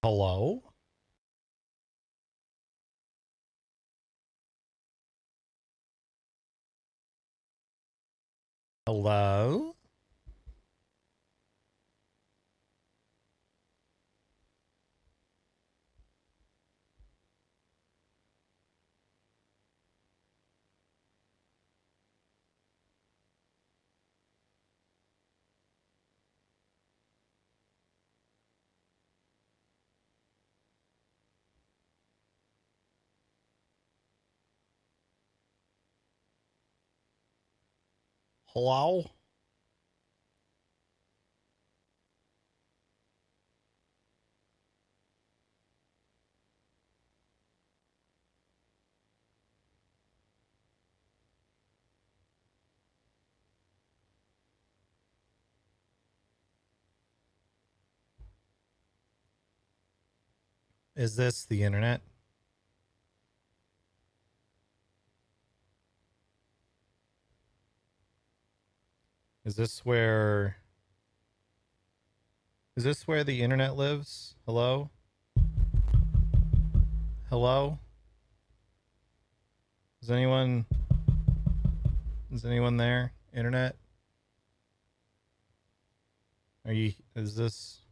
Hello? Hello? Hello? Is this the internet? Is this where... Is this where the internet lives? Hello? Hello? Is anyone... Is anyone there? Internet? Are you... Is this...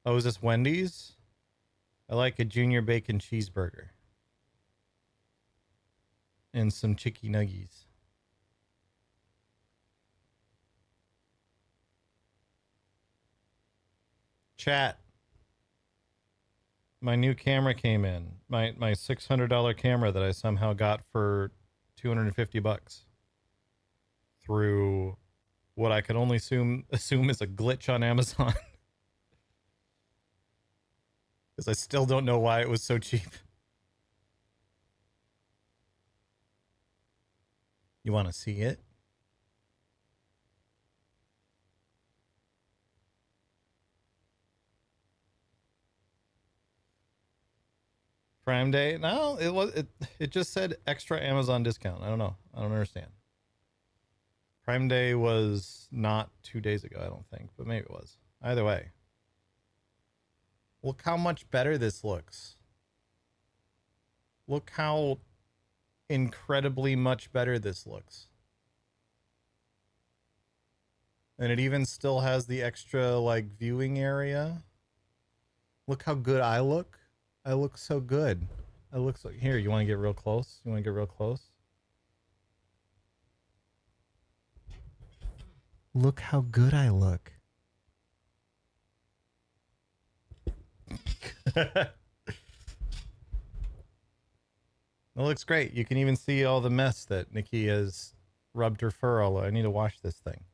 Oh, is this Wendy's? I like a junior bacon cheeseburger. And some chicky nuggies. Chat. My new camera came in. My $600 camera that I somehow got for 250 bucks. Through what I can only assume is a glitch on Amazon. Because I still don't know why it was so cheap. You want to see it? Prime Day? No, it just said extra Amazon discount. I don't know. I don't understand. Prime Day was not 2 days ago, I don't think, but maybe it was. Either way. Look how much better this looks. Look how incredibly much better this looks. And it even still has the extra, like, viewing area. Look how good I look. I look so good. I look so... Here, you want to get real close? You want to get real close? Look how good I look. It looks great. You can even see all the mess that Nikki has rubbed her fur all over. I need to wash this thing.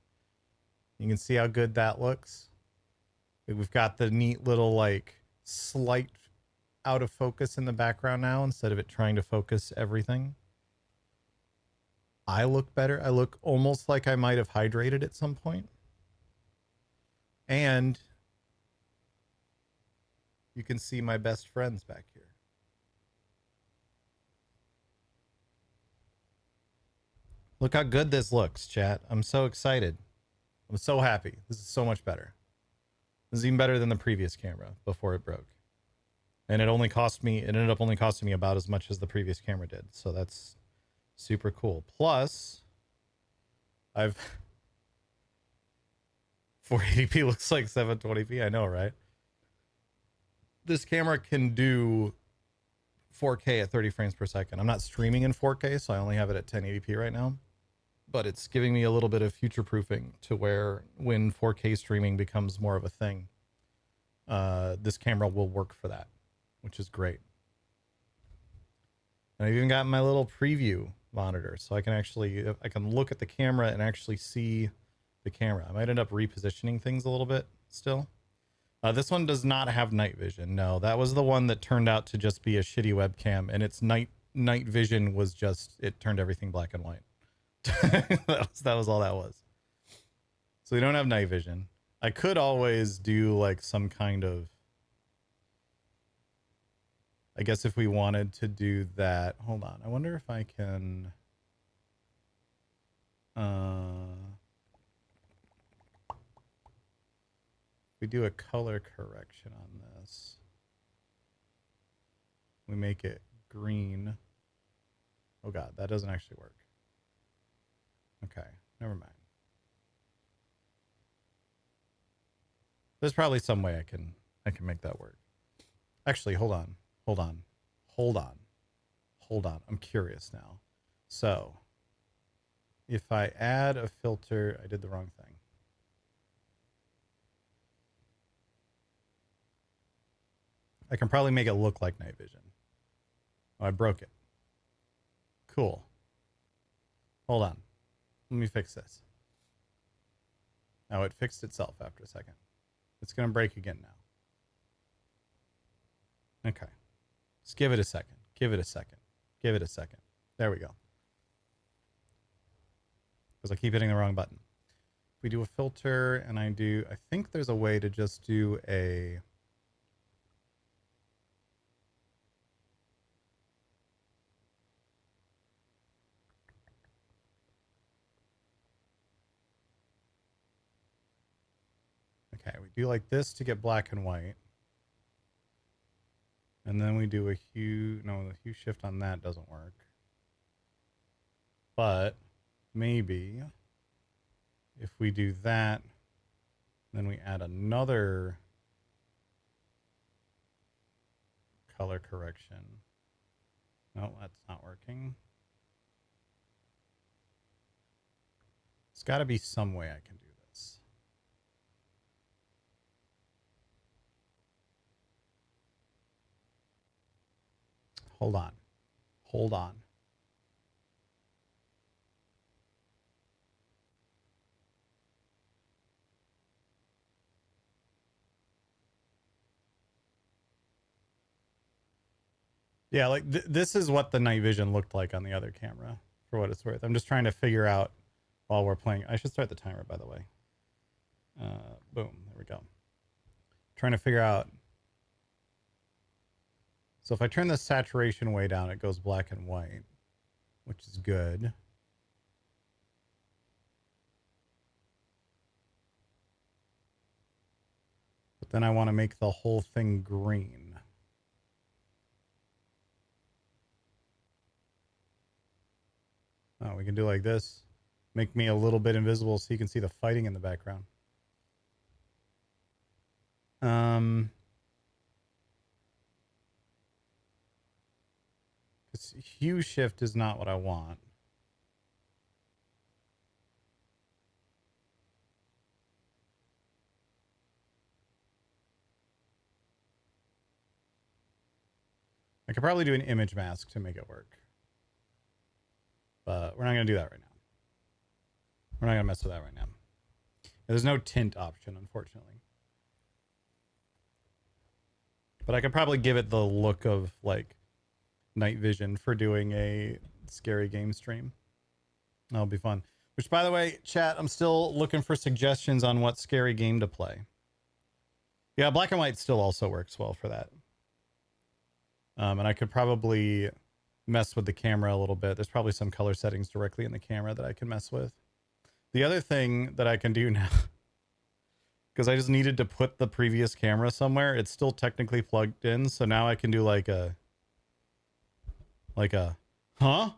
You can see how good that looks. We've got the neat little, like, slight out of focus in the background now instead of it trying to focus everything. I look better. I look almost like I might have hydrated at some point. And you can see my best friends back here. Look how good this looks, chat. I'm so excited. I'm so happy. This is so much better. This is even better than the previous camera before it broke. And it ended up only costing me about as much as the previous camera did. So that's super cool. Plus, 480p looks like 720p. I know, right? This camera can do 4K at 30 frames per second. I'm not streaming in 4K, so I only have it at 1080p right now. But it's giving me a little bit of future proofing to where when 4K streaming becomes more of a thing, this camera will work for that, which is great. And I've even got my little preview monitor, so I can look at the camera and actually see the camera. I might end up repositioning things a little bit still. This one does not have night vision. No, that was the one that turned out to just be a shitty webcam, and its night vision was just, it turned everything black and white. that was all that was. So we don't have night vision. I could always do like some kind of, I guess if we wanted to do that, hold on. I wonder if I can, we do a color correction on this. we make it green. Oh God, that doesn't actually work. Okay, never mind. There's probably some way I can make that work. Actually, hold on. I'm curious now. So, if I add a filter, I did the wrong thing. I can probably make it look like night vision. Oh, I broke it. Cool. Hold on. Let me fix this. Oh, it fixed itself after a second. It's going to break again now. Okay. Just give it a second. Give it a second. There we go. Because I keep hitting the wrong button. If we do a filter and I think there's a way to just do a... Okay, we do like this to get black and white. And then we do a hue. No, the hue shift on that doesn't work. But maybe if we do that, then we add another color correction. No, that's not working. It's got to be some way I can do this. Hold on. Yeah, like this is what the night vision looked like on the other camera, for what it's worth. I'm just trying to figure out while we're playing. I should start the timer, by the way. Boom, there we go. Trying to figure out. So if I turn the saturation way down, it goes black and white, which is good. But then I want to make the whole thing green. Oh, we can do like this. Make me a little bit invisible so you can see the fighting in the background. Because hue shift is not what I want. I could probably do an image mask to make it work. But we're not going to do that right now. We're not going to mess with that right now. There's no tint option, unfortunately. But I could probably give it the look of, like, night vision for doing a scary game stream. That'll be fun. Which, by the way, chat, I'm still looking for suggestions on what scary game to play. Yeah, black and white still also works well for that. And I could probably mess with the camera a little bit. There's probably some color settings directly in the camera that I can mess with. The other thing that I can do now, because I just needed to put the previous camera somewhere, it's still technically plugged in, so now I can do like a huh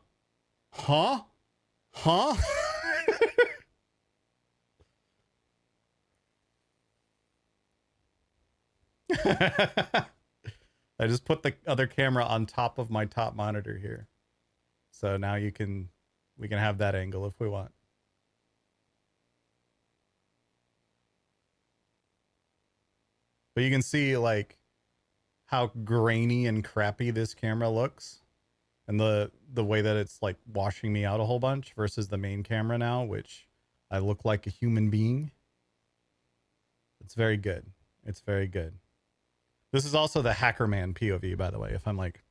I just put the other camera on top of my top monitor here. So now we can have that angle if we want. But you can see like how grainy and crappy this camera looks, and the way that it's like washing me out a whole bunch versus the main camera now, which I look like a human being. It's very good. It's very good. This is also the hacker man POV, by the way, if I'm like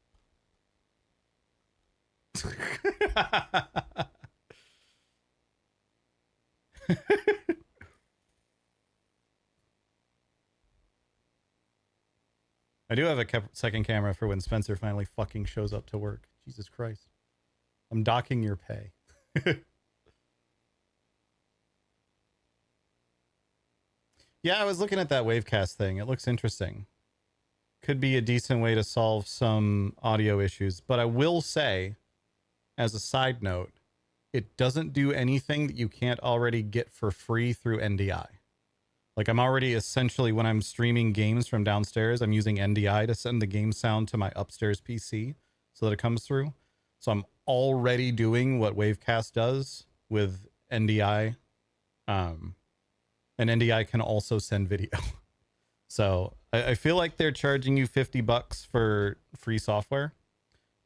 I do have a second camera for when Spencer finally fucking shows up to work. Jesus Christ. I'm docking your pay. Yeah, I was looking at that Wavecast thing. It looks interesting. could be a decent way to solve some audio issues. But I will say, as a side note, it doesn't do anything that you can't already get for free through NDI. Like, I'm already essentially, when I'm streaming games from downstairs, I'm using NDI to send the game sound to my upstairs PC so that it comes through. So I'm already doing what Wavecast does with NDI. And NDI can also send video. So I feel like they're charging you $50 for free software,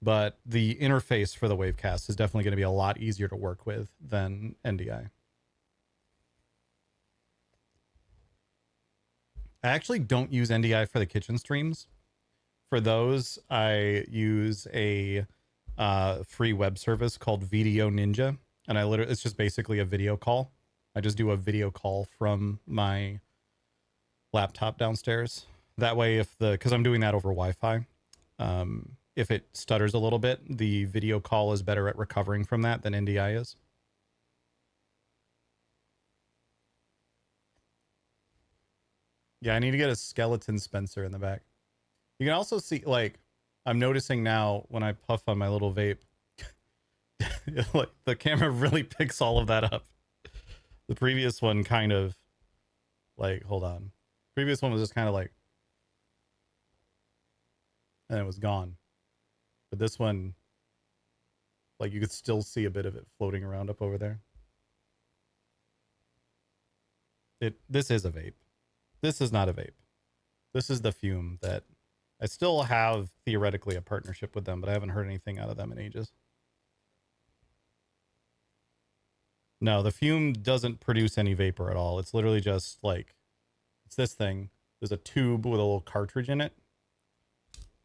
but the interface for the Wavecast is definitely going to be a lot easier to work with than NDI. I actually don't use NDI for the kitchen streams. For those, I use a free web service called Video Ninja, and it's just basically a video call. I just do a video call from my laptop downstairs. That way, because I'm doing that over Wi-Fi, if it stutters a little bit, the video call is better at recovering from that than NDI is. Yeah, I need to get a skeleton Spencer in the back. You can also see, like, I'm noticing now when I puff on my little vape, like, the camera really picks all of that up. The previous one kind of, like, hold on. Previous one was just kind of like, and it was gone. But this one, like, you could still see a bit of it floating around up over there. This is a vape. This is not a vape. This is the Fume that I still have theoretically a partnership with them, but I haven't heard anything out of them in ages. No, the Fume doesn't produce any vapor at all. It's literally just like, it's this thing. There's a tube with a little cartridge in it.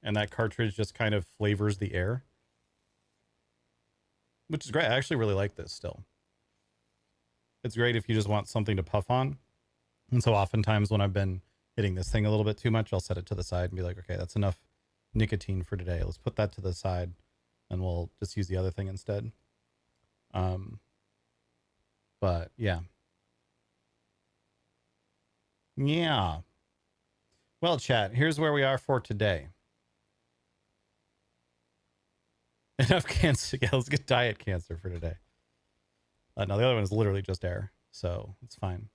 And that cartridge just kind of flavors the air. Which is great. I actually really like this still. It's great if you just want something to puff on. And so oftentimes when I've been hitting this thing a little bit too much, I'll set it to the side and be like, okay, that's enough nicotine for today. Let's put that to the side and we'll just use the other thing instead. But yeah. Yeah. Well, chat, here's where we are for today. Enough cancer. Yeah, let's get diet cancer for today. No, the other one is literally just air, so it's fine.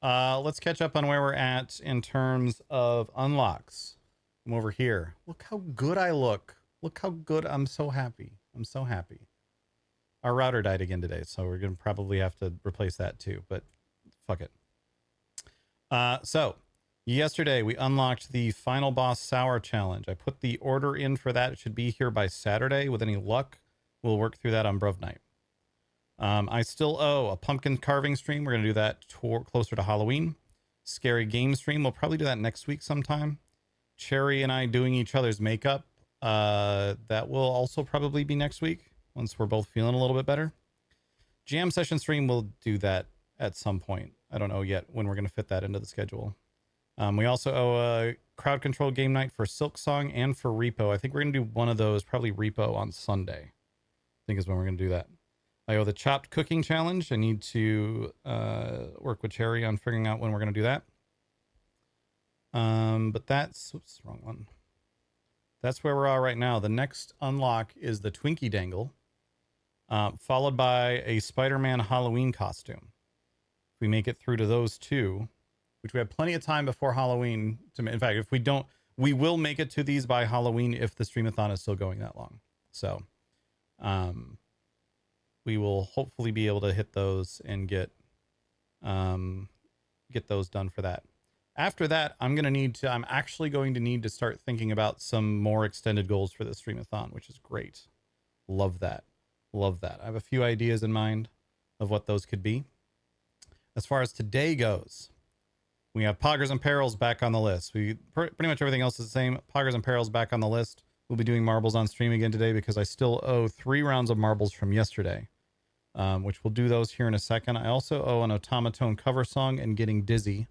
Let's catch up on where we're at in terms of unlocks. I'm over here. Look how good I look. Look how good. I'm so happy. I'm so happy. Our router died again today, so we're going to probably have to replace that too, but fuck it. So yesterday we unlocked the final boss sour challenge. I put the order in for that. It should be here by Saturday. With any luck, we'll work through that on Bruv Night. I still owe a pumpkin carving stream. We're going to do that closer to Halloween. Scary game stream. We'll probably do that next week sometime. Cherry and I doing each other's makeup. That will also probably be next week once we're both feeling a little bit better. Jam session stream, we'll do that at some point. I don't know yet when we're going to fit that into the schedule. We also owe a crowd control game night for Silk Song and for Repo. I think we're going to do one of those, probably Repo on Sunday. I think is when we're going to do that. I owe the chopped cooking challenge. I need to work with Cherry on figuring out when we're going to do that. But that's, oops, wrong one. That's where we're at right now. The next unlock is the Twinkie Dangle, followed by a Spider-Man Halloween costume. If we make it through to those two, which we have plenty of time before Halloween to, in fact, if we don't, we will make it to these by Halloween if the Streamathon is still going that long. So, we will hopefully be able to hit those and get those done for that. After that, I'm actually going to need to start thinking about some more extended goals for the Streamathon, which is great. Love that. Love that. I have a few ideas in mind of what those could be. As far as today goes, we have Poggers and Perils back on the list. Pretty much everything else is the same. Poggers and Perils back on the list. We'll be doing marbles on stream again today because I still owe 3 rounds of marbles from yesterday, which we'll do those here in a second. I also owe an Automaton cover song and Getting Dizzy,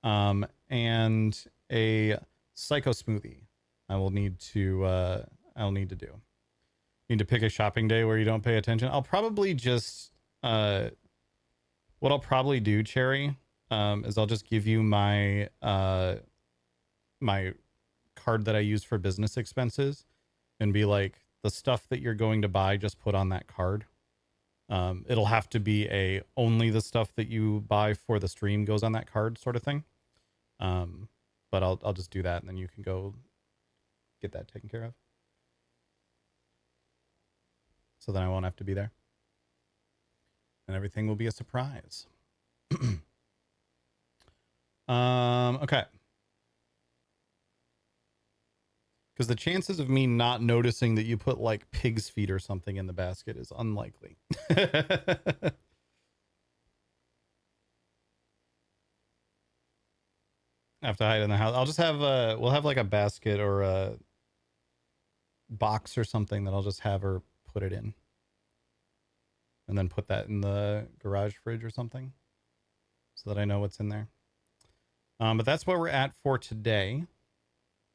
and a Psycho Smoothie. I'll need to do. Need to pick a shopping day where you don't pay attention. I'll probably just what I'll probably do, Cherry, is I'll just give you my my card that I use for business expenses and be like, the stuff that you're going to buy, just put on that card. It'll have to be only the stuff that you buy for the stream goes on that card sort of thing. But I'll just do that, and then you can go get that taken care of. So then I won't have to be there. And everything will be a surprise. Okay. Because the chances of me not noticing that you put like pig's feet or something in the basket is unlikely. I have to hide in the house. I'll just have we'll have like a basket or a box or something that I'll just have her put it in. And then put that in the garage fridge or something so that I know what's in there. But that's where we're at for today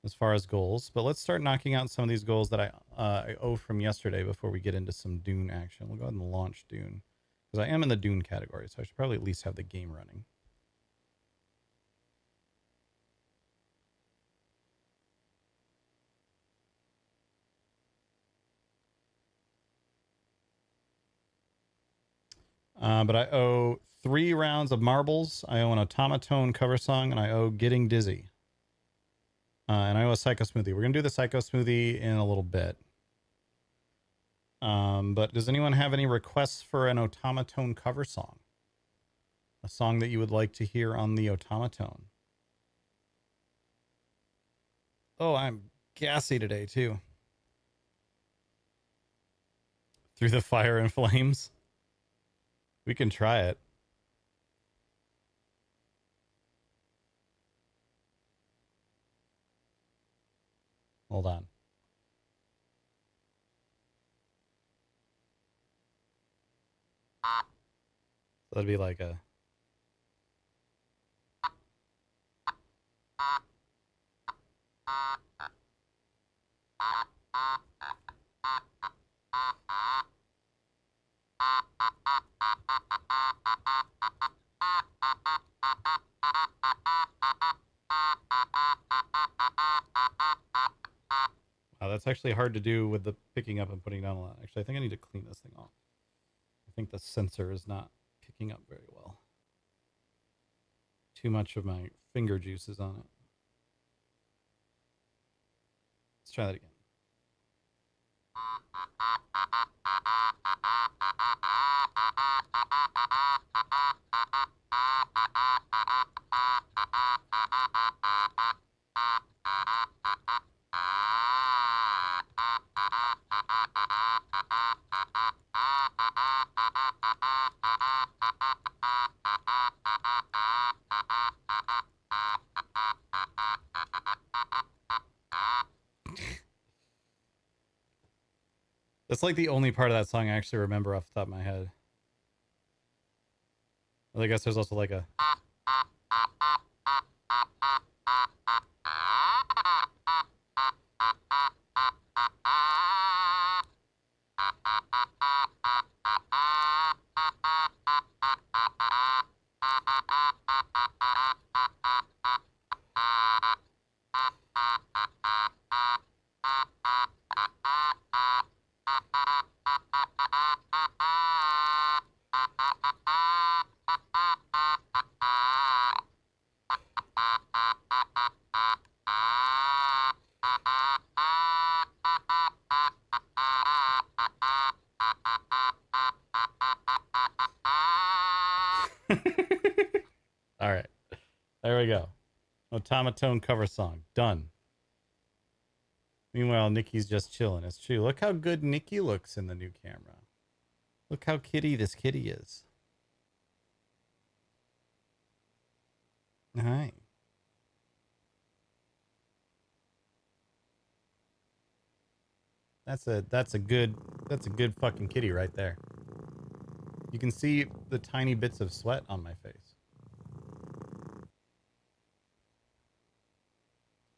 as far as goals. But let's start knocking out some of these goals that I owe from yesterday before we get into some Dune action. We'll go ahead and launch Dune because I am in the Dune category, so I should probably at least have the game running. But I owe 3 rounds of marbles. I owe an automaton cover song, and I owe Getting Dizzy. And I owe a Psycho Smoothie. We're going to do the Psycho Smoothie in a little bit. But does anyone have any requests for an automaton cover song? A song that you would like to hear on the automaton? Oh, I'm gassy today, too. Through the Fire and Flames? We can try it. Hold on. So that'd be like a... Wow, that's actually hard to do with the picking up and putting down a lot. Actually, I think I need to clean this thing off. I think the sensor is not picking up very well. Too much of my finger juice is on it. Let's try that again. That's like the only part of that song I actually remember off the top of my head. Well, I guess there's also like a... All right. There we go. Automaton cover song. Done. Meanwhile, Nikki's just chilling. It's true. Look how good Nikki looks in the new camera. Look how kitty this kitty is. Hi. That's a good fucking kitty right there. You can see the tiny bits of sweat on my face.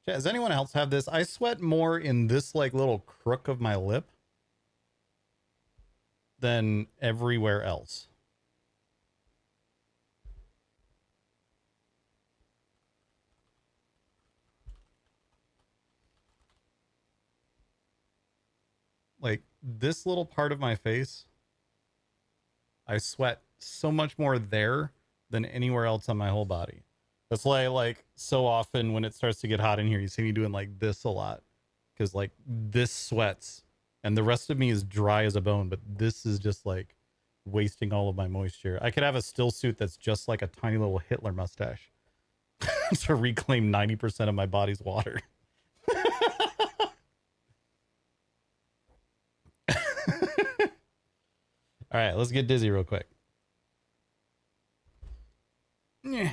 Does anyone else have this? I sweat more in this like little crook of my lip than everywhere else. like this little part of my face, I sweat so much more there than anywhere else on my whole body. That's why, like, so often when it starts to get hot in here, you see me doing like this a lot, because like this sweats and the rest of me is dry as a bone, but this is just like wasting all of my moisture. I could have a still suit that's just like a tiny little Hitler mustache to reclaim 90% of my body's water. All right, let's get dizzy real quick. Yeah.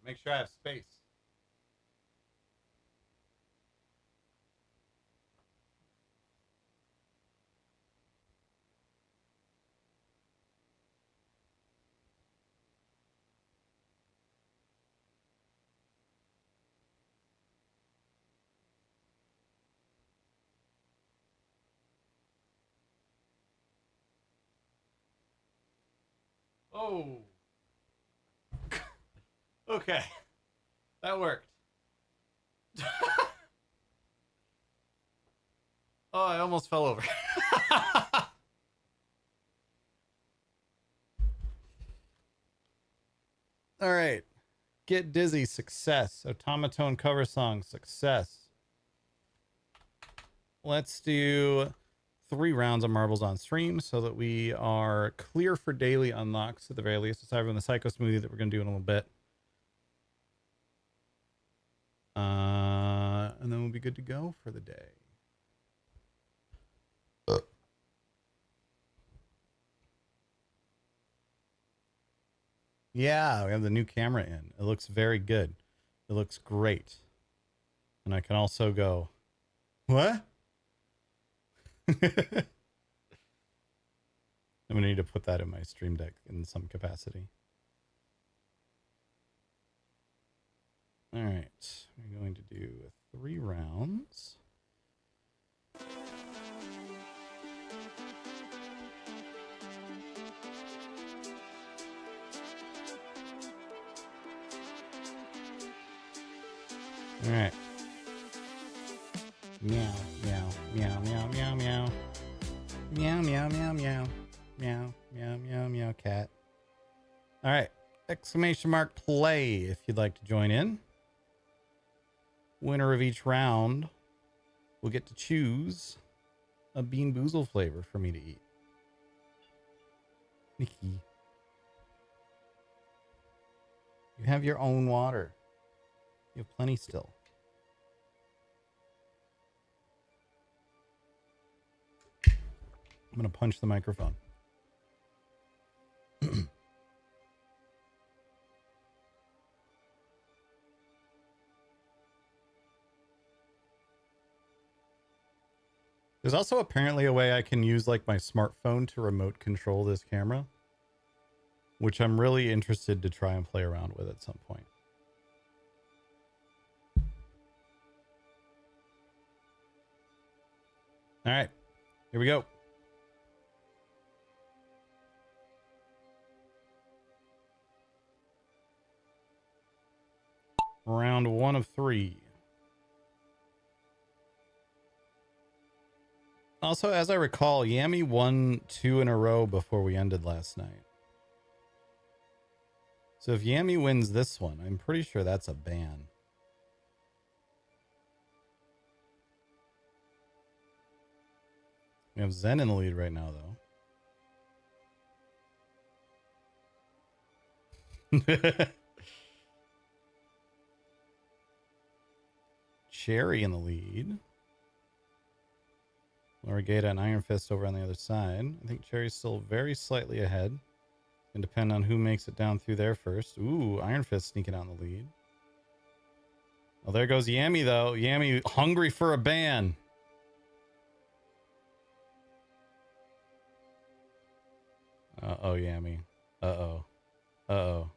Make sure I have space. Oh. Okay. That worked. Oh, I almost fell over. All right. Get dizzy, success. Automaton cover song, success. Let's do 3 rounds of marbles on stream so that we are clear for daily unlocks at the very least, aside from the psycho smoothie that we're going to do in a little bit. And then we'll be good to go for the day. Yeah, we have the new camera in. It looks very good. It looks great. And I can also go, what? I'm going to need to put that in my stream deck in some capacity. All right. We're going to do 3 rounds. All right. Meow, meow, meow, meow, meow, meow. Meow, meow, meow, meow. Meow, meow, meow, meow, cat. All right. Exclamation mark play if you'd like to join in. Winner of each round will get to choose a Bean Boozle flavor for me to eat. Nikki. You have your own water. You have plenty still. I'm going to punch the microphone. There's also apparently a way I can use like my smartphone to remote control this camera, which I'm really interested to try and play around with at some point. All right, here we go. Round 1 of 3. Also, as I recall, Yami won 2 in a row before we ended last night. So if Yami wins this one, I'm pretty sure that's a ban. We have Zen in the lead right now, though. Cherry in the lead. Lorigata and Iron Fist over on the other side. I think Cherry's still very slightly ahead. Can depend on who makes it down through there first. Ooh, Iron Fist sneaking out in the lead. Well, there goes Yami, though. Yami hungry for a ban. Uh-oh, Yami. Uh-oh. Uh-oh.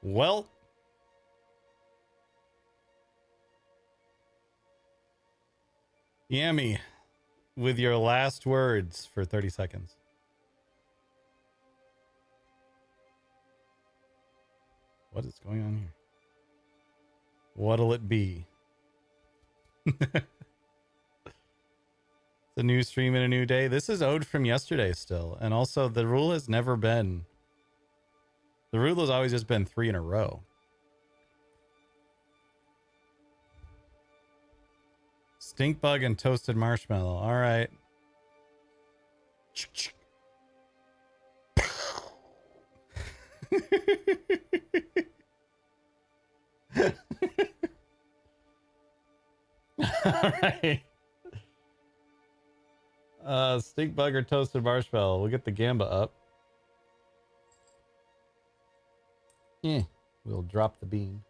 Well, Yami, with your last words for 30 seconds. What is going on here? What'll it be? It's a new stream and a new day. This is owed from yesterday still. And also, the rule has never been... The rule has always just been 3 in a row. Stink bug and toasted marshmallow. All right. All right. Stink bug or toasted marshmallow. We'll get the gamba up. Yeah. We'll drop the bean.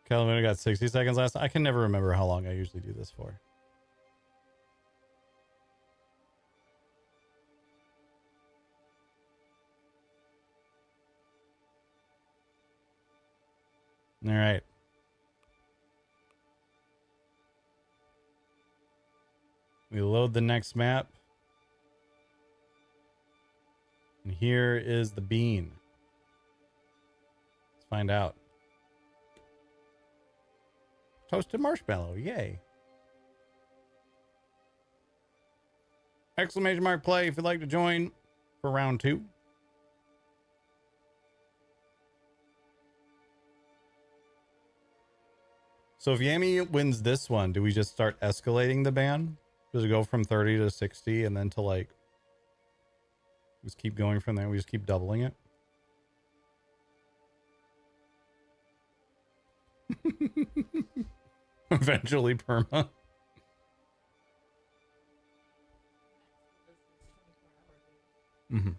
Calamina got 60 seconds last. I can never remember how long I usually do this for. All right. We load the next map. And here is the bean. Let's find out. Toasted marshmallow, yay. Exclamation mark play if you'd like to join for round 2. So if Yami wins this one, do we just start escalating the ban? Does it go from 30 to 60 and then to like just keep going from there? We just keep doubling it. Eventually perma. Mm-hmm.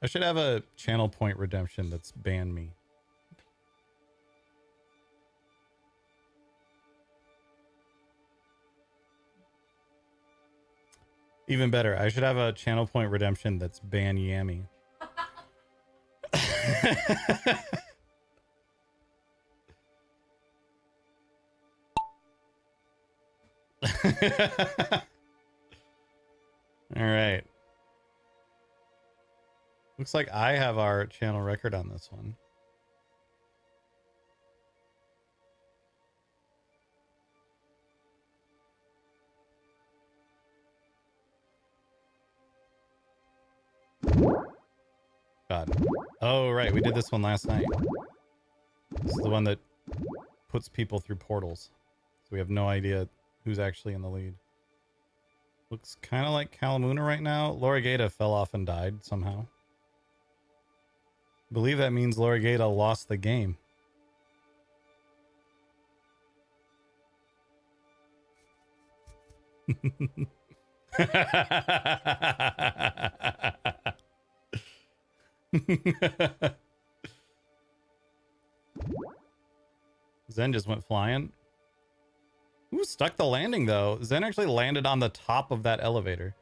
I should have a channel point redemption that's banned me. Even better, I should have a channel point redemption that's ban Yami. All right. Looks like I have our channel record on this one. God. Oh, right. We did this one last night. This is the one that puts people through portals. So we have no idea who's actually in the lead. Looks kind of like Kalamuna right now. Laura Gata fell off and died somehow. I believe that means Laura Gata lost the game. Zen just went flying. Ooh, stuck the landing though. Zen actually landed on the top of that elevator.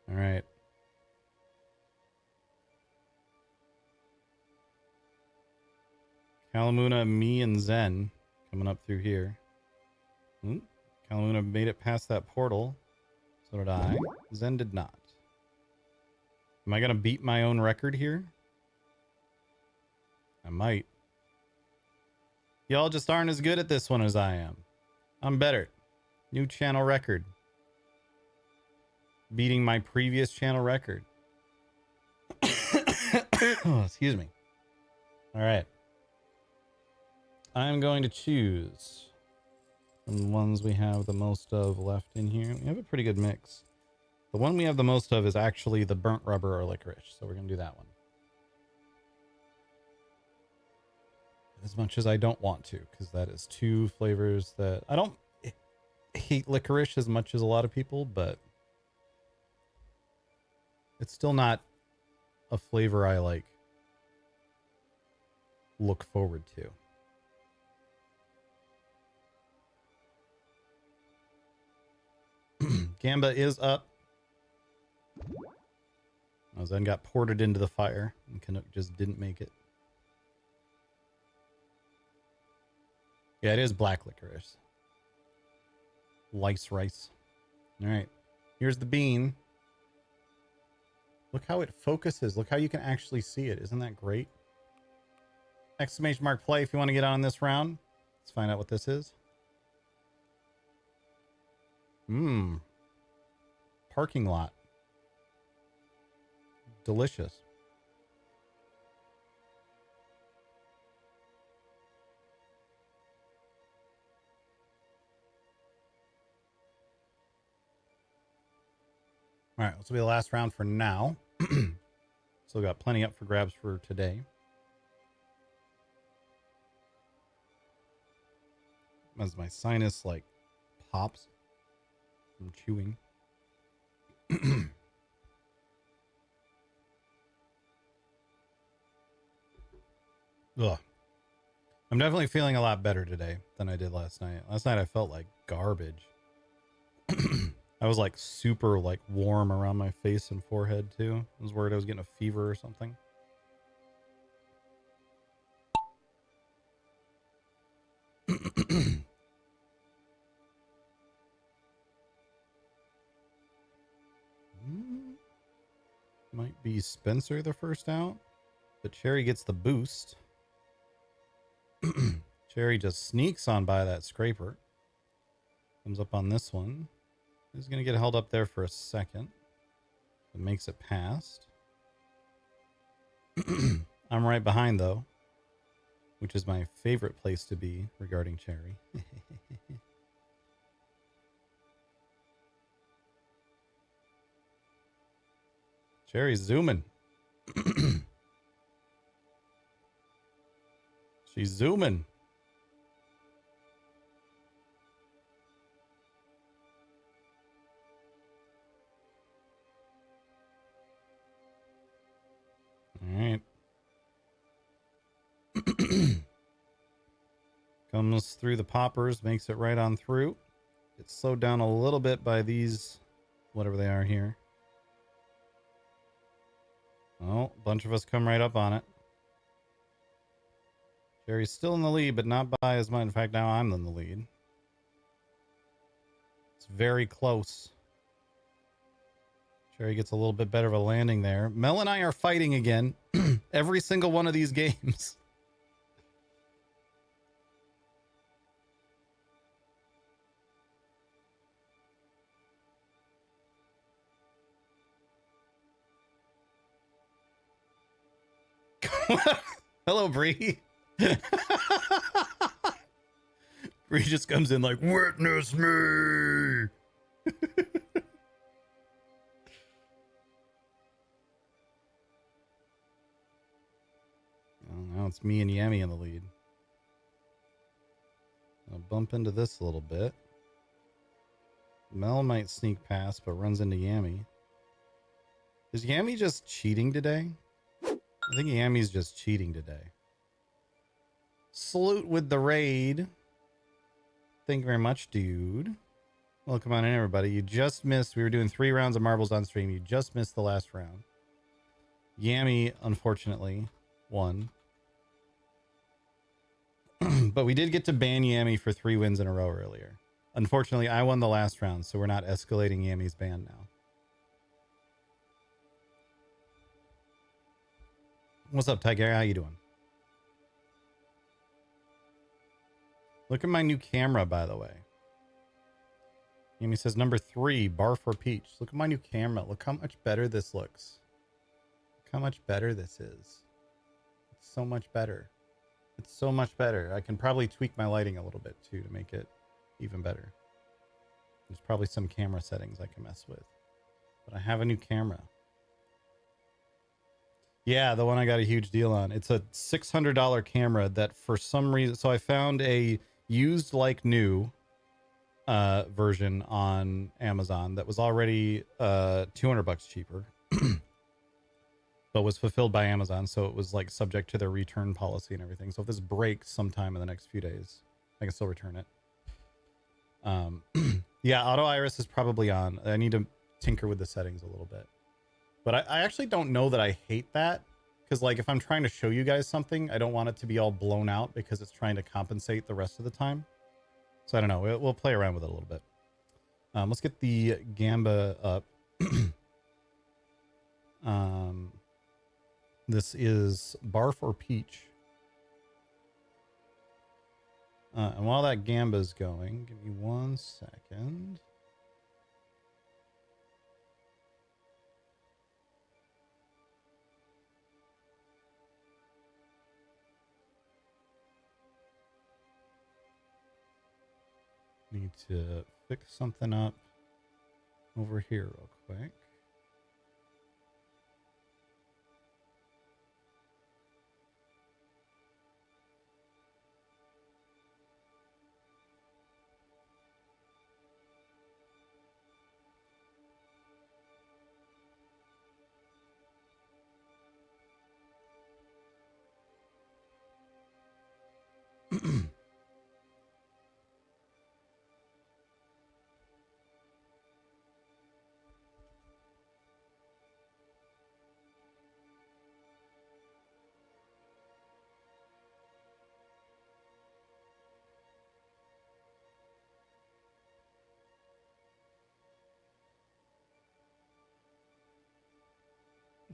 All right. Kalamuna, me, and Zen coming up through here. Ooh, Kalamuna made it past that portal. So did I. Zen did not. Am I going to beat my own record here? I might. Y'all just aren't as good at this one as I am. I'm better. New channel record. Beating my previous channel record. Oh, excuse me. All right. I'm going to choose from the ones we have the most of left in here. We have a pretty good mix. The one we have the most of is actually the burnt rubber or licorice. So we're going to do that one. As much as I don't want to, because that is 2 flavors that I don't hate licorice as much as a lot of people, but it's still not a flavor I like look forward to. Gamba is up. Oh, Zen got ported into the fire and Canuck just didn't make it. Yeah, it is black licorice. Lice rice. All right. Here's the bean. Look how it focuses. Look how you can actually see it. Isn't that great? Exclamation mark play if you want to get on this round. Let's find out what this is. Parking lot. Delicious. All right, this will be the last round for now. Still got plenty up for grabs for today. As my sinus like pops from chewing. Ugh. I'm definitely feeling a lot better today than I did last night. Last night I felt like garbage. I was like super like warm around my face and forehead too. I was worried I was getting a fever or something. Might be Spencer the first out, but Cherry gets the boost. Cherry just sneaks on by that scraper. Comes up on this one. He's going to get held up there for a second. It makes it past. I'm right behind, though, which is my favorite place to be regarding Cherry. Cherry's zooming. She's zooming. All right. Comes through the poppers, makes it right on through. Gets slowed down a little bit by these, whatever they are here. Oh, a bunch of us come right up on it. Jerry's still in the lead, but not by as much. In fact, now I'm in the lead. It's very close. Jerry gets a little bit better of a landing there. Mel and I are fighting again. Every single one of these games. Hello, Bree. Bree just comes in like, witness me. Well, now it's me and Yami in the lead. I'll bump into this a little bit. Mel might sneak past, but runs into Yami. Is Yami just cheating today? I think Yami's just cheating today. Salute with the raid. Thank you very much, dude. Welcome on in, everybody. You just missed. We were doing 3 rounds of marbles on stream. You just missed the last round. Yami, unfortunately, won. But we did get to ban Yami for 3 wins in a row earlier. Unfortunately, I won the last round, so we're not escalating Yami's ban now. What's up, Tiger? How you doing? Look at my new camera, by the way. Amy says number 3, bar for peach. Look at my new camera. Look how much better this looks. Look how much better this is. It's so much better. It's so much better. I can probably tweak my lighting a little bit too to make it even better. There's probably some camera settings I can mess with. But I have a new camera. Yeah, the one I got a huge deal on. It's a $600 camera that for some reason... So I found a used like new version on Amazon that was already $200 cheaper. But was fulfilled by Amazon, so it was like subject to their return policy and everything. So if this breaks sometime in the next few days, I can still return it. Yeah, auto iris is probably on. I need to tinker with the settings a little bit. But I actually don't know that I hate that. Because, like, if I'm trying to show you guys something, I don't want it to be all blown out because it's trying to compensate the rest of the time. So I don't know. We'll play around with it a little bit. Let's get the Gamba up. This is Barf or Peach. And while that Gamba's going, give me 1 second. Need to fix something up over here real quick.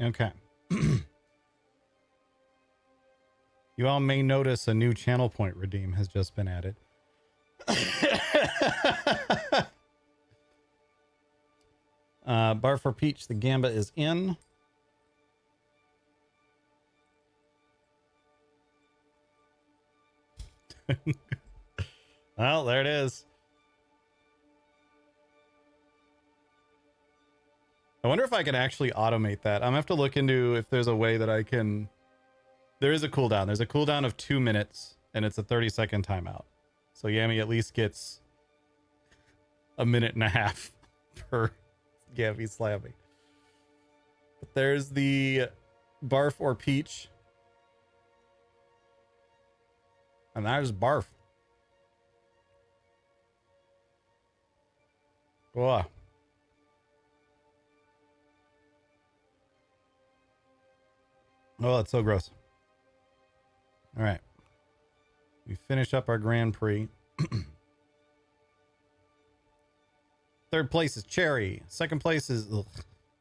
Okay. You all may notice a new channel point redeem has just been added. Bar for Peach, the Gamba is in. Well, there it is. I wonder if I can actually automate that. I'm gonna have to look into if there's a way that I can. There is a cooldown. There's a cooldown of 2 minutes, and it's a 30-second timeout. So Yami at least gets a minute and a half per Yami Slammy. But there's the Barf or Peach. And there's Barf. Whoa. Oh, that's so gross. All right. We finish up our Grand Prix. Third place is Cherry. Second place is...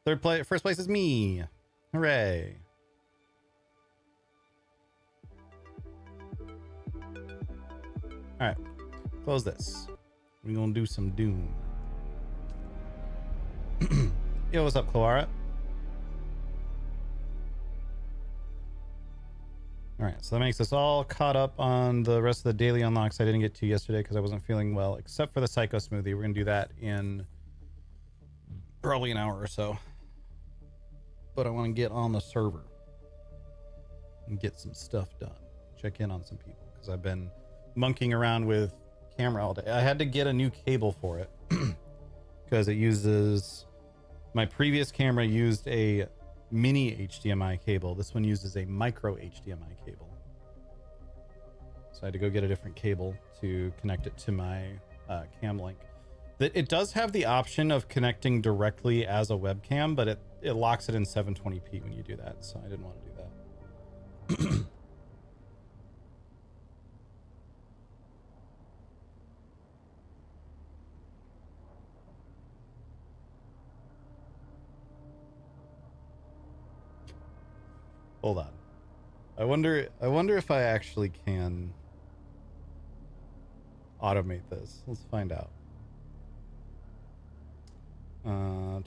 First place is me. Hooray. All right. Close this. We're going to do some Dune. Yo, what's up, Clara? All right, so that makes us all caught up on the rest of the daily unlocks I didn't get to yesterday because I wasn't feeling well, except for the Psycho Smoothie. We're going to do that in probably an hour or so. But I want to get on the server and get some stuff done. Check in on some people because I've been monkeying around with camera all day. I had to get a new cable for it because it uses... My previous camera used a mini HDMI cable. This one uses a micro HDMI cable. So I had to go get a different cable to connect it to my cam link. It does have the option of connecting directly as a webcam, but it locks it in 720p when you do that. So I didn't want to do that. Hold on. I wonder if I actually can automate this. Let's find out.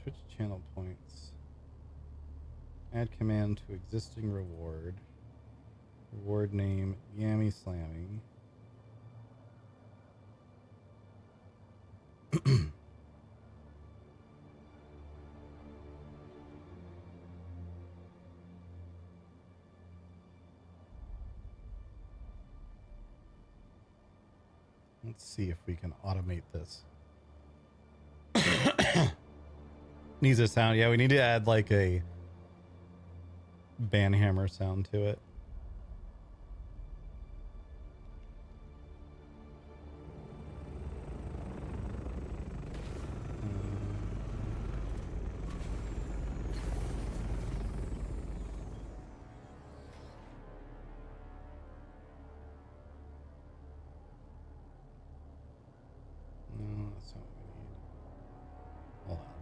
Twitch channel points. Add command to existing reward. Reward name Yami Slammy. Let's see if we can automate this. Needs a sound. Yeah, we need to add like a banhammer sound to it.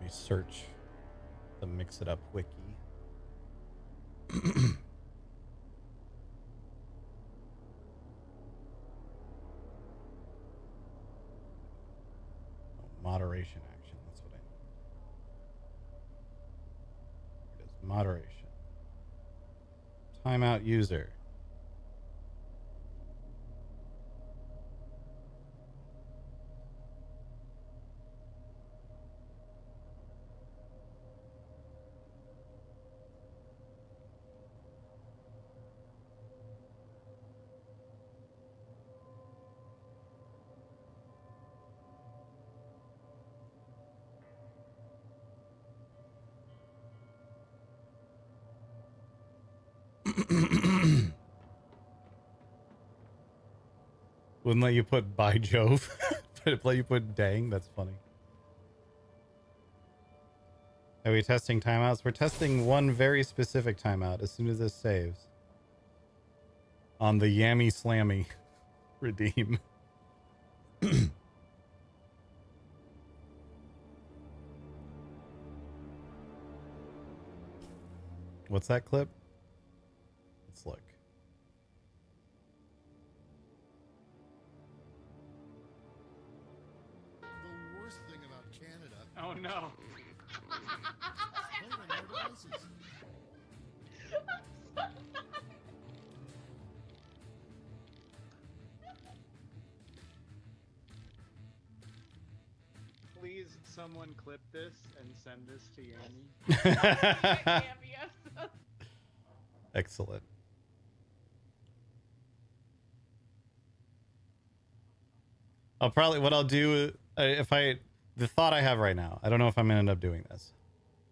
actually search the Mix It Up wiki. Moderation action. That's what I need. It is moderation. Timeout user. Wouldn't let you put by Jove, but it let you put dang. That's funny. Are we testing timeouts? We're testing one very specific timeout as soon as this saves. On the Yammy Slammy redeem. What's that clip? Let's look. The worst thing about Canada. Oh no. Please, someone clip this and send this to Yanni. Excellent. What I'll do, the thought I have right now, I don't know if I'm gonna end up doing this.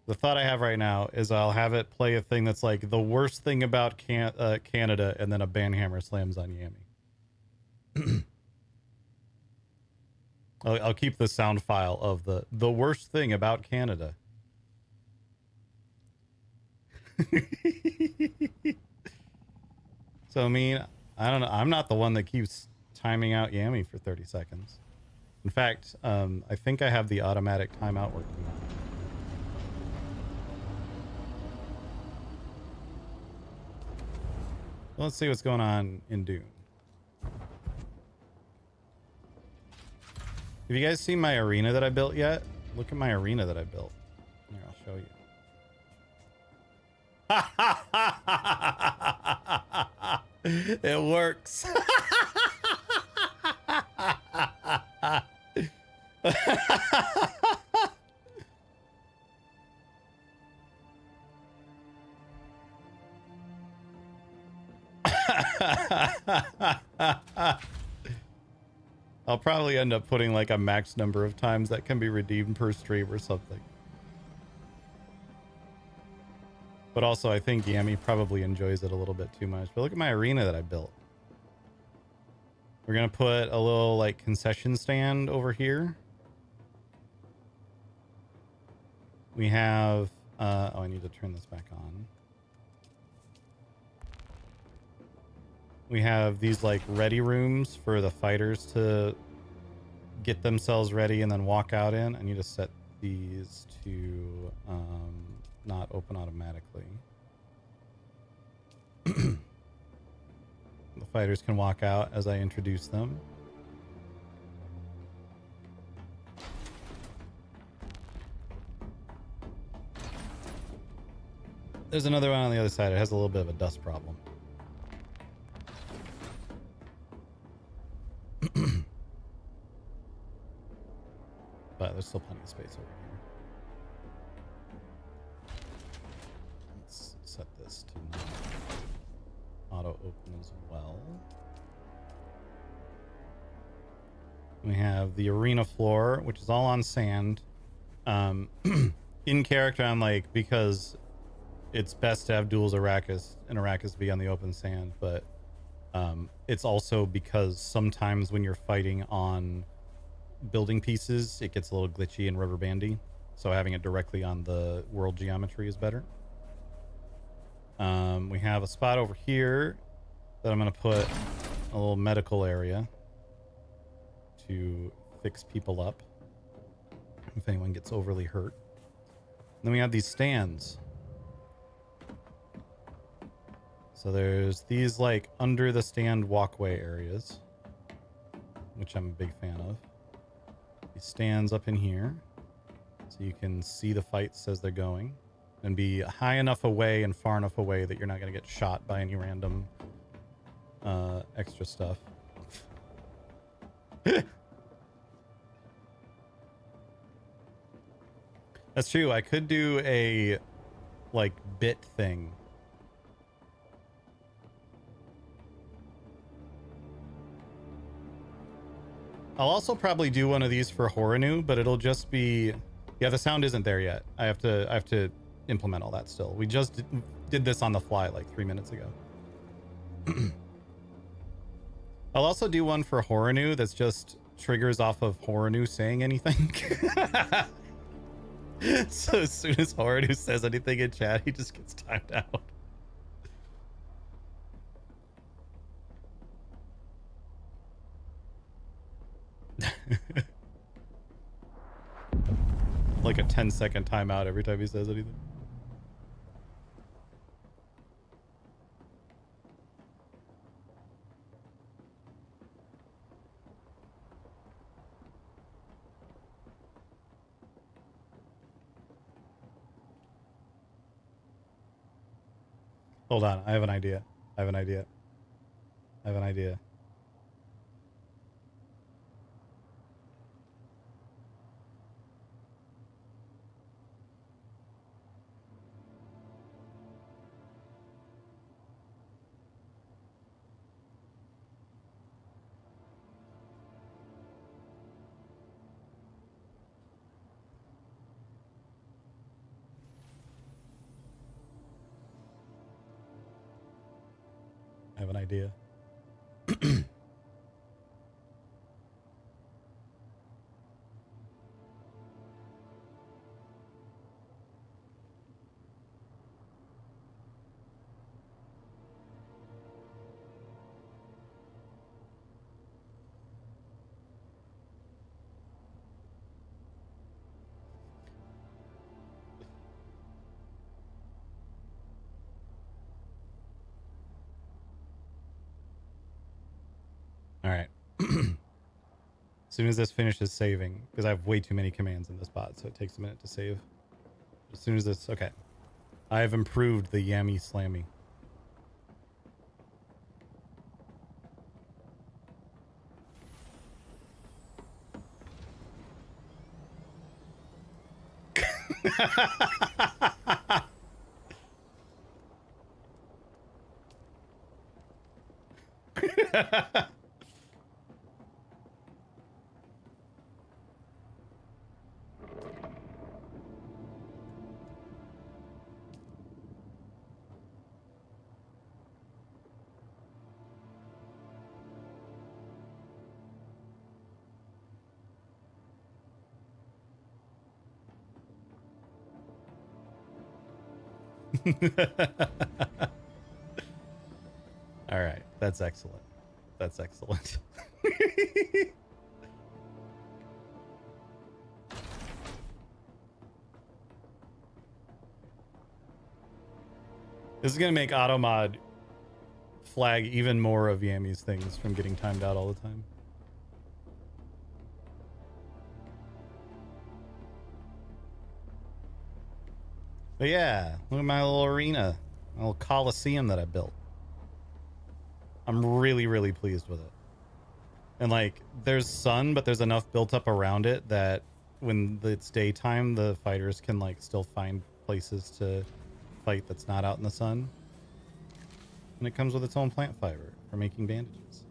The thought I have right now is I'll have it play a thing that's like the worst thing about Canada, and then a banhammer slams on Yammy. I'll keep the sound file of the worst thing about Canada. So I mean, I don't know. I'm not the one that keeps timing out Yammy for 30 seconds. In fact, I think I have the automatic timeout working. Let's see what's going on in Dune. Have you guys seen my arena that I built yet? Look at my arena that I built. Here, I'll show you. It works. I'll probably end up putting like a max number of times that can be redeemed per stream or something. But also I think Yammy probably enjoys it a little bit too much. But look at my arena that I built. We're gonna put a little like concession stand over here. We have oh, I need to turn this back on. We have these like ready rooms for the fighters to get themselves ready and then walk out in. I need to set these to not open automatically. The fighters can walk out as I introduce them. There's another one on the other side. It has a little bit of a dust problem. But there's still plenty of space over here. Let's set this to auto open as well. We have the arena floor, which is all on sand. In character, I'm like, because it's best to have duels Arrakis and Arrakis be on the open sand, but it's also because sometimes when you're fighting on building pieces, it gets a little glitchy and rubber bandy, so having it directly on the world geometry is better. We have a spot over here that I'm going to put a little medical area to fix people up if anyone gets overly hurt. Then we have these stands. So there's these like under the stand walkway areas, which I'm a big fan of. These stands up in here, so you can see the fights as they're going, and be high enough away and far enough away that you're not going to get shot by any random extra stuff. That's true. I could do a like bit thing. I'll also probably do one of these for Horinu, but it'll just be, yeah, the sound isn't there yet. I have to implement all that still. We just did this on the fly like 3 minutes ago. I'll also do one for Horinu that's just triggers off of Horinu saying anything. So as soon as Horinu says anything in chat, he just gets timed out. Like a 10-second timeout every time he says anything. Hold on, I have an idea. I have an idea. I have an idea. I have an idea. All right. As soon as this finishes saving, because I have way too many commands in this bot, so it takes a minute to save. As soon as this, okay. I have improved the Yammy Slammy. All right, that's excellent. That's excellent. This is gonna make automod flag even more of Yammy's things from getting timed out all the time. But yeah, look at my little arena, my little coliseum that I built. I'm really, really pleased with it. And like, there's sun, but there's enough built up around it that when it's daytime, the fighters can like still find places to fight that's not out in the sun. And it comes with its own plant fiber for making bandages.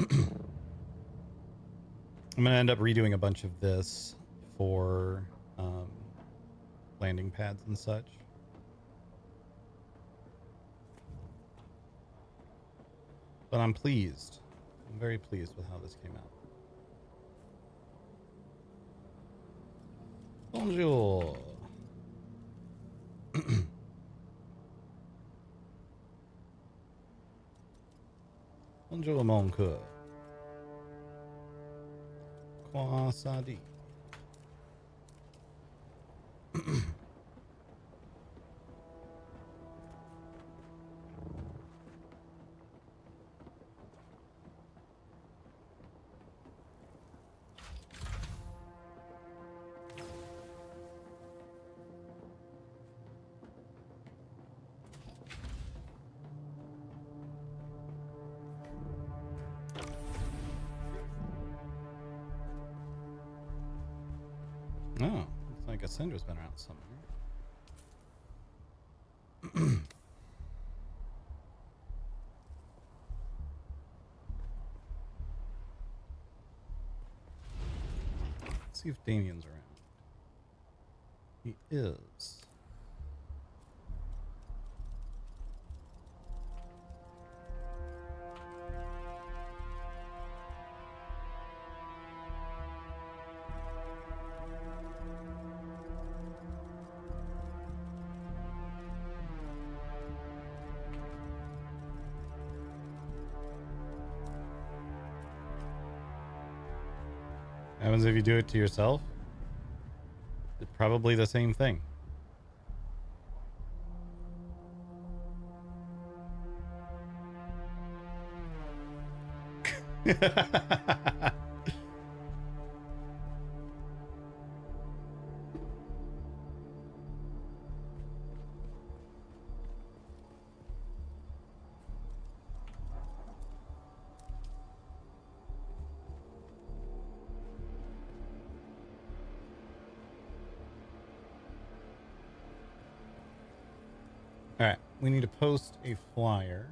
I'm gonna end up redoing a bunch of this for landing pads and such. But I'm pleased. I'm very pleased with how this came out. Bonjour. Bonjour, mon coeur. Comment ça dit? Oh, looks like a cinder's been around somewhere. Let's see if Damien's around. He is. What happens if you do it to yourself? It's probably the same thing. All right, we need to post a flyer.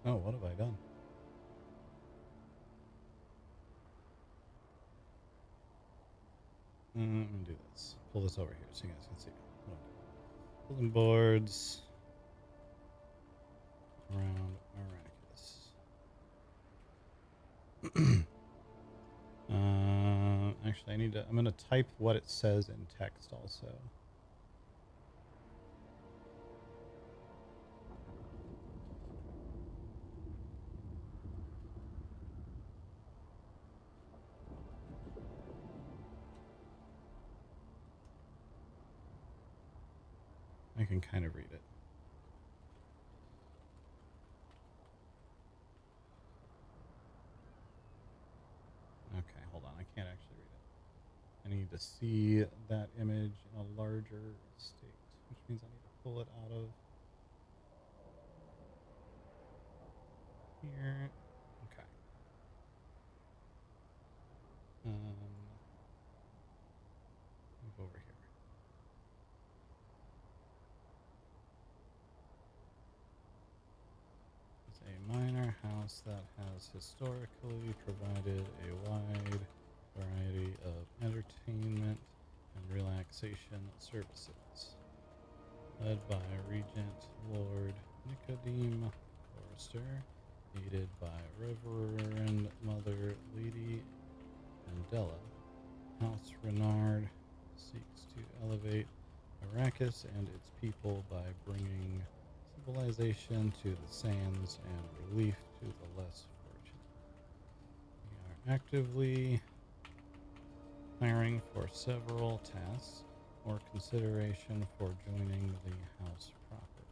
Oh, what have I done? Let me do this. Pull this over here so you guys can see. Building boards around Arrakis. Actually, I'm going to type what it says in text also. I can kind of read it. Okay, hold on. I can't actually read it. I need to see that image in a larger state, which means I need to pull it out of here. Okay. Move over here. It's a minor house that has historically provided a wide variety of entertainment and relaxation services, led by Regent Lord Nicodeme Forrester, aided by Reverend Mother Lady Mandela. House Renard seeks to elevate Arrakis and its people by bringing civilization to the sands and relief to the less fortunate. We are actively hiring for several tasks or consideration for joining the house proper.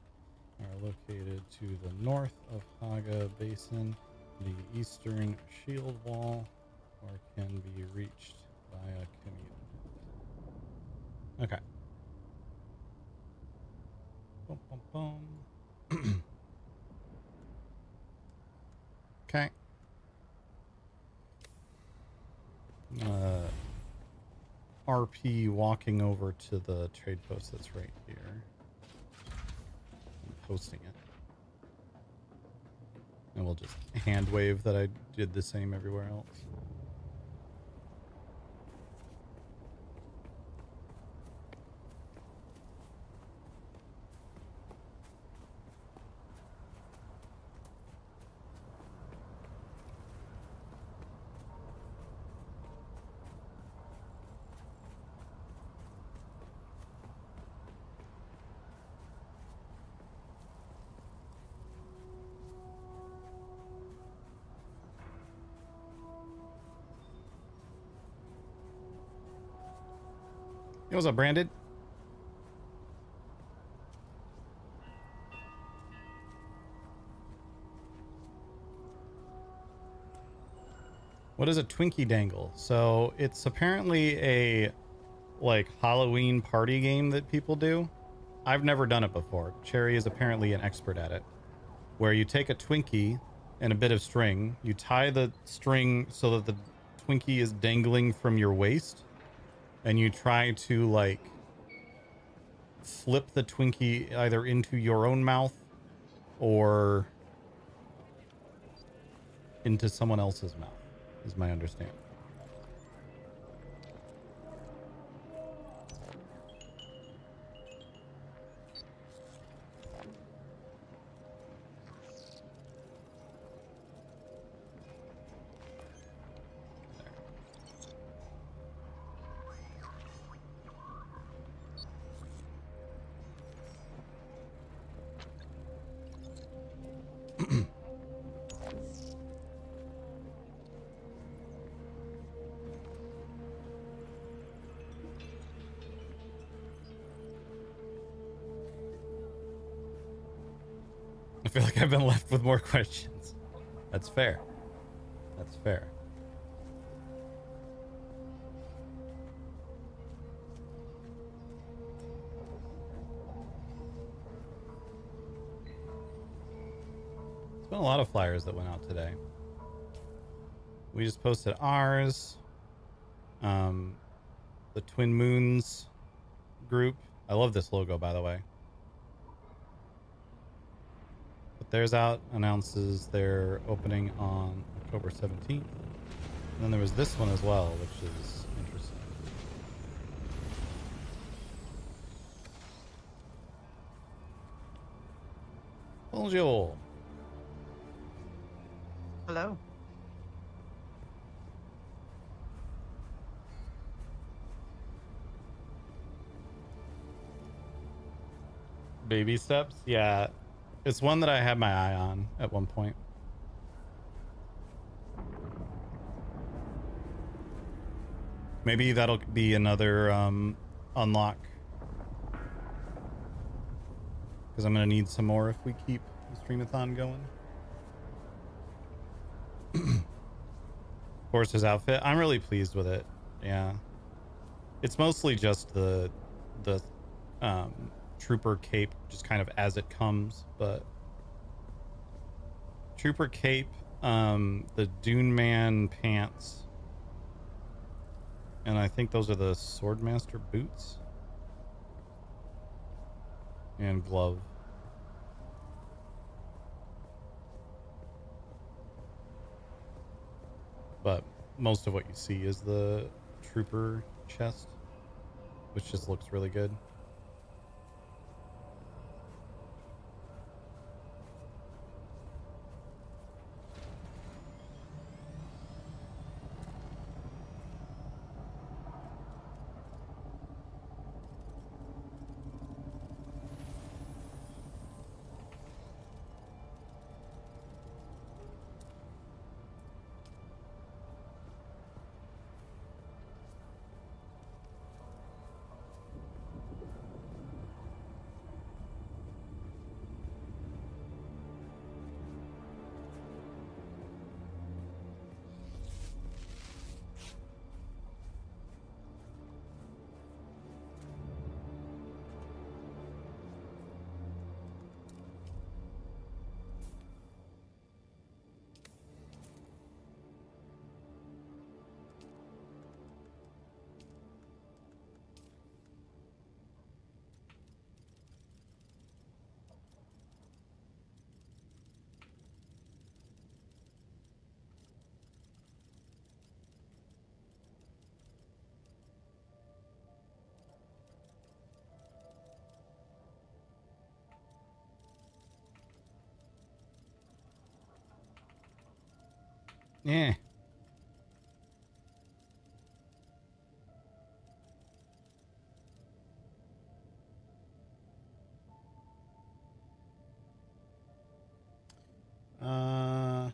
Are located to the north of Haga Basin, the eastern shield wall, or can be reached via commute. Okay. Boom, boom, boom. Okay. RP walking over to the trade post that's right here. I'm posting it. And we'll just hand wave that I did the same everywhere else. Hey, what's up, Brandon? What is a Twinkie Dangle? So it's apparently a like Halloween party game that people do. I've never done it before. Cherry is apparently an expert at it. Where you take a Twinkie and a bit of string, you tie the string so that the Twinkie is dangling from your waist, and you try to like flip the Twinkie either into your own mouth or into someone else's mouth, is my understanding. I feel like I've been left with more questions. That's fair. That's fair. There's been a lot of flyers that went out today. We just posted ours. The Twin Moons group. I love this logo, by the way. But theirs out announces their opening on October 17th. And then there was this one as well, which is interesting. Bonjour. Hello. Baby steps? Yeah. It's one that I had my eye on at one point. Maybe that'll be another unlock. Because I'm going to need some more if we keep the Streamathon going. Horse's outfit. I'm really pleased with it. Yeah. It's mostly just the trooper cape, just kind of as it comes, but trooper cape, the Dune Man pants, and I think those are the Swordmaster boots and glove. But most of what you see is the trooper chest, which just looks really good. Yeah. Uh,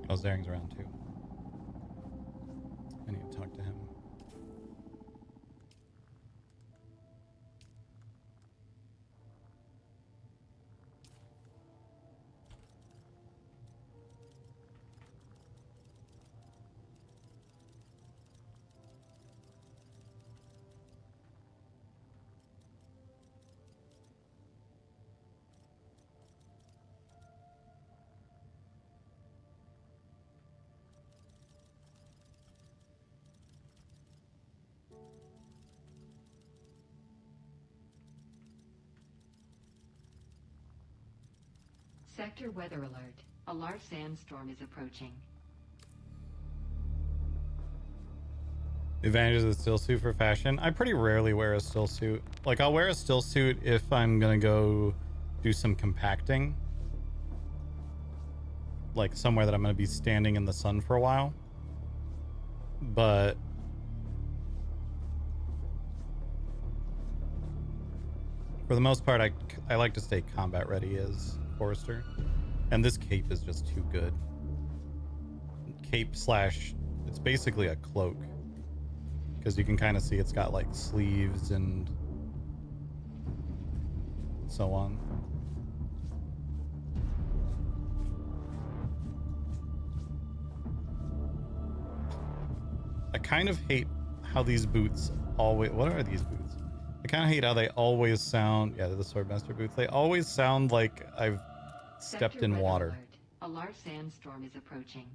oh, Zaring's around too. I need to talk to him. Sector weather alert. A large sandstorm is approaching. Advantages of the still suit for fashion. I pretty rarely wear a still suit. Like, I'll wear a still suit if I'm gonna go do some compacting. Like somewhere that I'm gonna be standing in the sun for a while. But for the most part, I like to stay combat ready as Forrester. And this cape is just too good. Cape slash, it's basically a cloak. Because you can kind of see it's got like sleeves and so on. I kind of hate how these boots always, what are these boots? I kind of hate how they always sound, yeah, they're the Swordmaster boots. They always sound like I've stepped Sector in weather water. alert. A large sandstorm is approaching.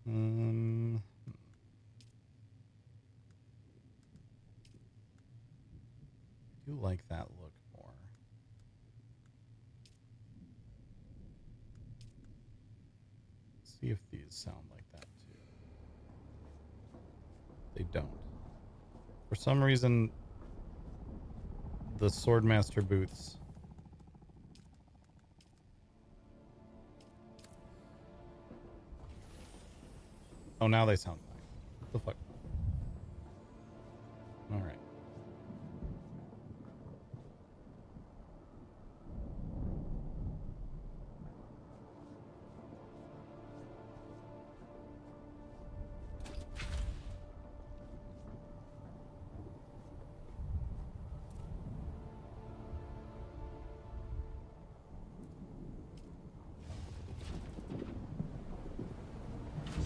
I do like that look more. Let's see if these sound like that too. They don't. For some reason, the Swordmaster boots. Oh, now they sound fine. What the fuck? All right.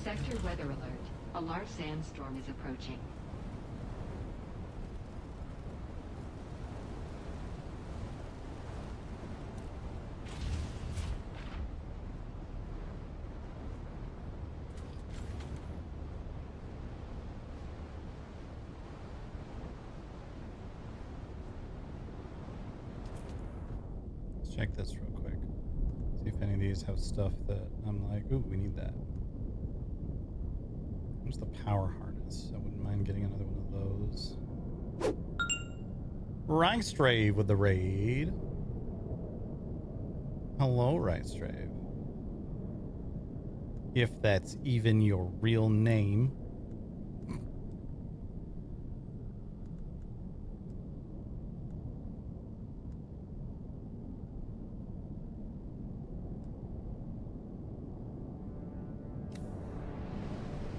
Sector weather alert. A large sandstorm is approaching. Let's check this real quick. See if any of these have stuff that I'm like, ooh, we need that. Where's the power harness? I wouldn't mind getting another one of those. Rhystrave with the raid. Hello, Rhystrave. If that's even your real name.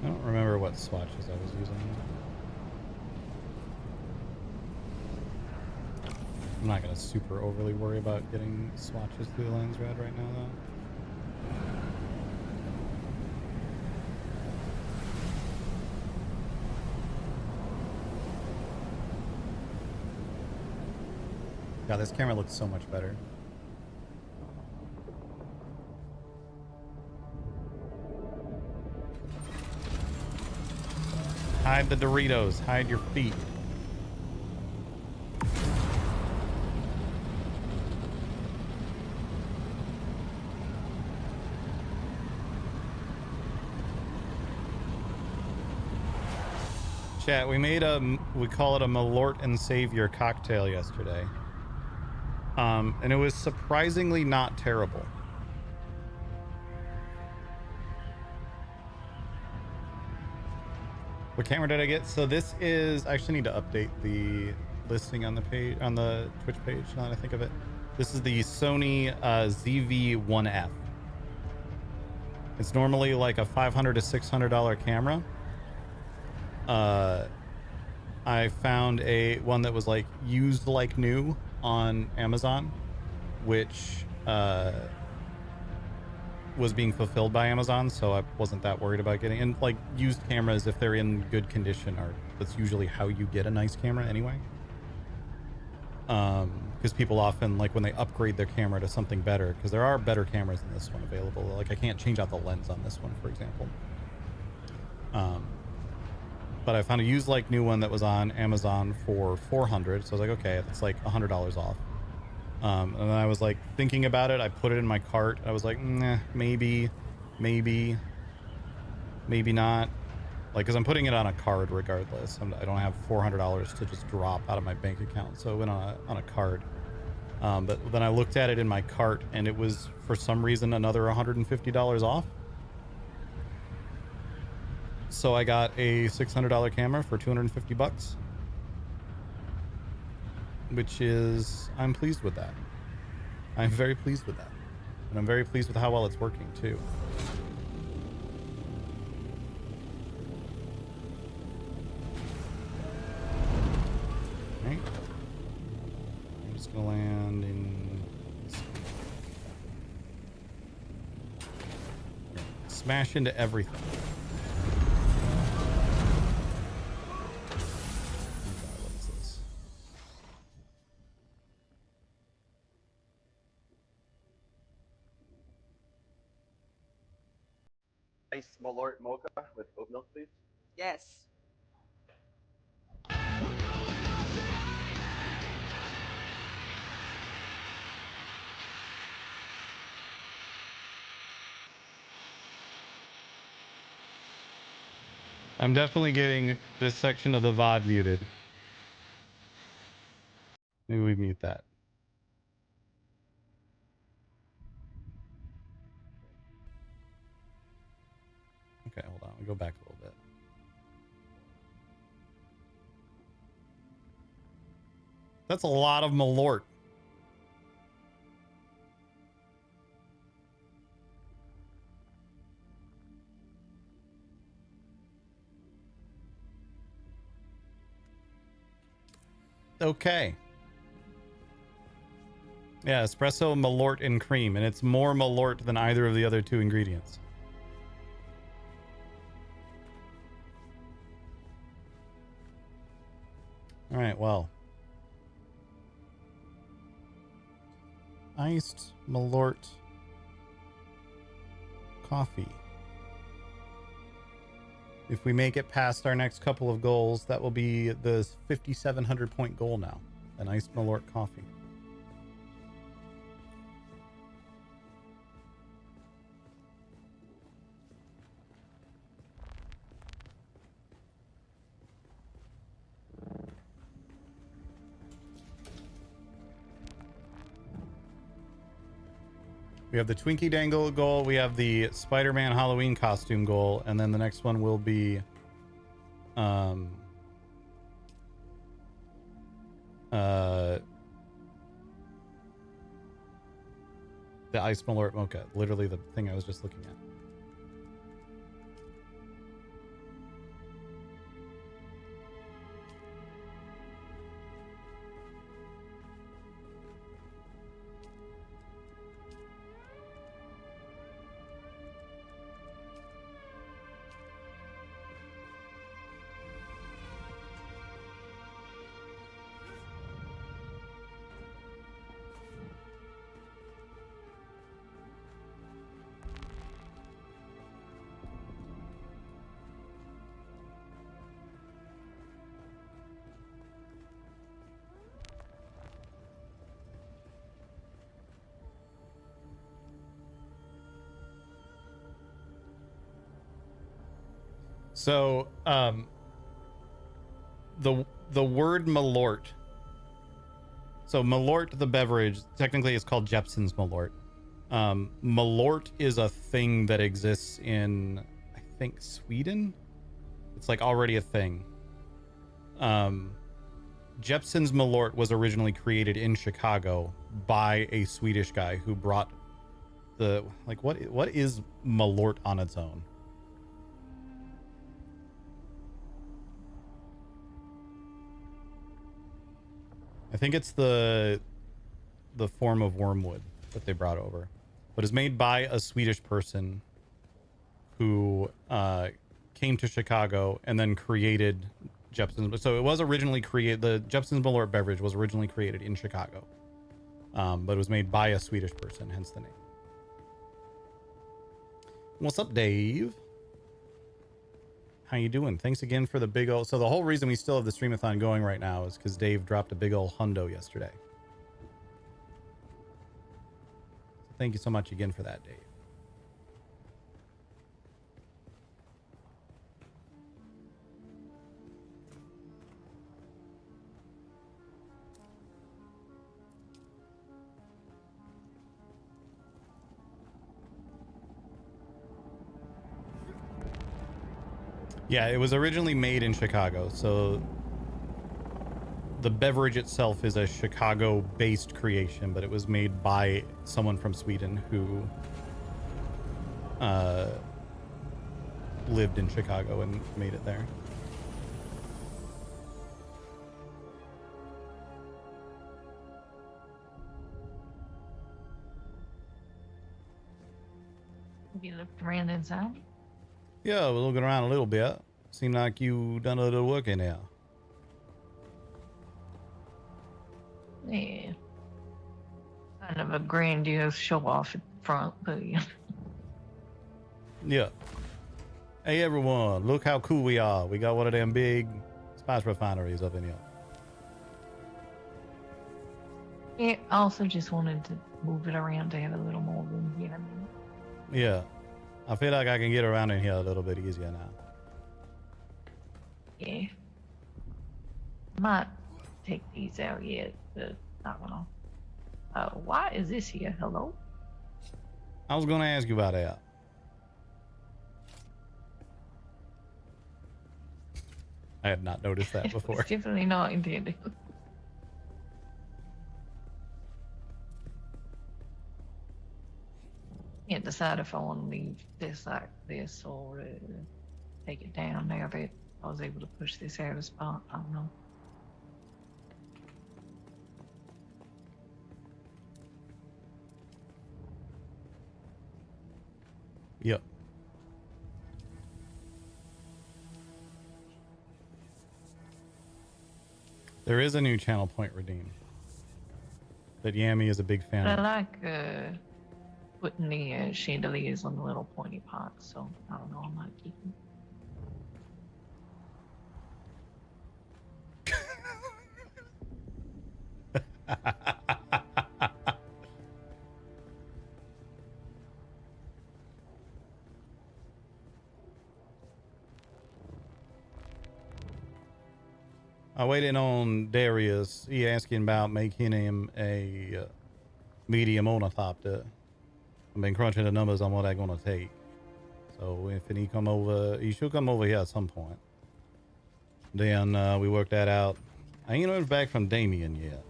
I don't remember what swatches I was using. I'm not going to super overly worry about getting swatches through the lens rad right now, though. Yeah, this camera looks so much better. Hide the Doritos. Hide your feet. Chat, we made we call it a Malort and Savior cocktail yesterday. And it was surprisingly not terrible. What camera did I get? So this is, I actually need to update the listing on the page, on the Twitch page, now that I think of it. This is the Sony ZV-1F. It's normally like a $500 to $600 camera. I found one that was like used like new on Amazon, which was being fulfilled by Amazon, so I wasn't that worried about getting. And like used cameras, if they're in good condition, that's usually how you get a nice camera anyway. Because people often, like when they upgrade their camera to something better, because there are better cameras than this one available. Like I can't change out the lens on this one, for example. But I found a used like new one that was on Amazon for $400. So I was like, okay, that's like $100 off. And then I was like thinking about it. I put it in my cart. I was like, nah, maybe not. Like, because I'm putting it on a card regardless. I don't have $400 to just drop out of my bank account. So it went on a card. But then I looked at it in my cart and it was, for some reason, another $150 off. So I got a $600 camera for $250, which is, I'm pleased with that. I'm very pleased with that. And I'm very pleased with how well it's working too. Right. I'm just gonna land in this. Smash into everything. Ice Malort mocha with oat milk, please. Yes. I'm definitely getting this section of the VOD muted. Maybe we mute that. Okay, hold on. We go back a little bit. That's a lot of Malort. Okay. Yeah, espresso, Malort, and cream. And it's more Malort than either of the other two ingredients. All right, well. Iced Malort coffee. If we make it past our next couple of goals, that will be the 5,700 point goal now. An iced Malort coffee. We have the Twinkie Dangle goal. We have the Spider-Man Halloween costume goal. And then the next one will be the Ice Malort Mocha. Literally the thing I was just looking at. So, the word Malort. So Malort, the beverage, technically it's called Jepson's Malort. Malort is a thing that exists in, I think, Sweden. It's like already a thing. Jepson's Malort was originally created in Chicago by a Swedish guy who brought the, like, what is Malort on its own? I think it's the form of wormwood that they brought over, but it's made by a Swedish person who came to Chicago and then created Jepson's. So it was originally created, the Jepson's Malort beverage was originally created in Chicago, but it was made by a Swedish person, hence the name. What's up, Dave? How you doing? Thanks again for the big old... So the whole reason we still have the Streamathon going right now is because Dave dropped a big old hundo yesterday. Thank you so much again for that, Dave. Yeah, it was originally made in Chicago, so the beverage itself is a Chicago-based creation, but it was made by someone from Sweden who lived in Chicago and made it there. Have you looked around inside? Yeah, we're looking around a little bit. Seemed like you done a little work in there. Yeah. Kind of a grandiose show off at the front, but yeah. Yeah. Hey everyone, look how cool we are. We got one of them big spice refineries up in here. Yeah, I also just wanted to move it around to have a little more room, you know what I mean? Yeah. I feel like I can get around in here a little bit easier now. Yeah. Might take these out yet, but I don't know. Why is this here? Hello? I was going to ask you about that. I had not noticed that before. It's definitely not intended. Can't decide if I want to leave this like this or take it down now that I was able to push this out of spot. I don't know. Yep. There is a new channel point redeem that Yami is a big fan But of. I like putting the chandeliers on the little pointy pots, so I don't know, I might keep them. I waited on Darius. He asking about making him a medium ornithopter. I've been crunching the numbers on what that's gonna take. So if he come over, he should come over here at some point. Then we worked that out. I ain't heard back from Damien yet.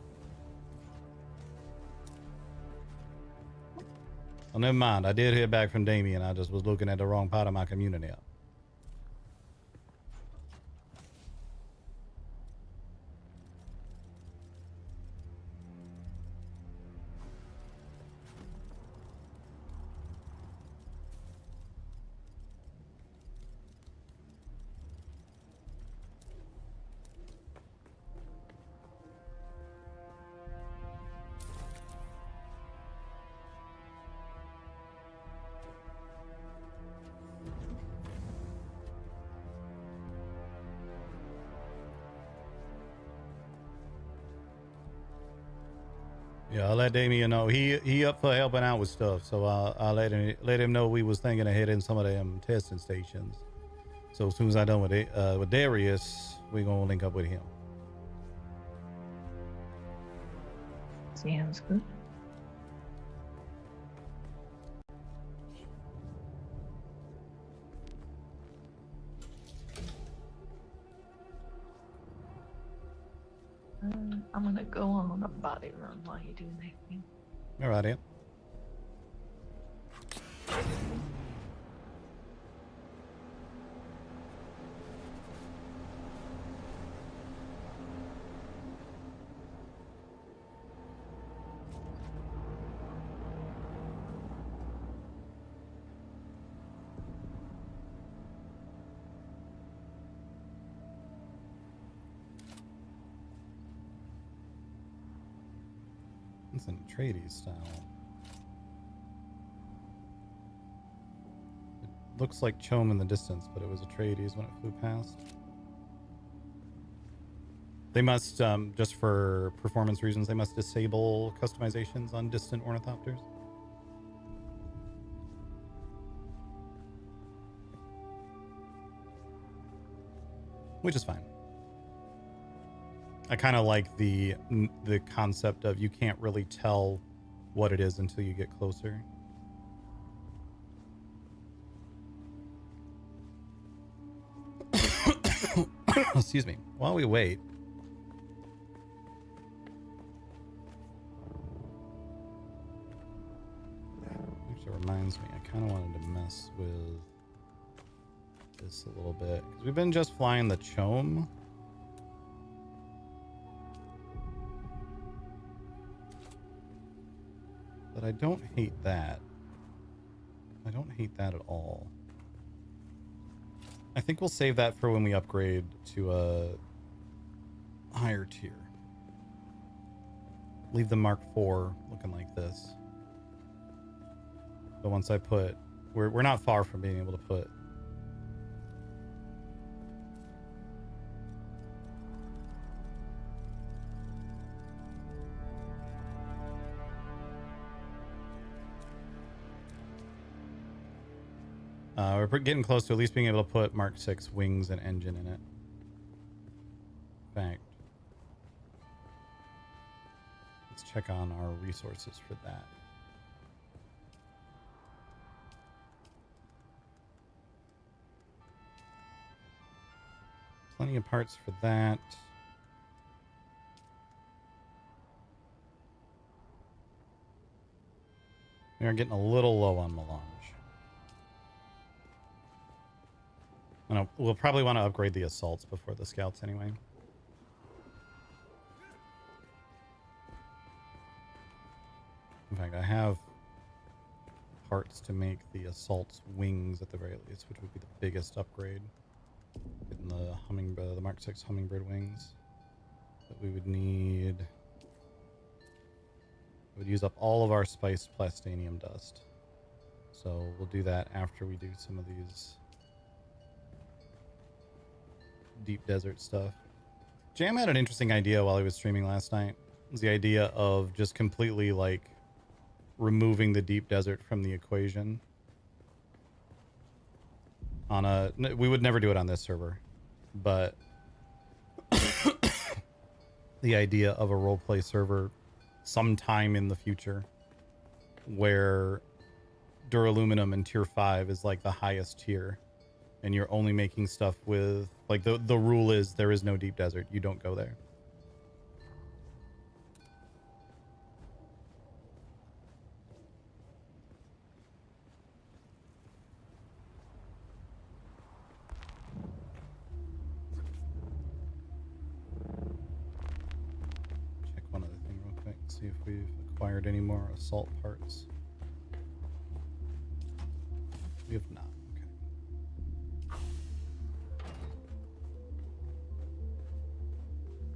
Oh, never mind. I did hear back from Damien. I just was looking at the wrong part of my community. Yeah, I'll let Damien know. He up for helping out with stuff, so I'll let him know we was thinking of hitting some of them testing stations. So as soon as I done with Darius, we gonna link up with him. Sounds good. I'm gonna go on a body run while you do that thing. Alrighty. It's an Atreides style. It looks like Chom in the distance, but it was Atreides when it flew past. They must, just for performance reasons, they must disable customizations on distant ornithopters. Which is fine. I kind of like the concept of you can't really tell what it is until you get closer. Excuse me. While we wait, actually reminds me, I kind of wanted to mess with this a little bit because we've been just flying the Chom. But I don't hate that. I don't hate that at all. I think we'll save that for when we upgrade to a higher tier. Leave the Mark IV looking like this. But once I put... We're not far from being able to put... we're getting close to at least being able to put Mark VI wings and engine in it. In fact, let's check on our resources for that. Plenty of parts for that. We are getting a little low on melange. We'll probably want to upgrade the assaults before the scouts anyway. In fact, I have parts to make the assault's wings at the very least, which would be the biggest upgrade. Getting the Mark VI Hummingbird wings that we would need. It would use up all of our spiced plastanium dust. So we'll do that after we do some of these deep desert stuff. Jam had an interesting idea while he was streaming last night. It was the idea of just completely like removing the deep desert from the equation. We would never do it on this server, but the idea of a roleplay server sometime in the future where duraluminum in tier 5 is like the highest tier and you're only making stuff with like the rule is there is no deep desert, you don't go there. Check one other thing real quick, see if we've acquired any more assault parts. We have not.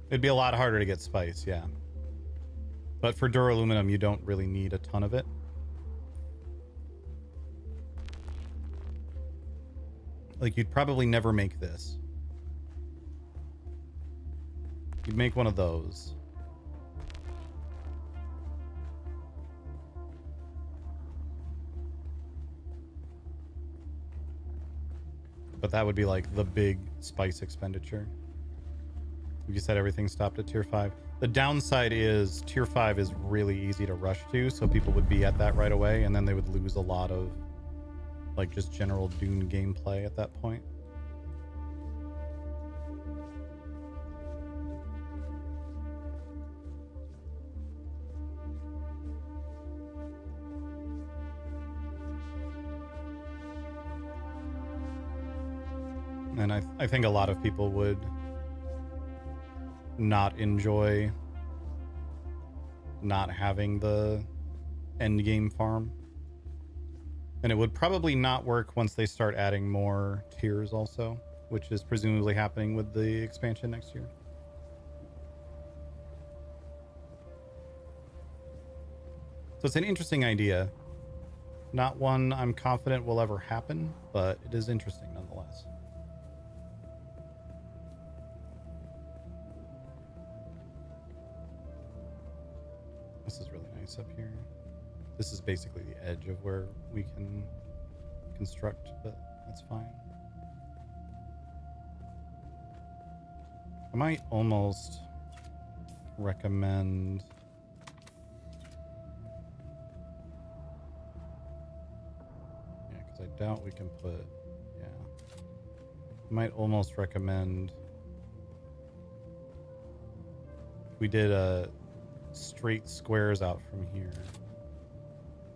It'd be a lot harder to get spice, yeah. But for duraluminum, you don't really need a ton of it. Like, you'd probably never make this. You'd make one of those. But that would be like the big spice expenditure. You said everything stopped at tier 5. The downside is tier 5 is really easy to rush to, so people would be at that right away, and then they would lose a lot of like just general Dune gameplay at that point. And I think a lot of people would not enjoy not having the end game farm. And it would probably not work once they start adding more tiers also, which is presumably happening with the expansion next year. So it's an interesting idea. Not one I'm confident will ever happen, but it is interesting nonetheless. This is really nice up here. This is basically the edge of where we can construct, but that's fine. I might almost recommend I doubt we can put, yeah. I might almost recommend we did a straight squares out from here.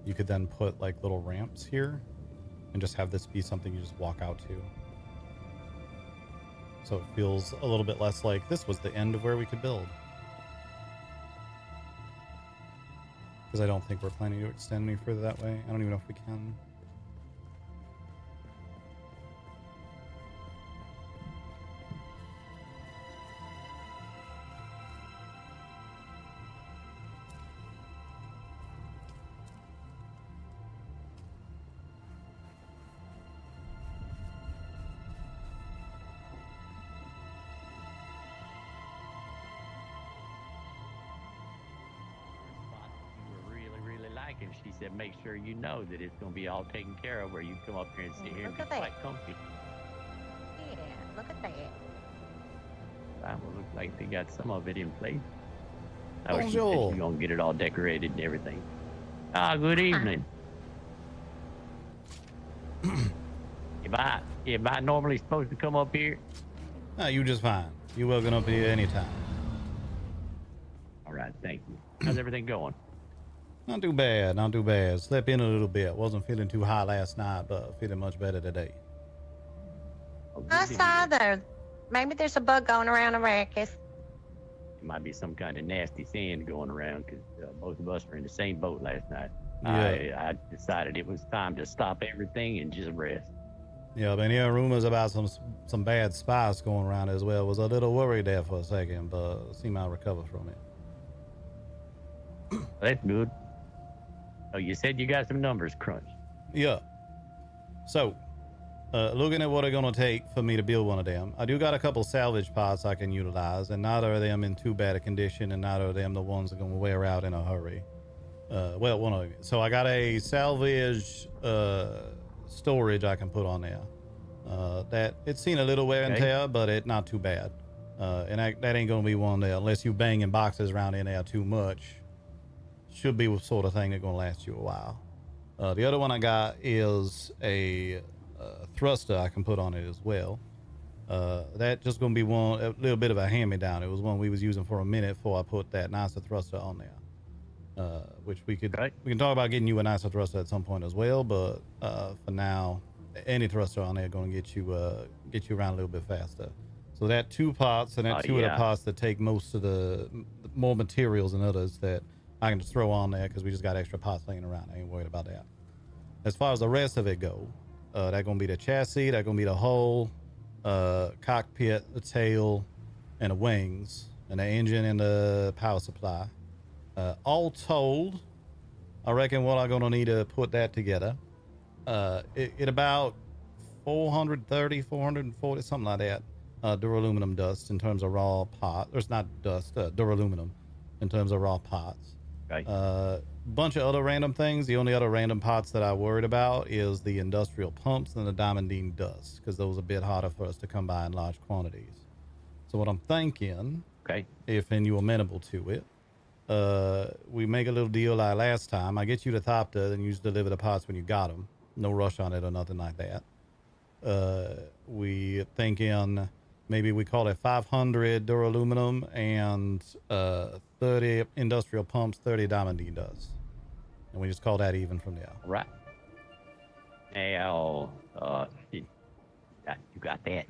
You could then put like little ramps here and just have this be something you just walk out to. So it feels a little bit less like this was the end of where we could build. Because I don't think we're planning to extend any further that way. I don't even know if we can. And she said, make sure you know that it's going to be all taken care of where you come up here and sit here and Look be at quite that. comfy. Yeah, look at that. That will look like they got some of it in place. I was Bonjour. you're going to get it all decorated and everything. Ah, good evening. Am I normally supposed to come up here? Ah, you just fine. You're welcome up here anytime. All right, thank you. How's everything going? Not too bad, not too bad. Slept in a little bit. Wasn't feeling too hot last night, but feeling much better today. Oh, good I to saw hear. there. Maybe there's a bug going around Arrakis. It might be some kind of nasty sand going around because both of us were in the same boat last night. Yeah. I decided it was time to stop everything and just rest. Yeah, I've been hearing rumors about some bad spice going around as well. Was a little worried there for a second, but seem I'll recover from it. That's good. Oh, you said you got some numbers crunched. Yeah. So, looking at what it's gonna take for me to build one of them, I do got a couple salvage pots I can utilize, and neither of them in too bad a condition, and neither of them the ones that are gonna wear out in a hurry. Well, one of them. So I got a salvage storage I can put on there. That it's seen a little wear and Okay. tear, but it not too bad. And that ain't gonna be one there unless you banging boxes around in there too much. Should be the sort of thing that's gonna last you a while. The other one I got is a thruster I can put on it as well. That just gonna be a little bit of a hand-me-down. It was one we was using for a minute before I put that nicer thruster on there. Which we can talk about getting you a nicer thruster at some point as well, but for now, any thruster on there gonna get you around a little bit faster. So that 2 pots and that two of the pots that take most of the more materials than others that I can just throw on there because we just got extra pots laying around. I ain't worried about that. As far as the rest of it go, that gonna be the chassis, that gonna be the hull, cockpit, the tail, and the wings, and the engine and the power supply. All told, I reckon what I'm gonna need to put that together. It about 430, 440, something like that. Duraluminum dust in terms of raw pot. There's not dust, duraluminum in terms of raw pots. Right. Bunch of other random things. The only other random pots that I worried about is the industrial pumps and the diamondine dust, because those are a bit harder for us to come by in large quantities. So what I'm thinking, Okay. if and you amenable to it, we make a little deal like last time. I get you the Thopter, then you just deliver the parts when you got them. No rush on it or nothing like that. We thinking maybe we call it 500 duraluminum and 30 industrial pumps, 30 diamondine dust. And we just call that even from there. All right. Now, you got that.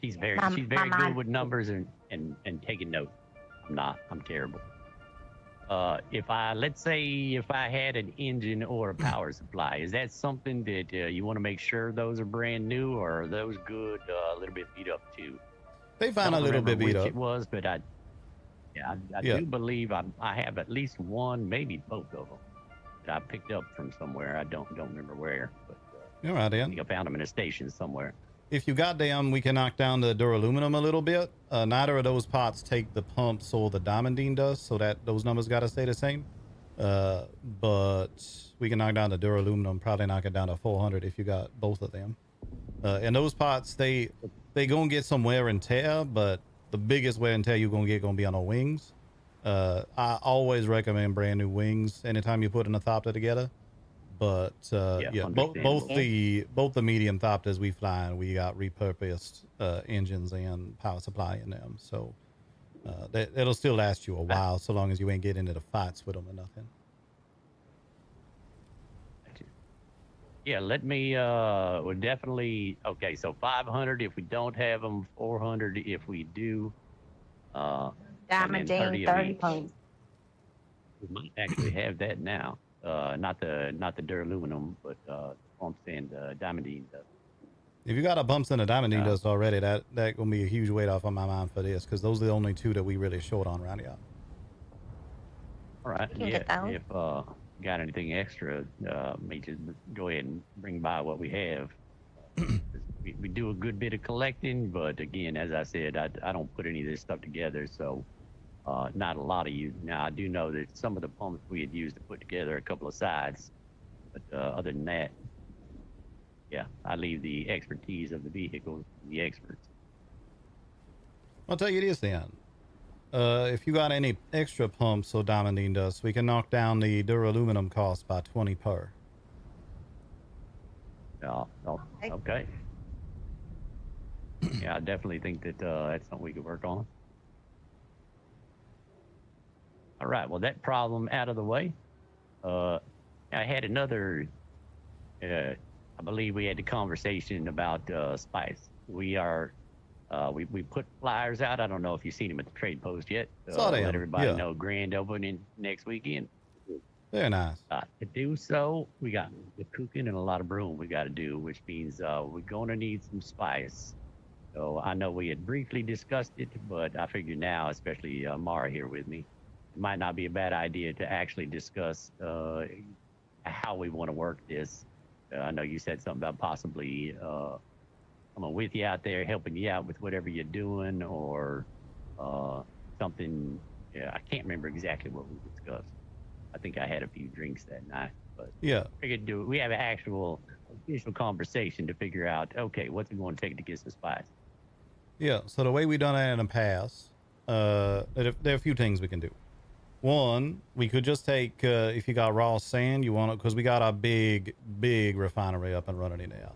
She's very good with numbers and taking notes. I'm not. I'm terrible. Let's say if I had an engine or a power supply, is that something that you want to make sure those are brand new, or are those good, a little bit beat up too? They found a little bit beat up. It was, but I do believe I have at least one, maybe both of them that I picked up from somewhere. I don't remember where, but all right, I then. think I found them in a station somewhere. If you got them, we can knock down the duraluminum a little bit. Neither of those pots take the pumps or the diamondine dust, so that those numbers got to stay the same. But we can knock down the duraluminum, probably knock it down to 400 if you got both of them. And those pots, they gonna get some wear and tear, but the biggest wear and tear you're gonna get gonna be on the wings. I always recommend brand new wings anytime you put an Thopter together. But both the medium Thopters we fly, and we got repurposed engines and power supply in them, so it'll still last you a while, so long as you ain't getting into the fights with them or nothing. Yeah, let me. We're definitely okay. So 500 if we don't have them, 400 if we do. Diamondine 30 pumps. We might actually have that now. Not the duraluminum, but pumps and diamondine dust. If you got a bumps and a diamondine dust already, that gonna be a huge weight off on my mind for this, because those are the only two that we really short on around here. All right. Yeah. If got anything extra, may just go ahead and bring by what we have. we do a good bit of collecting, but again, as I said, I don't put any of this stuff together, so. Not a lot of use. Now, I do know that some of the pumps we had used to put together a couple of sides, but other than that, yeah, I leave the expertise of the vehicle to the experts. I'll tell you this then. If you got any extra pumps or diamondine dust, we can knock down the duraluminum cost by 20 per. Okay. Yeah, I definitely think that that's something we could work on. All right, well, that problem out of the way. I had another, I believe we had the conversation about spice. We put flyers out. I don't know if you've seen them at the trade post yet. Let everybody know grand opening next weekend. Very nice. To do so, we got the cooking and a lot of brewing we got to do, which means we're going to need some spice. So I know we had briefly discussed it, but I figure now, especially Mara here with me, it might not be a bad idea to actually discuss how we want to work this. I know you said something about possibly coming with you out there, helping you out with whatever you're doing, or something. Yeah, I can't remember exactly what we discussed. I think I had a few drinks that night, but yeah, figured we have an actual official conversation to figure out, okay, what's it going to take to get some spice? Yeah, so the way we done it in the past, there are a few things we can do. One, we could just take, if you got raw sand, you want it, because we got our big refinery up and running in there.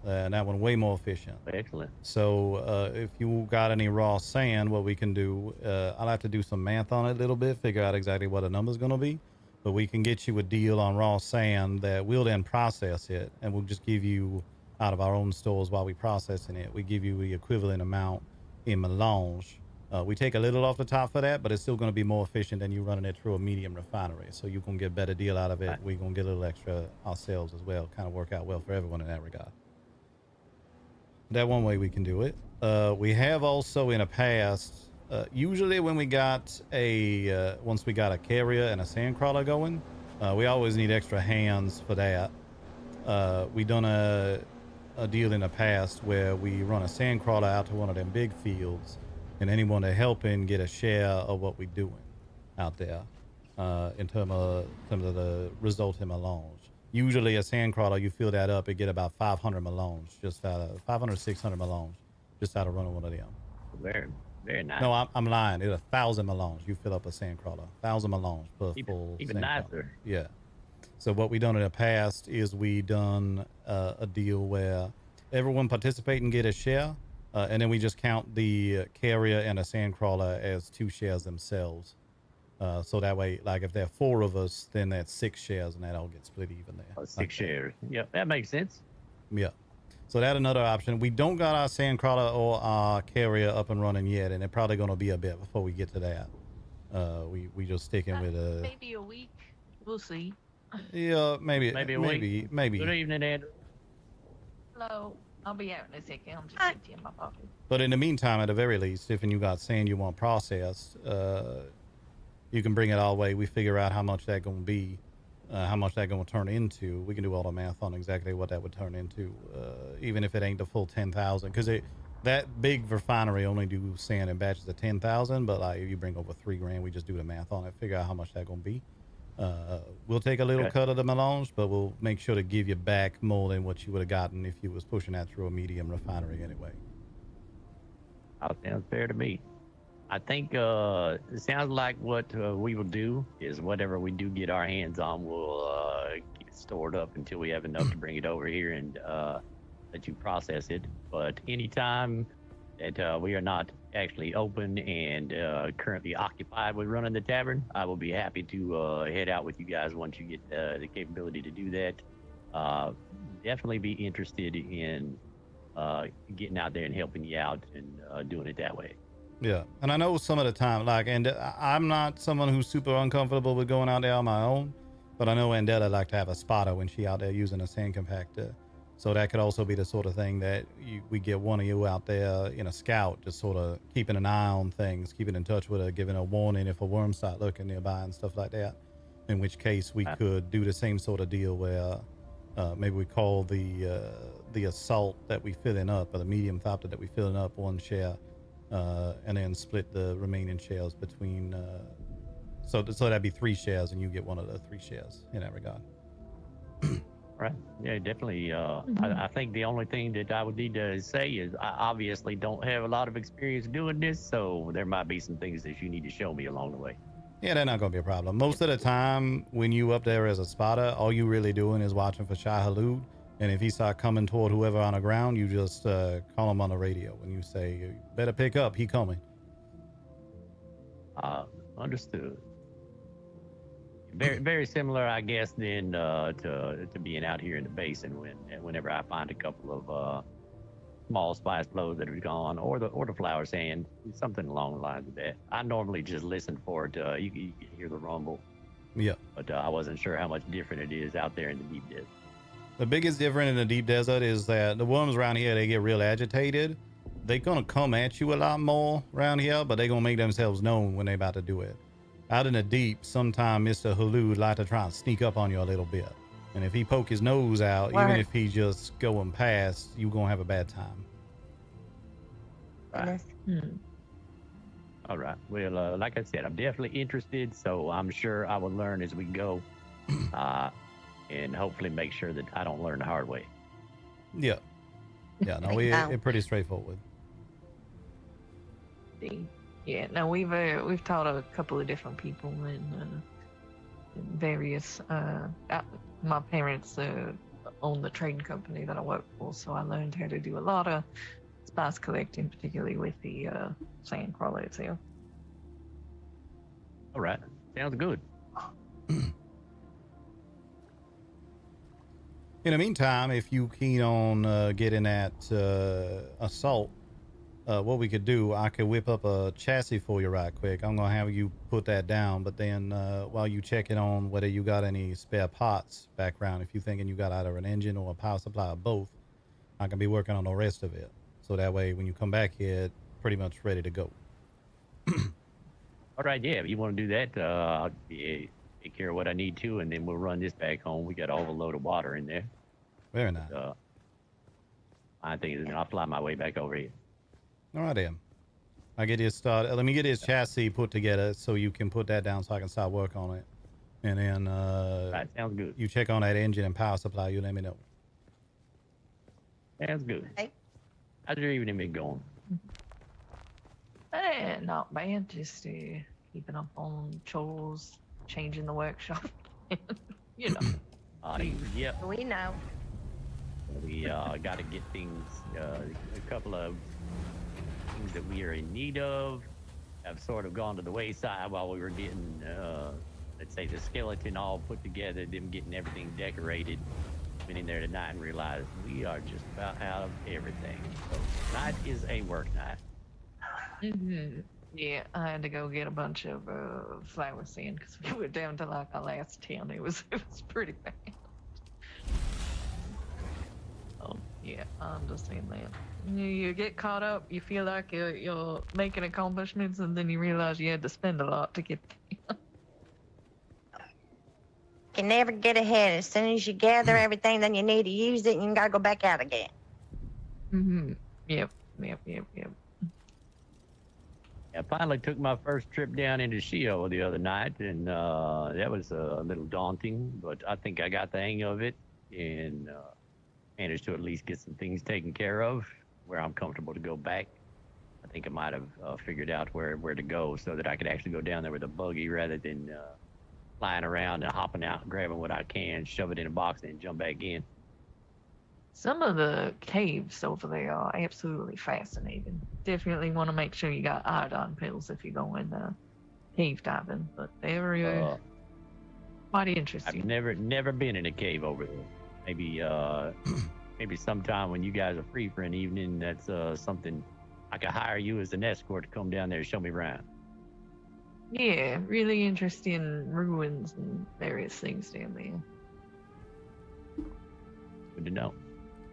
And that one way more efficient. Excellent. So if you got any raw sand, what we can do, I'll have to do some math on it a little bit, figure out exactly what the number's going to be. But we can get you a deal on raw sand that we'll then process it, and we'll just give you, out of our own stores while we processing it, we give you the equivalent amount in melange. We take a little off the top for that, but it's still going to be more efficient than you running it through a medium refinery. So you're going to get a better deal out of it. We're going to get a little extra ourselves as well. Kind of work out well for everyone in that regard. That one way we can do it. We have also in the past, usually when we got once we got a carrier and a sand crawler going, we always need extra hands for that. We done a deal in the past where we run a sand crawler out to one of them big fields, and anyone to help in get a share of what we're doing out there in terms of the result in melange. Usually a sand crawler, you fill that up, it get about 500 melange, just out of 500, 600 melange, just out of running one of them. Very, very nice. No, I'm lying. It's 1,000 melange. You fill up a sand crawler. 1,000 melange per full Even sand nicer. crawler. Yeah. So what we done in the past is we done a deal where everyone participate and get a share, and then we just count the carrier and a sand crawler as 2 shares themselves. So that way, like if there are 4 of us, then that's 6 shares, and that all gets split even there. 6 shares. Yep, that makes sense. Yeah. So that's another option. We don't got our sand crawler or our carrier up and running yet, and it's probably going to be a bit before we get to that. We just sticking with maybe a week. We'll see. Yeah, maybe a week. maybe. Good evening, Andrew. Hello. I'll be out in a second. I'm just emptying my pocket. But in the meantime, at the very least, if you got sand you want processed, you can bring it our way. We figure out how much that going to be, how much that going to turn into. We can do all the math on exactly what that would turn into, even if it ain't the full 10,000. Because that big refinery only do sand in batches of 10,000. But like if you bring over $3,000, we just do the math on it, figure out how much that going to be. We'll take a little cut of the melange, but we'll make sure to give you back more than what you would have gotten if you was pushing that through a medium refinery anyway. That sounds fair to me. I think it sounds like what we will do is whatever we do get our hands on, we'll keep it stored up until we have enough to bring it over here and let you process it. But anytime that we are not actually open and currently occupied with running the tavern, I will be happy to head out with you guys once you get the capability to do that. Definitely be interested in getting out there and helping you out and doing it that way. Yeah, and I know some of the time, like, and I'm not someone who's super uncomfortable with going out there on my own, but I know Andetta like to have a spotter when she out there using a sand compactor. So that could also be the sort of thing that we get one of you out there in a scout, just sort of keeping an eye on things, keeping in touch with her, giving a warning if a worm start lurking nearby and stuff like that. In which case we could do the same sort of deal where maybe we call the assault that we filling up, or the medium thopter that we filling up, 1 share, and then split the remaining shares between. So that'd be 3 shares, and you get one of the 3 shares in that regard. Right. Yeah, definitely. I think the only thing that I would need to say is I obviously don't have a lot of experience doing this, so there might be some things that you need to show me along the way. Yeah, that's not going to be a problem. Most of the time, when you up there as a spotter, all you really doing is watching for Shai Halud. And if he start coming toward whoever on the ground, you just call him on the radio and you say, better pick up, he coming. Understood. Very, very similar, I guess, then to being out here in the basin whenever I find a couple of small spice flows that are gone, or the flower sand, something along the lines of that. I normally just listen for it. You can hear the rumble. Yeah. But I wasn't sure how much different it is out there in the deep desert. The biggest difference in the deep desert is that the worms around here, they get real agitated. They're going to come at you a lot more around here, but they're going to make themselves known when they're about to do it. Out in the deep, sometime Mr. Halud like to try and sneak up on you a little bit. And if he poke his nose out, even if he just going past, you're going to have a bad time. Right. All right. Well, like I said, I'm definitely interested, so I'm sure I will learn as we go. And hopefully make sure that I don't learn the hard way. Yeah. Yeah, no, it's pretty straightforward. Yeah, no, we've taught a couple of different people in various. My parents own the trading company that I work for, so I learned how to do a lot of spice collecting, particularly with the sand crawler itself. All right, sounds good. In the meantime, if you keen on getting that assault, what we could do, I could whip up a chassis for you right quick. I'm going to have you put that down, but then while you check it on whether you got any spare parts background, if you're thinking you got either an engine or a power supply or both, I can be working on the rest of it. So that way, when you come back here, it's pretty much ready to go. All right, yeah, if you want to do that, I'll take care of what I need to, and then we'll run this back home. We got a whole load of water in there. Very nice. I think then I'll fly my way back over here. All right, then. I get his start. Let me get his chassis put together so you can put that down so I can start work on it. And then right, sounds good. You check on that engine and power supply. You let me know. Sounds good. Hey. How's your evening been going? Yeah, not bad. Just keeping up on chores, changing the workshop. You know. Yep. We know. We got to get things, a couple of things that we are in need of have sort of gone to the wayside while we were getting, let's say, the skeleton all put together, them getting everything decorated. Went in there tonight and realized we are just about out of everything. So tonight is a work night. Mm-hmm. Yeah, I had to go get a bunch of flour sand because we were down to like our last 10. It was pretty bad. Oh yeah, I understand that. You get caught up, you feel like you're making accomplishments, and then you realize you had to spend a lot to get there. Can never get ahead. As soon as you gather everything, then you need to use it, and you gotta go back out again. Mm-hmm. Yep. I finally took my first trip down into Shio the other night, and that was a little daunting, but I think I got the hang of it and managed to at least get some things taken care of where I'm comfortable to go back. I think I might have figured out where to go so that I could actually go down there with a buggy rather than flying around and hopping out and grabbing what I can, shove it in a box, and jump back in. Some of the caves over there are absolutely fascinating. Definitely want to make sure you got iodine pills if you're going cave diving, but they're quite interesting. I've never been in a cave over there. Maybe sometime when you guys are free for an evening, that's something I could hire you as an escort to come down there and show me around. Yeah, really interesting ruins and various things down there. Good to know.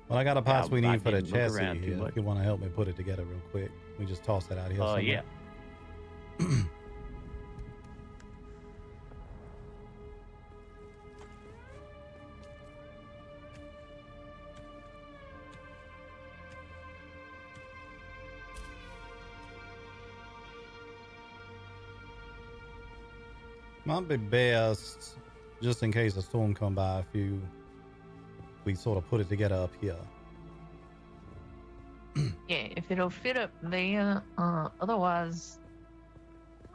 Well, I got a parts we I need for the didn't look chassis around too here. much. If you want to help me put it together real quick, we just toss it out here. Oh, somewhere. yeah. Might be best, just in case a storm come by, if we sort of put it together up here. Yeah, if it'll fit up there. Otherwise,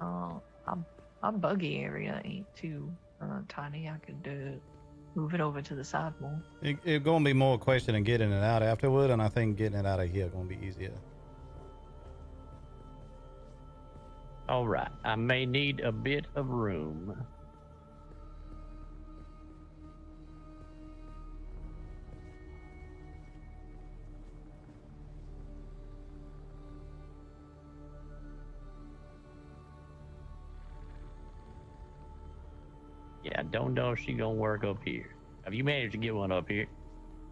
our buggy area ain't too tiny. I could move it over to the side more. It's gonna be more a question of getting it out afterward, and I think getting it out of here gonna be easier. All right. I may need a bit of room. Yeah, I don't know if she's gonna work up here. Have you managed to get one up here?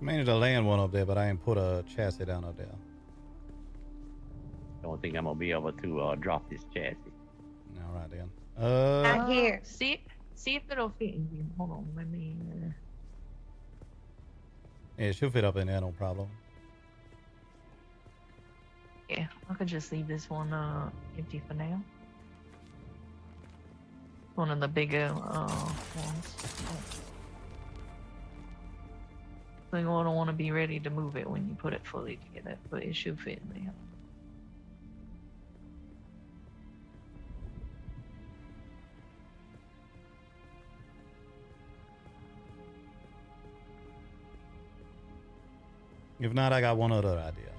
I managed to land one up there, but I ain't put a chassis down up there. Don't think I'm gonna be able to drop this chassis. All right then. Out here. See if it'll fit in here. Hold on, let me. Yeah, it should fit up in there, no problem. Yeah, I could just leave this one empty for now. One of the bigger ones. So you don't want to be ready to move it when you put it fully together, but it should fit in there. If not, I got one other idea.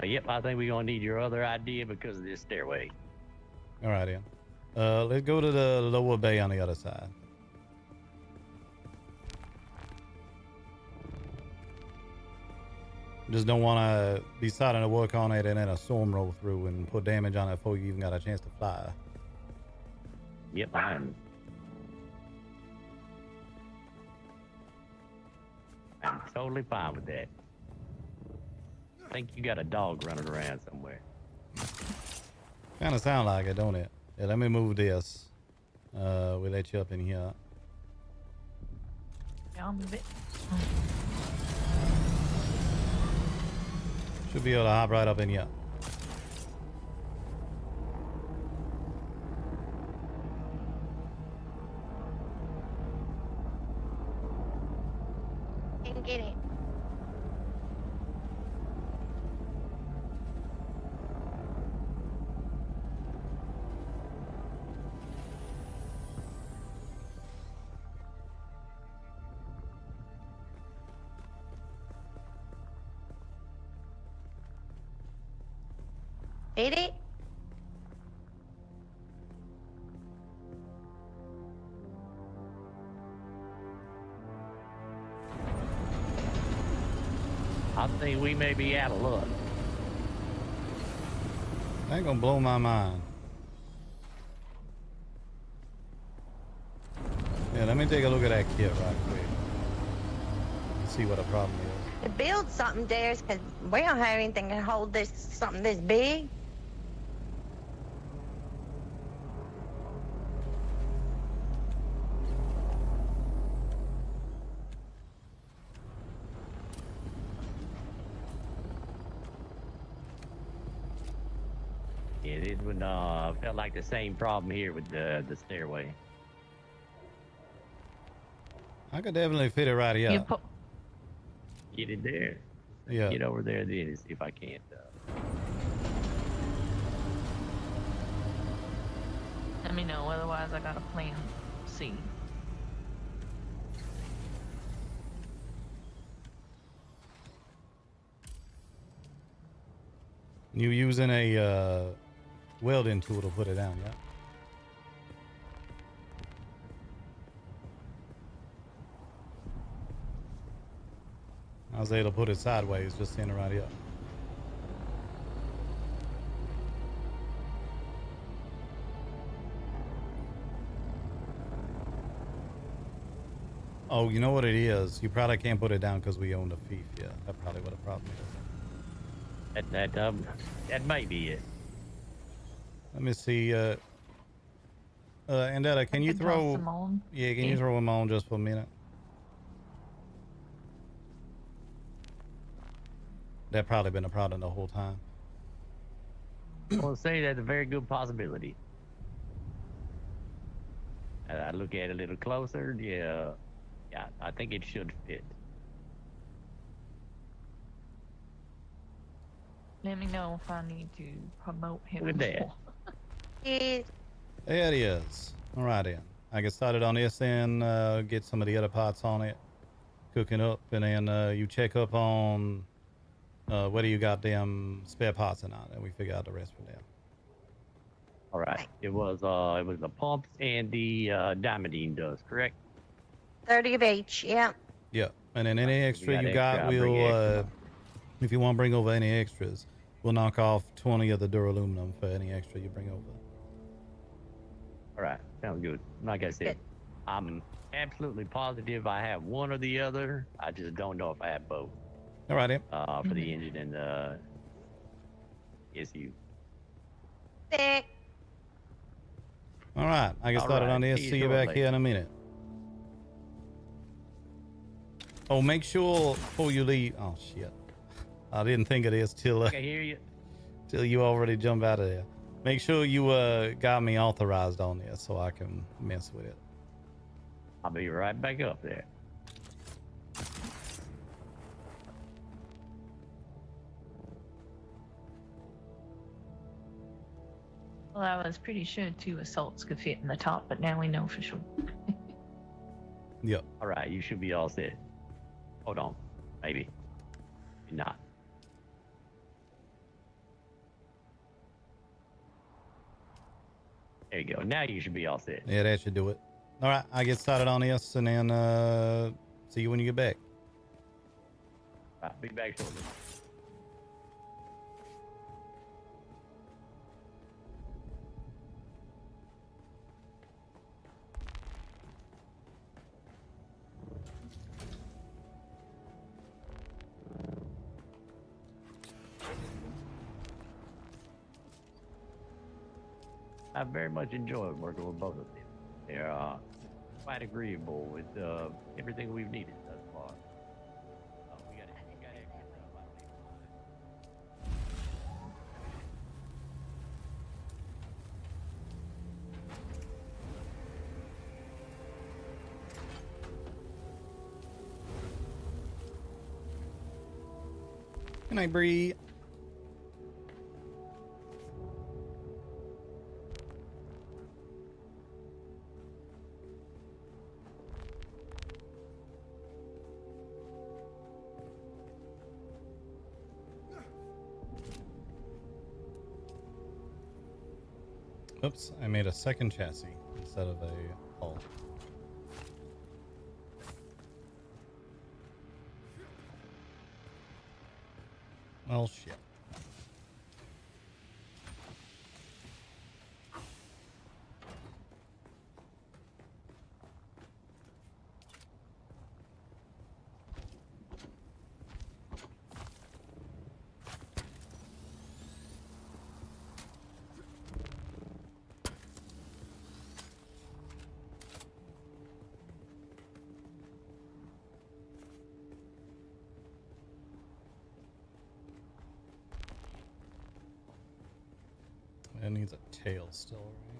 Yep, I think we're gonna need your other idea because of this stairway. All right then. Let's go to the lower bay on the other side. Just don't want to be starting to work on it and then a storm roll through and put damage on it before you even got a chance to fly. Yep, I'm totally fine with that. I think you got a dog running around somewhere. Kind of sound like it, don't it? Yeah, let me move this. We'll let you up in here. Yeah, I'll move it. Should be able to hop right up in here. Can get it. Hit it? I think we may be out of luck. That ain't gonna blow my mind. Yeah, let me take a look at that kit right quick. See what the problem is. To build something, Darius, because we don't have anything to hold this something this big. Yeah, this one felt like the same problem here with the stairway. I could definitely fit it right here. Get it there. Yeah. Get over there then and see if I can't. Let me know, otherwise I got a plan C. You using a welding tool to put it down, yeah? I was able to put it sideways, just in right here. Oh, you know what it is? You probably can't put it down because we own the fief. Yeah, that's probably what the problem is. That might be it. Let me see. Andetta, can you throw? Yeah, can you throw them on just for a minute? That probably been a problem the whole time. I'll say that's a very good possibility. I look at it a little closer. Yeah, I think it should fit. Let me know if I need to promote him. Look at that. more. Yeah. There it is. All right, then. I get started on this and get some of the other parts on it, cooking up, and then you check up on whether you got them spare parts or not, and we figure out the rest from there. All right. It was the pumps and the diamondine dust, correct? 30 of each, yeah. Yeah, and then any extra got you got, extra, I'll bring we'll if you want to bring over any extras, we'll knock off 20 of the duraluminum for any extra you bring over. All right. Sounds good. Like I said, Good. I'm absolutely positive I have one or the other. I just don't know if I have both. All right, then. For the engine and the SU. Thick. All right, I get started on this. See you back here in a minute. Oh, make sure before you leave. Oh shit, I didn't think of this till I can hear you. till you already jump out of there. Make sure you got me authorized on this so I can mess with it. I'll be right back up there. Well, I was pretty sure 2 assaults could fit in the top, but now we know for sure. Yep. All right, you should be all set. Hold on. Maybe. Maybe not. There you go. Now you should be all set. Yeah, that should do it. All right, I get started on this and then see you when you get back. I'll be back shortly. I very much enjoyed working with both of them. They're quite agreeable with everything we've needed thus far. We got extra stuff, I think. Good night, Bree. Oops, I made a second chassis instead of a hull. Well, shit. It needs a tail still, right?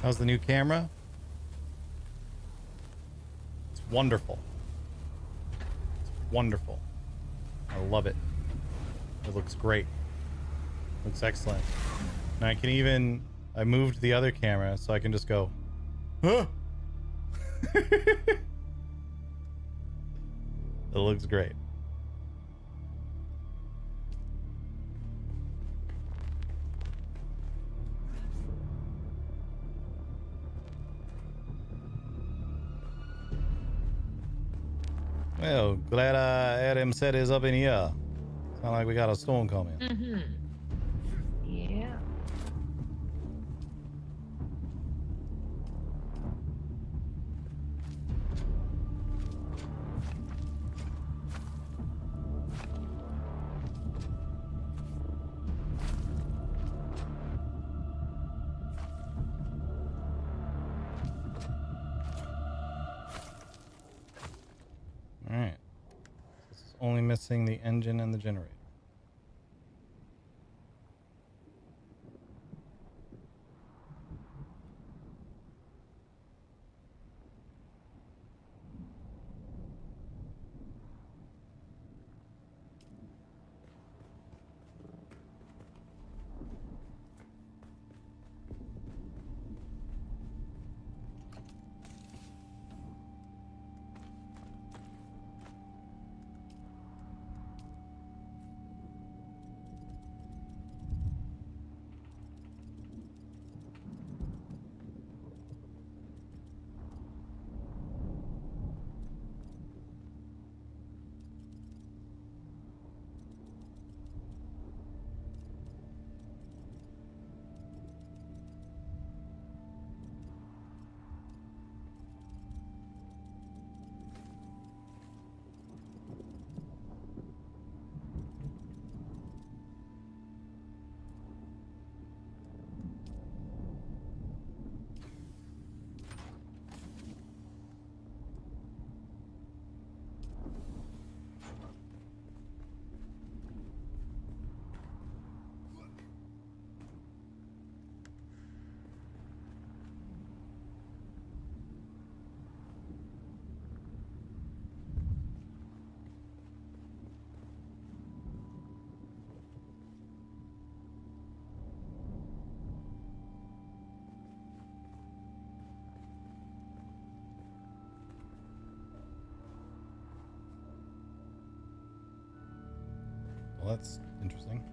How's the new camera? It's wonderful. It's wonderful. I love it. It looks great. Looks excellent. And I can even, I moved the other camera so I can just go, huh? It looks great. Well, glad Adam said is up in here. Sound like we got a storm coming. Mm-hmm. Yeah. All right. This is only missing the engine and the generator. Well, that's interesting.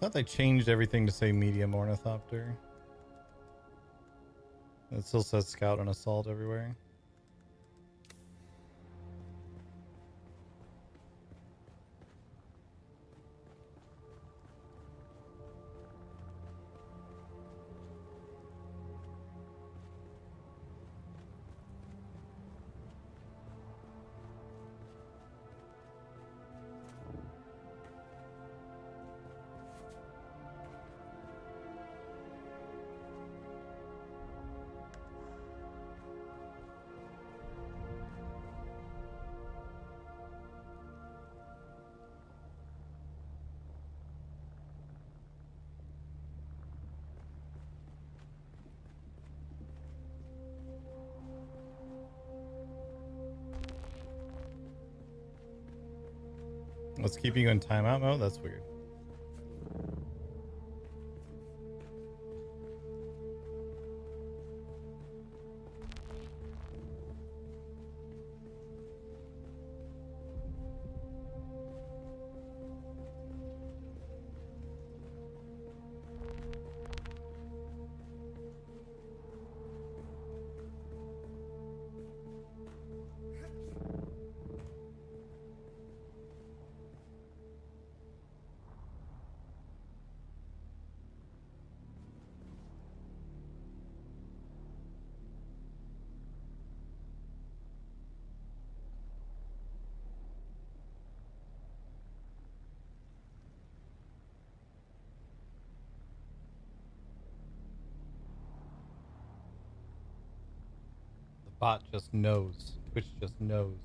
thought they changed everything to say medium ornithopter. It still says scout and assault everywhere. What's keeping you in timeout mode? That's weird. The bot just knows. Twitch just knows.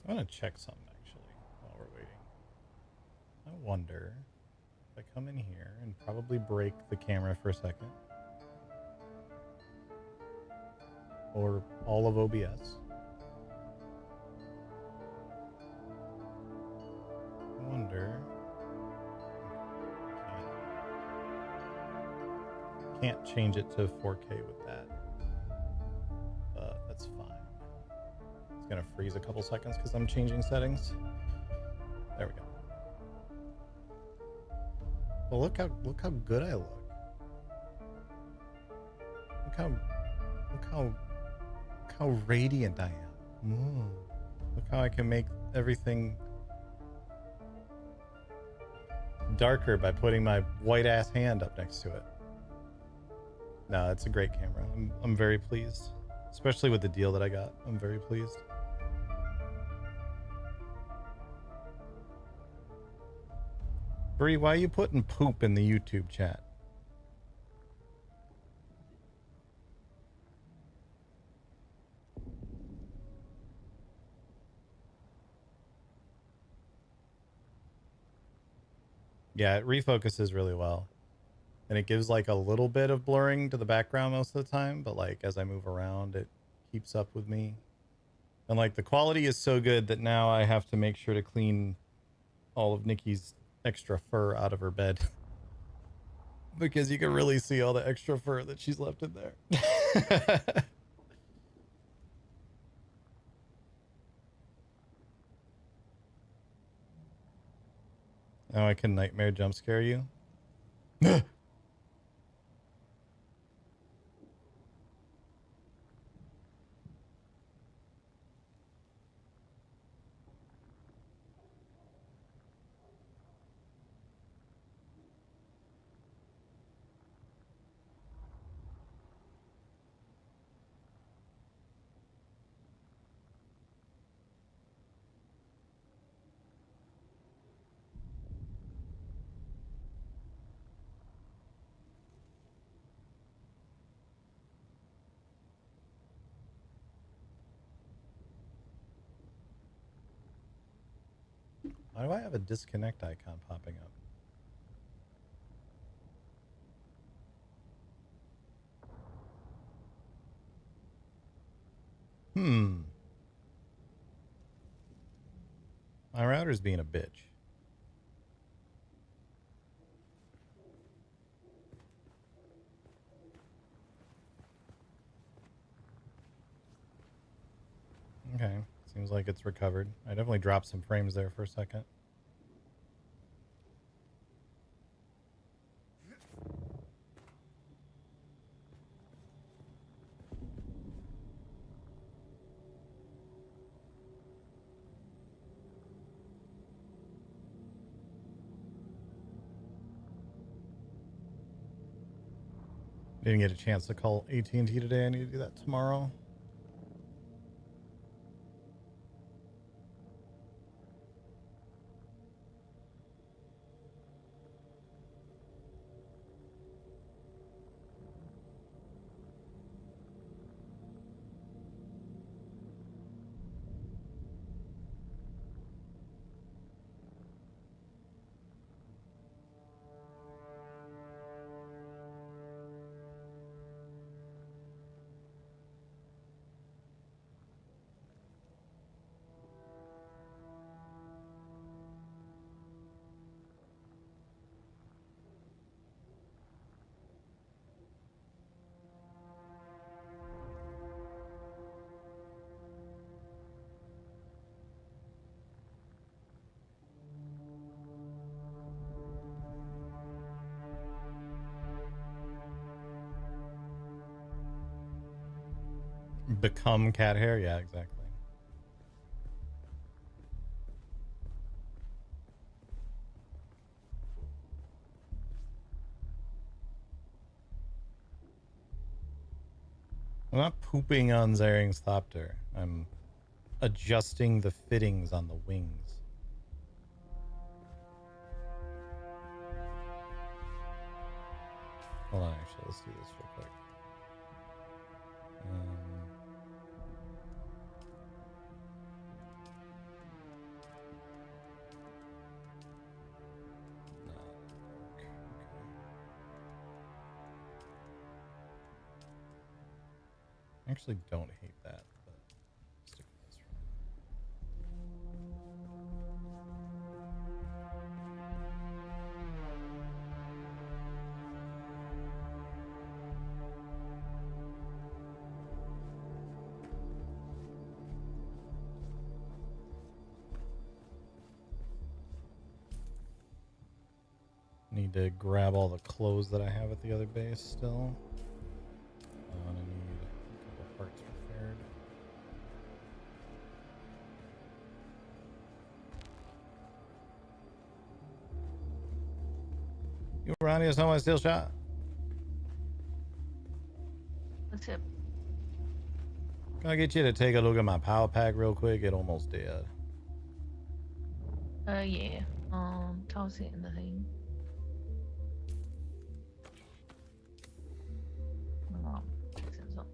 I want to check something actually while we're waiting. I wonder if I come in here and probably break the camera for a second. Or all of OBS. I wonder. Can't change it to 4K with that. But that's fine. It's gonna freeze a couple seconds because I'm changing settings. There we go. Well, look how good I look. Look how radiant I am. Ooh. Look how I can make everything darker by putting my white ass hand up next to it. No, it's a great camera. I'm very pleased, especially with the deal that I got. I'm very pleased. Bree, why are you putting poop in the YouTube chat? Yeah, it refocuses really well. And it gives like a little bit of blurring to the background most of the time, but like as I move around, it keeps up with me. And like the quality is so good that now I have to make sure to clean all of Nikki's extra fur out of her bed. Because you can really see all the extra fur that she's left in there. Oh, I can nightmare jump scare you? Why do I have a disconnect icon popping up? My router's being a bitch. Okay, seems like it's recovered. I definitely dropped some frames there for a second. Didn't get a chance to call AT&T today. I need to do that tomorrow. Become cat hair? Yeah, exactly. I'm not pooping on Zaring's Thopter. I'm adjusting the fittings on the wings. Hold on, actually, let's do this real quick. I actually don't hate that, but stick with this for now. Need to grab all the clothes that I have at the other base still. I need a couple parts repaired. You Ronnie, is someone still shot? What's up? Can I get you to take a look at my power pack real quick? It almost dead. Yeah. Toss it in the thing. Fixing something.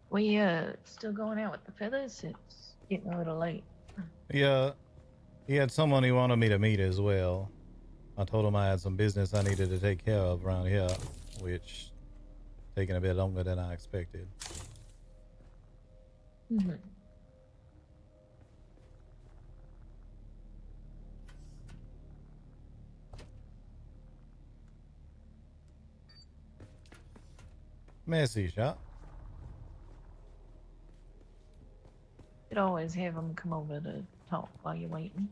We still going out with the feathers? It's getting a little late. Yeah, he had someone he wanted me to meet as well. I told him I had some business I needed to take care of around here, which taking a bit longer than I expected. Mm-hmm. Messy shot. You'd always have them come over to talk while you're waiting.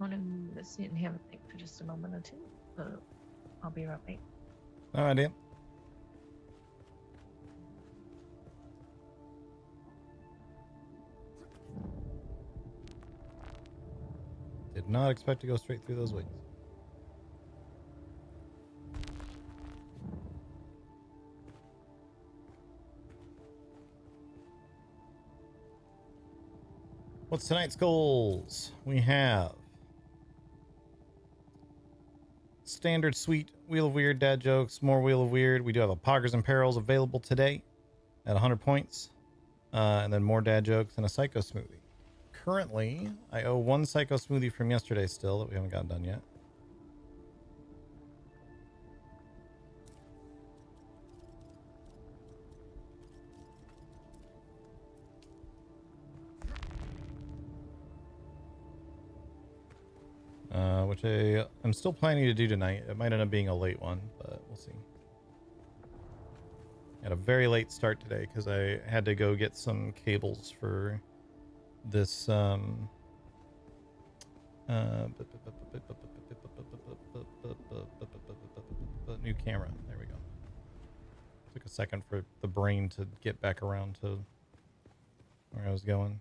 I want to sit and have a think for just a moment or two. I'll be right back. All right, then. Did not expect to go straight through those wings. What's tonight's goals? We have standard suite, Wheel of Weird, dad jokes, more Wheel of Weird. We do have a Poggers and Perils available today at 100 points. And then more dad jokes and a Psycho Smoothie. Currently, I owe one Psycho Smoothie from yesterday still that we haven't gotten done yet. Which I'm still planning to do tonight. It might end up being a late one, but we'll see. Had a very late start today because I had to go get some cables for this new camera. There we go. Took a second for the brain to get back around to where I was going.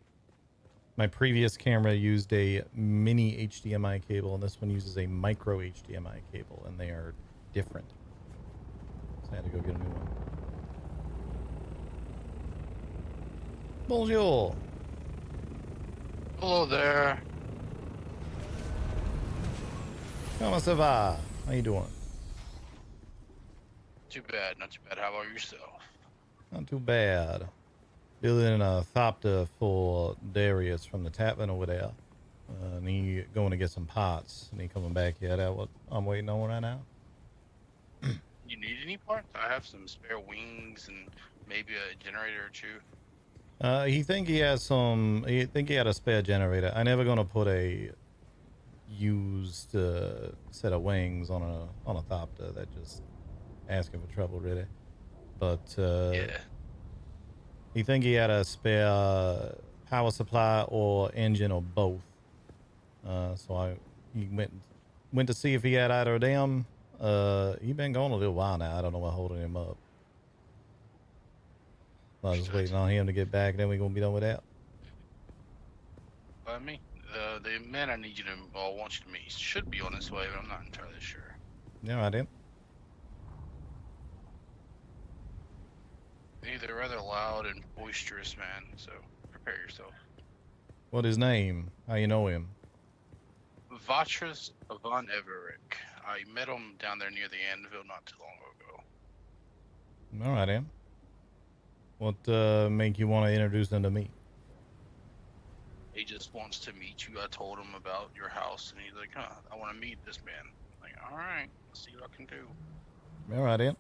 My previous camera used a mini HDMI cable, and this one uses a micro HDMI cable, and they are different. So I had to go get a new one. Bonjour. Hello there. Comment ça va? How you doing? Too bad, not too bad. How about yourself? Not too bad. Building a thopter for Darius from the tavern over there. And he going to get some parts, and he coming back here. That's what I'm waiting on right now. You need any parts? I have some spare wings and maybe a generator or two. He think he has some. He think he had a spare generator. I never gonna put a used set of wings on a thopter. That just asking for trouble, really. But Yeah. he think he had a spare power supply or engine or both. So he went to see if he had either of them. He been gone a little while now. I don't know what holding him up. I was just waiting on him to get back, then we're gonna be done with that. I mean, the man I need you to, well, want you to meet should be on his way, but I'm not entirely sure. Yeah, I did. He's a rather loud and boisterous man, so prepare yourself. What his name? How you know him? Vatras von Everick. I met him down there near the anvil not too long ago. All right, Em. What make you want to introduce them to me? He just wants to meet you. I told him about your house, and he's like, "Huh, I want to meet this man." I'm like, all right, let's see what I can do. All right, Em.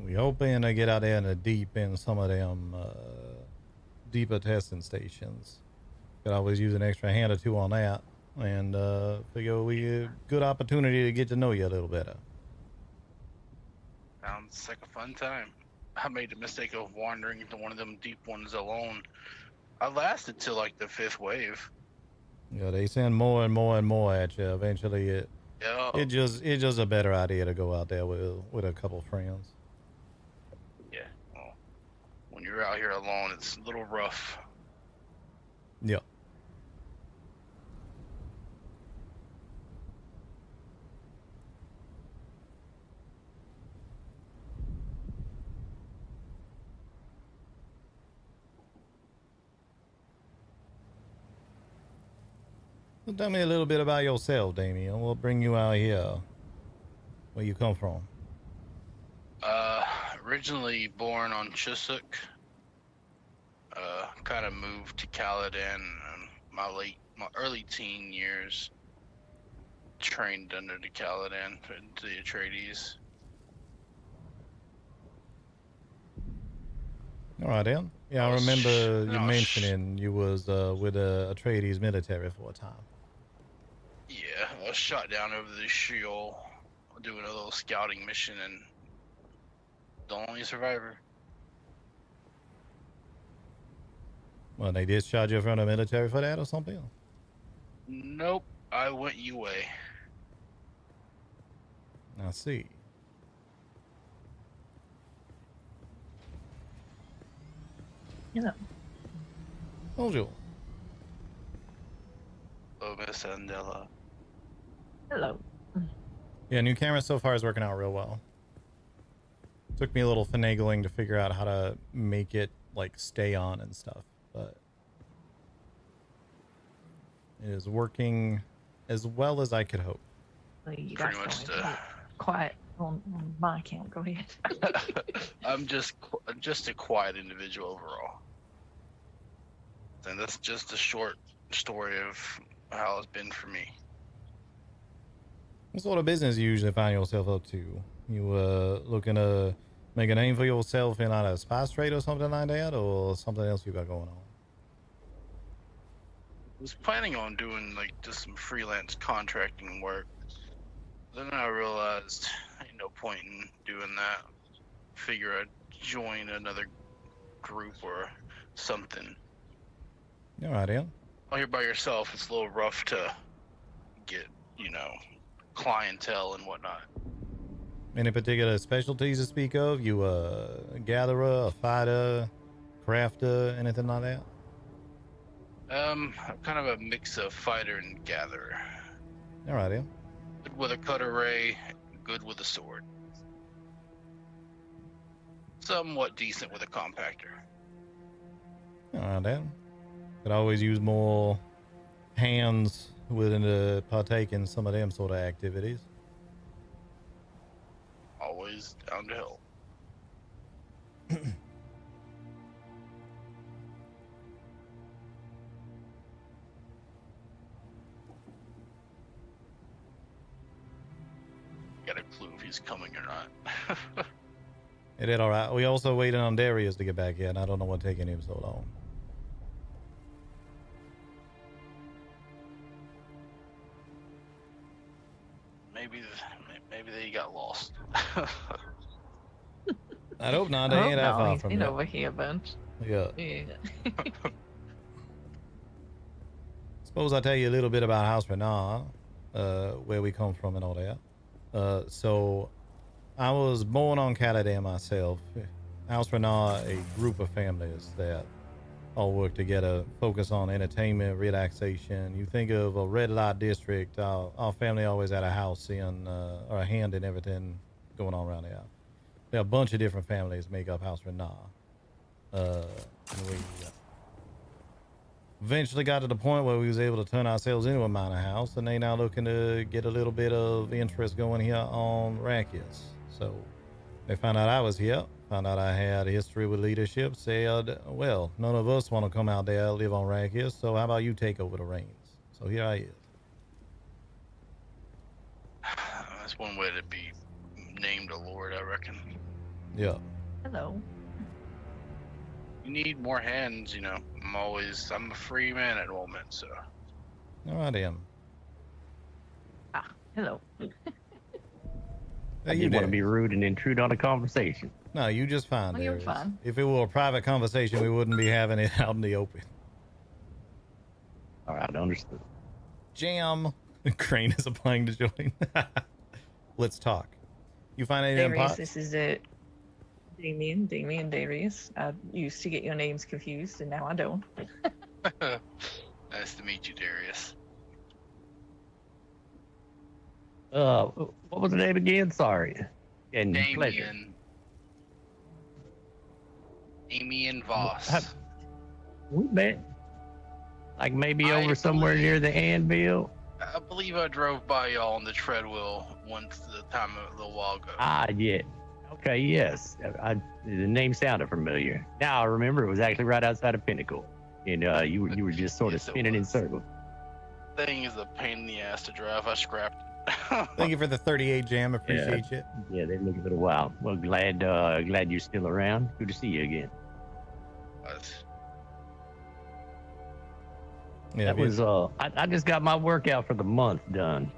We hoping to get out there in the deep in some of them deeper testing stations. Could always use an extra hand or two on that, and figure we a good opportunity to get to know you a little better. Sounds like a fun time. I made the mistake of wandering into one of them deep ones alone. I lasted till like the 5th wave. Yeah, they send more and more and more at you. Eventually, it's just a better idea to go out there with a couple friends. Yeah. Well, when you're out here alone, it's a little rough. Yeah. Well, tell me a little bit about yourself, Damien. What bring you out here? Where you come from? Originally born on Chiswick. Kind of moved to Caladan in my early teen years. Trained under the Caladan into the Atreides. All right, then. Yeah, I remember you mentioning you was with the Atreides military for a time. Yeah, I was shot down over the Sheol doing a little scouting mission, and the only survivor. Well, they discharged you from the military for that or something? Nope, I went UA. I see. Yeah. Bonjour. Oh, Miss Andela. Hello. Yeah, new camera so far is working out real well. Took me a little finagling to figure out how to make it like stay on and stuff, but it is working as well as I could hope. Well, you Pretty guys much don't quiet on my account. Go ahead. I'm just a quiet individual overall. And that's just a short story of how it's been for me. What sort of business you usually find yourself up to? You looking to make a name for yourself in like a spice trade or something like that, or something else you got going on? I was planning on doing like just some freelance contracting work. Then I realized ain't no point in doing that. Figure I'd join another group or something. All right, Ian. While you're by yourself, it's a little rough to get, clientele and whatnot. Any particular specialties to speak of? You a gatherer, a fighter, crafter, anything like that? I'm kind of a mix of fighter and gatherer. All right, Ian. Good with a cutter ray, good with a sword. Somewhat decent with a compactor. All right, Ian. Could always use more hands willing to partake in some of them sort of activities. Always down to help. Got a clue if he's coming or not. It did all right. We also waited on Darius to get back in. I don't know what's taking him so long. Maybe they got lost. I hope not. They ain't that far he's from been here. over here a bunch. Yeah. Yeah. Suppose I tell you a little bit about House Renard, where we come from and all that. So I was born on Caladan myself. House Renard, a group of families that all work together, focus on entertainment, relaxation. You think of a red light district, our family always had a house in, or a hand in everything going on around there. There are a bunch of different families make up House Renard. And we eventually got to the point where we was able to turn ourselves into a minor house, and they now looking to get a little bit of interest going here on Rakius. So they found out I was here, found out I had a history with leadership, said, well, none of us want to come out there and live on Rakius, so how about you take over the reins? So here I is. That's one way to be named a lord, I reckon. Yeah. Hello. You need more hands, you know. I'm a free man at the moment, so. All right, then. Ah, hello. I didn't want to be rude and intrude on a conversation. No, you just fine. Oh, you're fine. If it were a private conversation, we wouldn't be having it out in the open. All right, understood. Jam. Crane is applying to join. Let's talk. You find any Darius, pots? this is it. Damien, Darius. I used to get your names confused, and now I don't. Nice to meet you, Darius. What was the name again? Sorry. And pleasure. Damien Voss. We met. Like maybe over somewhere near the anvil. I believe I drove by y'all on the treadwheel once the time a little while ago. Ah, yeah. Okay, yes. The name sounded familiar. Now I remember it was actually right outside of Pinnacle. And you were just sort of spinning in circles. Thing is a pain in the ass to drive. I scrapped it. Thank you for the 38 Jam. Appreciate you. Yeah, they look a little while. Well, glad you're still around. Good to see you again. Yeah, that was I just got my workout for the month done.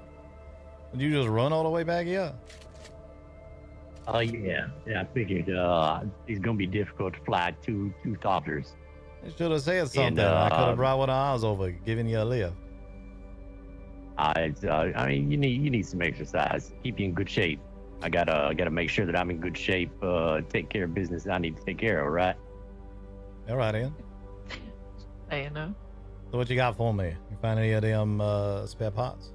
Did you just run all the way back? Yeah. Oh yeah. I figured it's gonna be difficult to fly two toddlers. You should have said something. I could have brought one of ours over, giving you a lift. I mean, you need some exercise. Keep you in good shape. I gotta make sure that I'm in good shape. Take care of business that I need to take care of. Right. All right, Ian. I know. So what you got for me? You find any of them spare parts?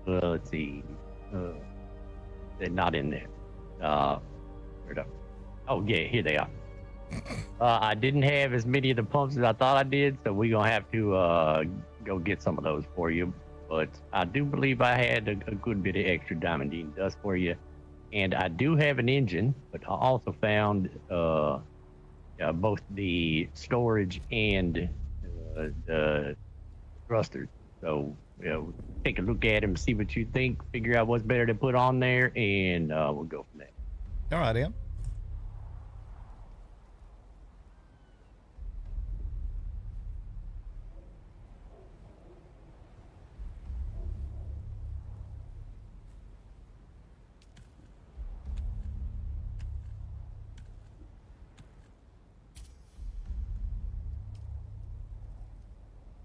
Let's see. They're not in there. Where'd I- Oh yeah, here they are. I didn't have as many of the pumps as I thought I did, so we're gonna have to go get some of those for you. But I do believe I had a good bit of extra diamondine dust for you, and I do have an engine. But I also found both the storage and the thrusters. So take a look at them, see what you think, figure out what's better to put on there, and we'll go from there. All right, Ian.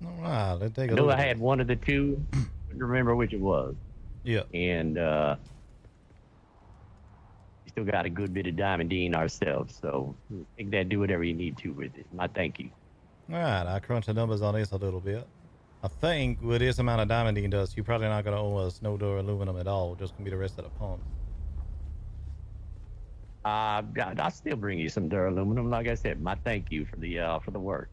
All right, let's take a I know look. I had one of the two. Couldn't remember which it was. Yeah. And we still got a good bit of diamondine ourselves, so take that, do whatever you need to with it. My thank you. All right, I crunched the numbers on this a little bit. I think with this amount of diamondine dust, you're probably not going to owe us no door aluminum at all. Just going to be the rest of the pump. I'll still bring you some duraluminum. Like I said, my thank you for the work.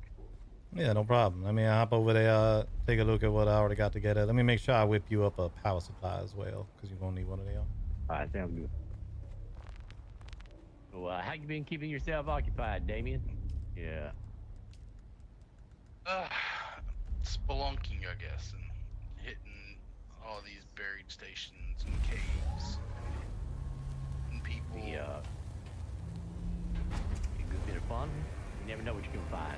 Yeah, no problem. Let me hop over there, take a look at what I already got together. Let me make sure I whip you up a power supply as well, because you're going to need one of them. All right, sounds good. So, how you been keeping yourself occupied, Damien? Yeah. Spelunking, I guess, and hitting all these buried stations and caves and people. A good bit of fun. You never know what you can find.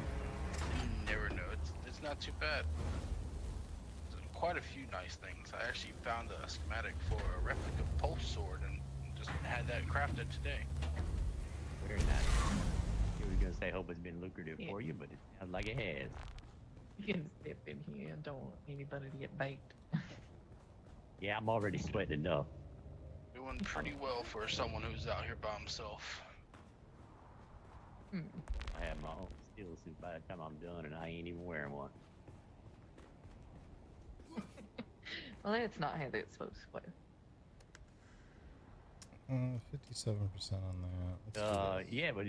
You never know. It's not too bad. There's quite a few nice things. I actually found a schematic for a replica pulse sword and just had that crafted today. Very nice. I was gonna say, hope it's been lucrative for you, but it sounds like it has. You can step in here. Don't want anybody to get baked. Yeah, I'm already sweating enough. Doing pretty well for someone who's out here by himself. I have my own steel suit by the time I'm done, and I ain't even wearing one. Well, that's not how that's supposed to play. 57% on that. Let's do this. Yeah, but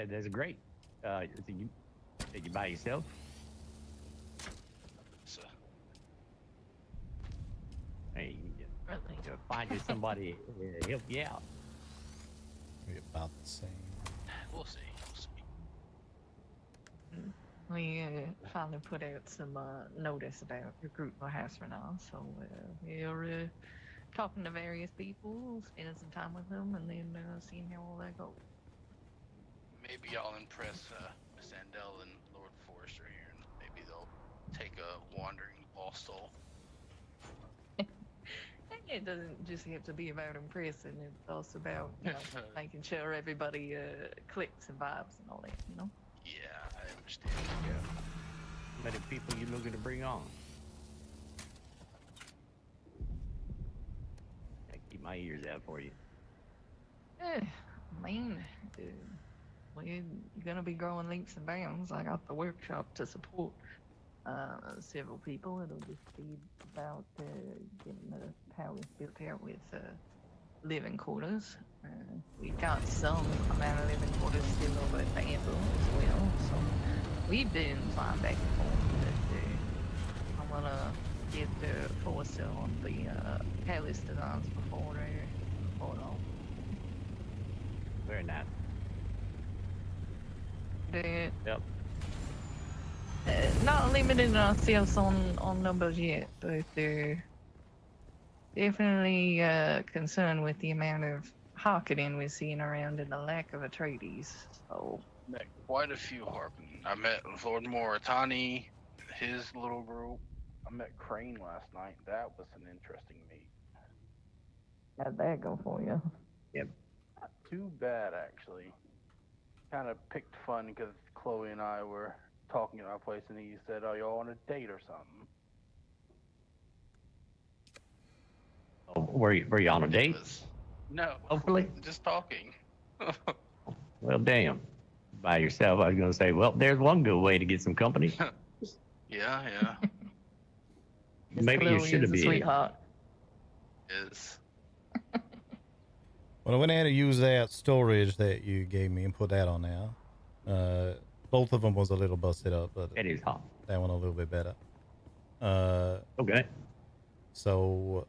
that's great. So did you by yourself? So, Hey, you Really. need to find you somebody to help you out. Maybe about the same. we'll see. We'll see. We finally put out some notice about recruiting house for now, so we're talking to various people, spending some time with them, and then seeing how all that goes. Maybe I'll impress Miss Andel and Lord Forrester here, and maybe they'll take a wandering lost soul. It doesn't just have to be about impressing. It's also about making sure everybody clicks and vibes and all that, you know? Yeah, I understand. How many people you looking to bring on? I keep my ears out for you. I mean, we're gonna be growing leaps and bounds. I got the workshop to support several people. It'll just be about getting the palace built out with living quarters. We got some amount of living quarters still over at the Amber as well, so we've been flying back and forth. But I'm gonna get the Forrester on the palace designs before it all. Very nice. The Yep. not limiting ourselves on numbers yet, but they're definitely concerned with the amount of Harkonnen we're seeing around and the lack of Atreides. So Met quite a few Harkonnen. I met Lord Moritani, his little group. I met Crane last night. That was an interesting meet. how'd that go for you? Not too bad, actually. Kind of picked fun because Chloe and I were talking at our place, and he said, "Oh, y'all on a date or something?" Oh, were you on a date? No. Hopefully. Just talking. Well, damn. By yourself, I was gonna say, well, there's one good way to get some company. Yeah. Maybe you Chloe should is have a been. sweetheart. Is Well, I went ahead and used that storage that you gave me and put that on now. Both of them was a little busted up, but It is hot. that one a little bit better. Okay. So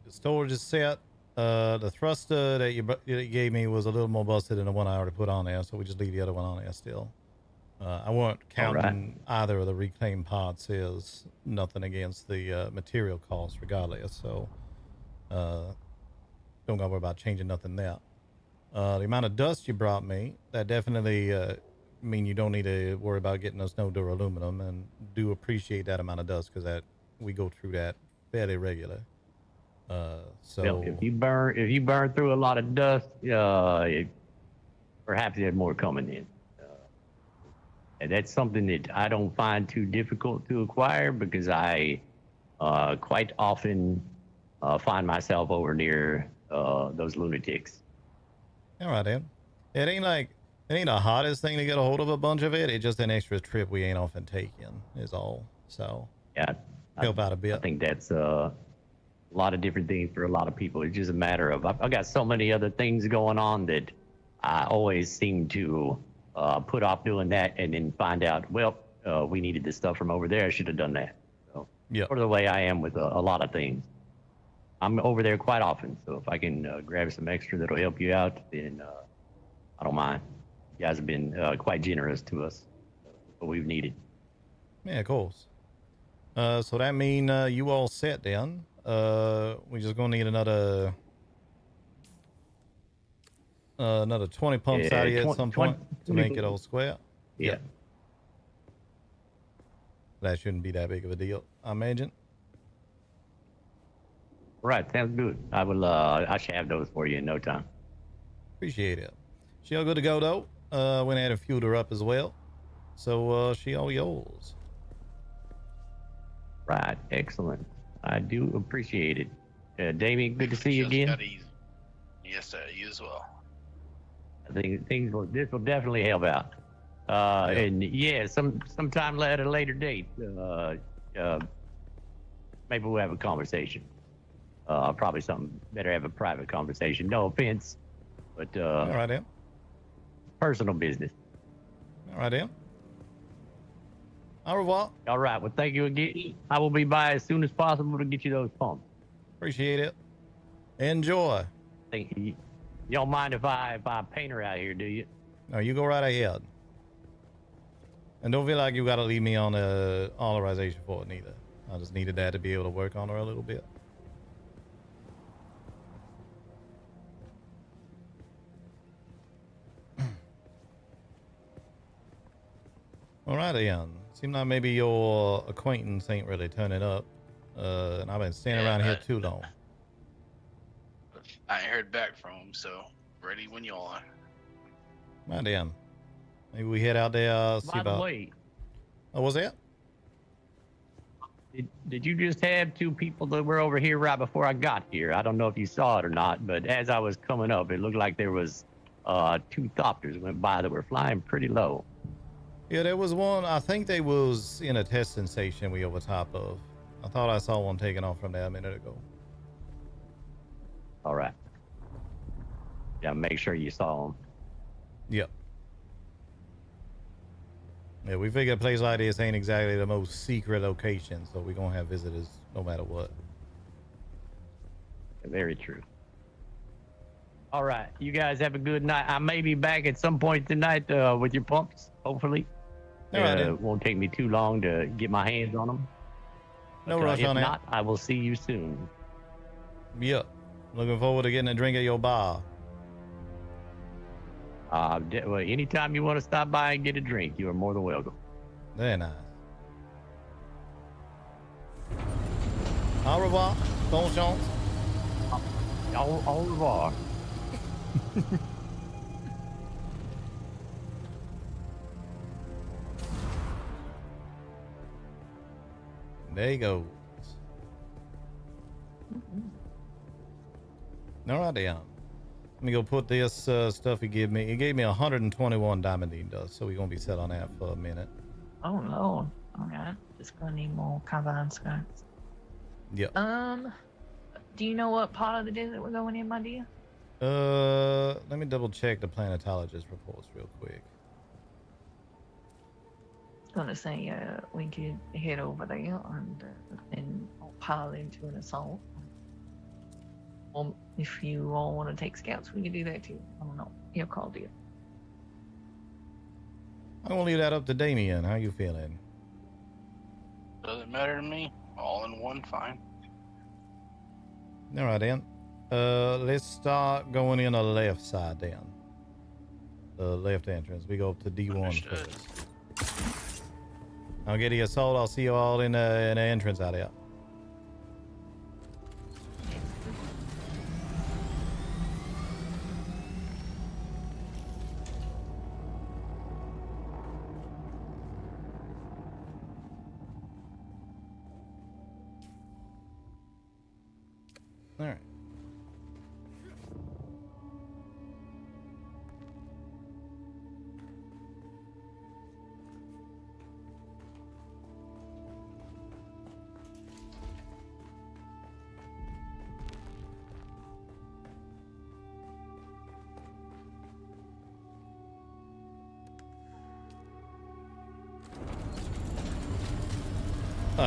the storage is set. The thruster that you gave me was a little more busted than the one I already put on there, so we just leave the other one on there still. I won't counting either of the reclaimed parts as nothing against the material cost regardless, so don't gotta worry about changing nothing there. The amount of dust you brought me, that definitely mean you don't need to worry about getting us no duraluminum, and do appreciate that amount of dust because that we go through that fairly regular. So Well, if you burn through a lot of dust, perhaps there's more coming in. And that's something that I don't find too difficult to acquire because I quite often find myself over near those lunatics. all right, then. It ain't the hottest thing to get a hold of a bunch of it. It's just an extra trip we ain't often taking is all. So Yeah, help out a bit. I think that's a lot of different things for a lot of people. It's just a matter of I've got so many other things going on that I always seem to put off doing that and then find out, well, we needed this stuff from over there. I should have done that. So, Yeah. sort of the way I am with a lot of things. I'm over there quite often, so if I can grab some extra that'll help you out, then I don't mind. You guys have been quite generous to us, what we've needed. Yeah, of course. So that mean you all set then. We just gonna need another 20 pumps out of you at some point to make it all square. Yeah. That shouldn't be that big of a deal, I imagine. Right, sounds good. I should have those for you in no time. Appreciate it. She all good to go though. Went ahead and fueled her up as well. So she all yours. Right, excellent. I do appreciate it. Damien, good to see you Just again. got easy. Yes, sir. You as well. I think this will definitely help out. And yeah, sometime at a later date, maybe we'll have a conversation. Probably something better have a private conversation. No offense, but All right, then. personal business. All right, then. Au revoir. All right. Well, thank you again. I will be by as soon as possible to get you those pumps. Appreciate it. Enjoy. Thank you. You don't mind if I paint her out here, do you? No, you go right ahead. And don't feel like you got to leave me on a authorization for it neither. I just needed that to be able to work on her a little bit. All right, Ian. Seems like maybe your acquaintance ain't really turning up. And I've been standing around here too long. I ain't heard back from him, so ready when you are. Right, Ian. Maybe we head out there, see By about... the way, Oh, what's that? did you just have two people that were over here right before I got here? I don't know if you saw it or not, but as I was coming up, it looked like there was two Thopters went by that were flying pretty low. Yeah, there was one. I think they was in a testing station we over top of. I thought I saw one taking off from there a minute ago. All right. Yeah, make sure you saw them. Yep. Yeah, we figure a place like this ain't exactly the most secret location, so we're gonna have visitors no matter what. Very true. All right, you guys have a good night. I may be back at some point tonight with your pumps, hopefully. All right, It won't take me too long to get my hands on them. No But, rush if on not, I will see you soon. Yep. Looking forward to getting a drink at your bar. Well, anytime you want to stop by and get a drink, you are more than welcome. Very nice. Au revoir. Bonne chance. Au revoir. There you go. All right, then. Let me go put this stuff he gave me. He gave me 121 diamondine dust, so we're gonna be set on that for a minute. Oh no. Alright. Just gonna need more carbine scraps. Yep. Do you know what part of the desert we're going in, my dear? Let me double check the planetologist reports real quick. I was gonna say we could head over there and pile into an assault. If you all want to take scouts, we can do that too. I don't know. Your call, dear. I'm gonna leave that up to Damien. How you feeling? Doesn't matter to me. All in one, fine. All right, then. Let's start going in the left side then. The left entrance. We go up to D1 Understood. first. I'll get the assault. I'll see you all in the entrance out there. All right.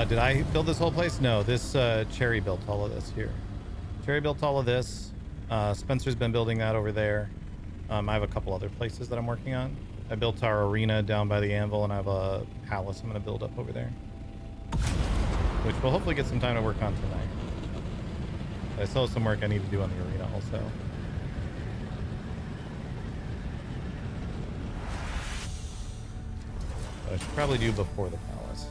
Did I build this whole place? No, this Cherry built all of this here. Cherry built all of this. Spencer's been building that over there. I have a couple other places that I'm working on. I built our arena down by the anvil, and I have a palace I'm going to build up over there, which we'll hopefully get some time to work on tonight. I still have some work I need to do on the arena also. But I should probably do before the palace.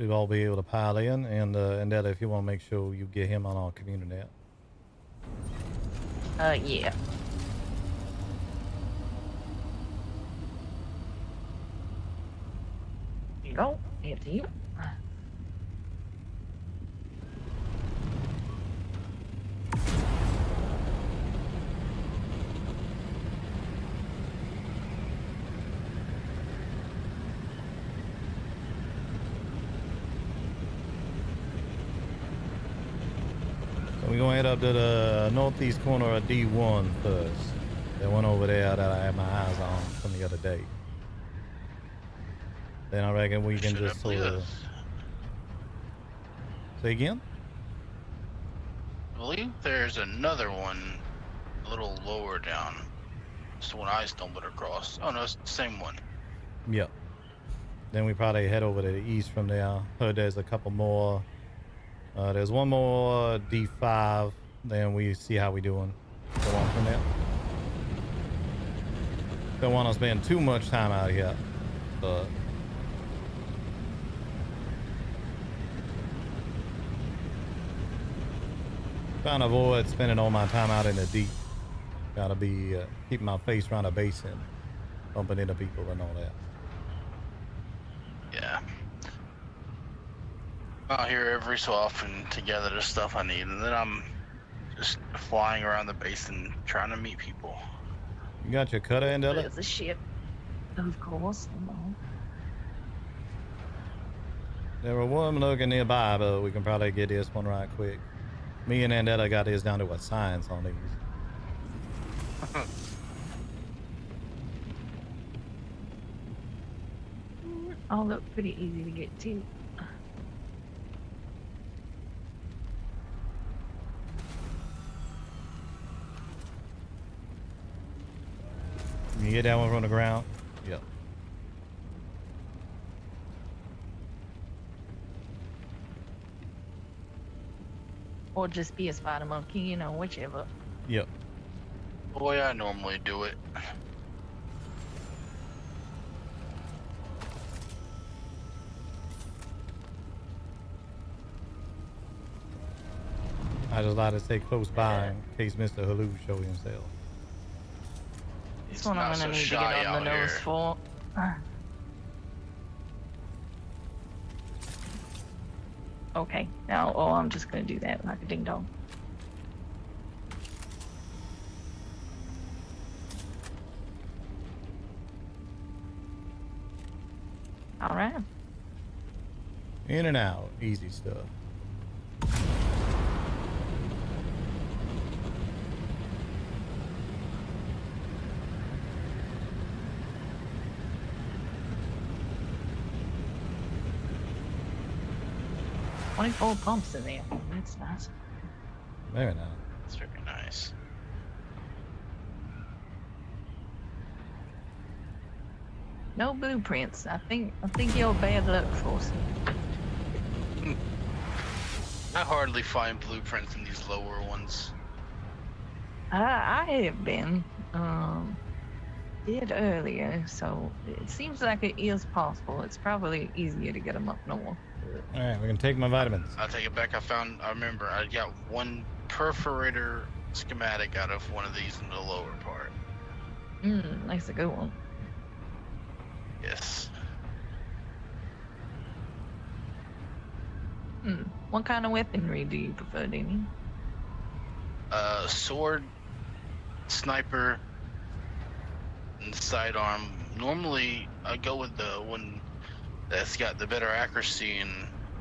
should all be able to pile in, and that if you want to make sure you get him on our community net. Yeah. Here you go. After you. We're gonna head up to the northeast corner of D1 first. That one over there that I had my eyes on from the other day. Then I reckon we can just sort of... Say again? I believe there's another one a little lower down. It's the one I stumbled across. Oh no, it's the same one. Yep. Then we probably head over to the east from there. Heard there's a couple more. There's one more D5. Then we see how we doing. Go on from there. Don't want to spend too much time out here, but trying to avoid spending all my time out in the deep. Gotta be keeping my face around a basin, bumping into people and all that. Yeah. Out here every so often to gather the stuff I need, and then I'm just flying around the basin trying to meet people. You got your cutter, Andella? There's a ship. Of course. There were one looking nearby, but we can probably get this one right quick. Me and Andella got this down to a science on these. All look pretty easy to get to. You get that one from the ground? Yep. Or just be a spider monkey, you know, whichever. Yep. The way I normally do it. I just like to stay close by in case Mr. Halou show himself. This one I'm gonna need to get on the nose for. Okay, now I'm just gonna do that like a ding dong. All right. In and out, easy stuff. Four pumps in there. That's nice. Very nice. It's very nice. No blueprints. I think you're bad luck, Force. I hardly find blueprints in these lower ones. I have been did earlier, so it seems like it is possible. It's probably easier to get them up north. All right, we can take my vitamins. I'll take it back. I remember I got one perforator schematic out of one of these in the lower part. That's a good one. Yes. What kind of weaponry do you prefer, Danny? Sword, sniper, and sidearm. Normally, I go with the one that's got the better accuracy and,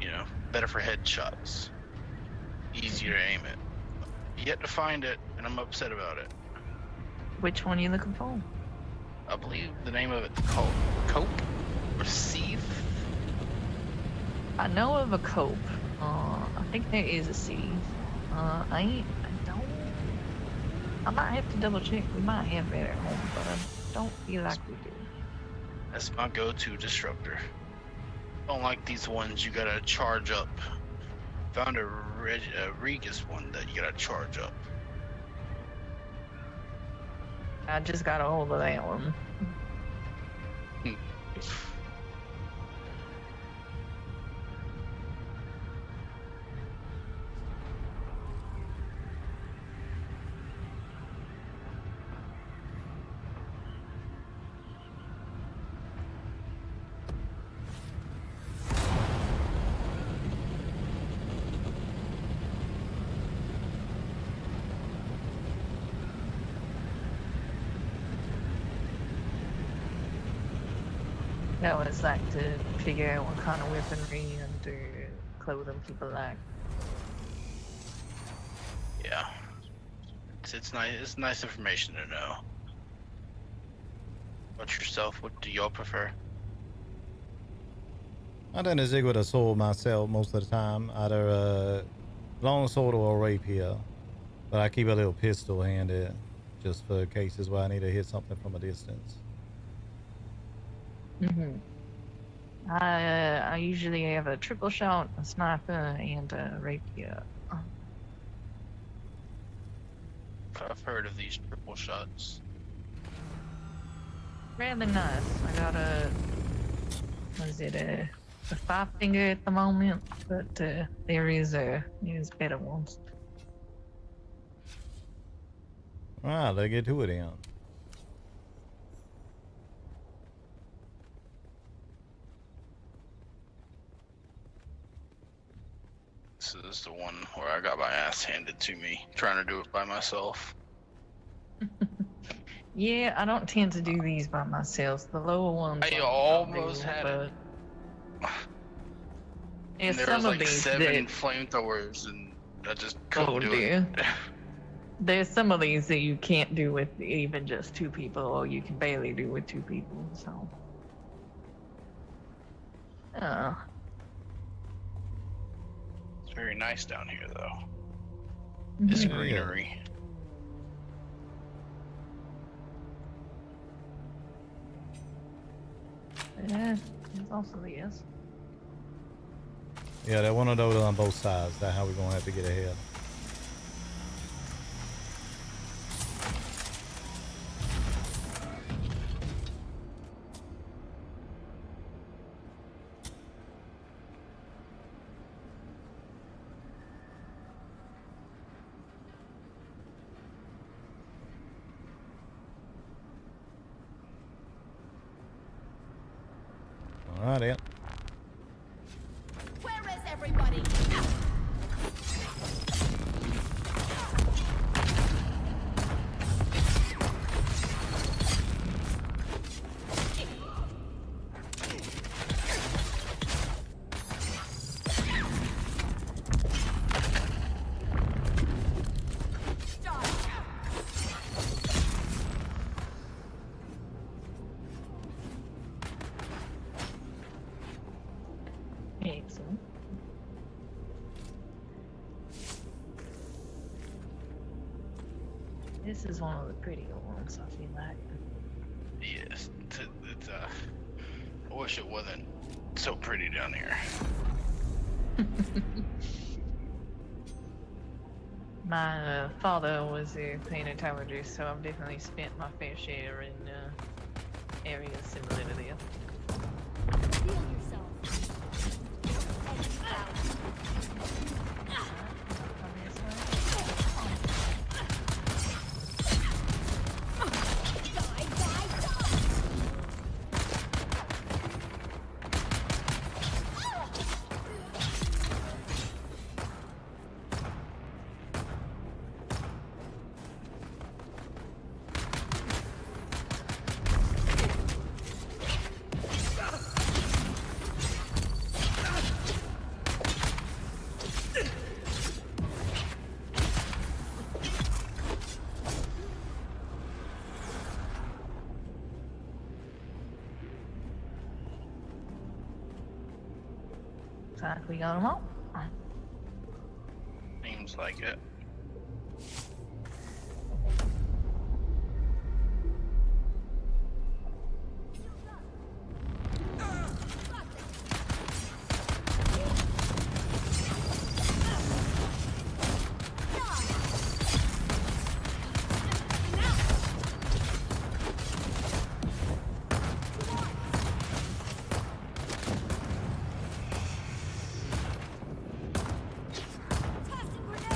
you know, better for headshots. Easier to aim it. Yet to find it, and I'm upset about it. Which one are you looking for? I believe the name of it's called Cope or Sieve. I know of a cope. I think there is a sieve. I might have to double check. We might have that at home, but I don't feel like we do. That's my go-to disruptor. Don't like these ones you gotta charge up. Found a Regis one that you gotta charge up. I just got a hold of that one. I always like to figure out what kind of weaponry and clothing people like. Yeah. It's nice. It's nice information to know. About yourself, what do y'all prefer? I tend to stick with a sword myself most of the time, either a long sword or a rapier. But I keep a little pistol handy just for cases where I need to hit something from a distance. I usually have a triple shot, a sniper, and a rapier. I've heard of these triple shots. Rather nice. I got a five finger at the moment, but there's better ones. Alright, let's get to it then. This is the one where I got my ass handed to me, trying to do it by myself. Yeah, I don't tend to do these by myself. The lower ones. I almost had it. Yeah, There some was of like these 7 flamethrowers, and I just couldn't do dear. it. There's some of these that you can't do with even just 2 people, or you can barely do with 2 people. So. It's very nice down here, though. Mhm. It's Yeah. greenery. Yeah, there's also this. Yeah, they're one of those on both sides. That's how we're gonna have to get ahead. All right, then. Where is everybody? Excellent. This is one of the prettier ones, I feel like. Yes, it's I wish it wasn't so pretty down here. My father was a planetologist, so I've definitely spent my fair share in areas similar to this. Heal yourself. Looks like we got them all. Seems like it. Tossing grenade.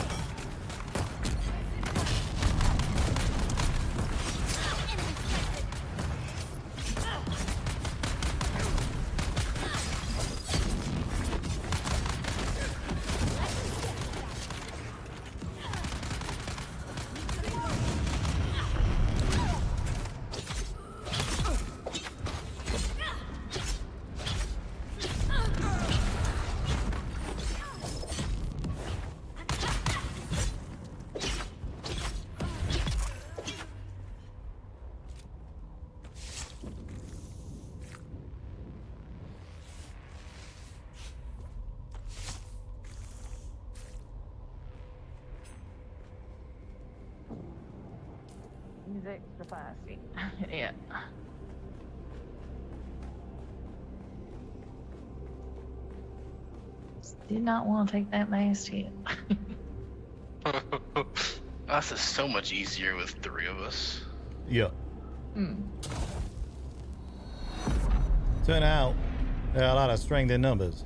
He's extra feisty. Yeah. Did not want to take that last hit. This is so much easier with 3 of us. Yep. Hmm. Turn out, there are a lot of strength in numbers.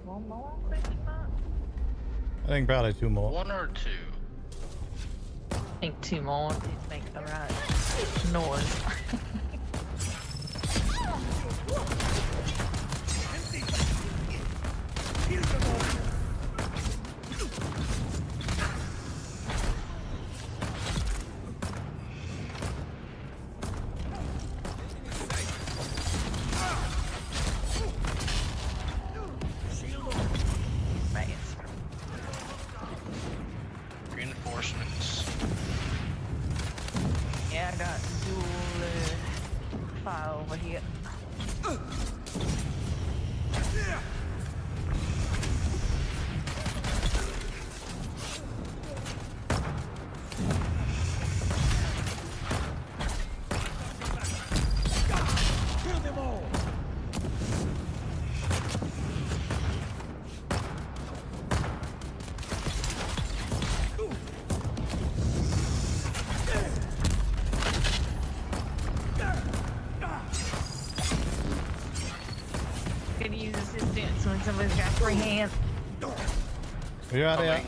One more question mark? I think probably 2 more. 1 or 2? I think 2 more to make the right noise. Reinforcements. Yeah, I got dual fire over here. Could use assistance when somebody's got free hands. You're out there.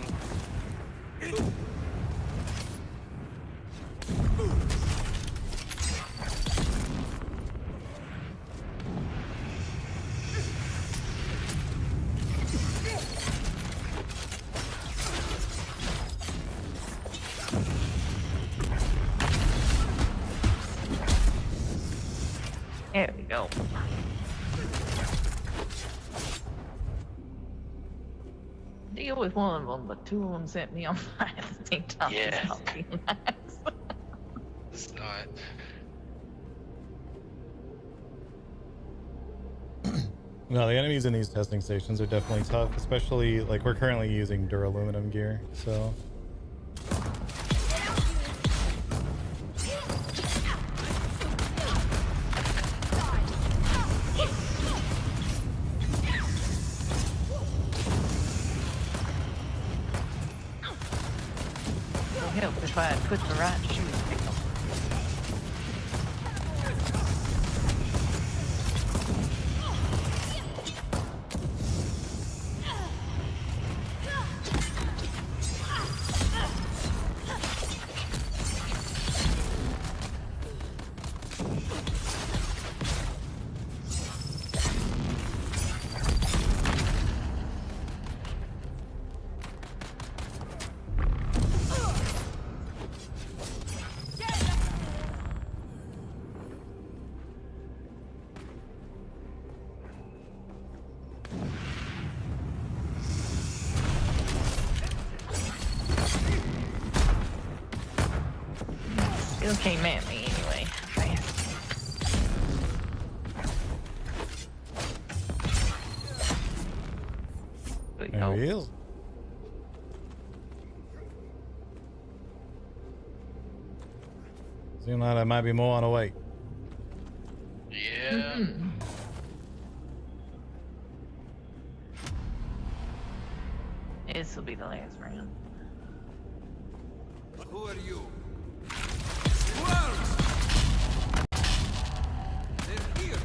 There we go. Deal with one of them, but 2 of them set me on fire at the same time. Yeah. It's not being nice. It's not. No, the enemies in these testing stations are definitely tough, especially like we're currently using duraluminum gear, so. It'll help if I put the right shoe pick up. Still came at me anyway. There he is. Seems like there might be more on the way. Yeah. This will be the last round. Who are you? They're here.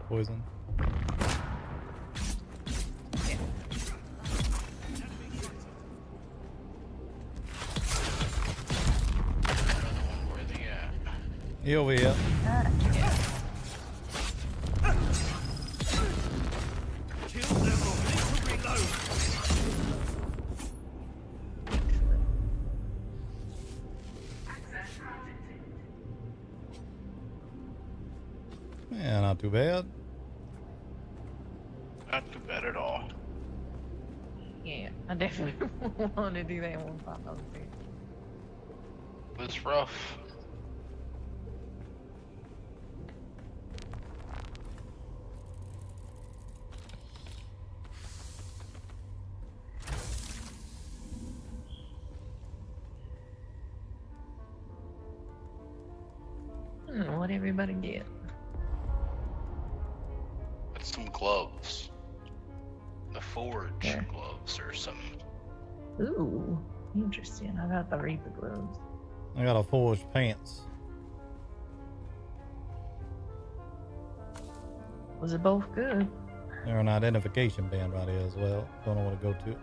poison. Where they at? He over here. Yeah. Yeah, not too bad. Not too bad at all. Yeah, I definitely want to do that one fight on too. It's rough. What everybody get? It's some gloves. The forge Yeah. gloves or something. Ooh, interesting. I got the Reaper gloves. I got a forged pants. Was it both good? They're an identification band right here as well. Don't know what to go to.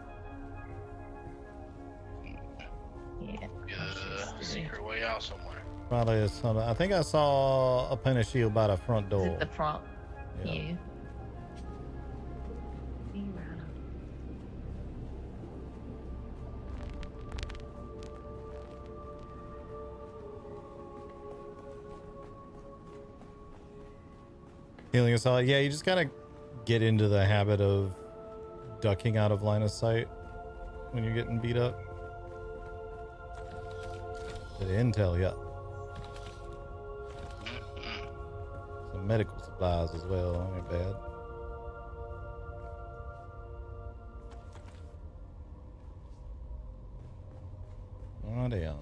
Yeah. Yeah, secret way out somewhere. Probably is something. I think I saw a pin of shield by the front Is door. it the front? Yeah. Yeah. Healing assault. Yeah, you just gotta get into the habit of ducking out of line of sight when you're getting beat up. The intel, yeah. Some medical supplies as well. Ain't bad. Oh damn.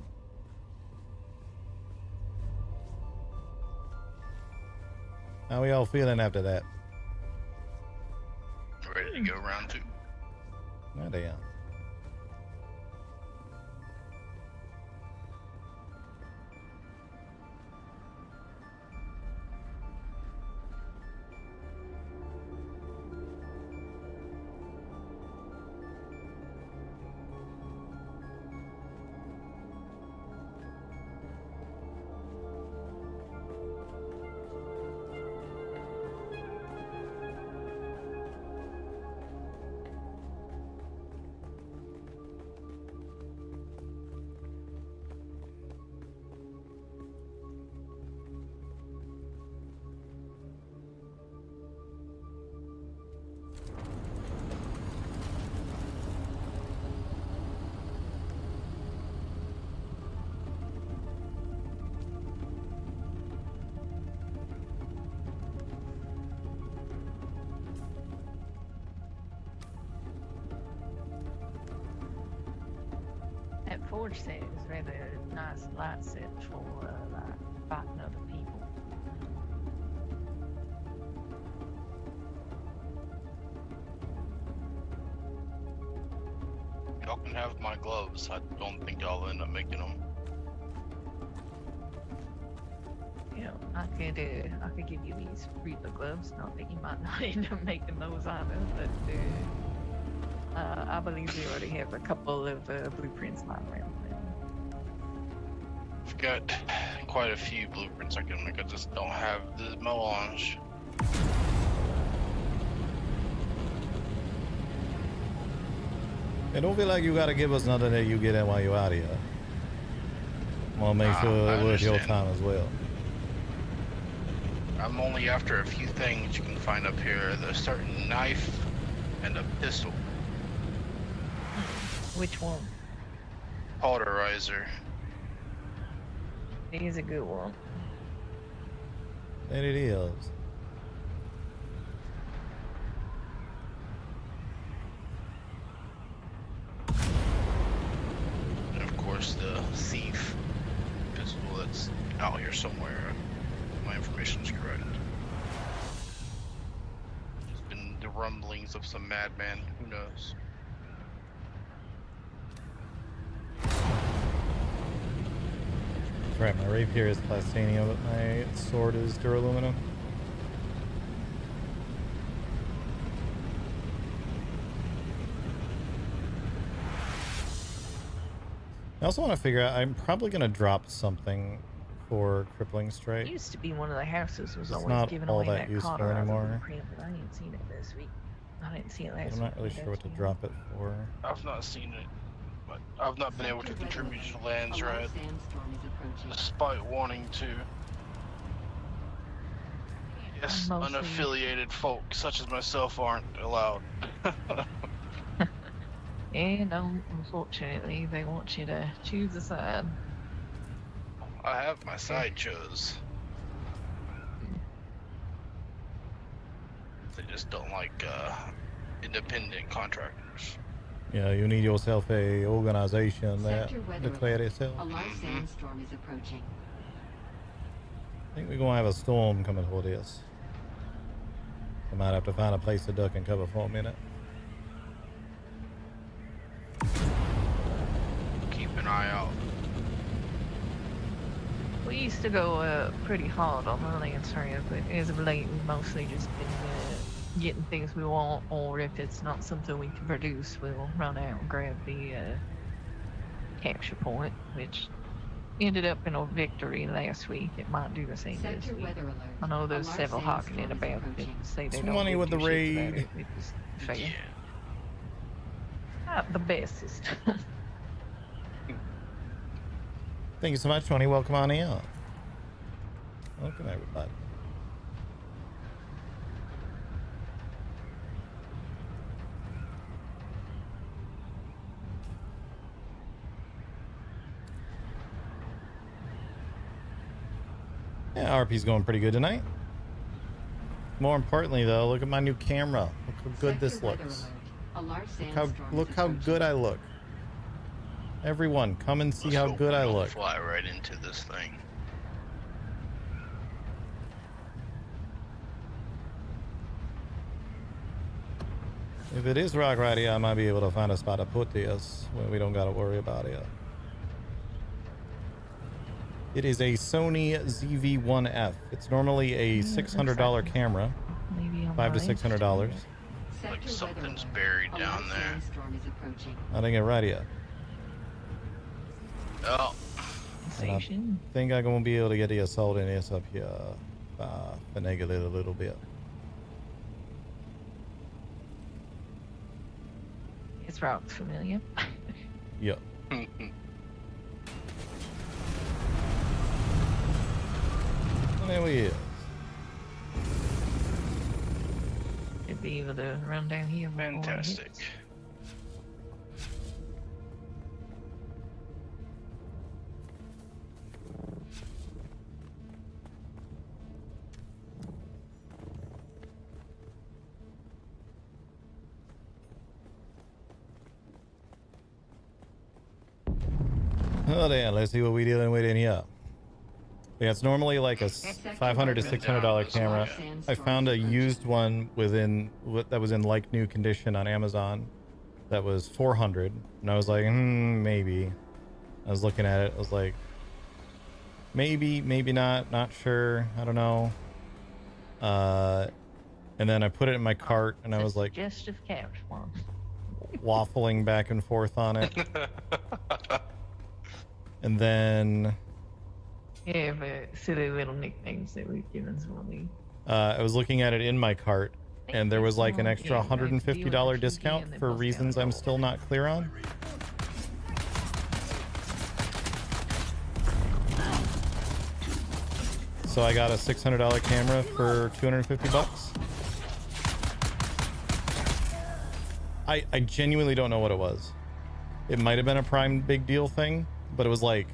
How we all feeling after that? Ready to go round two. Oh damn. That forge set is really a nice light set for like fighting other people. Y'all can have my gloves. I don't think y'all end up making them. You know, I could give you these Reaper gloves. Not that you might not end up making those either, but I believe we already have a couple of blueprints lying around. I've got quite a few blueprints I can make. I just don't have the melange. It don't feel like you gotta give us nothing that you get in while you're out here. Wanna make sure I it's worth your understand. time as well. I'm only after a few things you can find up here. There's a certain knife and a pistol. Which one? Cauterizer. He's a good one. That it is. And of course the thief pistol that's out here somewhere. If my information is correct. There's been the rumblings of some madman. Who knows? That's right, my rapier is plastinium, but my sword is duraluminum. I also want to figure out, I'm probably going to drop something for Crippling It Strike. used to be one of the houses was It's always not giving all away that that useful cauterizer anymore. blueprint, but I ain't seen it this week. I didn't see it last I'm week. not really sure what to drop it for. I've not seen it, but I've not been able to contribute to the lands A large right, sandstorm is approaching. despite wanting to. Yes, Mostly- unaffiliated folk such as myself aren't allowed. Yeah, no, unfortunately, they want you to choose a side. I have my side chose. They just don't like independent contractors. Yeah, you need yourself a organization that Sector weather declare alert. itself. A large sandstorm is approaching. I think we're gonna have a storm coming toward us. I might have to find a place to duck and cover for a minute. Keep an eye out. We used to go pretty hard on the lands area, but as of late, we've mostly just been getting things we want, or if it's not something we can produce, we'll run out and grab the capture point, which ended up in a victory last week. It might do the same this Sector week. weather alert. I know there's A large several hawking it sandstorm is about it, approaching. say they Some don't money give with two the shits about raid. it. It's fair. Yeah. Not the best system. Thank you so much, Tony. Welcome on in. Welcome, everybody. Yeah, RP's going pretty good tonight. More importantly, though, look at my new camera. Look how good this Sector weather looks. alert. A large Look how sandstorm is good I approaching. look. Everyone, come and see Let's how hope good we I don't look. Fly right into this thing. If it is rock right here, I might be able to find a spot to put this where we don't got to worry about it. It is a Sony ZV-1F. It's normally a $600 camera, Maybe on $500 to my $600. Like Sector weather something's alert. buried A down large there. sandstorm is approaching. I didn't get right yet. Oh, station. I think I'm gonna be able to get the assault in this up here, finagle it a little bit. It's rock's familiar. Yep. And there we is. Should be able to run down here. before it fantastic. hits. Oh damn, let's see what we dealing with in here. Yeah, it's normally like a $500 to $600 camera. I found a used one that was in like new condition on Amazon that was $400, and I was like, maybe. I was looking at it, I was like, maybe not sure, I don't know. And then I put it in my cart, and I was like Suggestive couch one. waffling back and forth on it. And then Yeah, but silly little nicknames that we've given somebody. I was looking at it in my cart, and there was like an extra $150 discount for reasons I'm still not clear on. So I got a $600 camera for $250. I genuinely don't know what it was. It might have been a Prime Big Deal thing, but it was like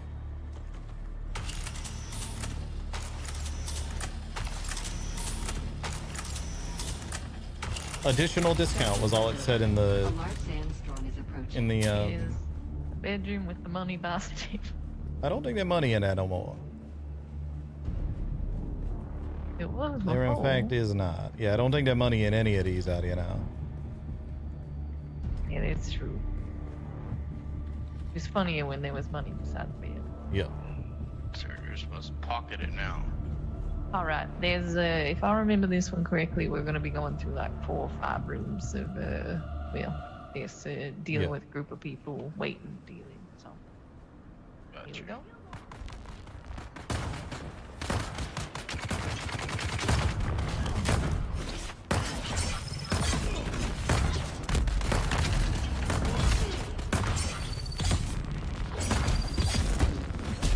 additional discount was all it said in A the large sandstorm is approaching. Is the bedroom with the money basket. I don't think there's money in that no more. It was There in before. fact is not. Yeah, I don't think there's money in any of these out here now. Yeah, it's true. It's funnier when there was money beside the bed. Yep. So you're supposed to pocket it now. All right, there's if I remember this one correctly, we're going to be going through like 4 or 5 rooms of dealing Yeah. with a group of people, waiting, dealing. So Here Gotcha. we go.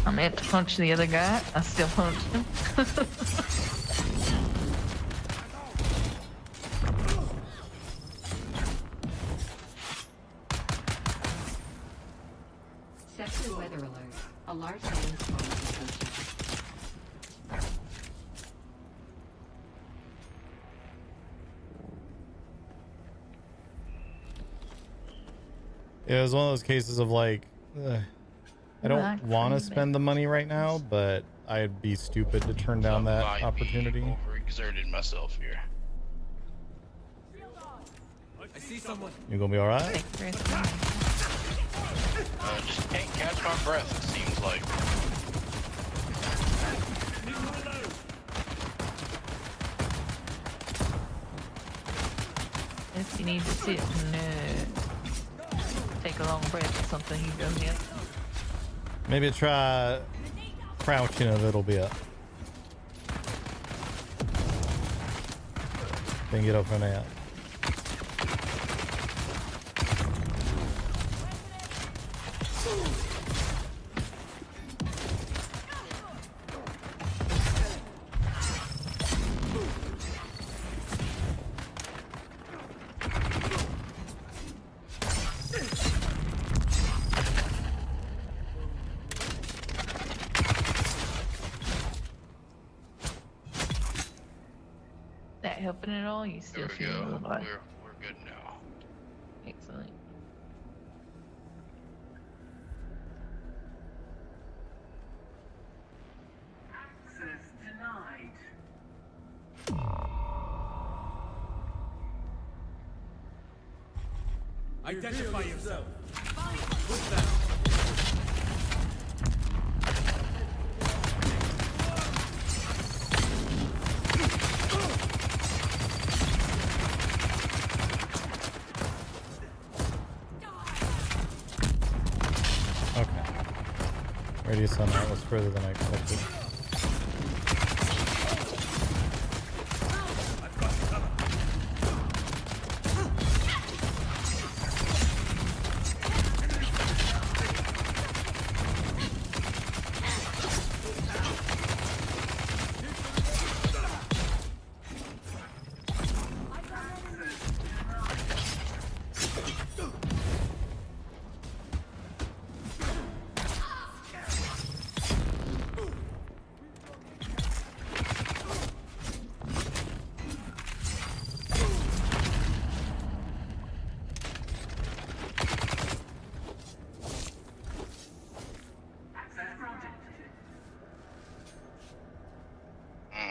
I meant to punch the other guy. I still punched him. Sector weather alert. A large sandstorm is approaching. It was one of those cases of like, I don't Like want to crazy. spend the money right now, but I'd be stupid to turn down that Might be opportunity. Overexerted myself here. I see someone. You gonna be all right? Take the rest of mine. Just can't catch my breath, it seems like. If you need to sit and take a long breath or something, you go ahead. Maybe try crouching a little bit. Then get up from that. That helping at all? You still There we feeling a go. little bit? We're good now. Excellent. Identify yourself. Okay. Radius on that was further than I expected.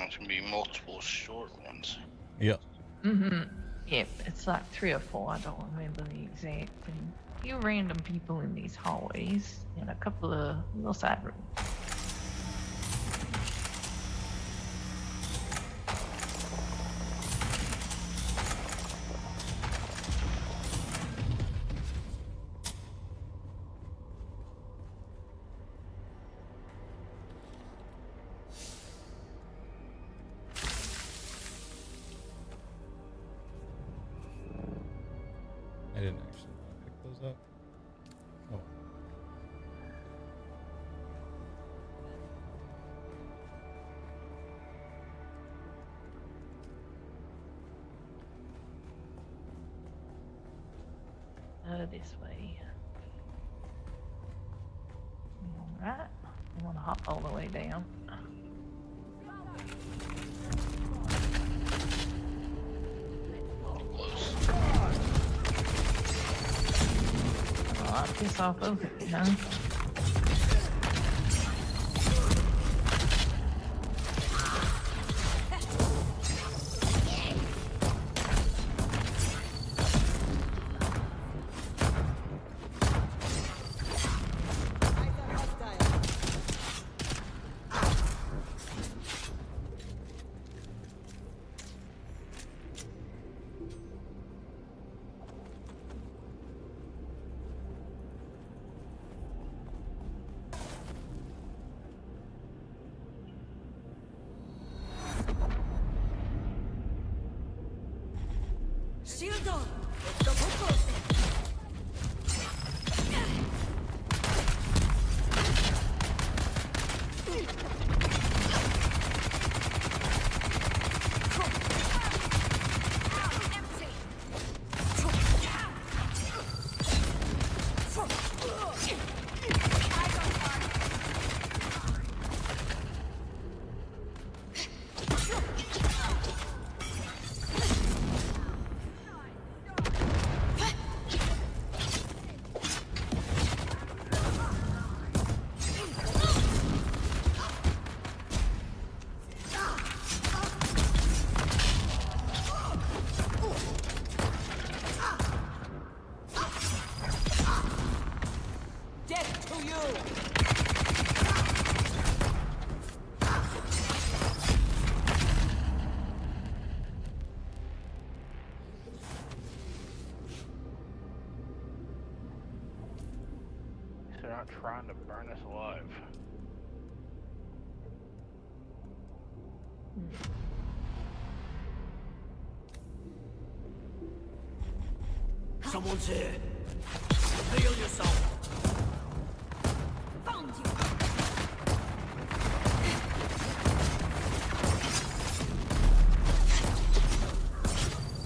It's gonna be multiple short ones. Yep. Mm-hmm. Yep, it's like 3 or 4. I don't remember the exact. And a few random people in these hallways and a couple of little side rooms. I didn't actually want to pick those up. Oh. This way. Alright. I want to hop all the way down. Oh, I'll piss off both of you, huh? Shield on. Double close. They're not trying to burn us alive. Someone's here. Reveal yourself. Found you.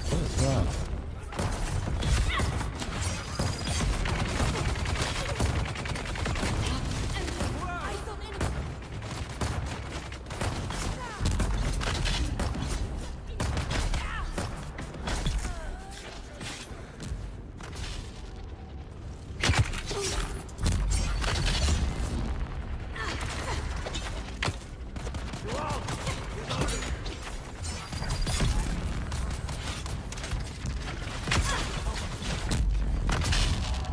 What is wrong? Eyes on enemy.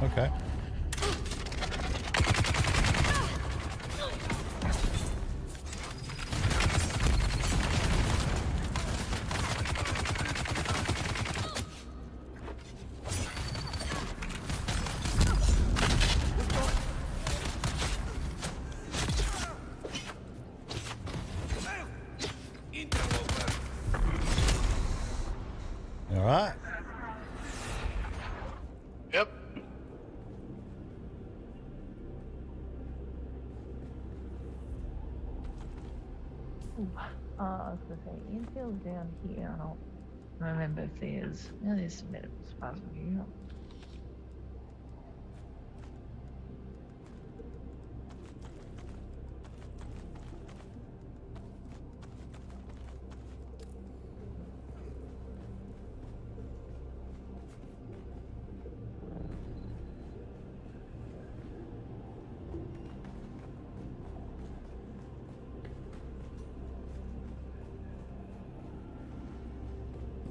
Okay. All right. Yep. I was gonna say, infill down here. I don't remember if there's. No, there's some medical supplies over here.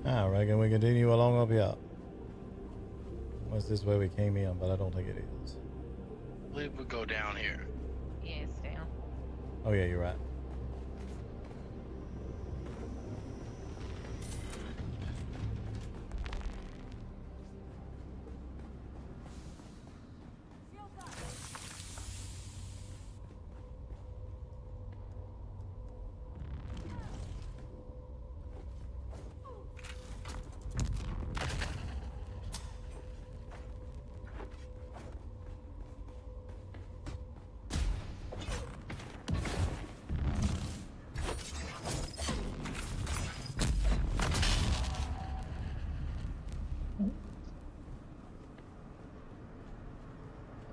I reckon we continue along up here. Was this where we came in? But I don't think it is. I believe we go down here. Yeah, it's down. Oh yeah, you're right.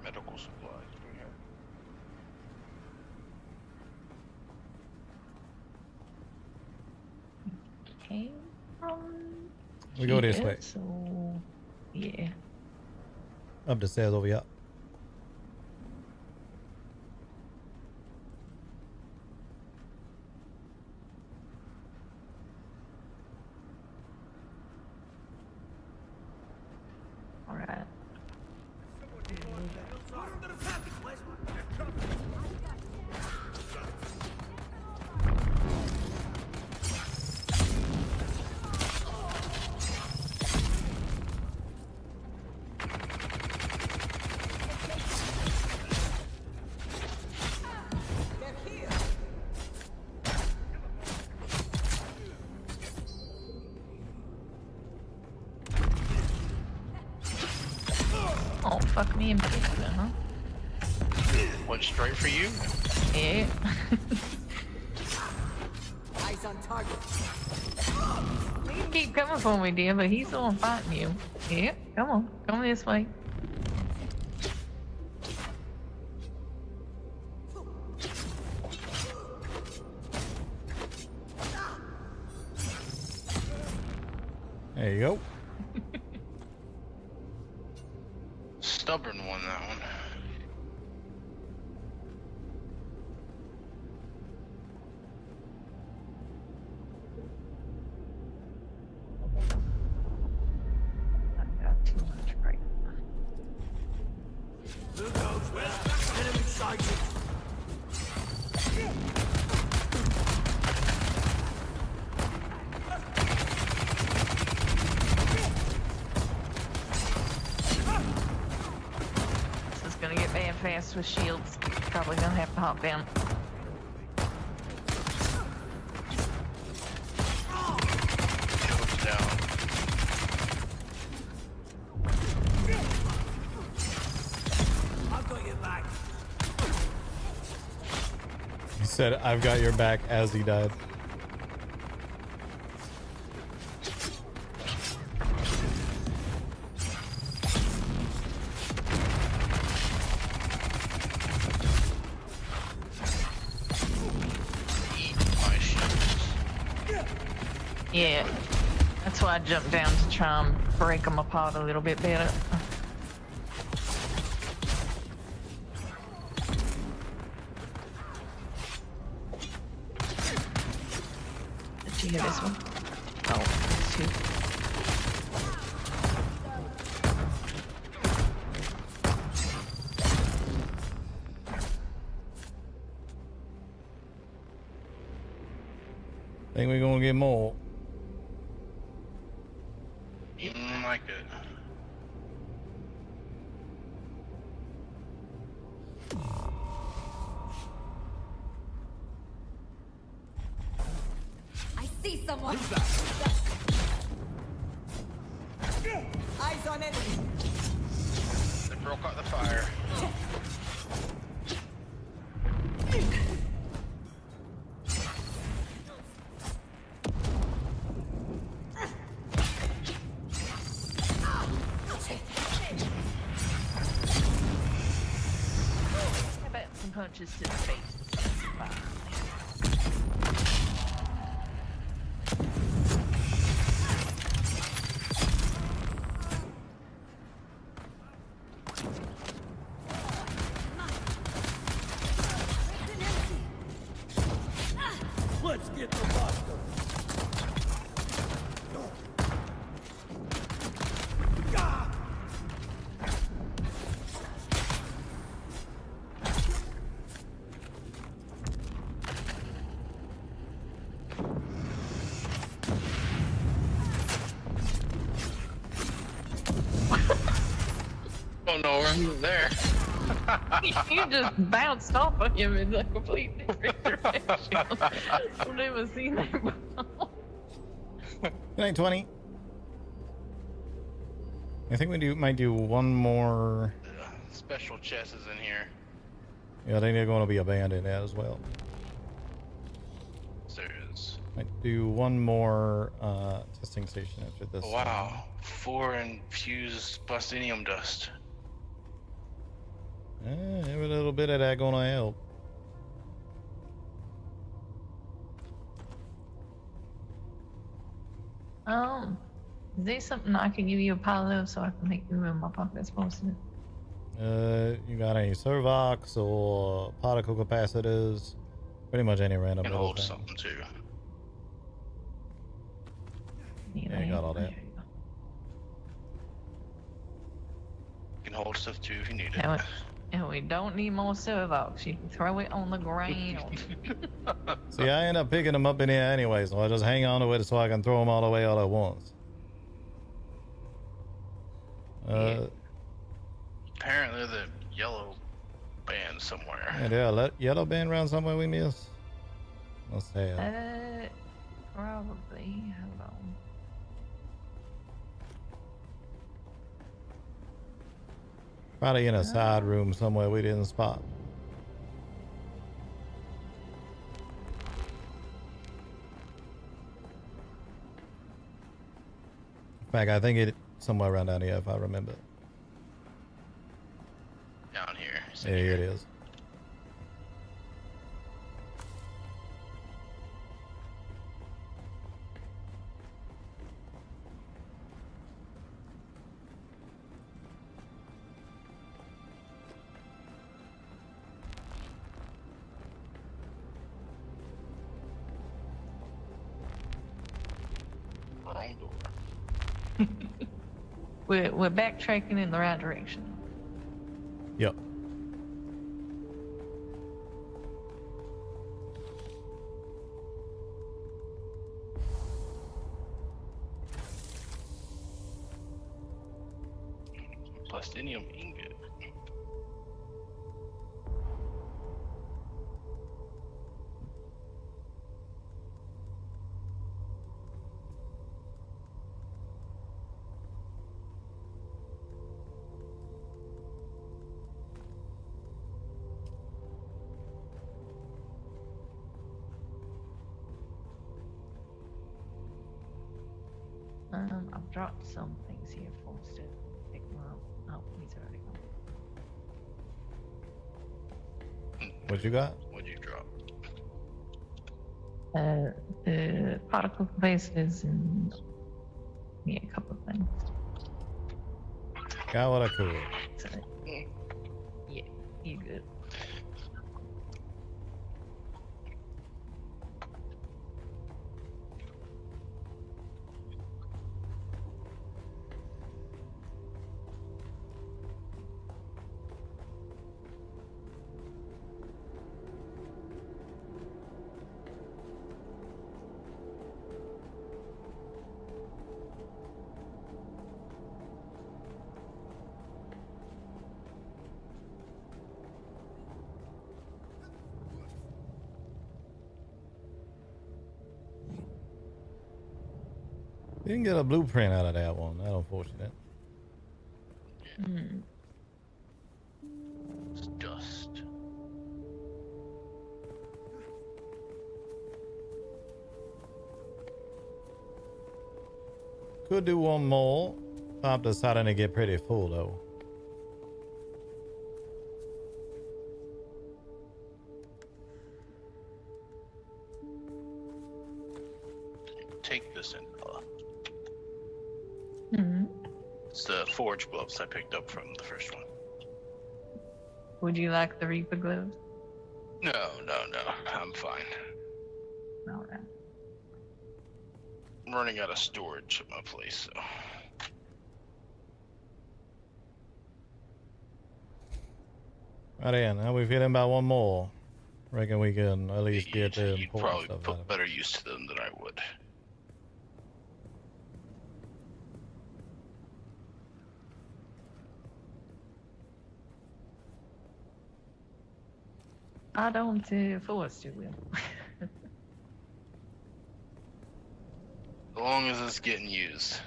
Medical supplies. We have. Came from. We go this here, way. So, yeah. Up the stairs over here. All right. fuck me in particular, huh? Went straight for you? Yeah. Eyes on target. You can keep coming for me, dear, but he's the one fighting you. Yeah, come on. Come this way. There you go. Stubborn one, that one. I got too much right. Who goes where? Enemy sighted. This is gonna get bad fast with shields. Probably gonna have to hop down. Shields down. I've got your back. He said, "I've got your back," as he died. Eat my shields. Yeah. That's why I jumped down to try and break them apart a little bit better. Did you hear this one? Oh, it's two. Think we're gonna get more. Eating like it. I see someone. Eyes on enemy. They broke out the fire. How about some punches to the face? Bye. Let's get the buster. Oh no, we're there. You just bounced off of him in a complete different direction. I've never seen that before. Good night, 20. I think we might do one more. Special chest is in here. Yeah, I think they're going to be abandoned as well. There is. Might do one more testing station after this. Wow. 4 infused bustinium dust. Every little bit of that gonna help. Is there something I can give you a pile of so I can make room in my pockets mostly? You got any servox or particle capacitors? Pretty much any random Can little hold thing. something too. Yeah, you got all that. Can hold stuff too if you need it. And we don't need more servox. You can throw it on the ground. See, I end up picking them up in here anyway, so I just hang on to it so I can throw them all away all at once. Apparently the yellow band somewhere. Yeah, there yellow band around somewhere we miss. Let's have. Probably. Hold on. Probably in a side room somewhere we didn't spot. In fact, I think it's somewhere around down here if I remember. Down here. Yeah, here it is. Wrong door. We're backtracking in the right direction. Yep. Plastinium ingot. I've dropped some things here for us to pick them up. Oh, he's already gone. What you got? What'd you drop? The particle bases and yeah, a couple of things. Got what I could. So, yeah, you good. Didn't get a blueprint out of that one. That's unfortunate. It's dust. Could do one more. I'm deciding to get pretty full though. Take this in. Mm-hmm. It's the forge gloves I picked up from the first one. Would you like the Reaper gloves? No, I'm fine. All right. I'm running out of storage at my place, so. Right in. Now we've hit him by one more. Reckon we can at least get the You'd important probably stuff out put of it. better use to them than I would. I don't force you, Will. As long as it's getting used.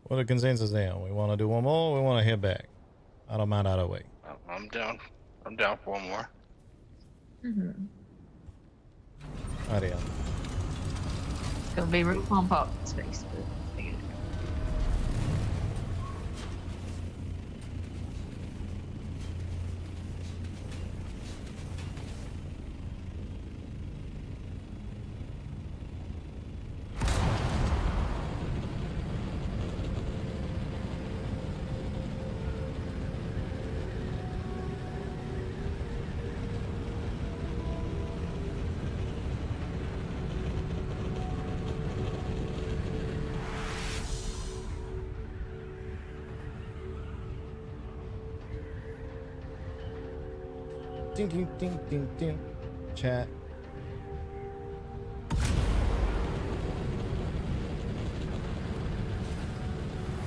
What the consensus then? We want to do one more. Or we want to hit back. I don't mind either way. I'm down. I'm down for one more. Mm-hmm. Right in. It's gonna be real fun parking space, but I get it. Ding, ding, ding, ding, ding. Chat.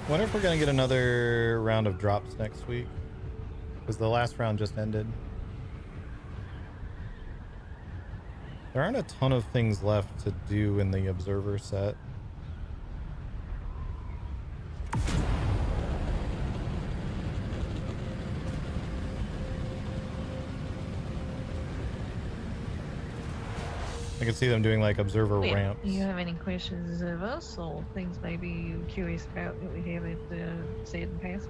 Wonder if we're gonna get another round of drops next week, because the last round just ended. There aren't a ton of things left to do in the observer set. I can see them doing like observer Yeah. ramps. Do you have any questions of us or things maybe you're curious about that we haven't said in the past?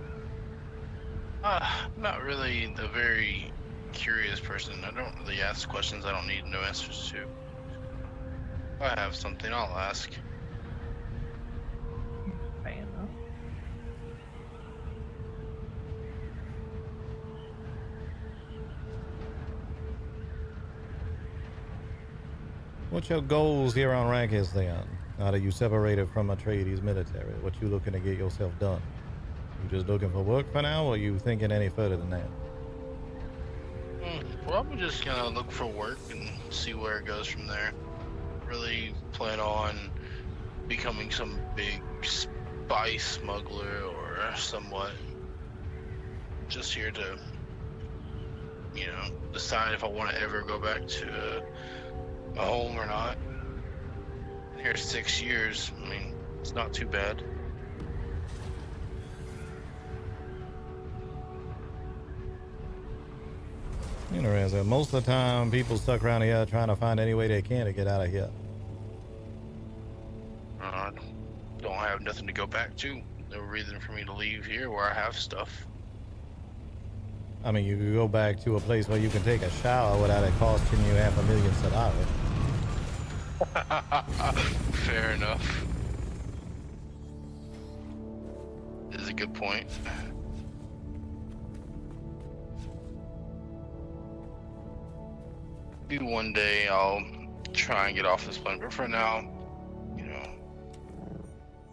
Not really the very curious person. I don't really ask questions I don't need no answers to. If I have something, I'll ask. Fair enough. What's your goals here on Rankis then? Now that you separated from Atreides military, what you looking to get yourself done? You just looking for work for now, or you thinking any further than that? Well, I'm just gonna look for work and see where it goes from there. Really plan on becoming some big spice smuggler or somewhat. Just here to, you know, decide if I want to ever go back to my home or not. Been here 6 years. I mean, it's not too bad. Interesting. Most of the time, people stuck around here trying to find any way they can to get out of here. Don't have nothing to go back to. No reason for me to leave here where I have stuff. I mean, you could go back to a place where you can take a shower without it costing you $500,000. Fair enough. Is a good point. Maybe one day I'll try and get off this planet, but for now, you know,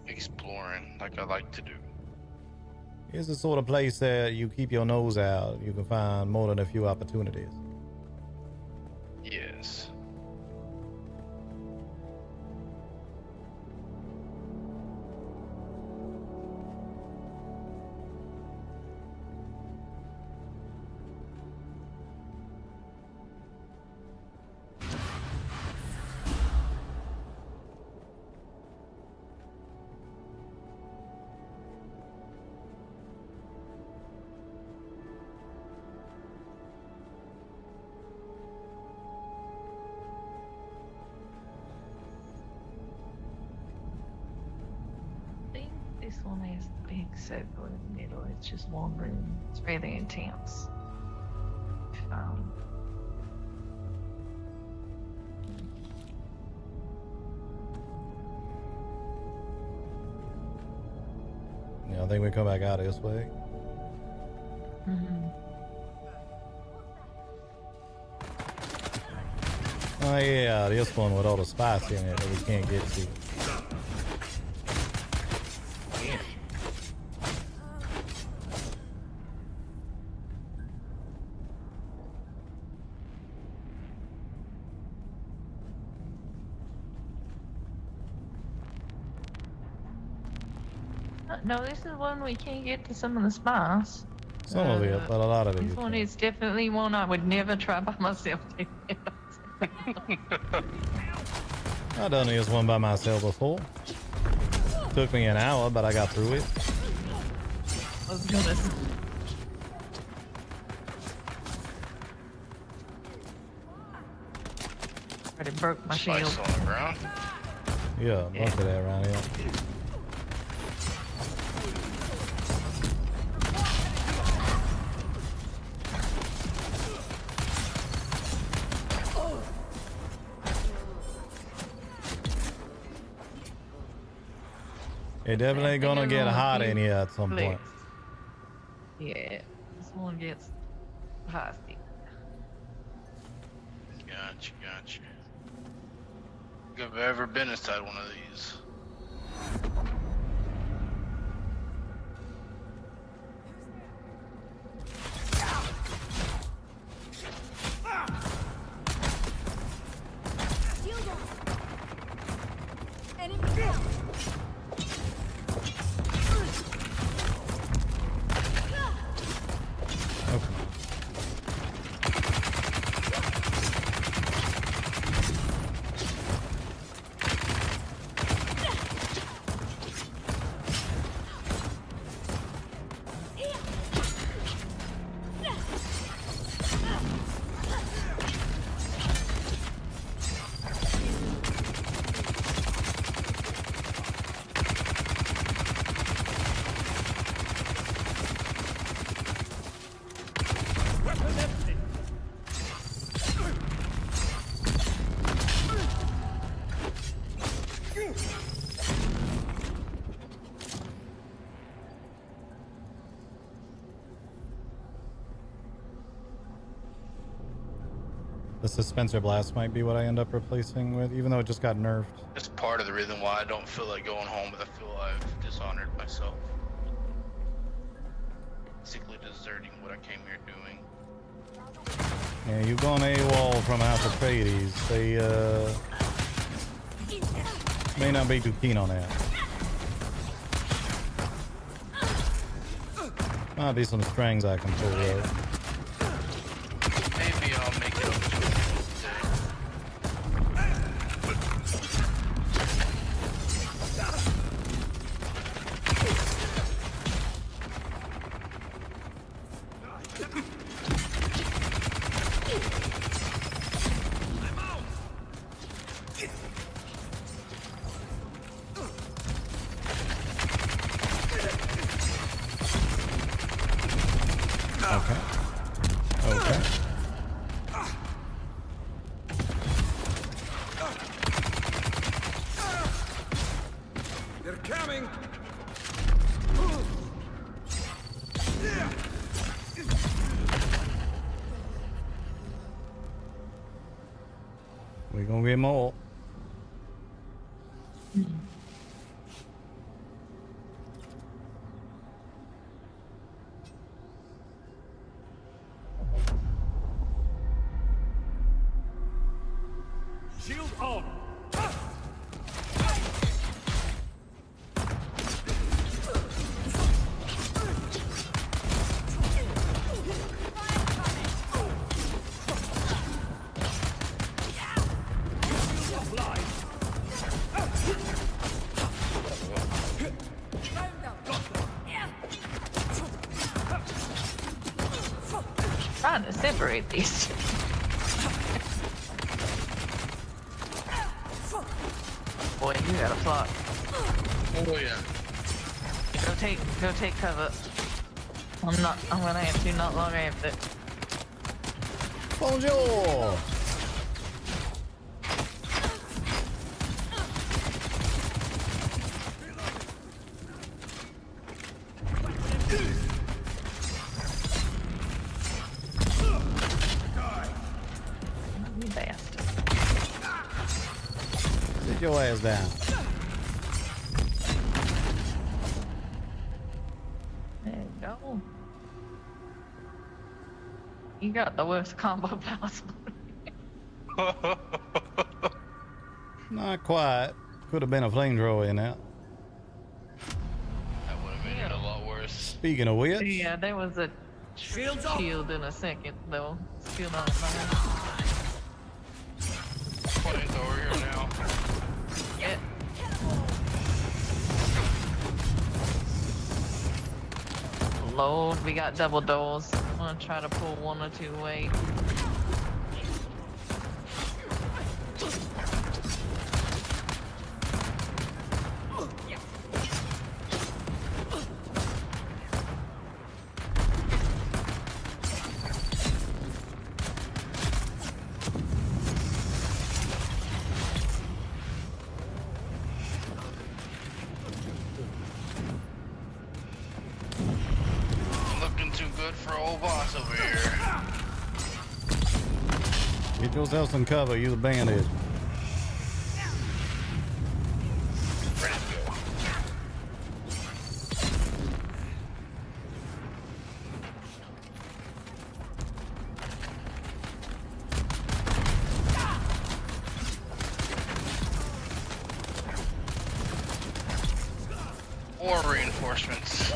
exploring like I like to do. Here's the sort of place that you keep your nose out. You can find more than a few opportunities. Yes. This one has the big circle in the middle. It's just one room. It's really intense. Yeah, I think we come back out this way. Oh yeah, this one with all the spice in it that we can't get to. No, this is one we can't get to some of the spice. Some of it, but a lot of it. This one is definitely one I would never try by myself. I've done this one by myself before. Took me an hour, but I got through it. I was gonna. Already broke my shield. Spice on the ground. Yeah, most of that around here. It definitely gonna get hot in here at some point. Yeah, this one gets feisty. Gotcha, gotcha. Think I've ever been inside one of these. Shield up. Enemy down. The Suspensor Blast might be what I end up replacing with, even though it just got nerfed. It's part of the reason why I don't feel like going home, but I feel I've dishonored myself. Basically deserting what I came here doing. Yeah, you've gone AWOL from Atreides. They may not be too keen on that. Might be some strings I can pull though. Maybe I'll make it up to it Okay. Okay. They're coming. We're gonna get more. Shield on. Trying to separate these. Boy, you got a plot. Oh yeah. Go take cover. I'm gonna have to not long after. Bonjour! You bastard. Sit your ass down. There you go. You got the worst combo possible. Not quite. Could have been a flamethrower in that. That would have made it a lot worse. Speaking of which, Yeah, there was a Shields up. shield in a second, though. Still not fine. Flames over here now. Yeah. Load, we got double doors. I'm gonna try to pull one or two away. Looking too good for old boss over here. get yourself some cover. Use a bandage. Or reinforcements.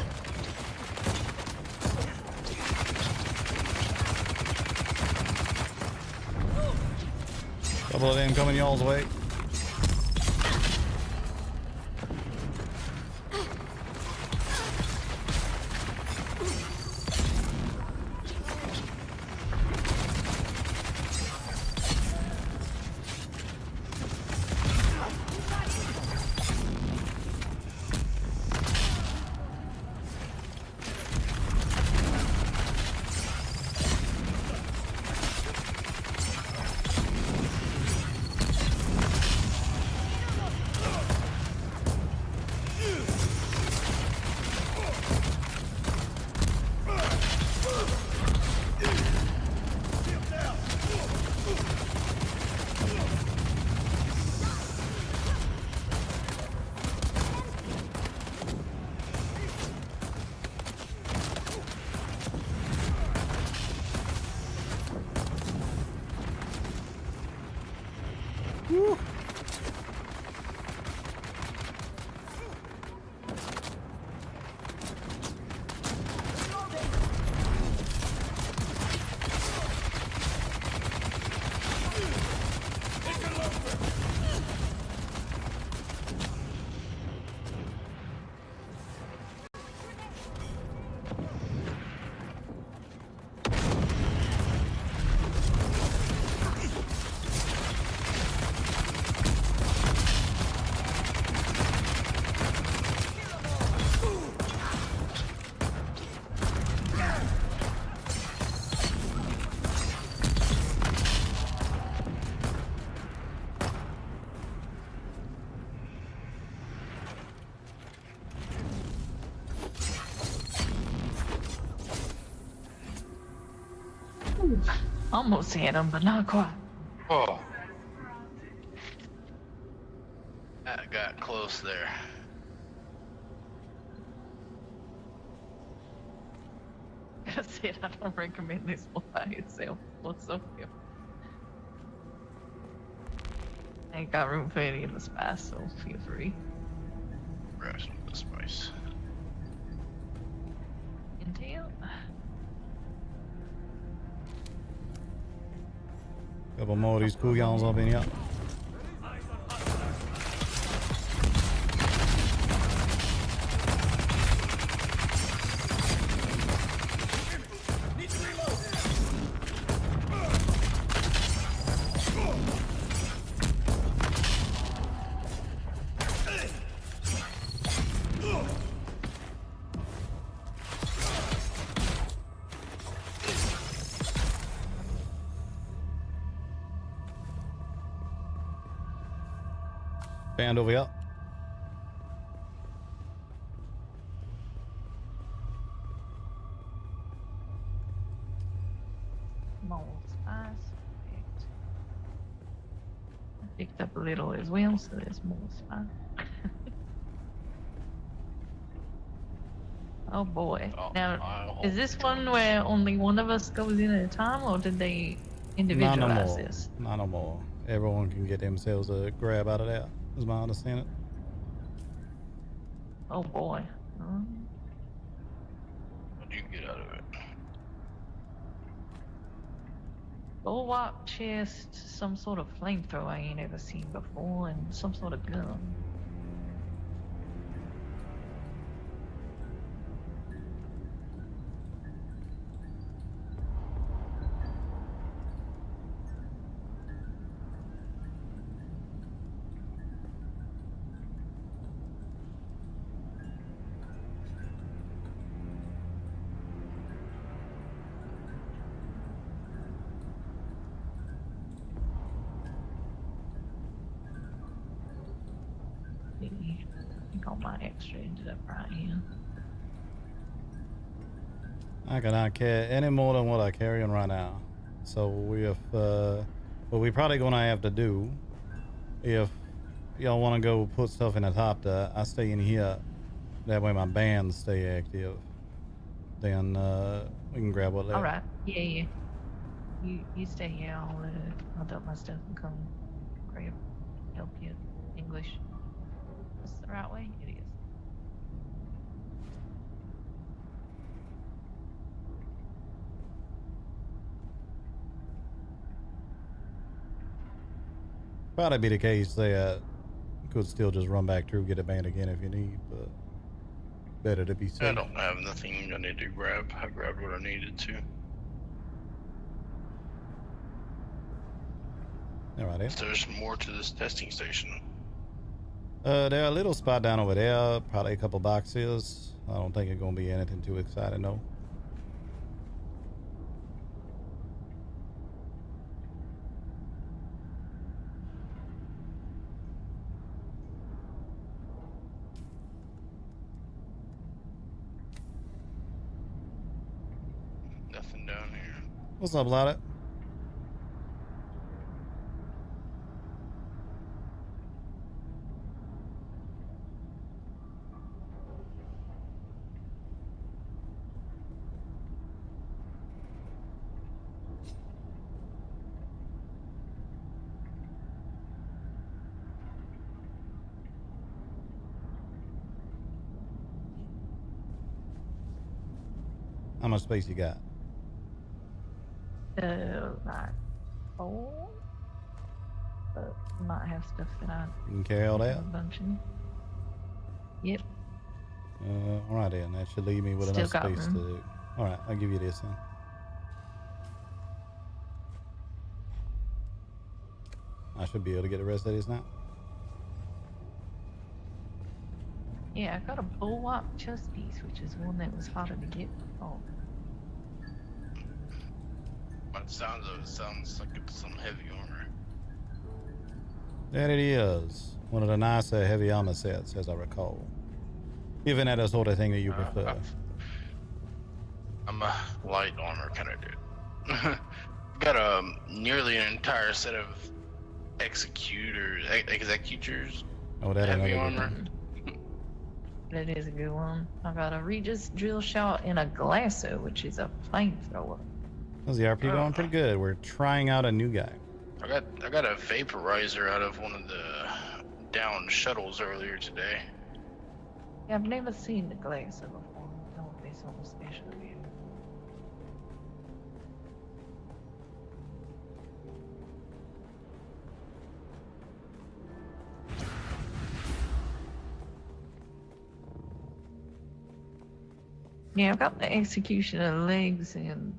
Couple of them coming y'all's way. Almost hit him, but not quite. Oh. That got close there. I said I don't recommend this one by itself whatsoever. I ain't got room for any of the spice, so feel free. Grab some of the spice. Intel. Couple more of these coolions up in here. Band over here. More spice. Perfect. I picked up a little as well, so there's more spice. Oh boy. Oh, Now, is this one where only one of us goes in at a time, or did they individualize Not no more. this? Not no more. Everyone can get themselves a grab out of that, is my understanding. Oh boy. What'd you get out of it? Bulwark chest, some sort of flamethrower I ain't ever seen before, and some sort of gun. I think all my extra ended up right here. I cannot carry any more than what I carry on right now. So what we probably gonna have to do, if y'all want to go put stuff in the top there, I stay in here. That way my bands stay active. Then we can grab what left. All right. Yeah. You stay here. I'll dump my stuff and come grab, help you. English. Is this the right way? It is. Probably be the case that could still just run back through, get a band again if you need, but better to be safe. I don't have nothing I need to grab. I grabbed what I needed to. All right, If there's more to this testing station. There are a little spot down over there, probably a couple boxes. I don't think it's gonna be anything too exciting though. Nothing down here. What's up, Lotta? How much space you got? Like 4. But might have stuff that I You can carry all that? a bunch in. Yep. All right then. That should leave me with Still enough got space room. to do. All right, I'll give you this then. I should be able to get the rest of this now. Yeah, I got a bulwark chest piece, which is one that was harder to get before. By the sounds of it, sounds like it's some heavy armor. That it is. One of the nicer heavy armor sets, as I recall. Even that sort of thing that you prefer. I'm a light armor kind of dude. got nearly an entire set of executors. Oh, that Heavy another good armor. one. That is a good one. I got a Regis drill shot and a Glasso, which is a flamethrower. How's the RP going? Pretty good. We're trying out a new guy. I got a vaporizer out of one of the downed shuttles earlier today. Yeah, I've never seen the Glasso before. That would be something special to me. Yeah, I've got the executioner legs and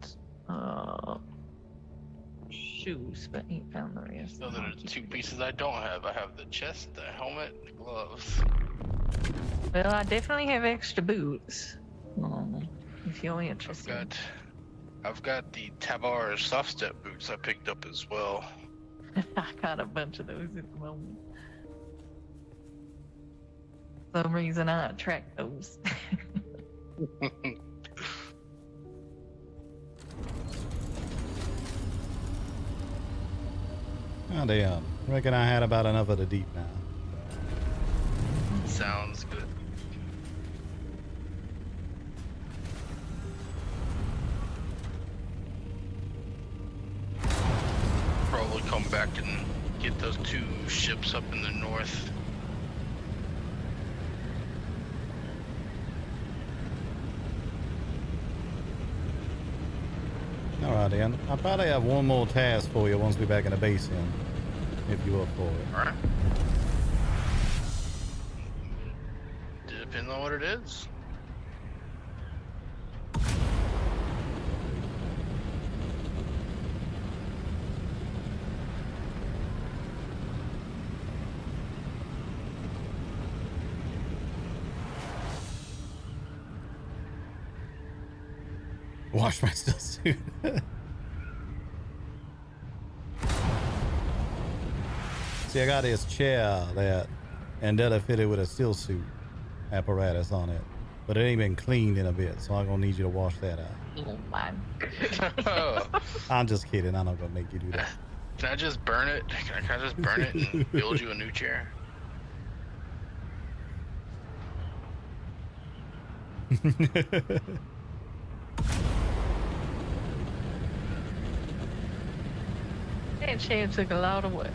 shoes, but ain't found the rest. Those are the two pieces I don't have. I have the chest, the helmet, the gloves. Well, I definitely have extra boots. If you're interested. I've got the Tabar soft step boots I picked up as well. I got a bunch of those at the moment. For some reason I attract those. Oh, damn. Reckon I had about enough of the deep now. Sounds good. Probably come back and get those two ships up in the north. Alright, then. I'll probably have one more task for you once we're back in the base in. If you up for it. Alright. Depends on what it is. Wash my still suit. See, I got this chair that Andetta fitted with a still suit apparatus on it, but it ain't been cleaned in a bit, so I'm gonna need you to wash that out. Oh my. I'm just kidding. I'm not gonna make you do that. Can I just burn it? Can I just burn it and build you a new chair? That chair took a lot of work.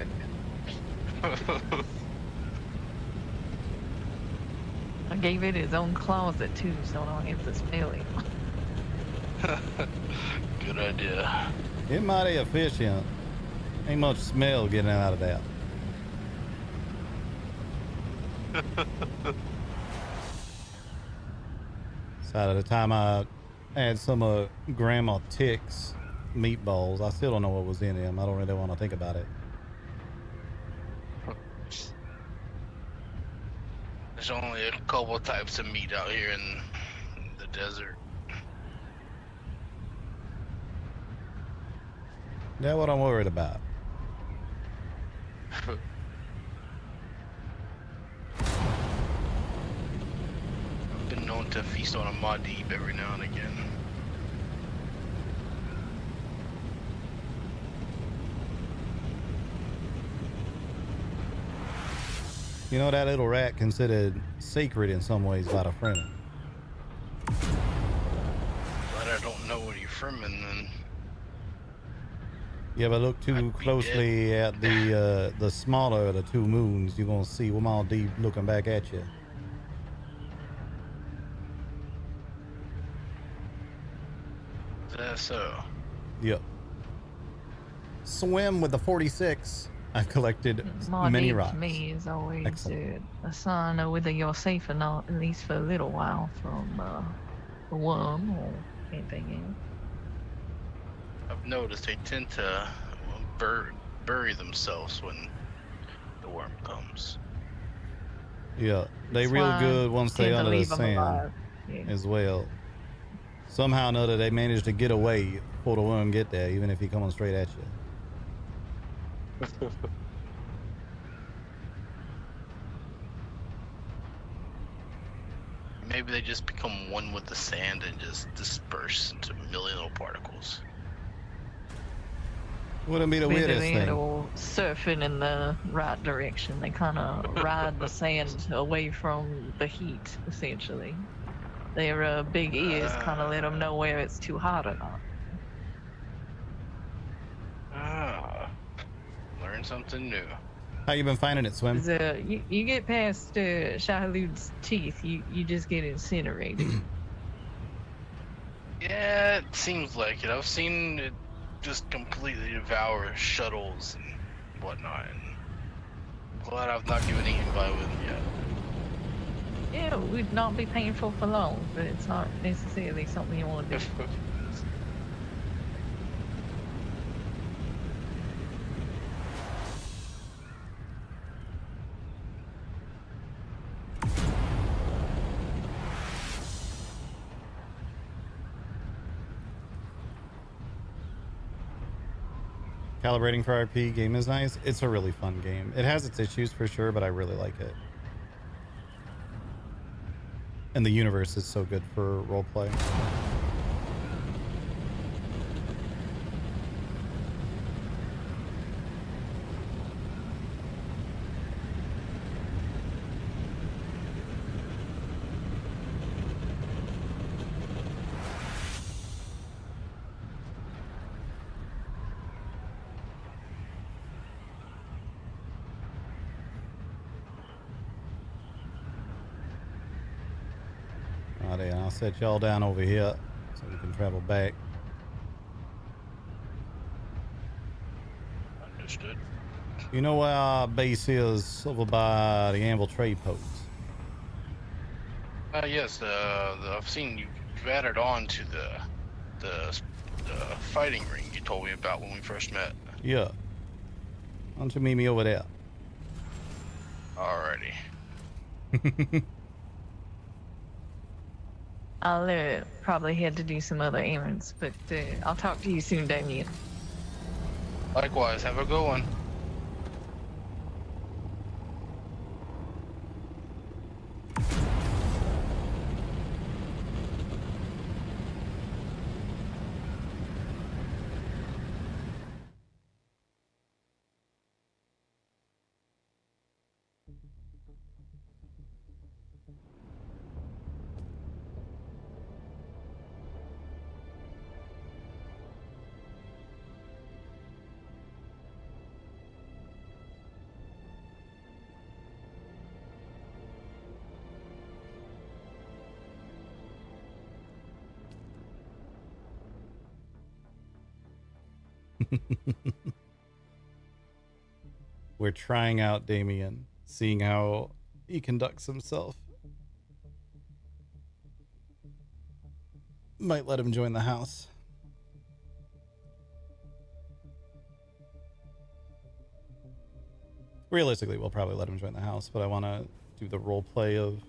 I gave it its own closet too, so I don't have to smell it. Good idea. It mighty efficient. Ain't much smell getting out of that. So at the time I had some of Grandma Tick's meatballs. I still don't know what was in them. I don't really want to think about it. There's only a couple types of meat out here in the desert. That's what I'm worried about. I've been known to feast on a Maudib every now and again. You know, that little rat considered sacred in some ways by the Fremen. But I don't know what you're from, and then You ever look too closely at the smaller of the two moons, you're gonna see Wamal looking back at you. is that so? Yep. Swim with the 46. I've collected My many deed rocks. to me is always Excellent. a sign of whether you're safe or not, at least for a little while, from a worm or anything else. I've noticed they tend to bury themselves when the worm comes. Yeah, they That's real why I good once they tend to under the leave 'em sand alive. Yeah. as well. Somehow or another, they managed to get away before the worm get there, even if he coming straight at you. Maybe they just become one with the sand and just disperse into million little particles. Wouldn't be the Whether weirdest they're thing. all surfing in the right direction. They kind of ride the sand away from the heat, essentially. Their big ears kind of let them know where it's too hot or not. Learn something new. How you been finding it, Swim? 'Cause, you get past Shahalood's teeth, you just get incinerated. Yeah, it seems like it. I've seen it just completely devour shuttles and whatnot. And I'm glad I've not given any by with it yet. Yeah, it would not be painful for long, but it's not necessarily something you want to do. Calibrating for RP game is nice. It's a really fun game. It has its issues for sure, but I really like it. And the universe is so good for roleplay. Alrighty, I'll set y'all down over here so we can travel back. Understood. You know where our base is over by the Anvil Trade Post? Yes, I've seen you've added on to the fighting ring you told me about when we first met. Yeah. Why don't you meet me over there? Alrighty. I'll probably head to do some other errands, but I'll talk to you soon, Damien. Likewise, have a good one. We're trying out Damien, seeing how he conducts himself. Might let him join the house. Realistically, we'll probably let him join the house, but I want to do the role play of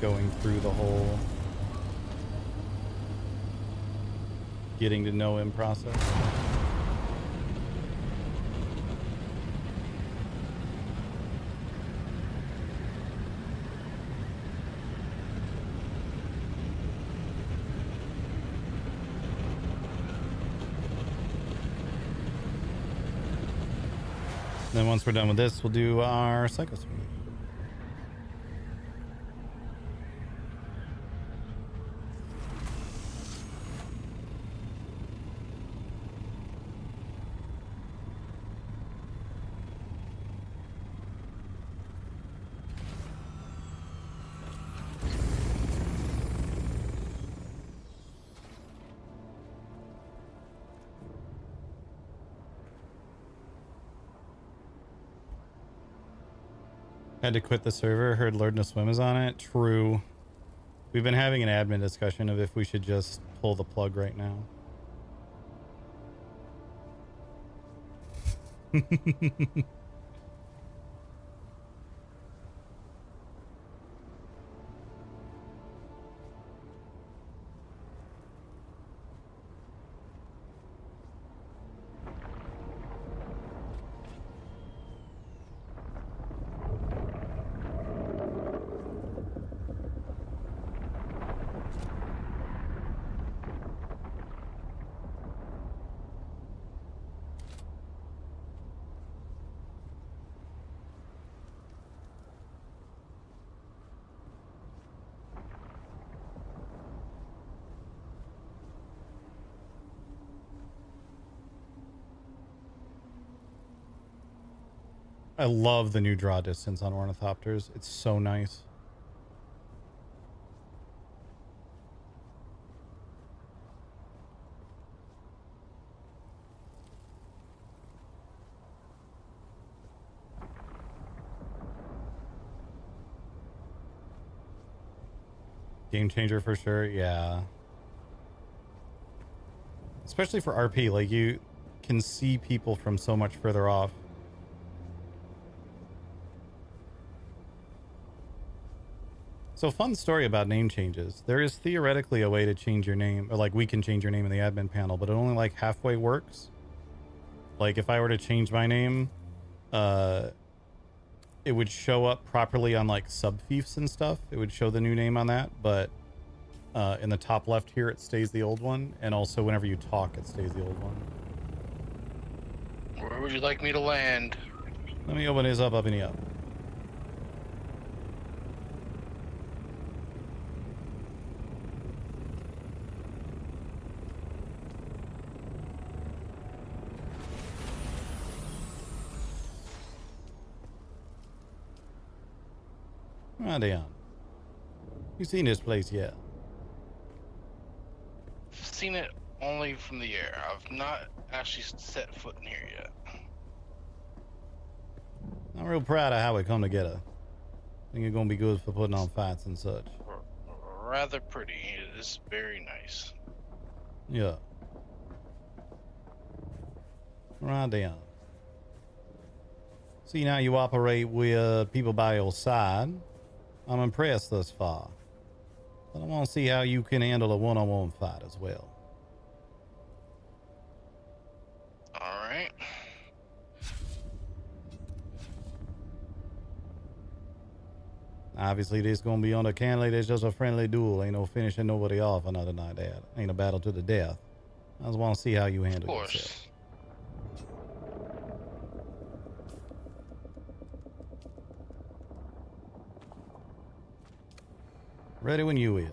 going through the whole getting to know him process. Then once we're done with this, we'll do our Psycho Smoothie. Had to quit the server. Heard Lord No Swim is on it. True. We've been having an admin discussion of if we should just pull the plug right now. I love the new draw distance on ornithopters. It's so nice. Game changer for sure, yeah. Especially for RP, like you can see people from so much further off. So fun story about name changes. There is theoretically a way to change your name, or like we can change your name in the admin panel, but it only like halfway works. Like if I were to change my name, it would show up properly on like subfiefs and stuff. It would show the new name on that, but in the top left here, it stays the old one. And also whenever you talk, it stays the old one. Where would you like me to land? Let me open his up and up. Right down. You seen this place yet? Seen it only from the air. I've not actually set foot in here yet. I'm real proud of how we come together. Think it's gonna be good for putting on fights and such. Rather pretty. It is very nice. Yeah. Right down. See, now you operate with people by your side. I'm impressed thus far. But I want to see how you can handle a one-on-one fight as well. Alright. Obviously, this going to be on the candidate. It's just a friendly duel. Ain't no finishing nobody off or nothing like that. Ain't a battle to the death. I just want to see how you handle yourself. Ready when you is.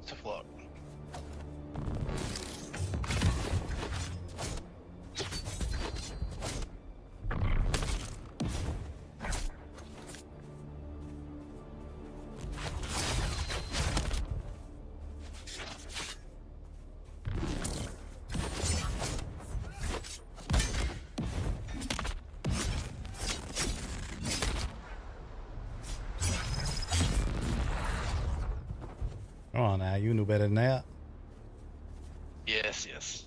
Tough luck. Come on now, you knew better than that. Yes, yes.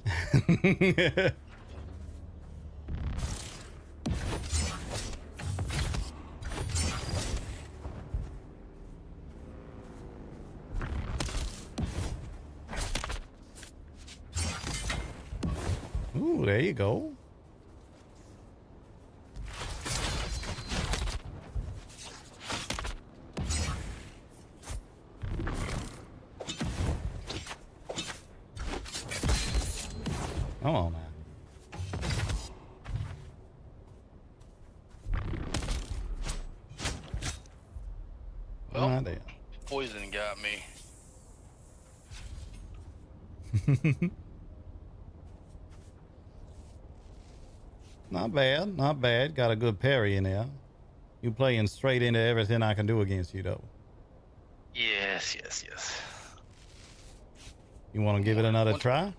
Ooh, there you go. Come on, man. Well, Right there. poison got me. Not bad, not bad. Got a good parry in there. You playing straight into everything I can do against you, though. Yes, yes, yes. You want to give it another try?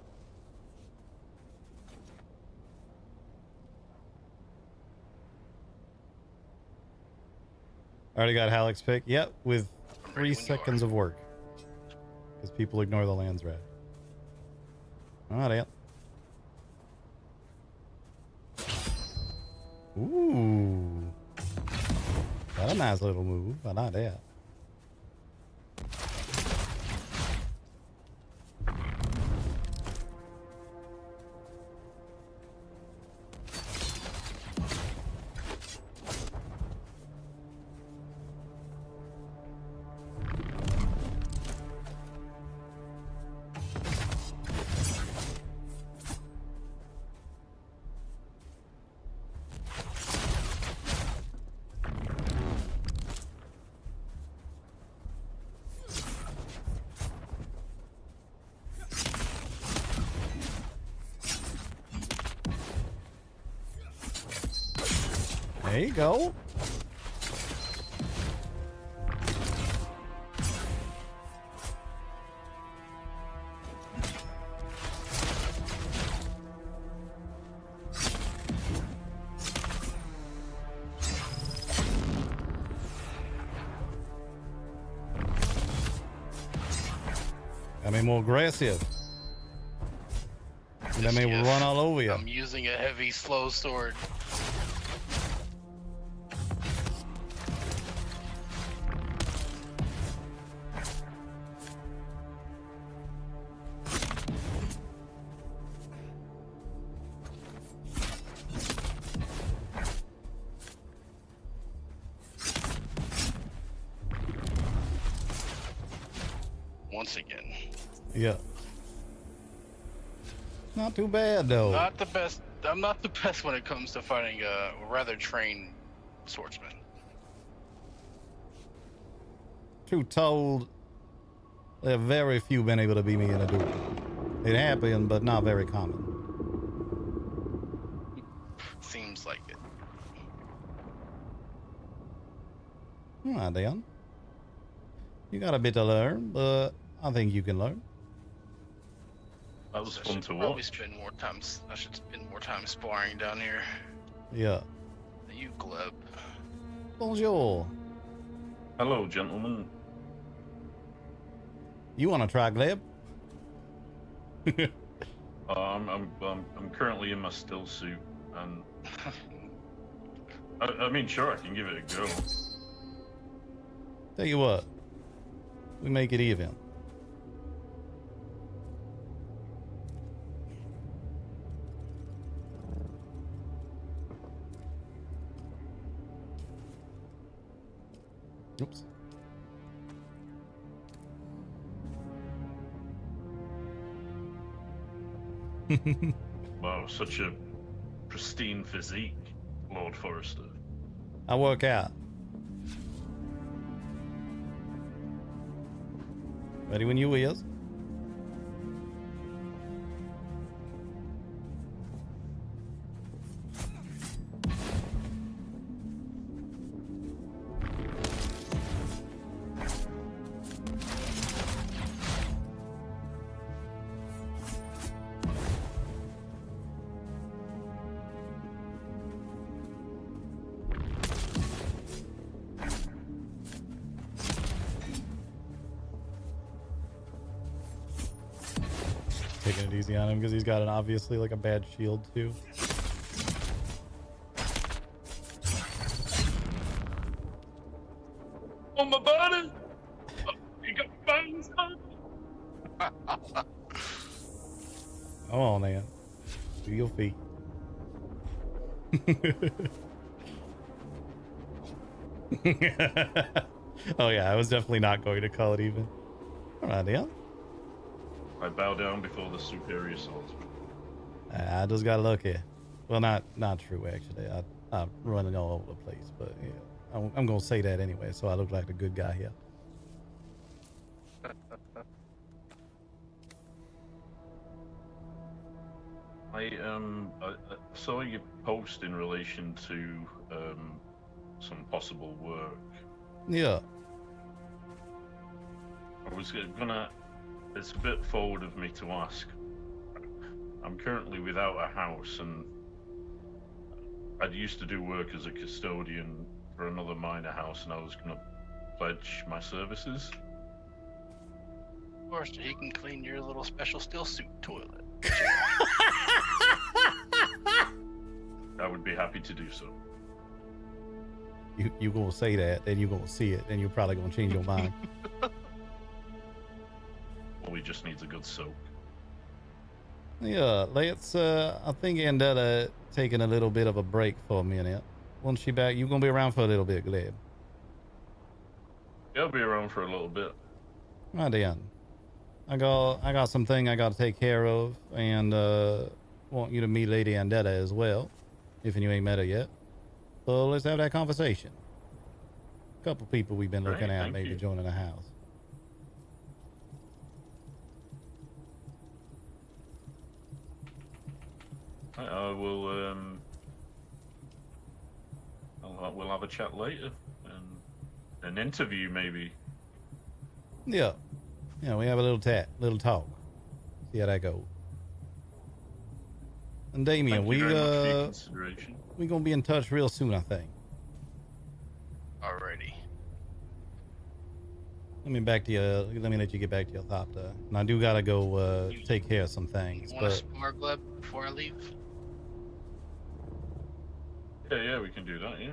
Already got Halleck's pick. Yep, with 3 seconds of work. Because people ignore the lands red. Alright. Ooh. That's a nice little move. I like that. There you go. I mean, more aggressive. Let me run all over you. I'm using a heavy, slow sword. Once again. Yeah. Not too bad though. Not the best. I'm not the best when it comes to fighting a rather trained swordsman. Truth told, there have very few been able to beat me in a duel. It happened, but not very common. Seems like it. Alright then. You got a bit to learn, but I think you can learn. That was I fun should to probably watch. spend more time. I should spend more time sparring down here. Yeah. You gleb. Bonjour. Hello, gentlemen. You want to try Gleb? I'm currently in my still suit, and I mean, sure, I can give it a go. Tell you what, we make it even. Oops. Wow, such a pristine physique, Lord Forrester. I work out. Ready when you is. Taking it easy on him because he's got an obviously like a bad shield too. Oh, my body! Oh, you got fangs on? Come on, man. Do your feet. Oh yeah, I was definitely not going to call it even. All right, yeah. I bow down before the superior swordsman. I just got lucky. Well, not true actually. I'm running all over the place, but yeah, I'm gonna say that anyway, so I look like the good guy here. I saw your post in relation to some possible work. Yeah. I was gonna. It's a bit forward of me to ask. I'm currently without a house, and I'd used to do work as a custodian for another minor house, and I was gonna pledge my services. Of course, he can clean your little special still suit toilet. I would be happy to do so. You gonna say that, then you gonna see it, then you're probably gonna change your mind. Well, he just needs a good soak. Yeah, let's. I think Andetta taking a little bit of a break for a minute. Once she back, you gonna be around for a little bit, Gleb. Yeah, I'll be around for a little bit. Right then. I got something I got to take care of, and want you to meet Lady Andetta as well, if you ain't met her yet. So let's have that conversation. A couple people we've been looking at maybe joining the house. I will. we'll have a chat later, and an interview maybe. Yeah. Yeah, we have a little talk. See how that goes. And Damien, Thank you very much for your consideration. we gonna be in touch real soon, I think. Alrighty. Let me let you get back to your thought. And I do gotta go take care of some things. You want a But spar glove before I leave? Yeah, we can do that, yeah.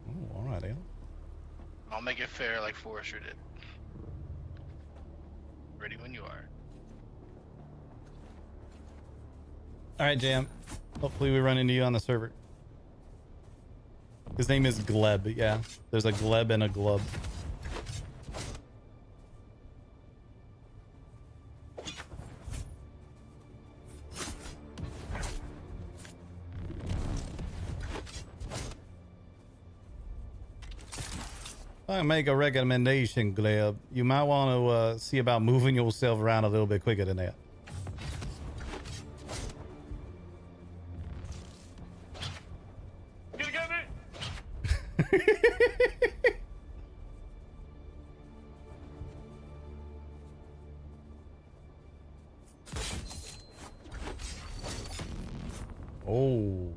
oh, all right, then. I'll make it fair like Forrester did. Ready when you are. All right, Jam. Hopefully we run into you on the server. His name is Gleb. Yeah, there's a Gleb and a Glub. I make a recommendation, Gleb. You might want to see about moving yourself around a little bit quicker than that. You gonna get me? Oh.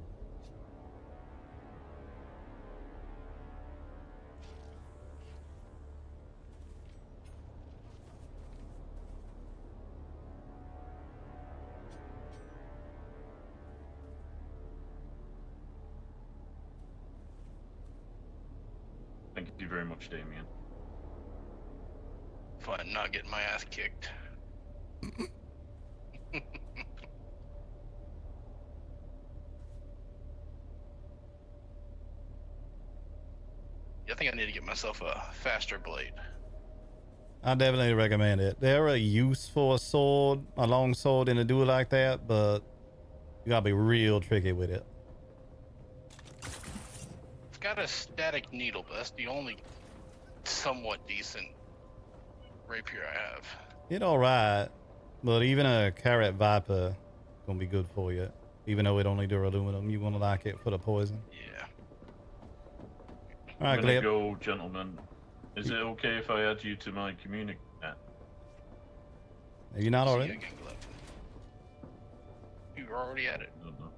Thank you very much, Damien. Fun not getting my ass kicked. I think I need to get myself a faster blade. I definitely recommend it. They're a use for a sword, a long sword in a duel like that, but you gotta be real tricky with it. It's got a static needle, but that's the only somewhat decent rapier I have. It alright, but even a Carrot Viper gonna be good for you. Even though it only do aluminum, you wanna like it for the poison. Yeah. Alright, I'm gonna Gleb. go, gentlemen. Is it okay if I add you to my community? Are you not See you already? again, Gleb. You were already at it. I don't know.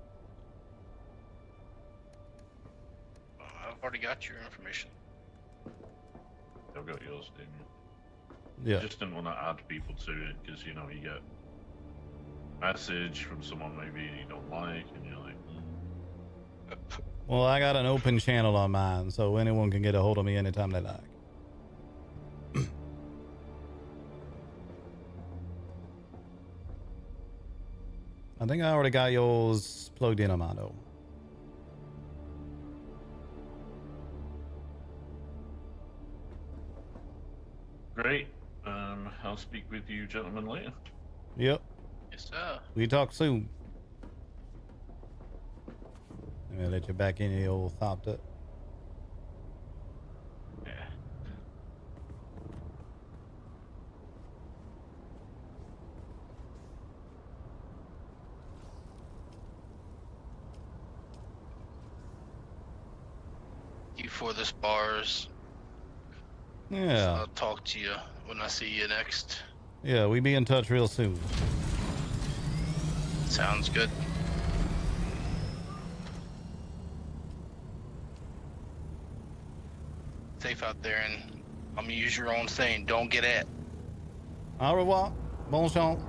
I've already got your information. I've got yours, Damien. Yeah. Just didn't want to add people to it because you get a message from someone maybe you don't like, and you're like, Well, I got an open channel on mine, so anyone can get a hold of me anytime they like. I think I already got yours plugged in on mine, though. great. I'll speak with you gentlemen later. Yep. Yes, sir. We talk soon. I'm gonna let you back in the old thought up. Yeah. You for this bars. Yeah. I'll talk to you when I see you next. Yeah, we be in touch real soon. Sounds good. Safe out there, and I'm gonna use your own saying, don't get at. Au revoir. Bon chance.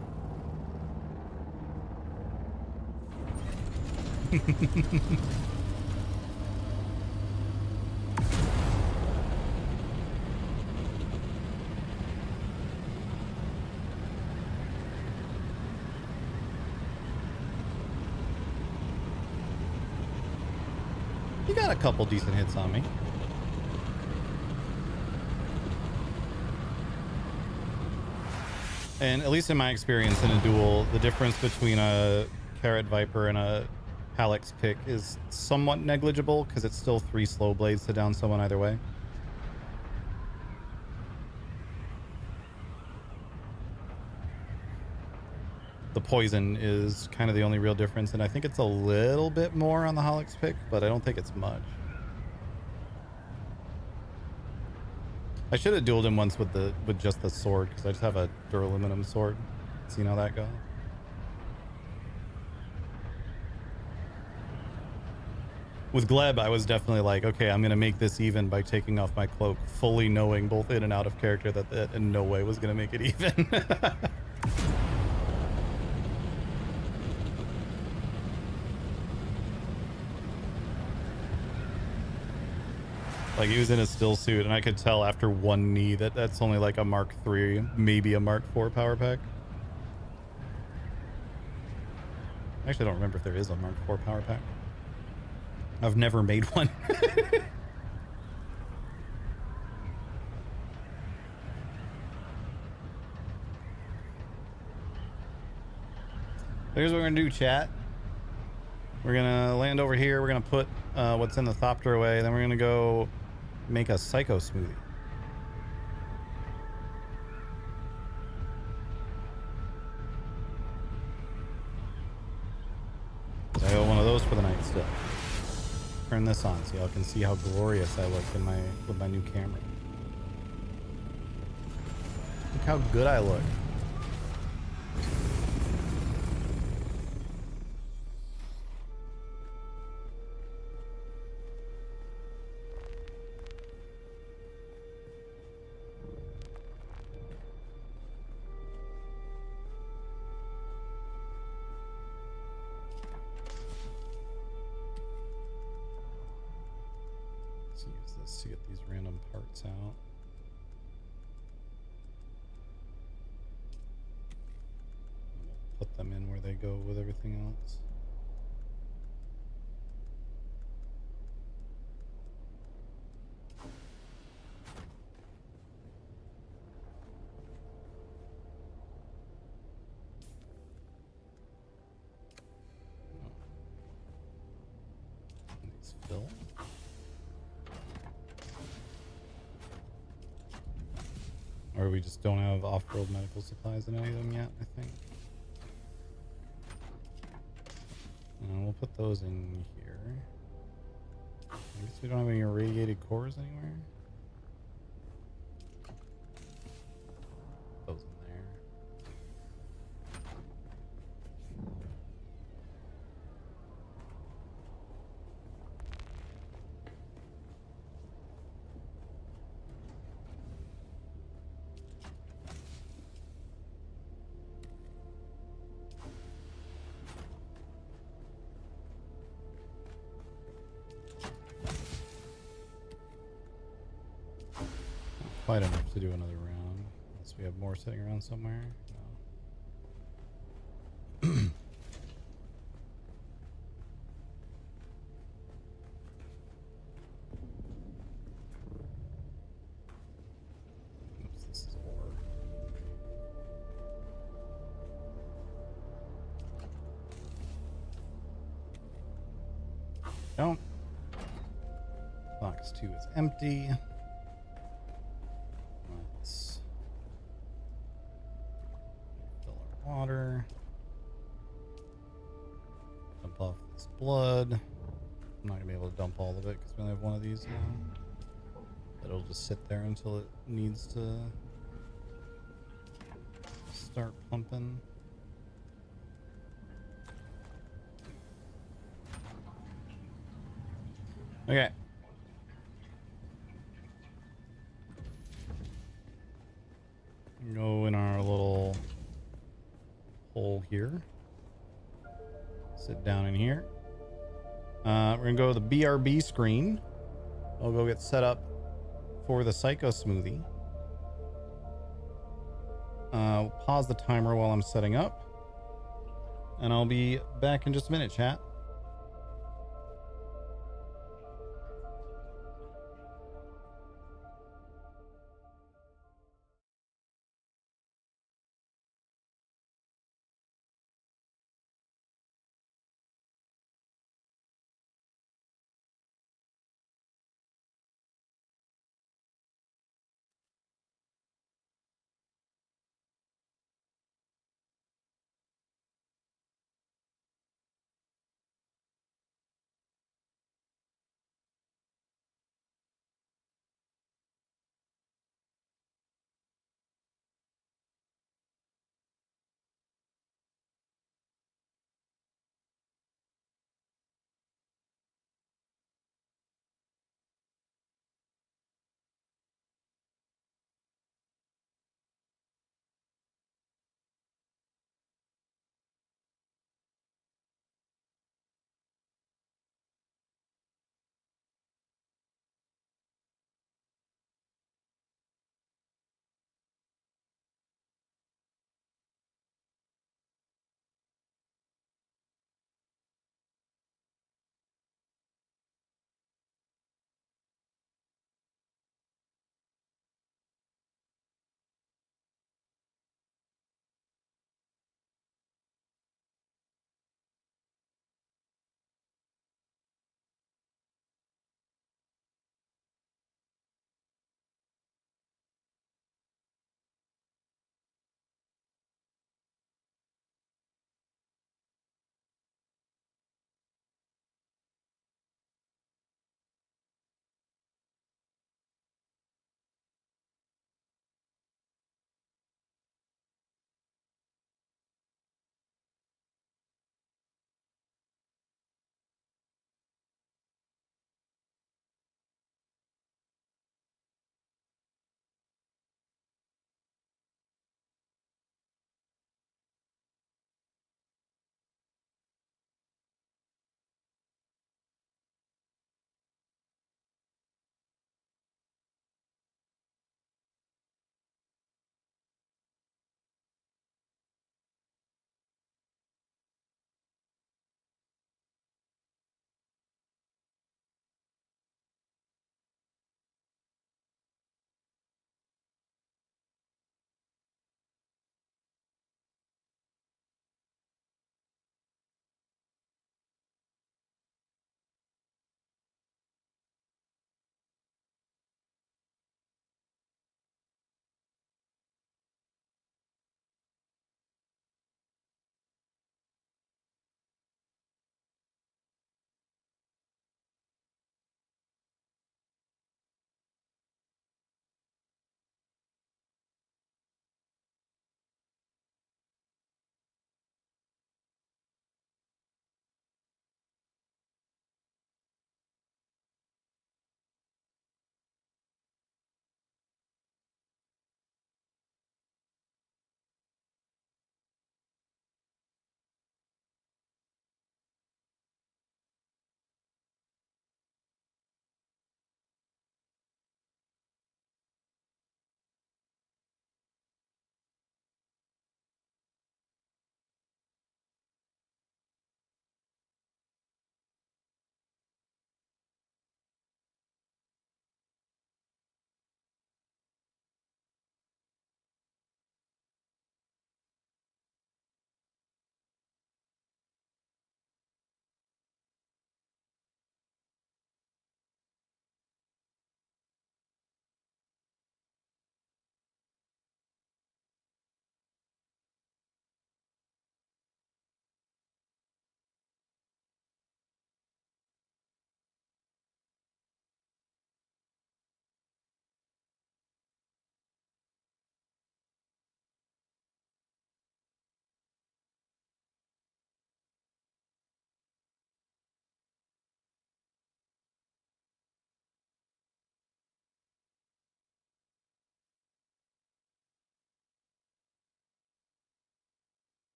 You got a couple decent hits on me. And at least in my experience in a duel, the difference between a Carrot Viper and a Hallex pick is somewhat negligible because it's still 3 slow blades to down someone either way. The poison is kind of the only real difference, and I think it's a little bit more on the Hallex pick, but I don't think it's much. I should have dueled him once with just the sword, because I just have a duraluminum sword. Seen how that goes? With Gleb, I was definitely like, okay, I'm gonna make this even by taking off my cloak, fully knowing both in and out of character that that in no way was gonna make it even. Like, he was in a still suit, and I could tell after one knee that that's only like a Mark III, maybe a Mark IV power pack. I actually don't remember if there is a Mark IV power pack. I've never made one. Here's what we're gonna do, chat. We're gonna land over here. We're gonna put what's in the thopter away. Then we're gonna go make a psycho smoothie. I got one of those for the night still. Turn this on so y'all can see how glorious I look in with my new camera. Look how good I look. Let's use this to get these random parts out. Put them in where they go with everything else. These fill. Or we just don't have off-world medical supplies in any of them yet, I think. We'll put those in here. I guess we don't have any irradiated cores anywhere. Those in there. Quite enough to do another round, unless we have more sitting around somewhere. No. Oops, this is ore. No. Box 2 is empty. Let's fill our water. Dump off this blood. I'm not gonna be able to dump all of it because we only have one of these now. It'll just sit there until it needs to start pumping. Okay. Go in our little hole here. Sit down in here. We're gonna go to the BRB screen. I'll go get set up for the psycho smoothie. We'll pause the timer while I'm setting up, and I'll be back in just a minute, chat.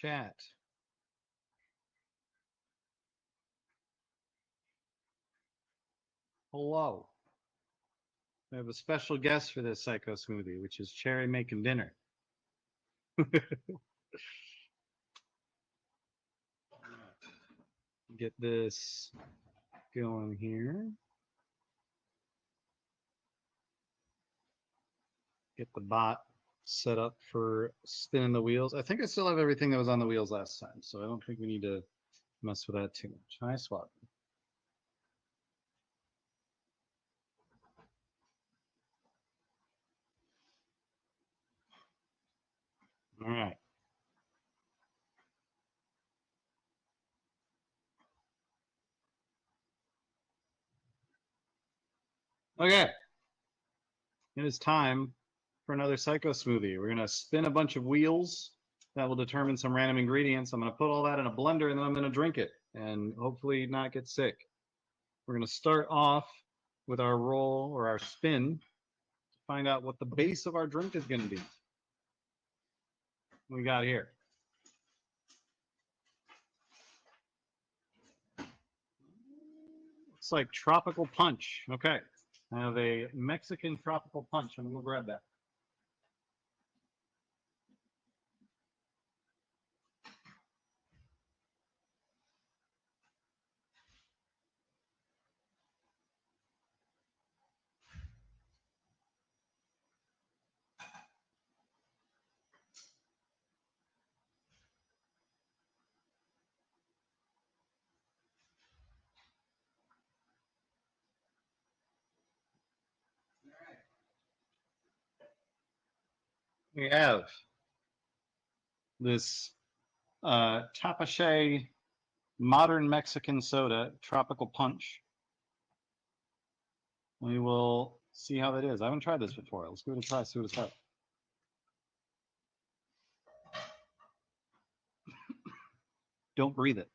chat. Hello. We have a special guest for this Psycho Smoothie, which is Cherry making dinner. Get this going here. Get the bot set up for spinning the wheels. I think I still have everything that was on the wheels last time, so I don't think we need to mess with that too much. Hi, swap. All right. Okay. It is time for another Psycho Smoothie. We're going to spin a bunch of wheels that will determine some random ingredients. I'm going to put all that in a blender and then I'm going to drink it and hopefully not get sick. We're going to start off with our roll or our spin to find out what the base of our drink is going to be. What we got here? It's like tropical punch. Okay. I have a Mexican tropical punch. I'm going to go grab that. We have this Tapache modern Mexican soda, tropical punch. We will see how that is. I haven't tried this before. Let's give it a try, see what it's like. Don't breathe it.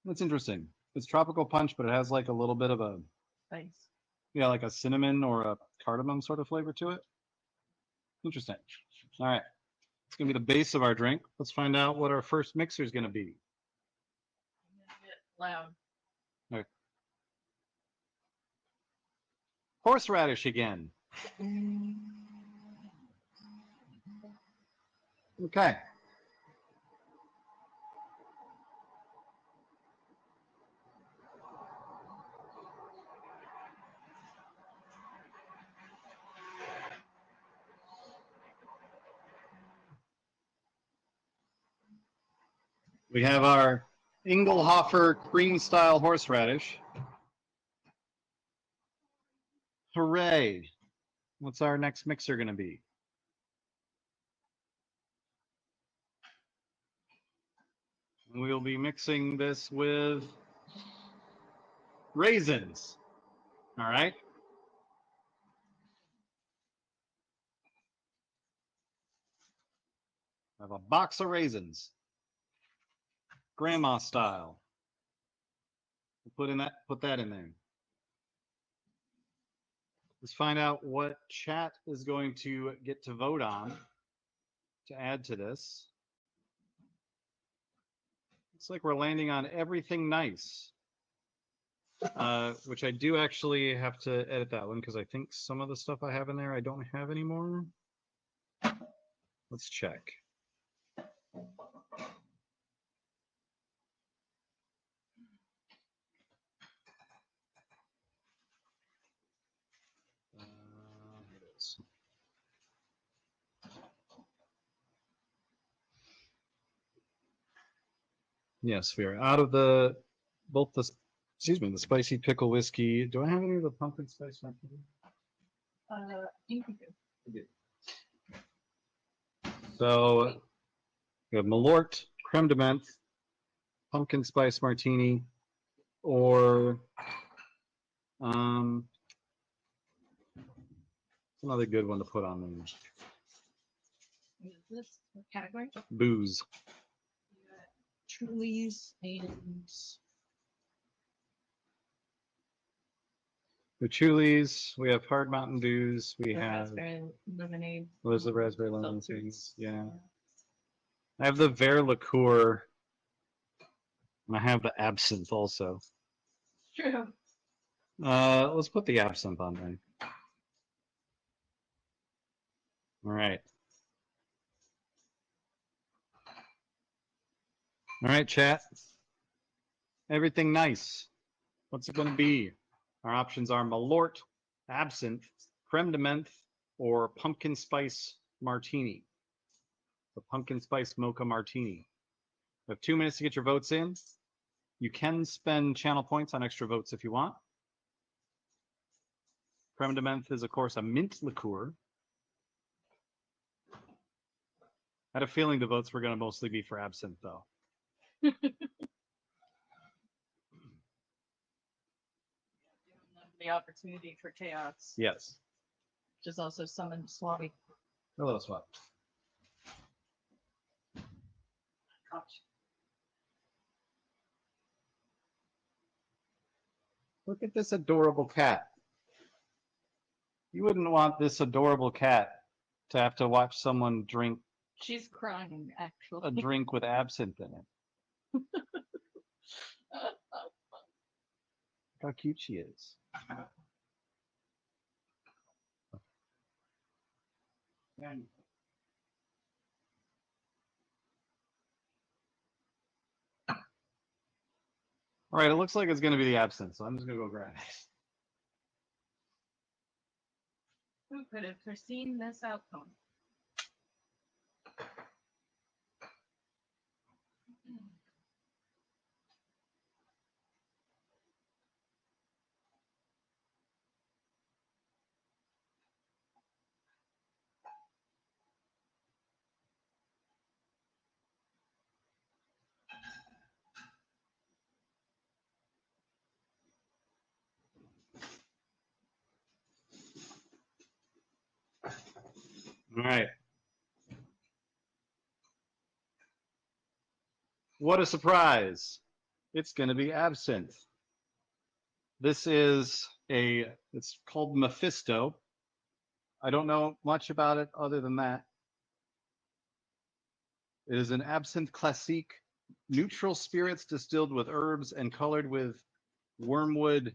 That's interesting. It's tropical punch, but it has like a little bit of a, Nice. yeah, like a cinnamon or a cardamom sort of flavor to it. Interesting. All right. It's going to be the base of our drink. Let's find out what our first mixer is going to be. Loud. All right. Horseradish again. Okay. We have our Engelhofer cream style horseradish. Hooray. What's our next mixer going to be? We'll be mixing this with raisins. All right. I have a box of raisins. Grandma style. We'll put that in there. Let's find out what chat is going to get to vote on to add to this. Looks like we're landing on everything nice, which I do actually have to edit that one because I think some of the stuff I have in there I don't have anymore. Let's check. Here it is. Yes, we are out of the the spicy pickle whiskey. Do I have any of the pumpkin spice martini? You can do. I do. So we have Malort, creme de menthe, pumpkin spice martini, or it's another good one to put on there. Is this category? Booze. Truly's and Chulis. We have hard Mountain Dews. We The have. raspberry lemonade. What is the raspberry lemon seltzers. things? Yeah. I have the Ver liqueur. And I have the absinthe also. True. Let's put the absinthe on there. All right. All right, chat. Everything nice. What's it going to be? Our options are Malort, absinthe, creme de menthe, or pumpkin spice martini. The pumpkin spice mocha martini. You have 2 minutes to get your votes in. You can spend channel points on extra votes if you want. Creme de menthe is, of course, a mint liqueur. I had a feeling the votes were going to mostly be for absinthe, though. The opportunity for chaos. Yes. Which is also summoned Swabby. Hello, Swap. Gosh. Look at this adorable cat. You wouldn't want this adorable cat to have to watch someone drink She's crying, actually. a drink with absinthe in it. How cute she is. All right, it looks like it's going to be the absinthe, so I'm just going to go grab it. Who could have foreseen this outcome? All right. What a surprise. It's going to be absinthe. This is it's called Mephisto. I don't know much about it other than that. It is an absinthe classique, neutral spirits distilled with herbs and colored with wormwood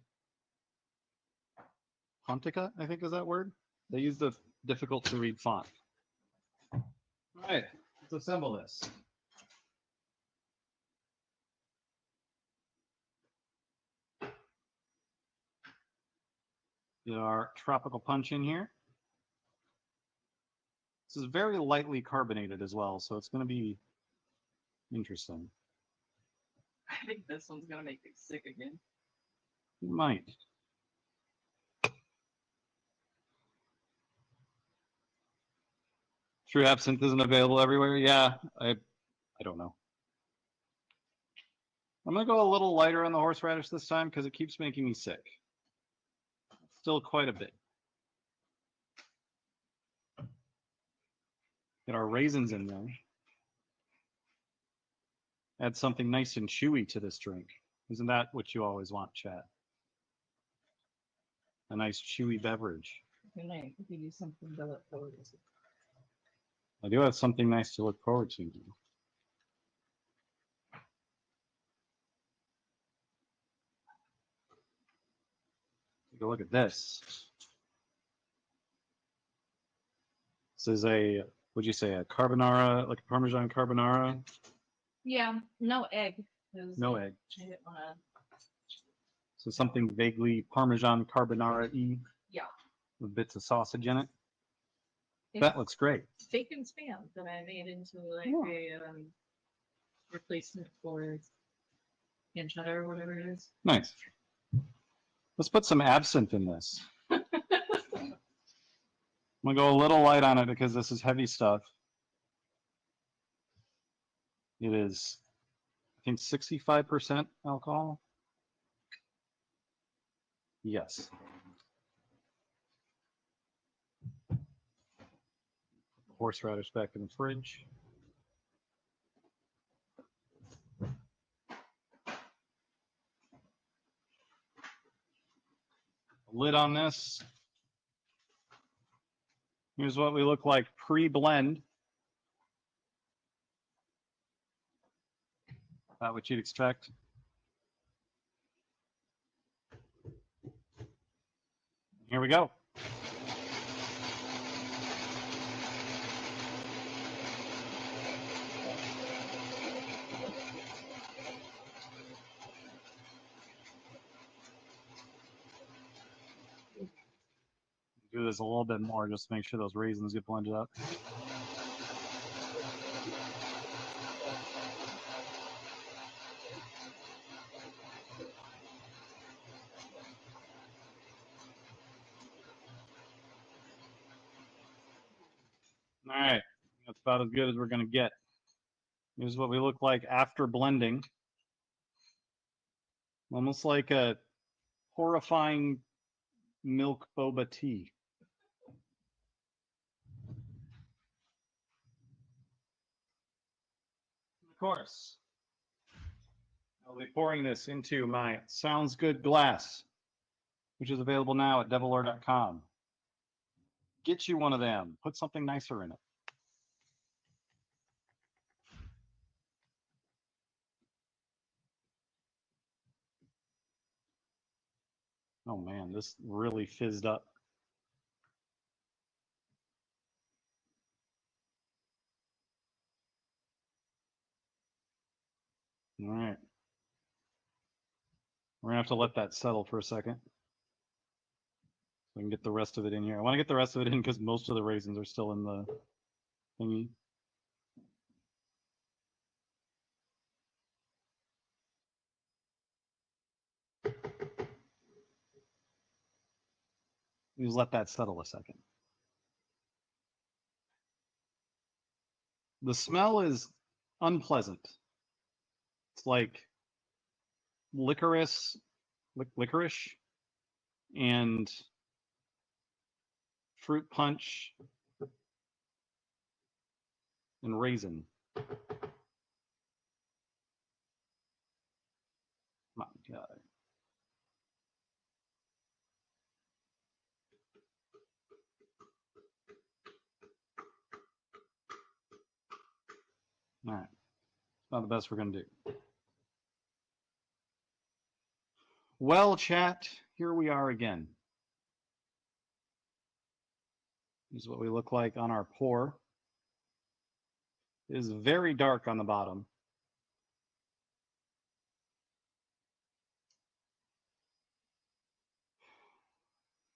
pontica, I think is that word. They use the difficult to read font. All right, let's assemble this. Get our tropical punch in here. This is very lightly carbonated as well, so it's going to be interesting. I think this one's gonna make me sick again. It might. True absinthe isn't available everywhere. Yeah, I don't know. I'm gonna go a little lighter on the horseradish this time because it keeps making me sick. Still quite a bit. Get our raisins in there. Add something nice and chewy to this drink. Isn't that what you always want, chat? A nice chewy beverage. Good night. Give you something to look forward to. I do have something nice to look forward to. Take a look at this. This is a, what'd you say, a carbonara, like a Parmesan carbonara? Yeah, no egg. 'Cause No egg. I didn't wanna. So something vaguely Parmesan carbonara-y Yeah. with bits of sausage in it. It's That looks great. bacon spam that I made into like a replacement for pan cheddar or whatever it is. Nice. Let's put some absinthe in this. I'm gonna go a little light on it because this is heavy stuff. It is, I think, 65% alcohol. Yes. Horseradish back in the fridge. Lid on this. Here's what we look like pre-blend. About what you'd expect. Here we go. Do this a little bit more just to make sure those raisins get blended up. All right, that's about as good as we're going to get. Here's what we look like after blending. Almost like a horrifying milk boba tea. Of course, I'll be pouring this into my Sounds Good glass, which is available now at devilor.com. Get you one of them. Put something nicer in it. Oh man, this really fizzed up. All right. We're gonna have to let that settle for a second. So we can get the rest of it in here. I want to get the rest of it in because most of the raisins are still in the thingy. Just let that settle a second. The smell is unpleasant. It's like licorice and fruit punch and raisin. My God. All right. It's not the best we're going to do. Well, chat, here we are again. This is what we look like on our pour. It is very dark on the bottom.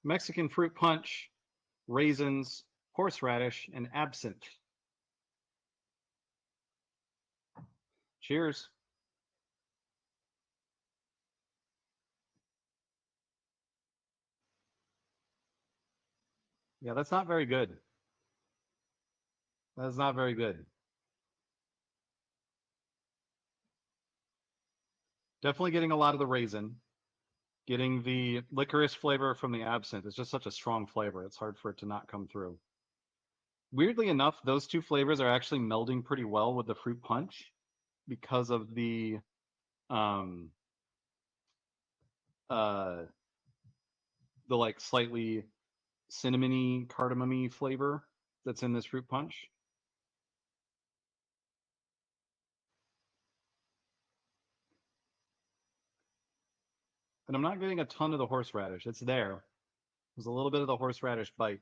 Mexican fruit punch, raisins, horseradish, and absinthe. Cheers. Yeah, that's not very good. That's not very good. Definitely getting a lot of the raisin. Getting the licorice flavor from the absinthe. It's just such a strong flavor. It's hard for it to not come through. Weirdly enough, those two flavors are actually melding pretty well with the fruit punch because of the like slightly cinnamony, cardamom-y flavor that's in this fruit punch. And I'm not getting a ton of the horseradish. It's there. There's a little bit of the horseradish bite,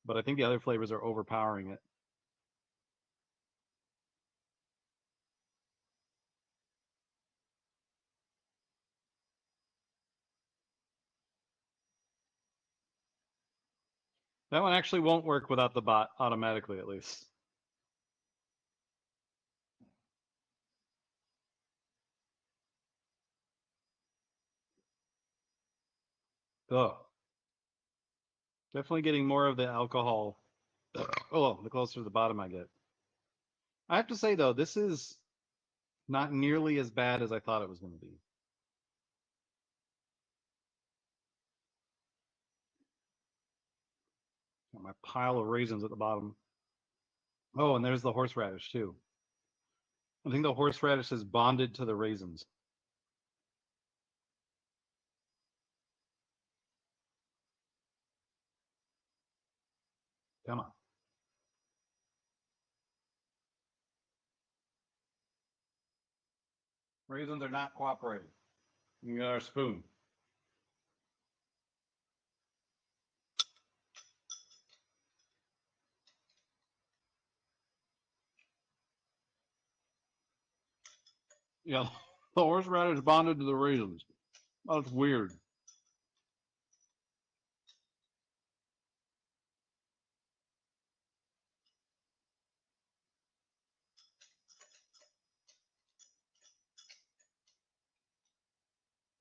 but I think the other flavors are overpowering it. That one actually won't work without the bot automatically, at least. Oh. Definitely getting more of the alcohol. Oh, the closer to the bottom I get. I have to say, though, this is not nearly as bad as I thought it was going to be. Got my pile of raisins at the bottom. Oh, and there's the horseradish, too. I think the horseradish is bonded to the raisins. Come on. Raisins are not cooperating. We got our spoon. Yeah, the horseradish bonded to the raisins. That's weird.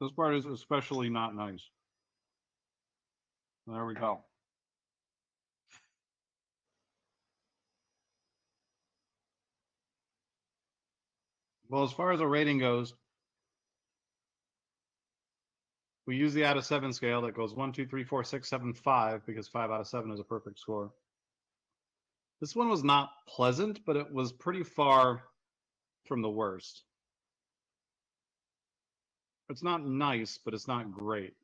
This part is especially not nice. There we go. Well, as far as a rating goes, we use the out of 7 scale that goes 1, 2, 3, 4, 6, 7, 5 because 5 out of 7 is a perfect score. This one was not pleasant, but it was pretty far from the worst. It's not nice, but it's not great.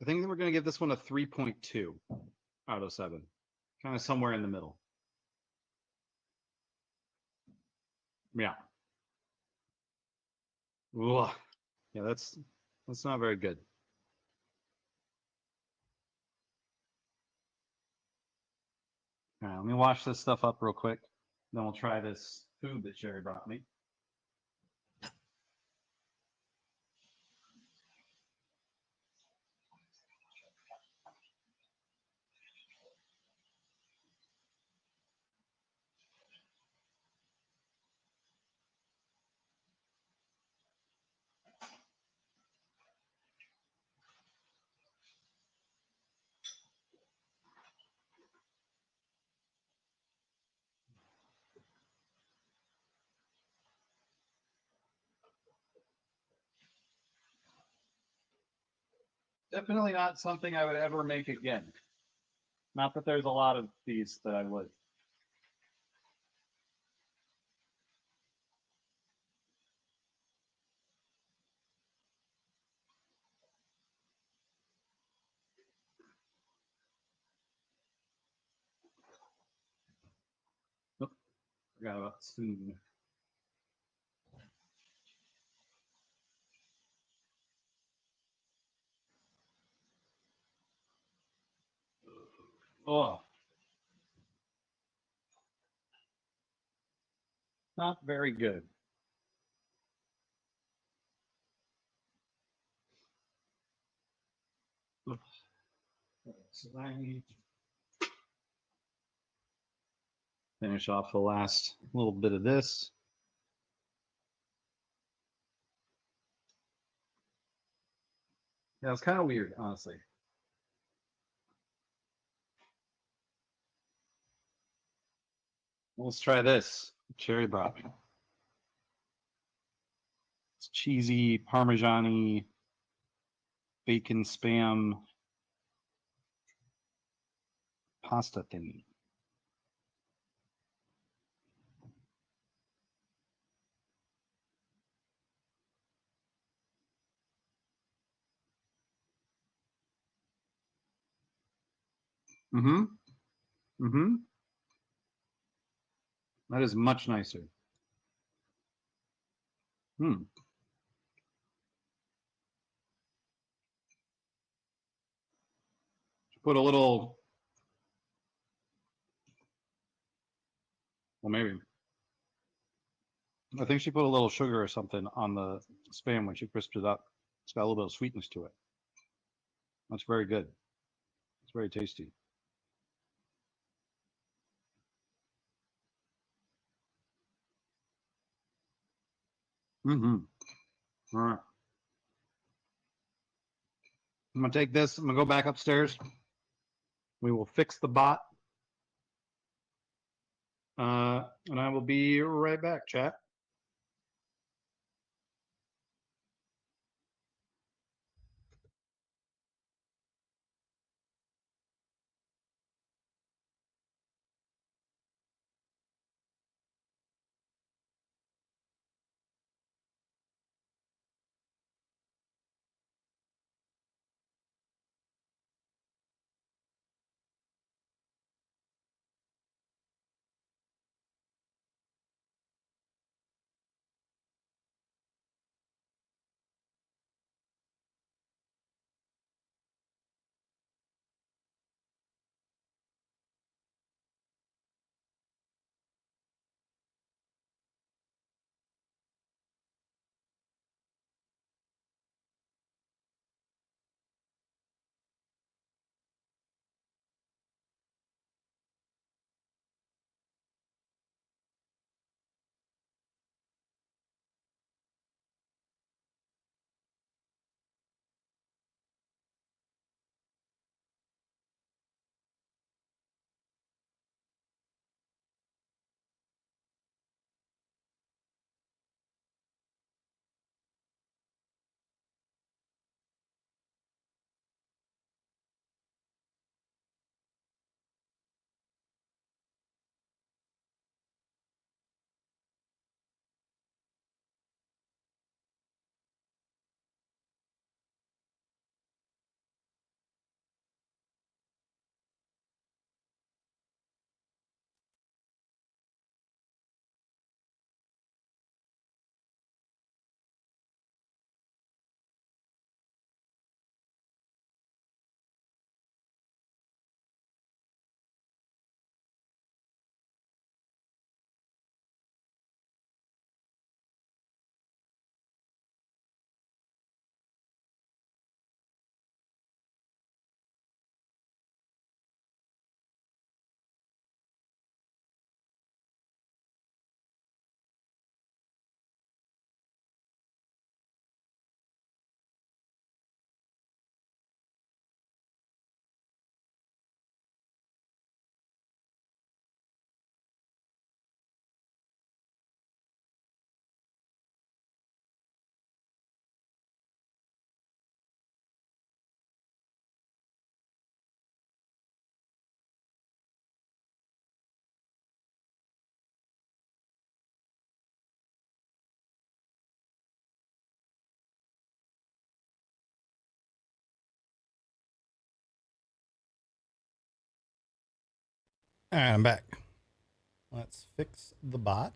I think we're going to give this one a 3.2 out of 7, kind of somewhere in the middle. Yeah. Ugh. Yeah, that's not very good. All right, let me wash this stuff up real quick. Then we'll try this food that Sherry brought me. Definitely not something I would ever make again. Not that there's a lot of these that I would. Oop, forgot about spoon. Oh, not very good. Ugh. So I need to finish off the last little bit of this. Yeah, it's kind of weird, honestly. Let's try this cherry brought me. It's cheesy, parmesan-y, bacon spam pasta thingy. Mm-hmm. Mm-hmm. That is much nicer. Hmm. Put a little, well, maybe. I think she put a little sugar or something on the spam when she crisped it up. It's got a little bit of sweetness to it. That's very good. It's very tasty. Mm-hmm. All right. I'm gonna take this. I'm gonna go back upstairs. We will fix the bot. And I will be right back, chat. All right, I'm back. Let's fix the bot.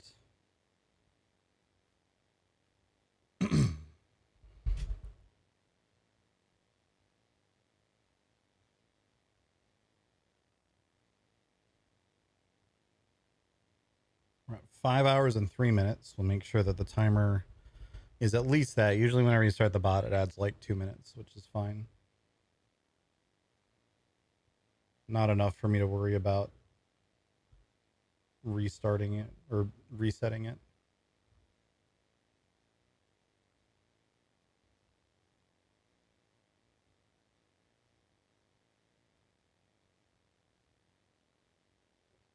We're at 5 hours and 3 minutes. We'll make sure that the timer is at least that. Usually whenever you start the bot, it adds like 2 minutes, which is fine. Not enough for me to worry about restarting it or resetting it.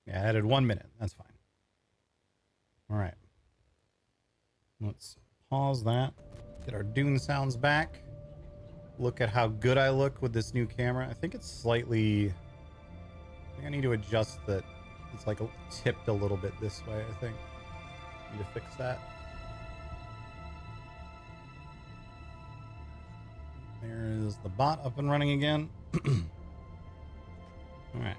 Yeah, I added 1 minute. That's fine. All right. Let's pause that. Get our Dune sounds back. Look at how good I look with this new camera. I think it's slightly... I think I need to adjust that. It's like tipped a little bit this way, I think. Need to fix that. There is the bot up and running again. All right.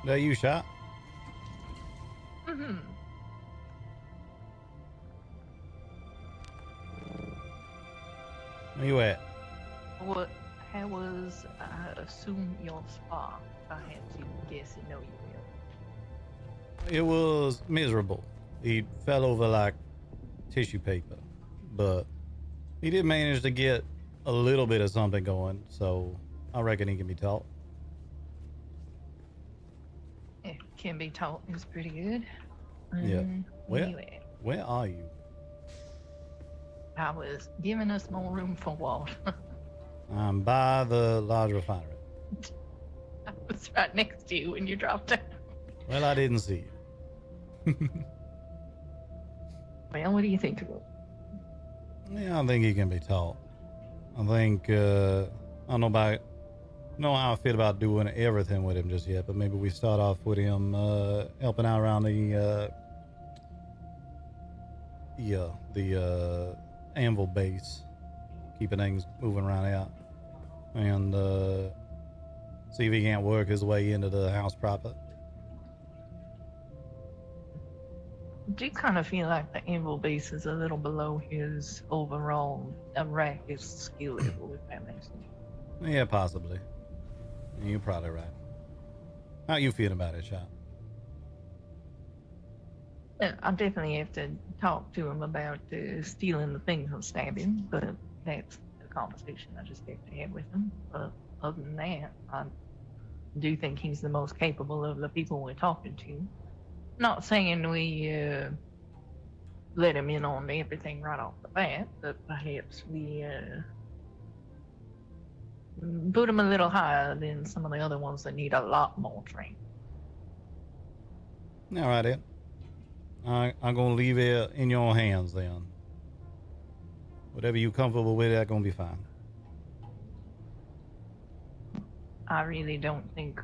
That you shot? Mm-hmm. Where you at? What? How was, I assume, your spa? I had to guess and know you will. It was miserable. He fell over like tissue paper, but he did manage to get a little bit of something going, so I reckon he can be taught. Yeah, can be taught. It was pretty good. Yeah. Anyway, Where are you? I was giving us more room for water. I'm by the large refinery. I was right next to you when you dropped down. Well, I didn't see you. Well, what do you think of it? Yeah, I think he can be taught. I think, I don't know how I feel about doing everything with him just yet, but maybe we start off with him helping out around the anvil base, keeping things moving around out, and see if he can't work his way into the house proper. I do kind of feel like the anvil base is a little below his overall Arrakis skill level, if that makes sense. Yeah, possibly. You're probably right. How you feeling about it, Shop? I definitely have to talk to him about stealing the things and stabbing, but that's a conversation I just have to have with him. But other than that, I do think he's the most capable of the people we're talking to. Not saying we let him in on everything right off the bat, but perhaps we put him a little higher than some of the other ones that need a lot more training. All right, then. I'm gonna leave it in your hands then. Whatever you're comfortable with, that's gonna be fine. I really don't think.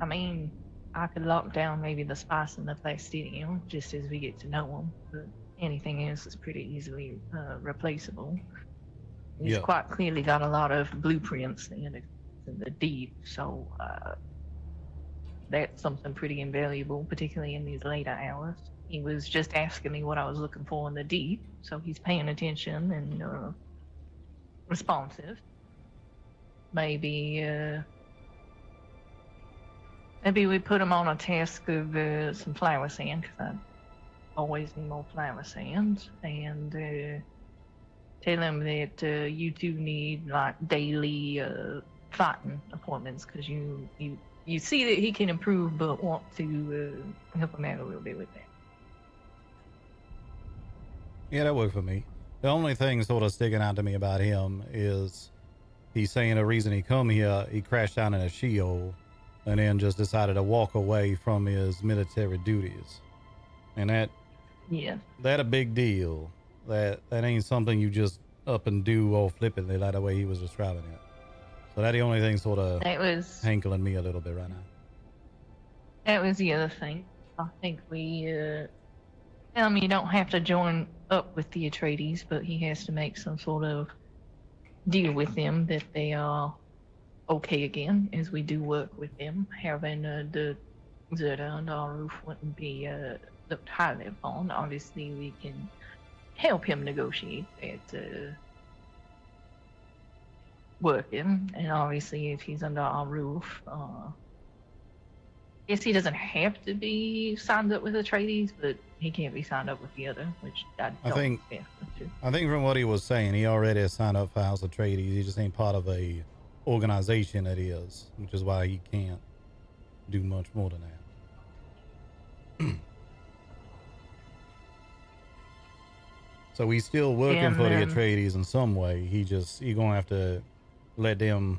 I mean, I could lock down maybe the spice and the plastidium just as we get to know him, but anything else is pretty easily replaceable. He's quite clearly got a lot of blueprints in the deep, so that's something pretty invaluable, particularly in these later hours. He was just asking me what I was looking for in the deep, so he's paying attention and responsive. Maybe we put him on a task of some flower sand, because I always need more flower sand, and tell him that you two need like daily fighting appointments, because you see that he can improve, but want to help him out a little bit with that. Yeah, that worked for me. The only thing sort of sticking out to me about him is he's saying the reason he come here, he crashed down in a shield and then just decided to walk away from his military duties. And that a big deal. that ain't something you just up and do all flippantly like the way he was describing it. So that's the only thing sort of That was hankling me a little bit right now. the other thing. I think we tell him you don't have to join up with the Atreides, but he has to make some sort of deal with them that they are okay again as we do work with them. Having the Zerda under our roof wouldn't be looked highly upon. Obviously, we can help him negotiate that working, and obviously, if he's under our roof, guess he doesn't have to be signed up with Atreides, but he can't be signed up with the other, which I don't expect him to. I think from what he was saying, he already has signed up for House of Atreides. He just ain't part of a organization that is, which is why he can't do much more than that. So he's still working for the Atreides in some way. He gonna have to let them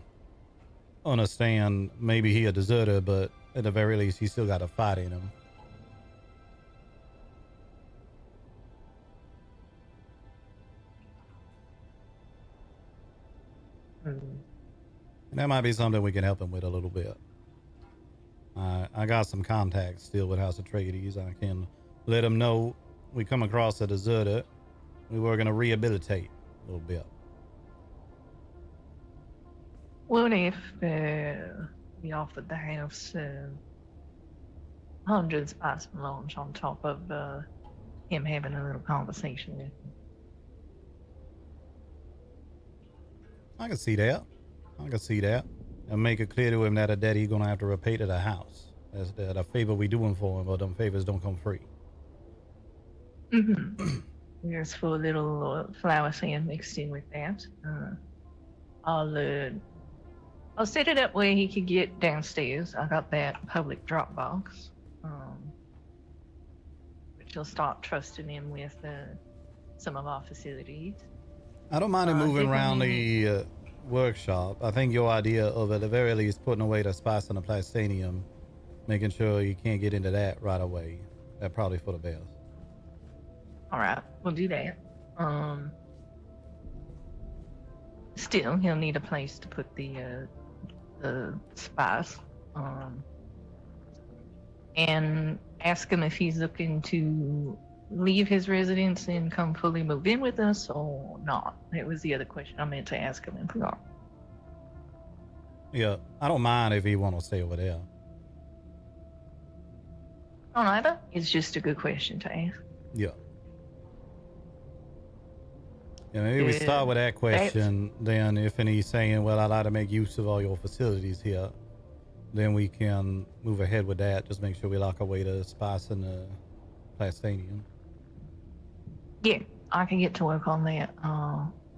understand maybe he a deserter, but at the very least he still got a fight in him. And that might be something we can help him with a little bit. I got some contacts still with House of Atreides. I can let him know we come across a deserter. We were going to rehabilitate a little bit. What if we offered the house 100 spice melange on top of him having a little conversation with him? I can see that. And make it clear to him that he's going to have to repay to the house. That's a favor we doing for him, but them favors don't come free. Mm-hmm. There's a little flour sand mixed in with that. I'll set it up where he could get downstairs. I got that public drop box, which will start trusting him with some of our facilities. I don't mind him moving around the workshop. I think your idea of at the very least putting away the spice and the plastanium, making sure you can't get into that right away, that probably for the best. All right, we'll do that. Still, he'll need a place to put the spice. And ask him if he's looking to leave his residence and come fully move in with us or not. It was the other question I meant to ask him in regard. Yeah, I don't mind if he want to stay over there. Don't either. It's just a good question to ask. Yeah. Yeah, maybe we start with that question. Then if he's saying, well, I'd like to make use of all your facilities here, then we can move ahead with that. Just make sure we lock away the spice and the plastanium. Yeah, I can get to work on that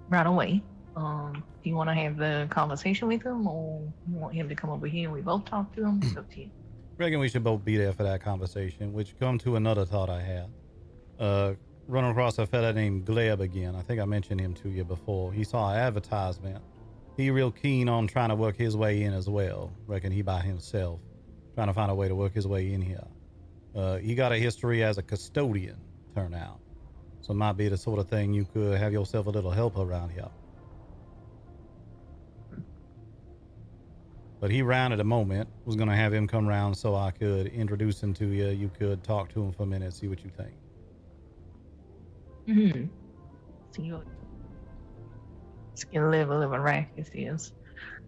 right away. Do you want to have the conversation with him, or you want him to come over here and we both talk to him? It's up to you. Reckon we should both be there for that conversation, which come to another thought I had. Running across a fella named Gleb again. I think I mentioned him to you before. He saw an advertisement. He real keen on trying to work his way in as well. Reckon he by himself, trying to find a way to work his way in here. He got a history as a custodian, turn out. So it might be the sort of thing you could have yourself a little help around here. But he round at the moment. Was going to have him come round so I could introduce him to you. You could talk to him for a minute, see what you think. Mm-hmm. See what skill level of Arrakis is.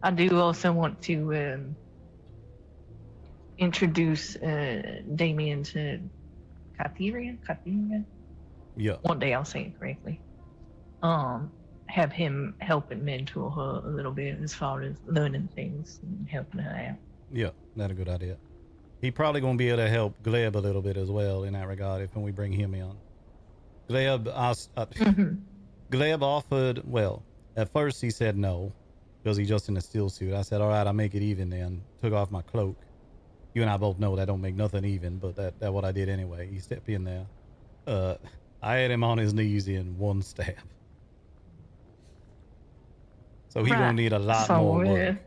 I do also want to introduce Damien to Katherian. Yeah. One day I'll say it correctly. Have him help and mentor her a little bit as far as learning things and helping her out. Yeah, that's a good idea. He probably gonna be able to help Gleb a little bit as well in that regard if when we bring him in. Gleb Gleb offered, well, at first he said no, because he's just in a steel suit. I said, all right, I'll make it even then. Took off my cloak. You and I both know that don't make nothing even, but that's what I did anyway. He stepped in there. I had him on his knees in one stab. So he gonna need a lot more work.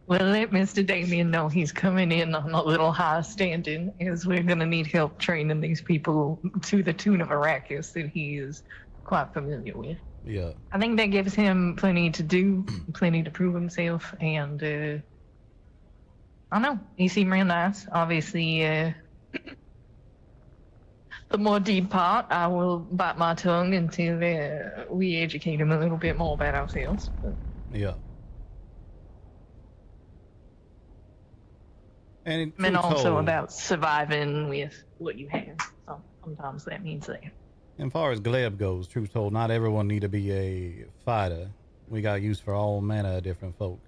Well, let Mr. Damien know he's coming in on a little high standing, as we're going to need help training these people to the tune of Arrakis that he is quite familiar with. Yeah. I think that gives him plenty to do, plenty to prove himself, and I don't know. He seemed real nice. Obviously, the more deep part, I will bite my tongue until we educate him a little bit more about ourselves. But... Yeah. And also about surviving with what you have. So sometimes that means that. As far as Gleb goes, truth told, not everyone need to be a fighter. We got use for all manner of different folk.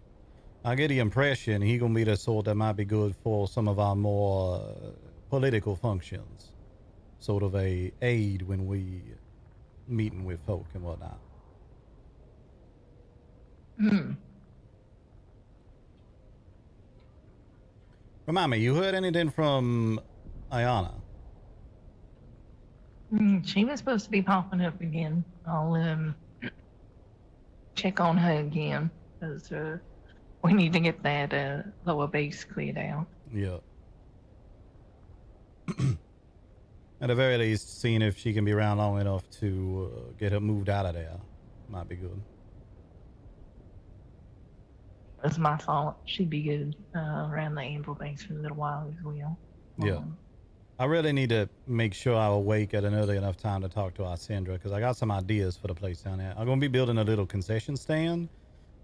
I get the impression he gonna be the sort that might be good for some of our more political functions. Sort of a aid when we meeting with folk and whatnot. Remind me, you heard anything from Ayana? She was supposed to be popping up again. I'll check on her again, because we need to get that lower base cleared out. Yeah. At the very least, seeing if she can be around long enough to get her moved out of there might be good. That's my fault. She'd be good around the Amber Base for a little while as well. Yeah. I really need to make sure I'm awake at an early enough time to talk to Ascendra, because I got some ideas for the place down there. I'm going to be building a little concession stand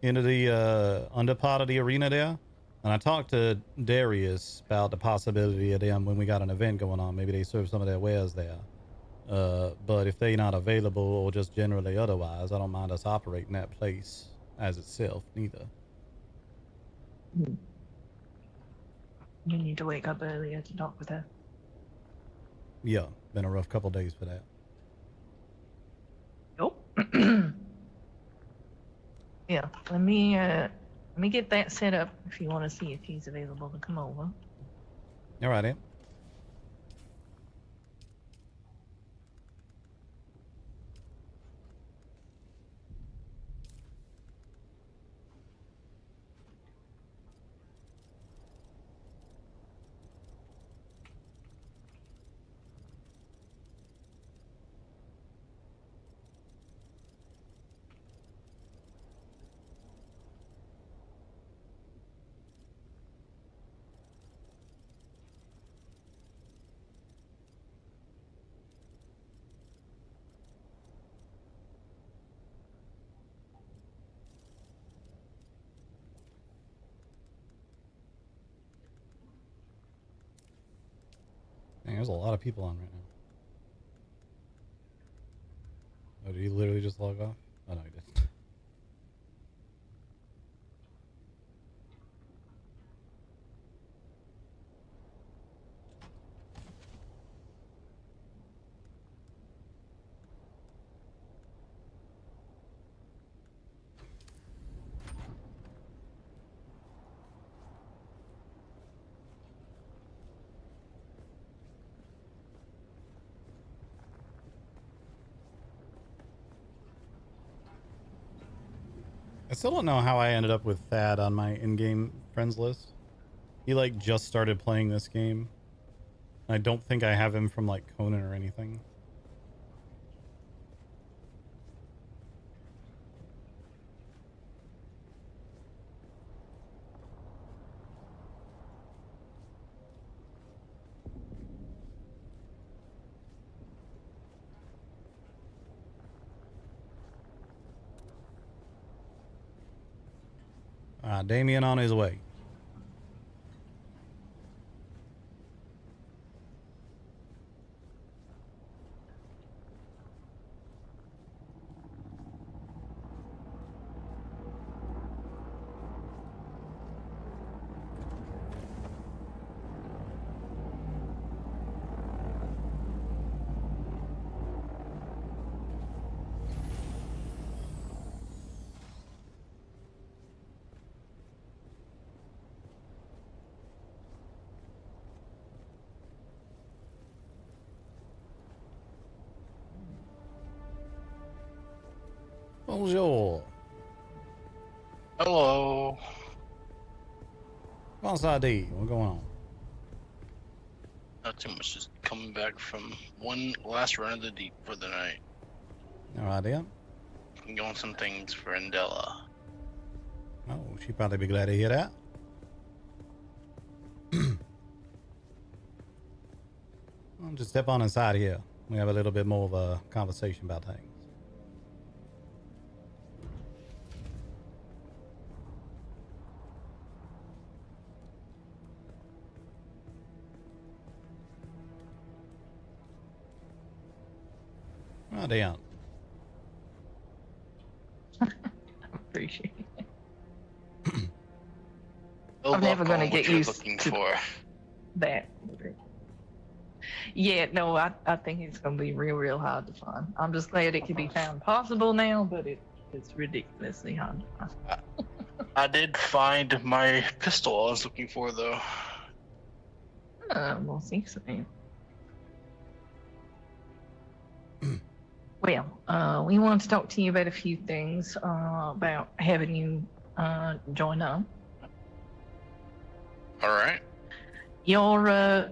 into the under part of the arena there. And I talked to Darius about the possibility of them when we got an event going on. Maybe they serve some of their wares there. But if they're not available or just generally otherwise, I don't mind us operating that place as itself neither. You need to wake up earlier to talk with her. Yeah, been a rough couple days for that. Nope. Yeah, let me get that set up if you want to see if he's available to come over. All right, Aunt. Dang, there's a lot of people on right now. Oh, did he literally just log off? Oh, no, he didn't. I still don't know how I ended up with Thad on my in-game friends list. He like just started playing this game. I don't think I have him from like Conan or anything. Damien on his way. Bonjour. Hello. What's ID? What's going on? Not too much. Just coming back from one last run of the deep for the night. No idea. I'm going some things for Andella. Oh, she'd probably be glad to hear that. Well, just step on inside here. We have a little bit more of a conversation about things. Oh, damn. Appreciate it. Build I'm never up gonna on get what you're used looking to for. that. Yeah, no, I think it's gonna be real hard to find. I'm just glad it can be found possible now, but it's ridiculously hard to find. I did find my pistol I was looking for, though. We'll see soon. Well, we want to talk to you about a few things about having you join up. All right. You're a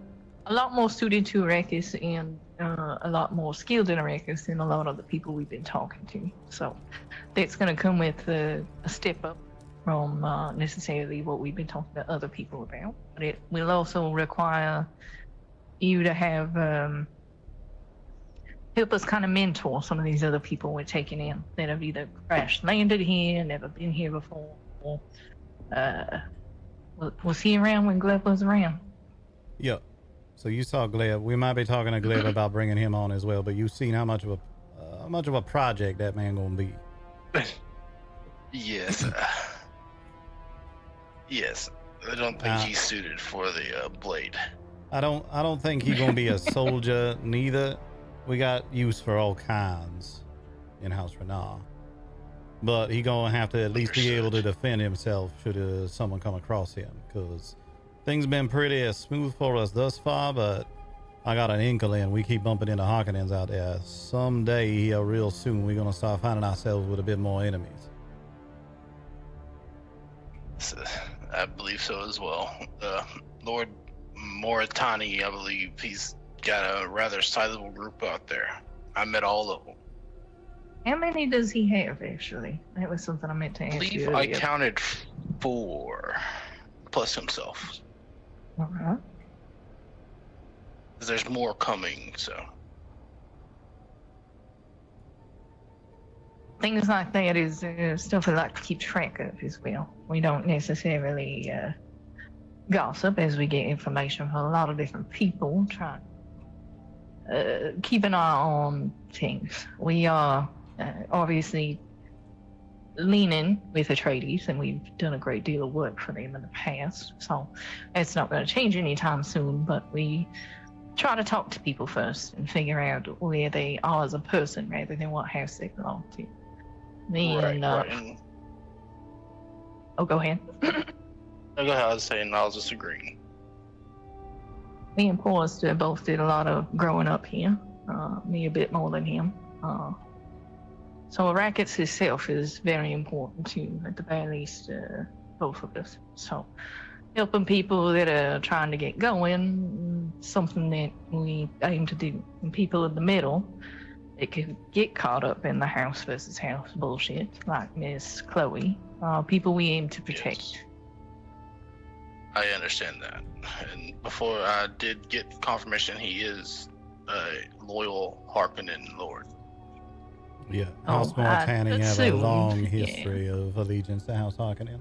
lot more suited to Arrakis and a lot more skilled in Arrakis than a lot of the people we've been talking to. So that's going to come with a step up from necessarily what we've been talking to other people about. But it will also require you to have help us kind of mentor some of these other people we're taking in that have either crash landed here, never been here before, or was he around when Gleb was around? Yep. So you saw Gleb. We might be talking to Gleb about bringing him on as well, but you've seen how much of a project that man gonna be. Yes. Yes. I don't think he's suited for the blade. I don't think he's gonna be a soldier neither. We got use for all kinds in House Renar, but he gonna have to at least be able to defend himself should someone come across him, because things been pretty smooth for us thus far, but I got an inkling we keep bumping into Harkonnens out there. Someday here real soon we're gonna start finding ourselves with a bit more enemies. I believe so as well. Lord Moritani, I believe he's got a rather sizable group out there. I met all of them. How many does he have, actually? That was something I meant to ask you I earlier. counted 4, plus himself. All right. There's more coming, so. Things like that is stuff I like to keep track of as well. We don't necessarily gossip as we get information from a lot of different people, trying keep an eye on things. We are obviously leaning with Atreides, and we've done a great deal of work for them in the past, so it's not going to change anytime soon, but we try to talk to people first and figure out where they are as a person rather than what house they belong to. Right. Oh, go ahead. No, go ahead. I was saying I was just agreeing. Me and Forrester both did a lot of growing up here. Me a bit more than him. So Arrakis itself is very important to, at the very least, both of us. So helping people that are trying to get going, something that we aim to do. And people in the middle, it could get caught up in the house versus house bullshit, like Miss Chloe. People we aim to protect. Yes. I understand that. And before I did get confirmation, he is a loyal Harkonnen Lord. Yeah, House Moritani have a long history of allegiance to House Harkonnen.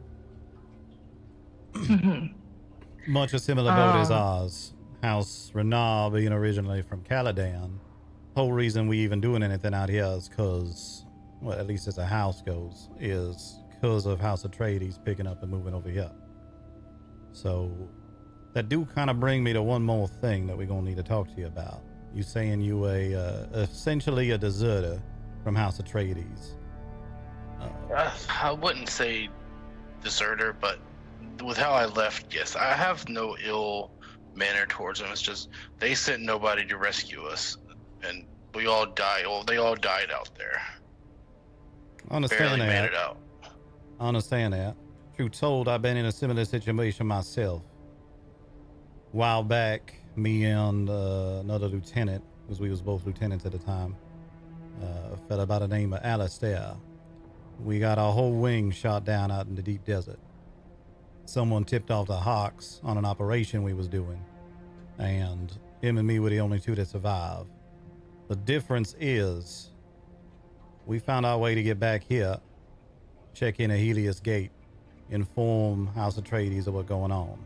Much a similar boat as ours. House Renar being originally from Caladan. Whole reason we even doing anything out here is because, well, at least as a house goes, is because of House Atreides picking up and moving over here. So that do kind of bring me to one more thing that we're gonna need to talk to you about. You saying you essentially a deserter from House Atreides. I wouldn't say deserter, but with how I left, yes, I have no ill manner towards them. It's just they sent nobody to rescue us, and we all died. Well, they all died out there. I understand Barely that. made it out. I understand that. Truth told, I've been in a similar situation myself. A while back, me and another lieutenant, because we was both lieutenants at the time, a fella by the name of Alistair, we got our whole wing shot down out in the deep desert. Someone tipped off the Hawks on an operation we was doing, and him and me were the only two that survived. The difference is we found our way to get back here, check in a Helios gate, inform House Atreides of what's going on.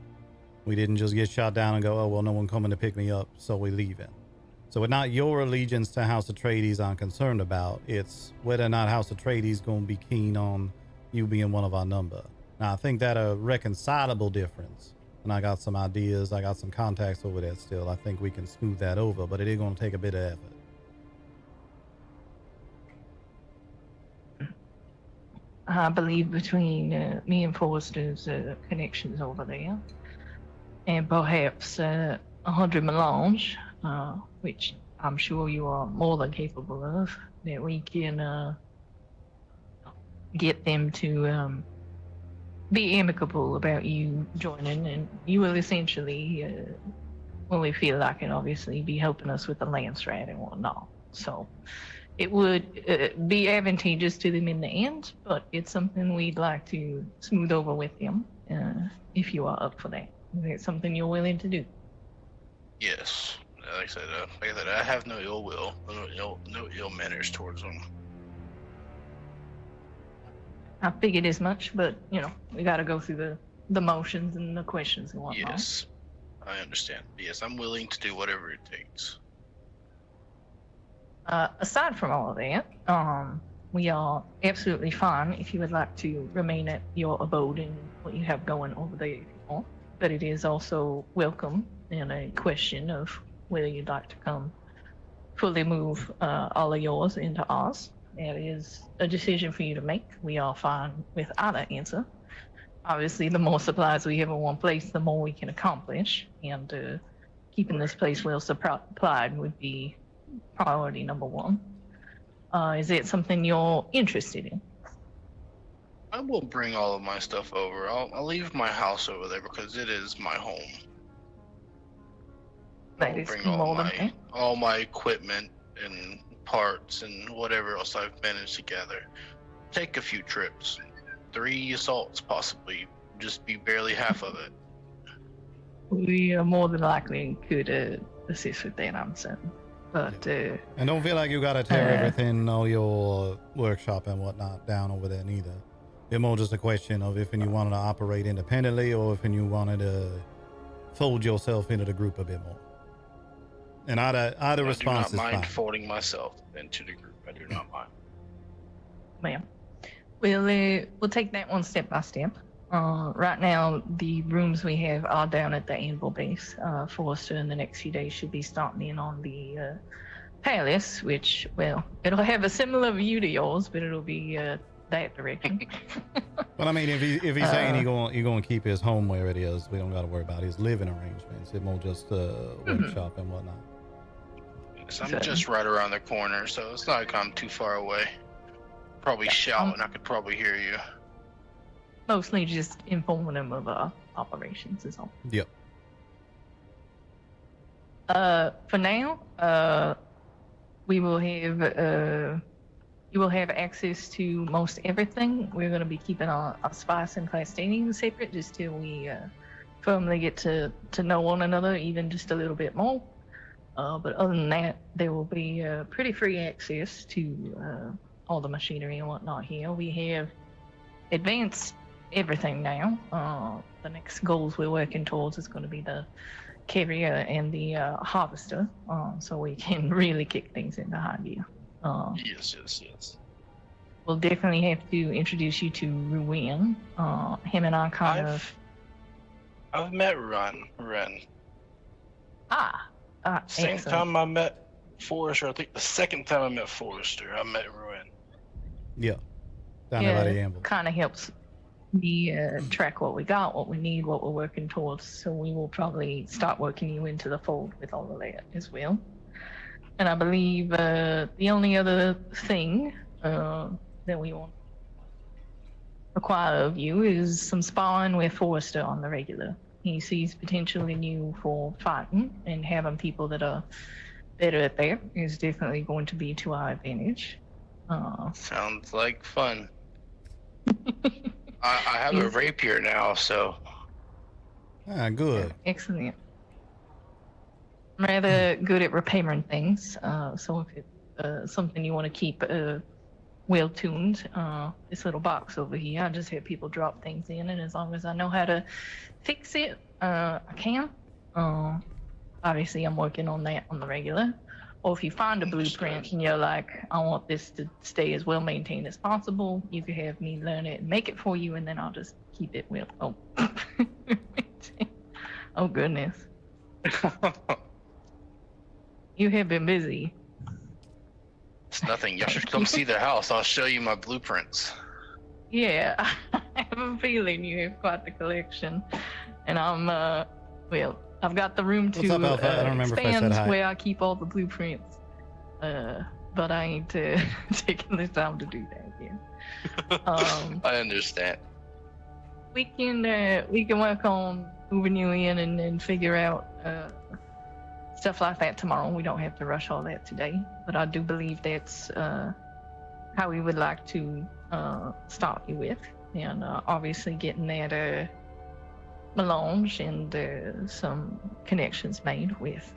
We didn't just get shot down and go, oh, well, no one coming to pick me up, so we leaving. So it's not your allegiance to House Atreides I'm concerned about. It's whether or not House Atreides going to be keen on you being one of our number. Now, I think that a reconcilable difference, and I got some ideas, I got some contacts over there still. I think we can smooth that over, but it is going to take a bit of effort. I believe between me and Forrester's connections over there, and perhaps 100 Melange, which I'm sure you are more than capable of, that we can get them to be amicable about you joining, and you will essentially, when we feel like it, obviously be helping us with the land strat and whatnot. So it would be advantageous to them in the end, but it's something we'd like to smooth over with them, if you are up for that. Is that something you're willing to do? Yes. Like I said, I have no ill will, no ill manners towards them. I figured as much, but you know, we got to go through the motions and the questions and whatnot. Yes, I understand. Yes, I'm willing to do whatever it takes. Aside from all of that, we are absolutely fine if you would like to remain at your abode and what you have going over there if you want. But it is also welcome and a question of whether you'd like to come fully move all of yours into ours. That is a decision for you to make. We are fine with either answer. Obviously, the more supplies we have in one place, the more we can accomplish. And keeping this place well supplied would be priority number one. Is it something you're interested in? I will bring all of my stuff over. I'll leave my house over there because it is my home. That is more than fair. All my equipment and parts and whatever else I've managed to gather. Take a few trips. 3 assaults possibly. Just be barely half of it. We are more than likely could assist with that, I'm certain. But and don't feel like you gotta tear everything, all your workshop and whatnot down over there neither. It's more just a question of if you wanted to operate independently or if you wanted to fold yourself into the group a bit more. And either response is fine. I do not mind folding myself into the group. I do not mind. Ma'am. We'll take that one step by step. Right now, the rooms we have are down at the Anvil base. Forrester in the next few days should be starting in on the palace, which, well, it'll have a similar view to yours, but it'll be that direction. But I mean, if he's saying he's going to keep his home where it is, we don't got to worry about his living arrangements. It won't just workshop and whatnot. Yes, I'm just right around the corner, so it's not like I'm too far away. Probably shout and I could probably hear you. Mostly just informing them of operations is all. Yep. For now, we will have you will have access to most everything. We're going to be keeping our spice and plastinium separate just till we firmly get to know one another even just a little bit more. But other than that, there will be pretty free access to all the machinery and whatnot here. We have advanced everything now. The next goals we're working towards is going to be the carrier and the harvester, so we can really kick things into high gear. Yes. We'll definitely have to introduce you to Ruin. Him and I I've met Ren. Same excellent. time I met Forrester. I think the second time I met Forrester, I met Ruin. Yeah. Down there by the Amble. Kind of helps me track what we got, what we need, what we're working towards. So we will probably start working you into the fold with all of that as well. And I believe the only other thing that we want require of you is some sparring with Forrester on the regular. He sees potential in you for fighting, and having people that are better at that is definitely going to be to our advantage. Sounds like fun. I have a rapier now, so. Ah, good. Excellent. I'm rather good at repairing things, so if it's something you want to keep well tuned, this little box over here, I just have people drop things in, and as long as I know how to fix it, I can. Obviously, I'm working on that on the regular. Or if you find a blueprint and you're like, I want this to stay as well maintained as possible, you can have me learn it and make it for you, and then I'll just keep it well. Oh, oh goodness. You have been busy. It's nothing. You should come see the house. I'll show you my blueprints. Yeah, I have a feeling you have quite the collection, and I'm well, I've got the room to What's up, Alpha? I don't remember if I said expand hi. where I keep all the blueprints, but I ain't taking the time to do that yet. I understand. We can work on moving you in and figure out stuff like that tomorrow. We don't have to rush all that today, but I do believe that's how we would like to start you with, and obviously getting that melange and some connections made with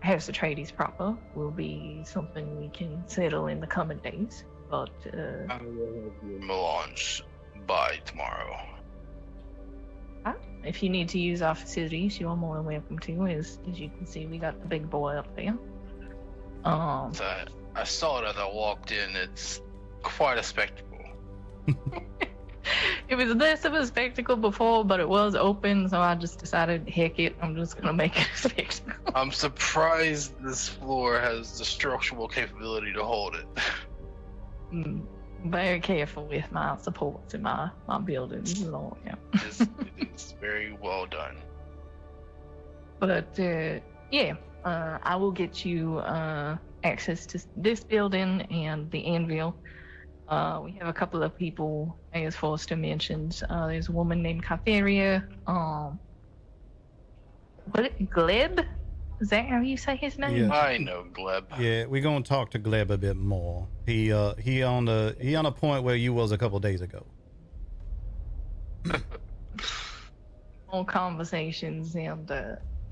House Atreides proper will be something we can settle in the coming days. But I will have your melange by tomorrow. if you need to use our facilities, you're more than welcome to. As you can see, we got the big boy up there. I saw it as I walked in. It's quite a spectacle. It was less of a spectacle before, but it was open, so I just decided, heck it, I'm just gonna make it a spectacle. I'm surprised this floor has the structural capability to hold it. Very careful with my supports in my buildings. Lord, yeah. It's very well done. But yeah, I will get you access to this building and the anvil. We have a couple of people, as Forrester mentioned. There's a woman named Kytheria. Gleb? Is that how you say his name? Yeah. I know Gleb. Yeah, we're gonna talk to Gleb a bit more. He on a point where you was a couple days ago. More conversations, and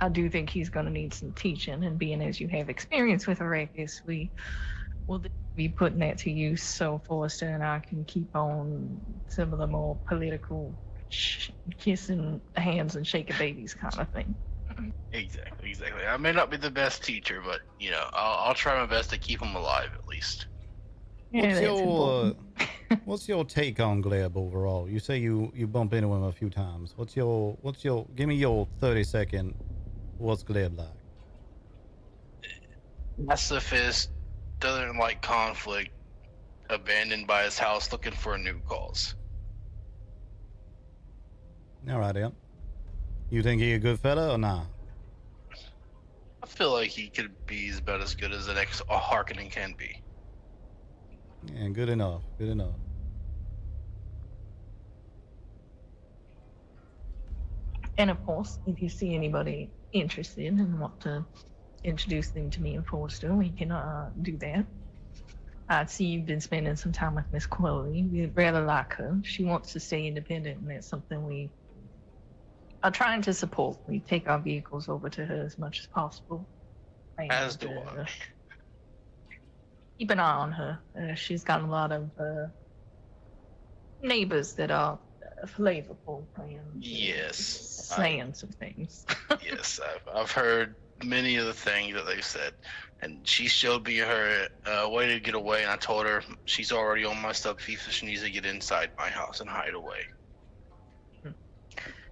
I do think he's gonna need some teaching. And being as you have experience with Arrakis, we will be putting that to use. So Forrester and I can keep on some of the more political kissing hands and shaking babies kind of thing. Exactly. I may not be the best teacher, but I'll try my best to keep him alive at least. Yeah, What's your take on Gleb overall? You say you bump into him a few times. What's your give me your 30-second what's Gleb like? Pacifist, doesn't like conflict, abandoned by his house looking for a new cause. All right, yeah. You think he a good fella or nah? I feel like he could be about as good as an Harkonnen can be. Yeah, good enough. Good enough. And of course, if you see anybody interested and want to introduce them to me and Forrester, we can do that. I see you've been spending some time with Miss Chloe. We rather like her. She wants to stay independent, and that's something we are trying to support. We take our vehicles over to her as much as possible. And, As do I. Keep an eye on her. She's got a lot of neighbors that are flavorful and Yes. saying some things. Yes, I've heard many of the things that they've said, and she showed me her way to get away, and I told her she's already on my stuff. She needs to get inside my house and hide away.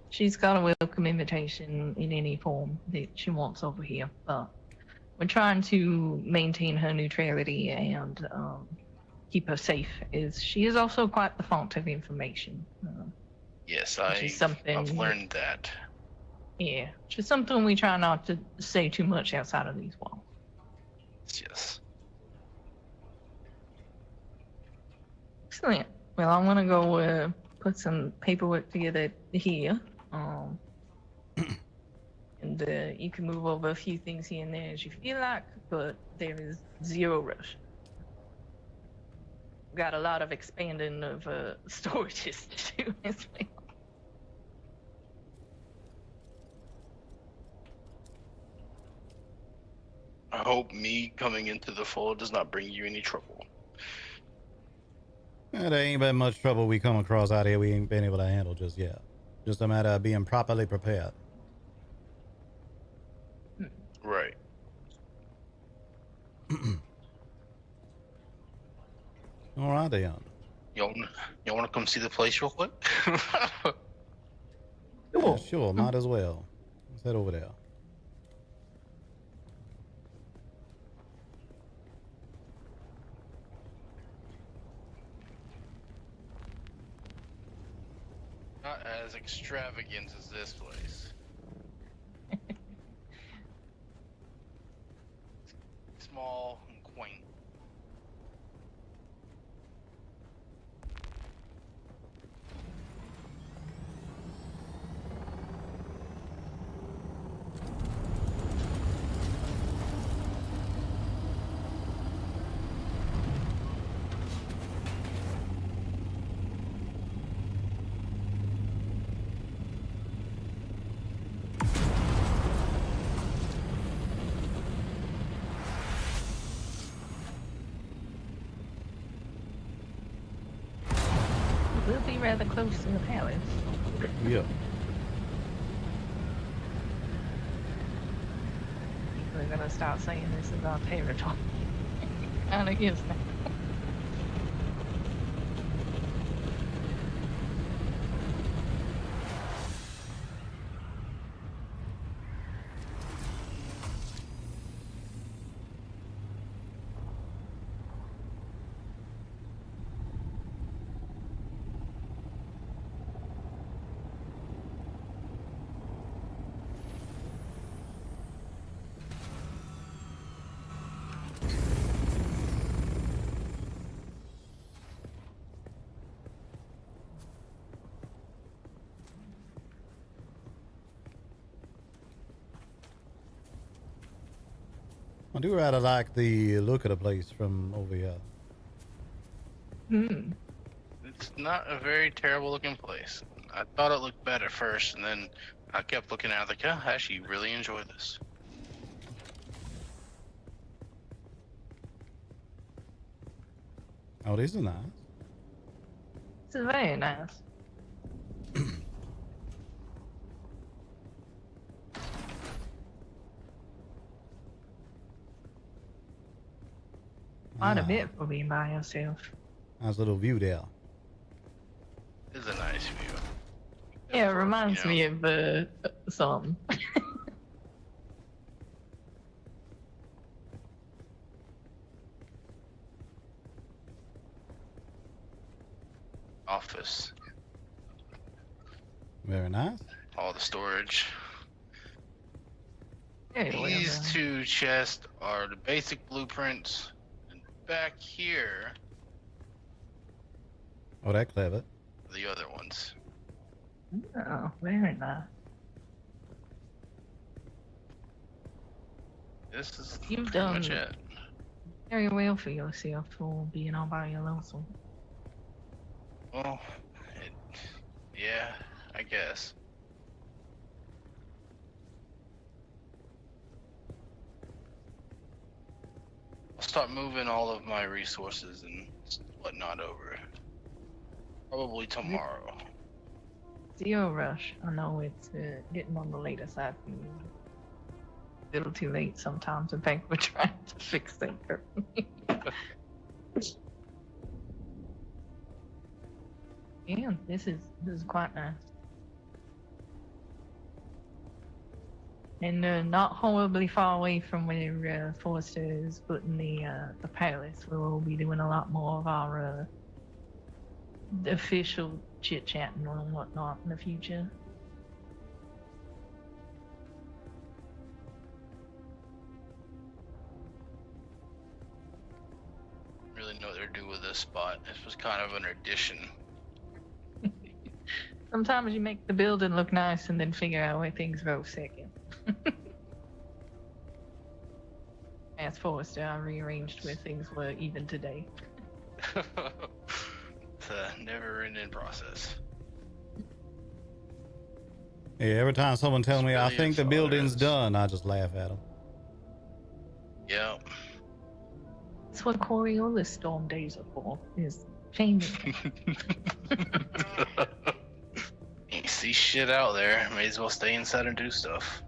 She's got a welcome invitation in any form that she wants over here, but we're trying to maintain her neutrality and keep her safe. She is also quite the font of information. Yes, I've learned that. Yeah, which is something we try not to say too much outside of these walls. Yes. Excellent. Well, I'm gonna go put some paperwork together here. And you can move over a few things here and there as you feel like, but there is zero rush. Got a lot of expanding of storages to do as well. I hope me coming into the fold does not bring you any trouble. There ain't been much trouble we come across out here we ain't been able to handle just yet. Just a matter of being properly prepared. Right. All right then. Y'all want to come see the place real quick? Yeah, sure, might as well. Let's head over there. Not as extravagant as this place. Small and quaint. We'll be rather close to the palace. Yeah. We're gonna start saying this is our territory. Kinda is now. I do rather like the look of the place from over here. It's not a very terrible looking place. I thought it looked bad at first, and then I kept looking at it like, oh, I actually really enjoy this. Oh, this is nice. This is very nice. Quite a bit for being by yourself. Nice little view there. It's a nice view. Yeah, it reminds me of some. Office. Very nice. All the storage. Very well These done. two chests are the basic blueprints. And back here Oh, that clever. are the other ones. Oh, very nice. This is You've pretty done much it. very well for yourself for being all by your lonesome. Well, yeah, I guess. I'll start moving all of my resources and whatnot over. Probably tomorrow. Zero rush. I know it's getting on the later side for you. A little too late sometimes. In fact, we're trying to fix things. Yeah, this is quite nice. And not horribly far away from where Forrester is putting the palace. We'll be doing a lot more of our official chit-chatting and whatnot in the future. Really know what they're doing with this spot. This was kind of an addition. Sometimes you make the building look nice and then figure out where things go second. As Forrester, I rearranged where things were even today. It's a never-ending process. Yeah, every time someone tells me I Really think is the all building's there is. done, I just laugh at them. Yep. That's what Coriolis storm days are for, is changing. You see shit out there, may as well stay inside and do stuff.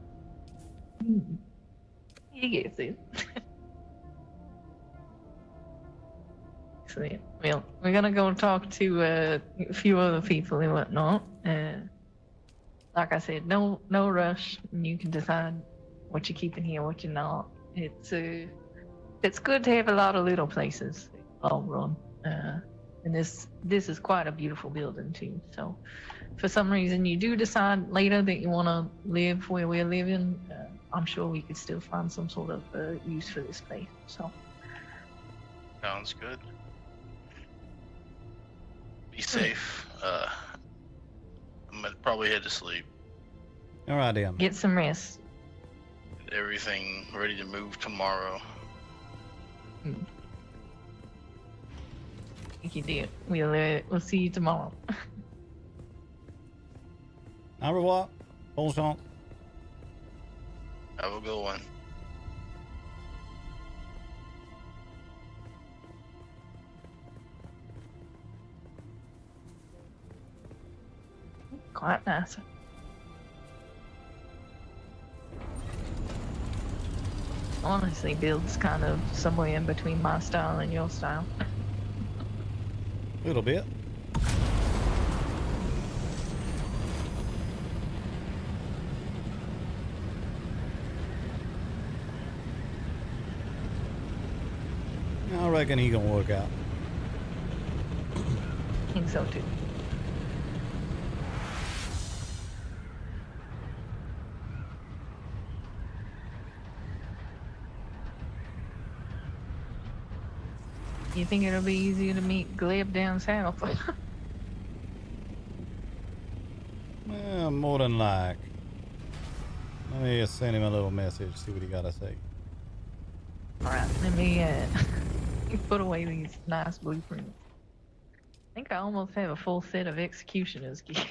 You get it. Excellent. Well, we're gonna go talk to a few other people and whatnot. Like I said, no rush. And you can decide what you're keeping here, what you're not. It's good to have a lot of little places all run. And this is quite a beautiful building too. So, for some reason you do decide later that you want to live where we're living, I'm sure we could still find some sort of use for this place. So. Sounds good. Be safe. I'm gonna probably head to sleep. All right, then. Get some rest. Get everything ready to move tomorrow. Thank you, dear. We'll see you tomorrow. Au revoir. Bonne chance. Have a good one. Quite nice. Honestly, builds kind of somewhere in between my style and your style. A little bit. I reckon he gonna work out. I think so too. You think it'll be easier to meet Gleb down south? Well, more than like. Let me just send him a little message, see what he gotta say. Alright, let me put away these nice blueprints. I think I almost have a full set of executioner's gear.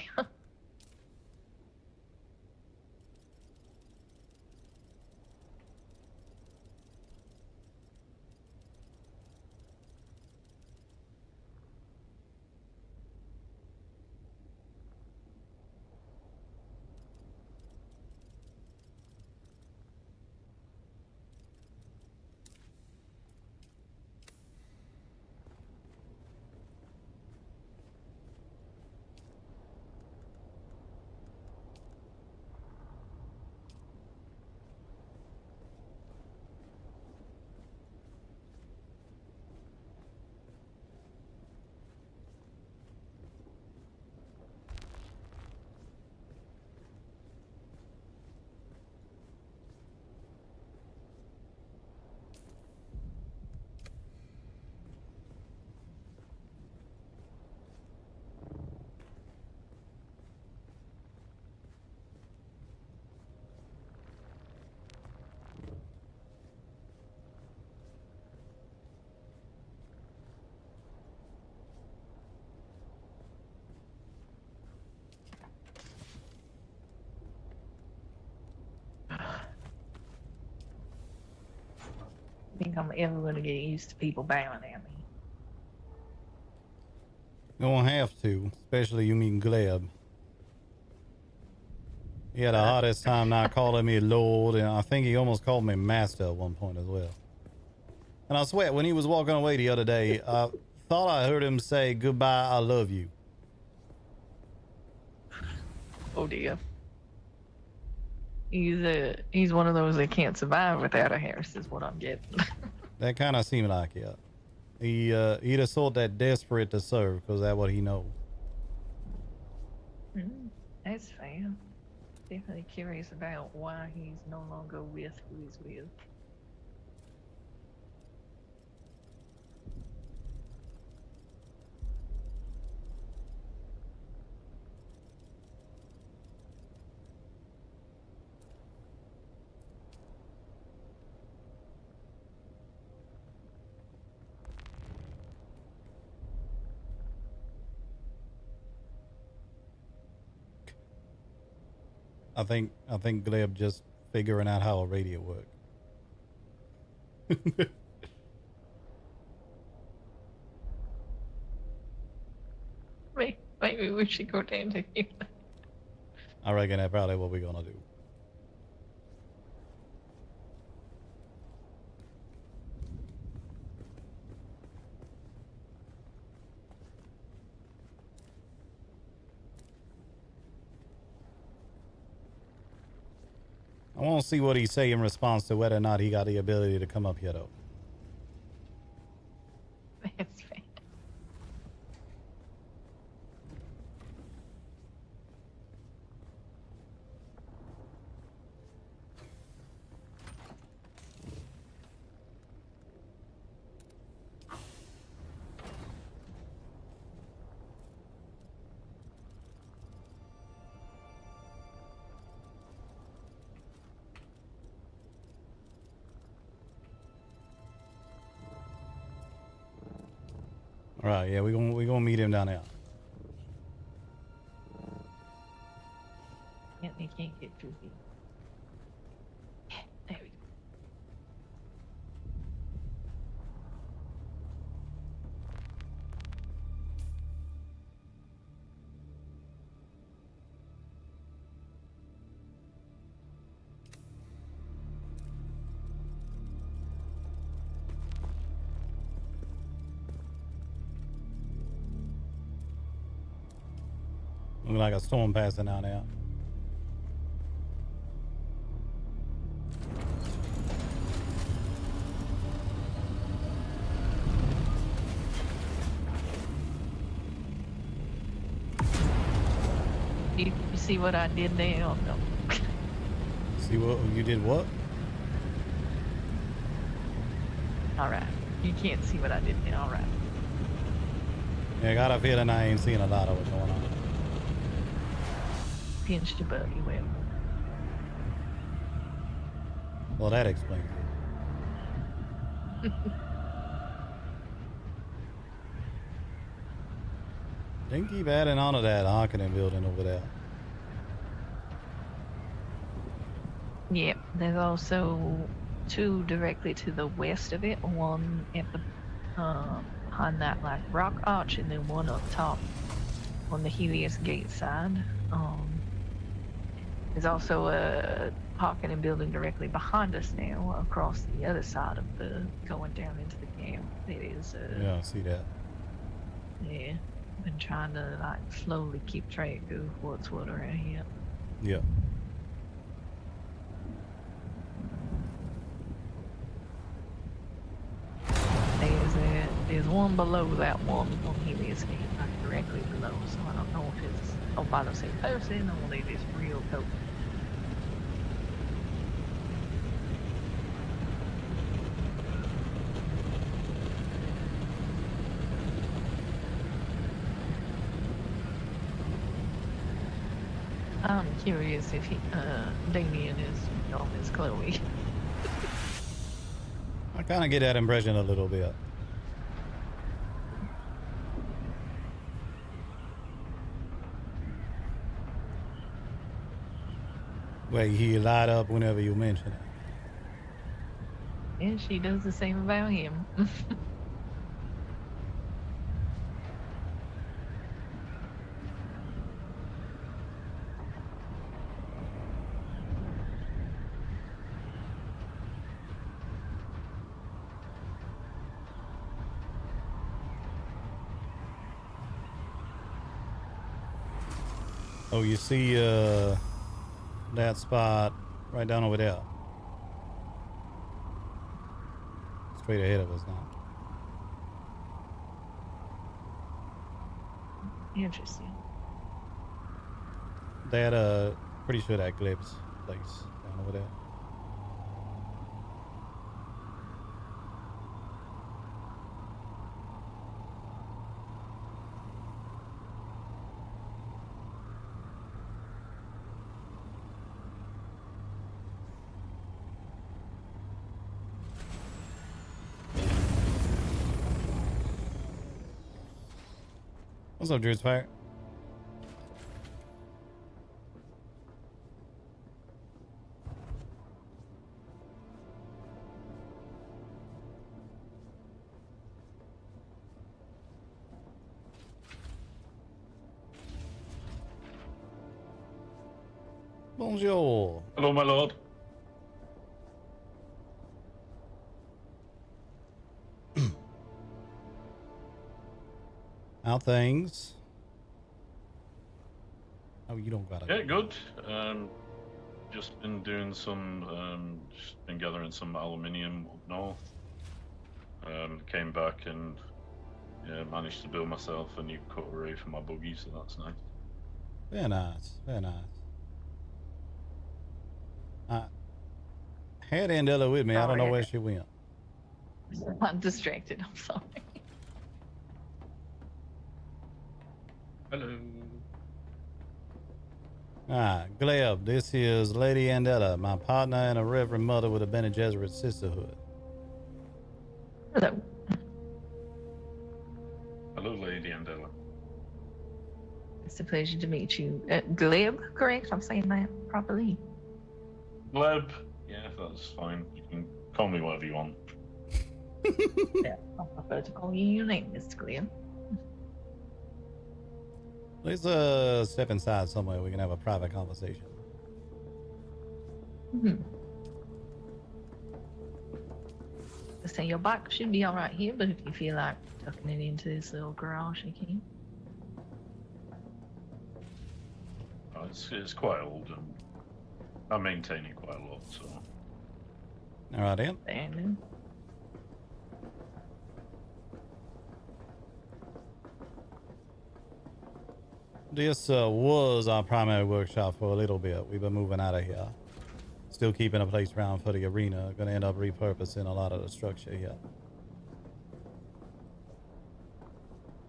I think I'm ever going to get used to people bowing at me. Gonna have to, especially you mean Gleb. He had the hardest time not calling me Lord, and I think he almost called me Master at one point as well. And I swear, when he was walking away the other day, I thought I heard him say, "Goodbye, I love you." Oh dear. He's one of those that can't survive without a house, is what I'm getting. That kind of seemed like it. He the sort that desperate to serve, because that's what he knows. That's fair. Definitely curious about why he's no longer with who he's with. think Gleb just figuring out how a radio works. Maybe we should go down to him. I reckon that's probably what we're gonna do. I want to see what he say in response to whether or not he got the ability to come up here, though. That's right. All right, yeah, we gonna meet him down there. Yeah, they can't get through here. There we go. Look like a storm passing out there. You see what I did there? Oh, no. See what you did? What? All right. You can't see what I did there. All right. Yeah, I got a feeling I ain't seen a lot of what's going on. Pinched a buggy wheel. Well, that explains it. They keep adding on to that Harkonnen building over there. Yep. There's also two directly to the west of it. One at the behind that like rock arch, and then one up top on the Helios Gate side. There's also a Harkonnen building directly behind us now, across the other side of the going down into the camp. It is. Yeah, I see that. Yeah, been trying to like slowly keep track of what's what around here. Yeah. There's one below that one on Helios Gate, like directly below. So I don't know if it's by the same person or if it's real code. I'm curious if Damien is on his Chloe. I kind of get that impression a little bit. Wait, he light up whenever you mention it. And she does the same about him. Oh, you see that spot right down over there. Straight ahead of us now. Interesting. That pretty sure that Glib's place down over there. What's up, Drew's Fire? Bonjour. Hello, my lord. How things? Oh, you don't gotta. Yeah, good. Just been doing some, just been gathering some aluminium up north. Came back and yeah, managed to build myself a new cutlery for my buggy, so that's nice. Very nice. Very nice. Had Andella with me. I don't know where she went. I'm distracted. I'm sorry. Hello. Gleb, this is Lady Andella, my partner and a Reverend Mother with a Bene Gesserit sisterhood. Hello. Hello, Lady Andella. It's a pleasure to meet you. Gleb, correct? I'm saying that properly. Gleb. Yeah, that's fine. You can call me whatever you want. Yeah, I prefer to call you your name, Mr. Gleb. Let's step inside somewhere we can have a private conversation. So your bike should be all right here, but if you feel like tucking it into this little garage, you can. Oh, it's quite old and I'm maintaining quite a lot, so. All right, then. And This was our primary workshop for a little bit. We've been moving out of here. Still keeping a place around for the arena. Gonna end up repurposing a lot of the structure here.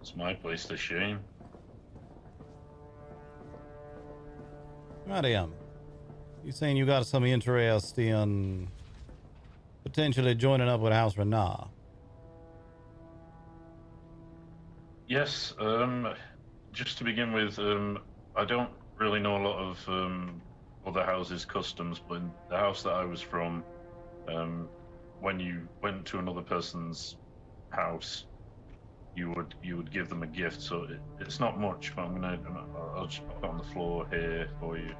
It's my place to shame. Right, you saying you got some interest in potentially joining up with House Renar? Yes, just to begin with, I don't really know a lot of other houses' customs, but in the house that I was from, when you went to another person's house, you would give them a gift. So it's not much, but I'll just put it on the floor here for you.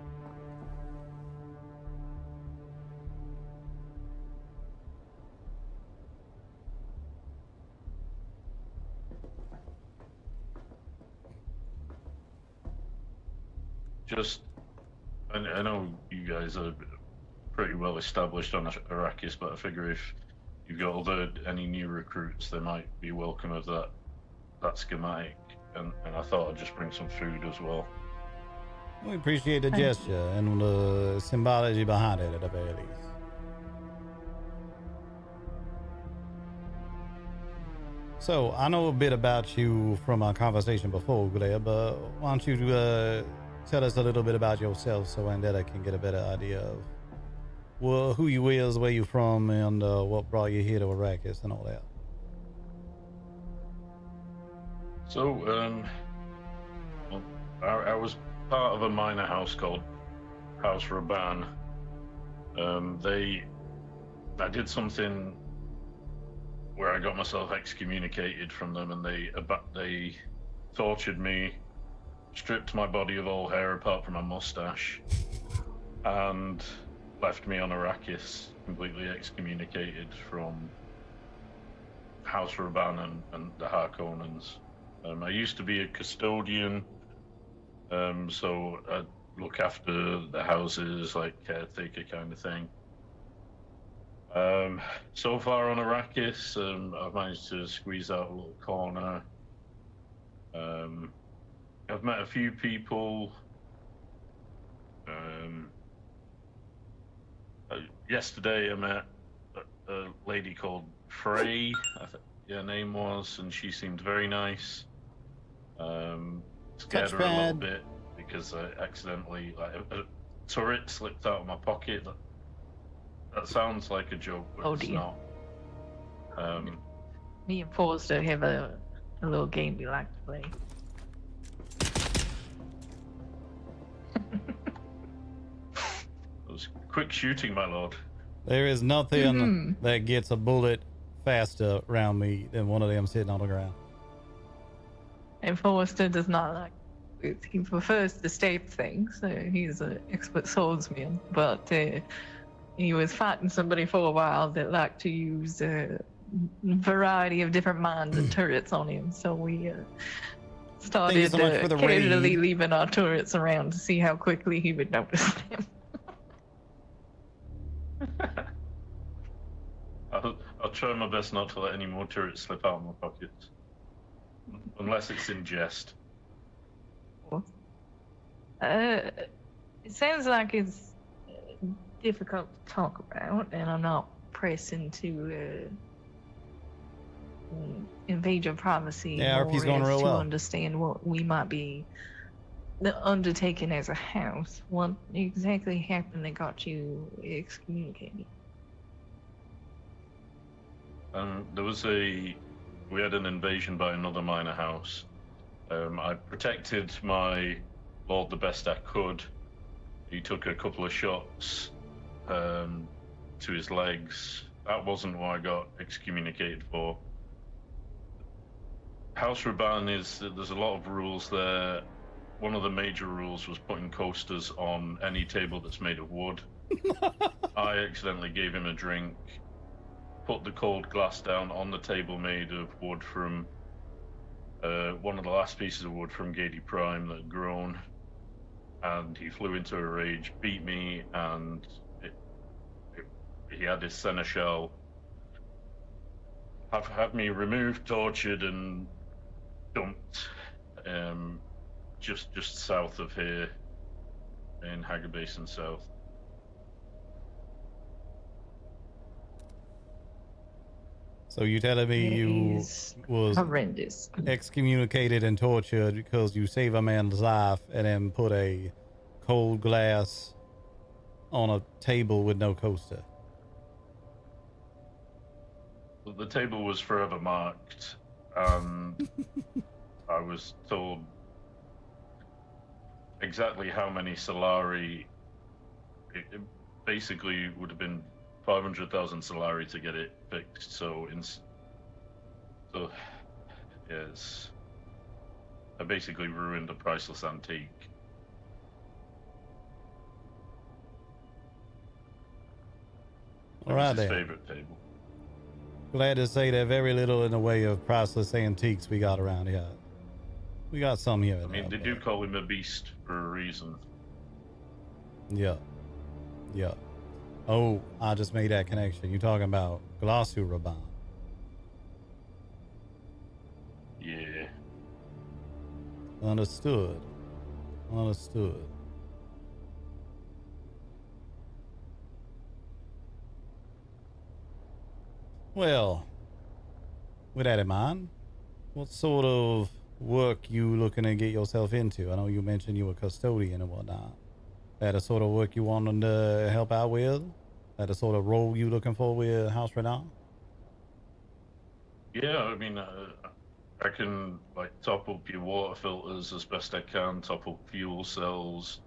Just, I know you guys are pretty well established on Arrakis, but I figure if you've got any new recruits, they might be welcome of that schematic, and I thought I'd just bring some food as well. We appreciate the gesture and the symbology behind it at the very least. So, I know a bit about you from our conversation before, Gleb, but why don't you tell us a little bit about yourself so Andella can get a better idea of who you is, where you from, and what brought you here to Arrakis and all that. So, well, I was part of a minor house called House Raban. I did something where I got myself excommunicated from them, and they tortured me, stripped my body of all hair apart from a mustache, and left me on Arrakis, completely excommunicated from House Raban and the Harkonnens. I used to be a custodian, so I'd look after the houses, like caretaker kind of thing. So far on Arrakis, I've managed to squeeze out a little corner. I've met a few people. Yesterday I met a lady called Frey, I think her name was, and she seemed very nice. Scared her a little bit because I accidentally, a turret slipped out of my pocket. That sounds like a joke, but it's not. Me and Forster have a little game we like to play. It was quick shooting, my lord. There is nothing that gets a bullet faster around me than one of them sitting on the ground. And Forster does not like He prefers to stab things. He's an expert swordsman, but he was fighting somebody for a while that liked to use a variety of different mines and turrets on him. So we started so much for the casually raid. leaving our turrets around to see how quickly he would notice them. I'll try my best not to let any more turrets slip out of my pockets. Unless it's in jest. It sounds like it's difficult to talk about, and I'm not pressing to invade your privacy. Yeah, RP's more going as real to well. understand what we might be undertaking as a house. What exactly happened that got you excommunicated? We had an invasion by another minor house. I protected my lord the best I could. He took a couple of shots to his legs. That wasn't what I got excommunicated for. House Raban there's a lot of rules there. One of the major rules was putting coasters on any table that's made of wood. I accidentally gave him a drink, put the cold glass down on the table made of wood from one of the last pieces of wood from Gady Prime that had grown, and he flew into a rage, beat me, and he had his seneschal have me removed, tortured, and dumped just south of here in Hager Basin South. So you telling me you was horrendous, excommunicated and tortured because you saved a man's life and then put a cold glass on a table with no coaster? The table was forever marked, and I was told exactly how many Solari. It basically would have been 500,000 Solari to get it fixed. So yes, I basically ruined a priceless antique. All right, His then. favorite table. Glad to say that very little in the way of priceless antiques we got around here. We got some here. I mean, they do call him a beast for a reason. Yeah. Yeah. Oh, I just made that connection. You talking about Glossu Raban? Yeah. Understood. Understood. Well, with that in mind, what sort of work you looking to get yourself into? I know you mentioned you were custodian and whatnot. That a sort of work you wanted to help out with? That a sort of role you looking for with House Renault? Yeah, I mean, I can like top up your water filters as best I can, top up fuel cells,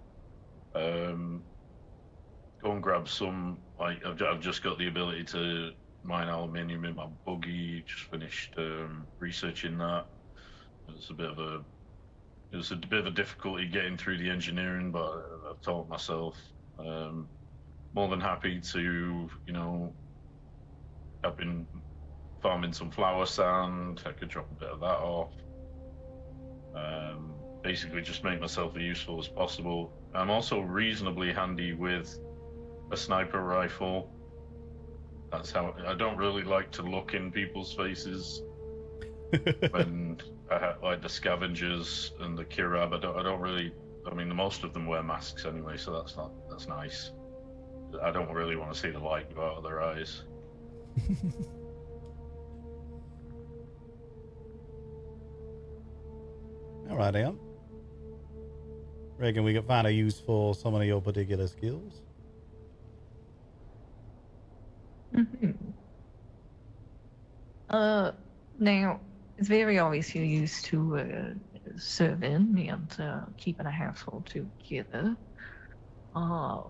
go and grab some. Like I've just got the ability to mine aluminium in my buggy. Just finished researching that. It's a bit of a difficulty getting through the engineering, but I've taught myself. More than happy to, I've been farming some flour sand. I could drop a bit of that off. Basically just make myself as useful as possible. I'm also reasonably handy with a sniper rifle. That's how I don't really like to look in people's faces when I have like the scavengers and the Kirab. I don't really. I mean, most of them wear masks anyway, so that's nice. I don't really want to see the light go out of their eyes. All right, Em. Reckon we can find a use for some of your particular skills. Mm-hmm. Now, it's very obvious you're used to serving and keeping a household together.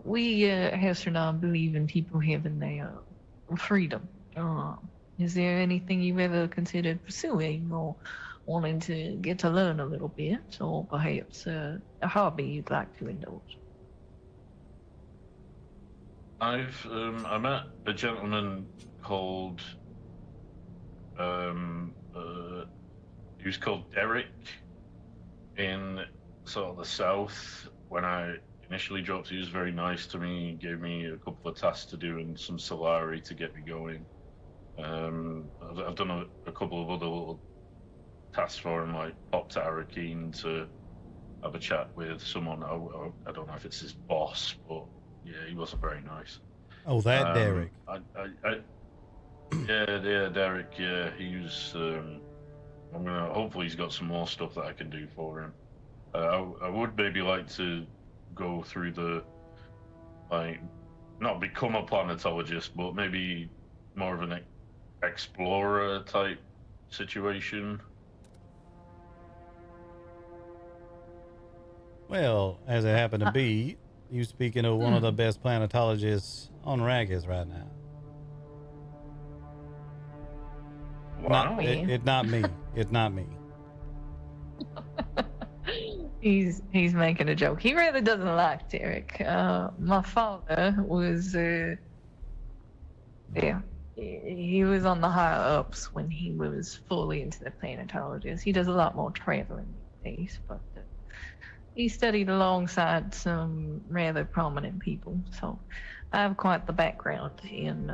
We at House Renan believe in people having their freedom. Is there anything you've ever considered pursuing or wanting to get to learn a little bit, or perhaps a hobby you'd like to indulge? I met a gentleman called he was called Derek in sort of the south. When I initially dropped, he was very nice to me. He gave me a couple of tasks to do and some Solari to get me going. I've done a couple of other little tasks for him, like popped to Arakeen to have a chat with someone. I don't know if it's his boss, but yeah, he wasn't very nice. Oh, that Derek. Yeah, Derek. Yeah, he was. Hopefully, he's got some more stuff that I can do for him. I would maybe like to go through not become a planetologist, but maybe more of an explorer type situation. Well, as it happened to be, you speaking of one of the best planetologists on Arrakis right now. Wow. It's not me. It's not me. He's making a joke. He really doesn't like Derek. My father was, he was on the higher ups when he was fully into the planetologist. He does a lot more traveling these days, but he studied alongside some rather prominent people, so I have quite the background in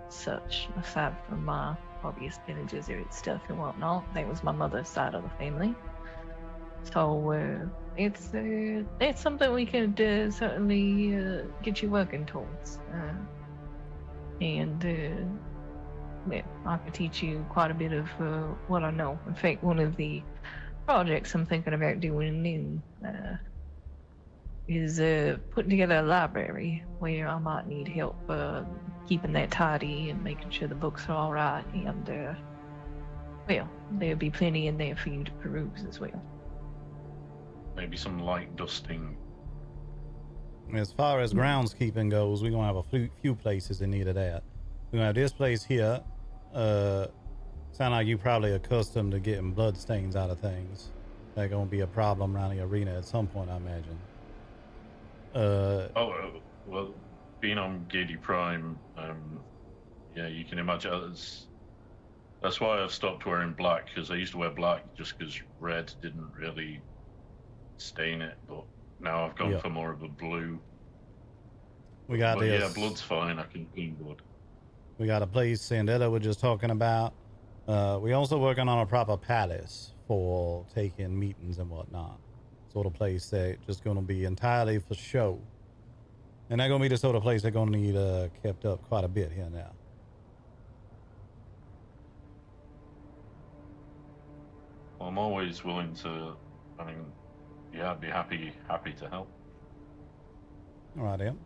such, aside from my obvious Bene Gesserit stuff and whatnot. That was my mother's side of the family. So it's something we could certainly get you working towards. And I could teach you quite a bit of what I know. In fact, one of the projects I'm thinking about doing is putting together a library where I might need help keeping that tidy and making sure the books are all right. And there'll be plenty in there for you to peruse as well. Maybe some light dusting. As far as groundskeeping goes, we're going to have a few places in need of that. We're going to have this place here. Sound like you're probably accustomed to getting blood stains out of things. That's going to be a problem around the arena at some point, I imagine. Well, being on Gady Prime, yeah, you can imagine. That's why I've stopped wearing black, because I used to wear black just because red didn't really stain it, but now I've gone for more of a blue. We got this. Yeah, blood's fine. I can clean blood. We got a place Sandetta was just talking about. We also working on a proper palace for taking meetings and whatnot. Sort of place that just going to be entirely for show. And that's going to be the sort of place that's going to need kept up quite a bit here now. Well, I'm always willing to, I'd be happy to help. All right, Em.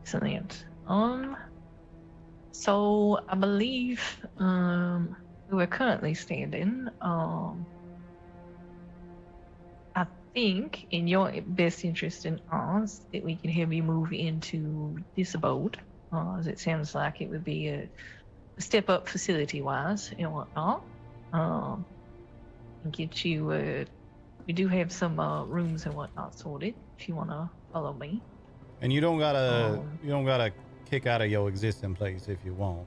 Excellent. So I believe we're currently standing. I think in your best interest in ours that we can have you move into this abode, as it sounds like it would be a step up facility-wise and whatnot. And get you. We do have some rooms and whatnot sorted. If you want to follow me. And you don't gotta kick out of your existing place if you want.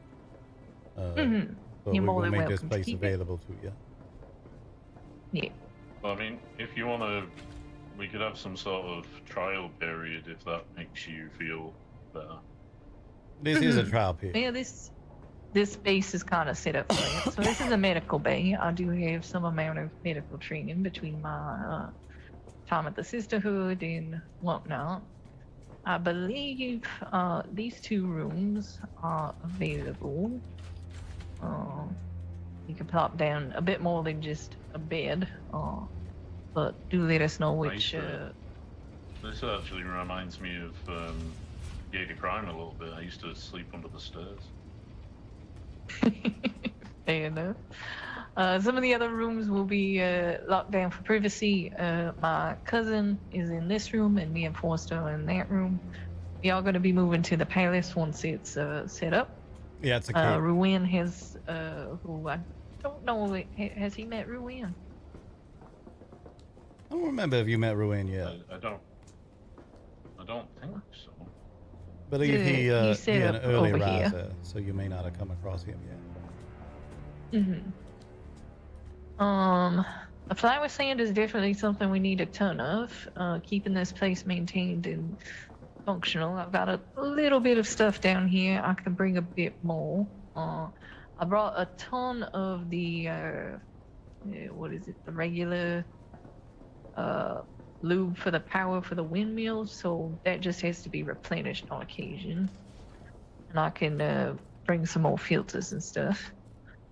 But You're we're more gonna than make this welcome place to keep available to you. Yeah. Well, if you want to, we could have some sort of trial period if that makes you feel better. This is a trial period. Yeah, this space is kind of set up for it. So this is a medical bay. I do have some amount of medical training between my time at the Sisterhood and whatnot. I believe these two rooms are available. You can plop down a bit more than just a bed, but do let us know which. This actually reminds me of Gate of Crime a little bit. I used to sleep under the stairs. Fair enough. Some of the other rooms will be locked down for privacy. My cousin is in this room, and me and Forster are in that room. We are going to be moving to the palace once it's set up. Yeah, it's a cave. Ruin has, who I don't know, has he met Ruin? I don't remember if you met Ruin yet. I don't think so. I believe he He's set an up early over here. riser, so you may not have come across him yet. A flower sand is definitely something we need a ton of. Keeping this place maintained and functional. I've got a little bit of stuff down here. I can bring a bit more. I brought a ton of the what is it? The regular lube for the power for the windmills. So that just has to be replenished on occasion. And I can bring some more filters and stuff.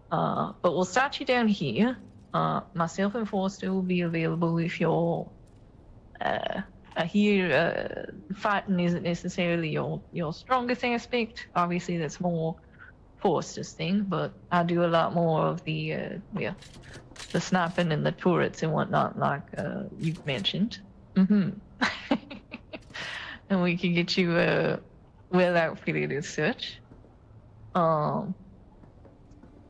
But we'll start you down here. Myself and Forster will be available if you're here. Fighting isn't necessarily your strongest aspect. Obviously, that's more Forster's thing, but I do a lot more of the sniping and the turrets and whatnot, like you've mentioned. And we can get you well outfitted as such.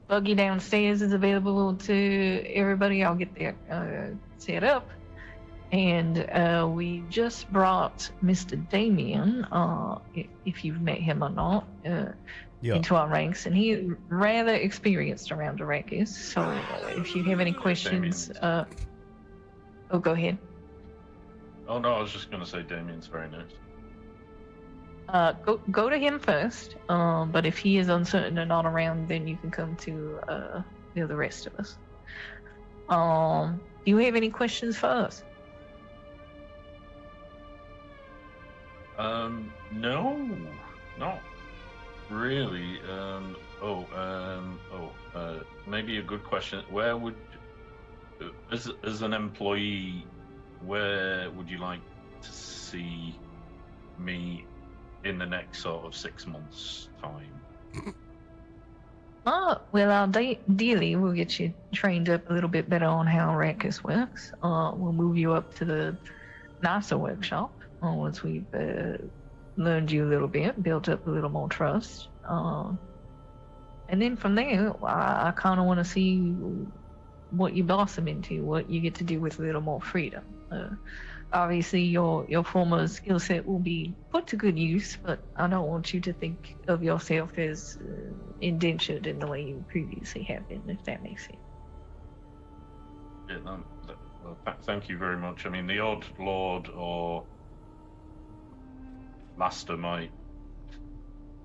Buggy downstairs is available to everybody. I'll get that set up. And we just brought Mr. Damien, if you've met him or not, into our ranks. And he's rather experienced around Arrakis. So if you have any questions... oh, go ahead. Oh no, I was just going to say Damien's very nice. Go to him first, but if he is uncertain or not around, then you can come to the rest of us. Do you have any questions for us? No, not really. Maybe a good question. Where would, as an employee, where would you like to see me in the next sort of 6 months' time? Well, ideally, we'll get you trained up a little bit better on how Arrakis works. We'll move you up to the nicer workshop once we've learned you a little bit, built up a little more trust. And then from there, I kind of want to see what you blossom into, what you get to do with a little more freedom. Obviously, your former skill set will be put to good use, but I don't want you to think of yourself as indentured in the way you previously have been, if that makes sense. Yeah, thank you very much. I mean, the odd lord or master might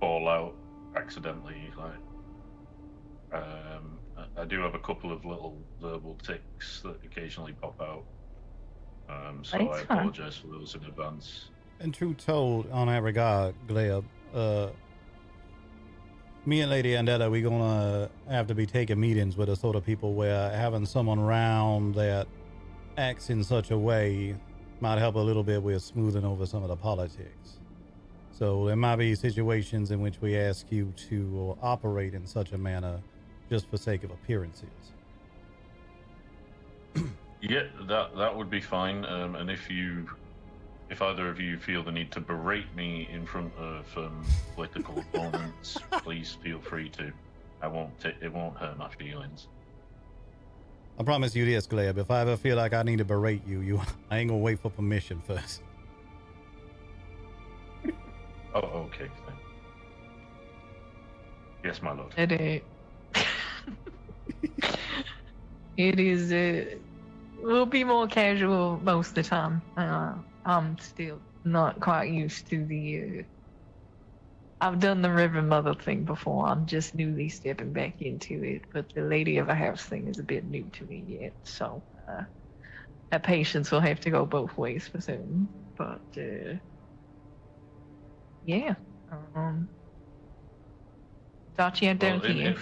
fall out accidentally. I do have a couple of little verbal tics that occasionally pop out. So I apologize for those in advance. And true told, on that regard, Gleb, me and Lady Andella, we're gonna have to be taking meetings with the sort of people where having someone around that acts in such a way might help a little bit with smoothing over some of the politics. So there might be situations in which we ask you to operate in such a manner just for sake of appearances. Yeah, that would be fine. And if either of you feel the need to berate me in front of political opponents, please feel free to. It won't hurt my feelings. I promise you this, Gleb. If I ever feel like I need to berate you, I ain't gonna wait for permission first. Oh, okay. Thank you. Yes, my lord. It is. We'll be more casual most of the time. I'm still not quite used to the. I've done the Reverend Mother thing before. I'm just newly stepping back into it, but the Lady of a House thing is a bit new to me yet. So, that patience will have to go both ways for certain. But yeah. Thought you had down here.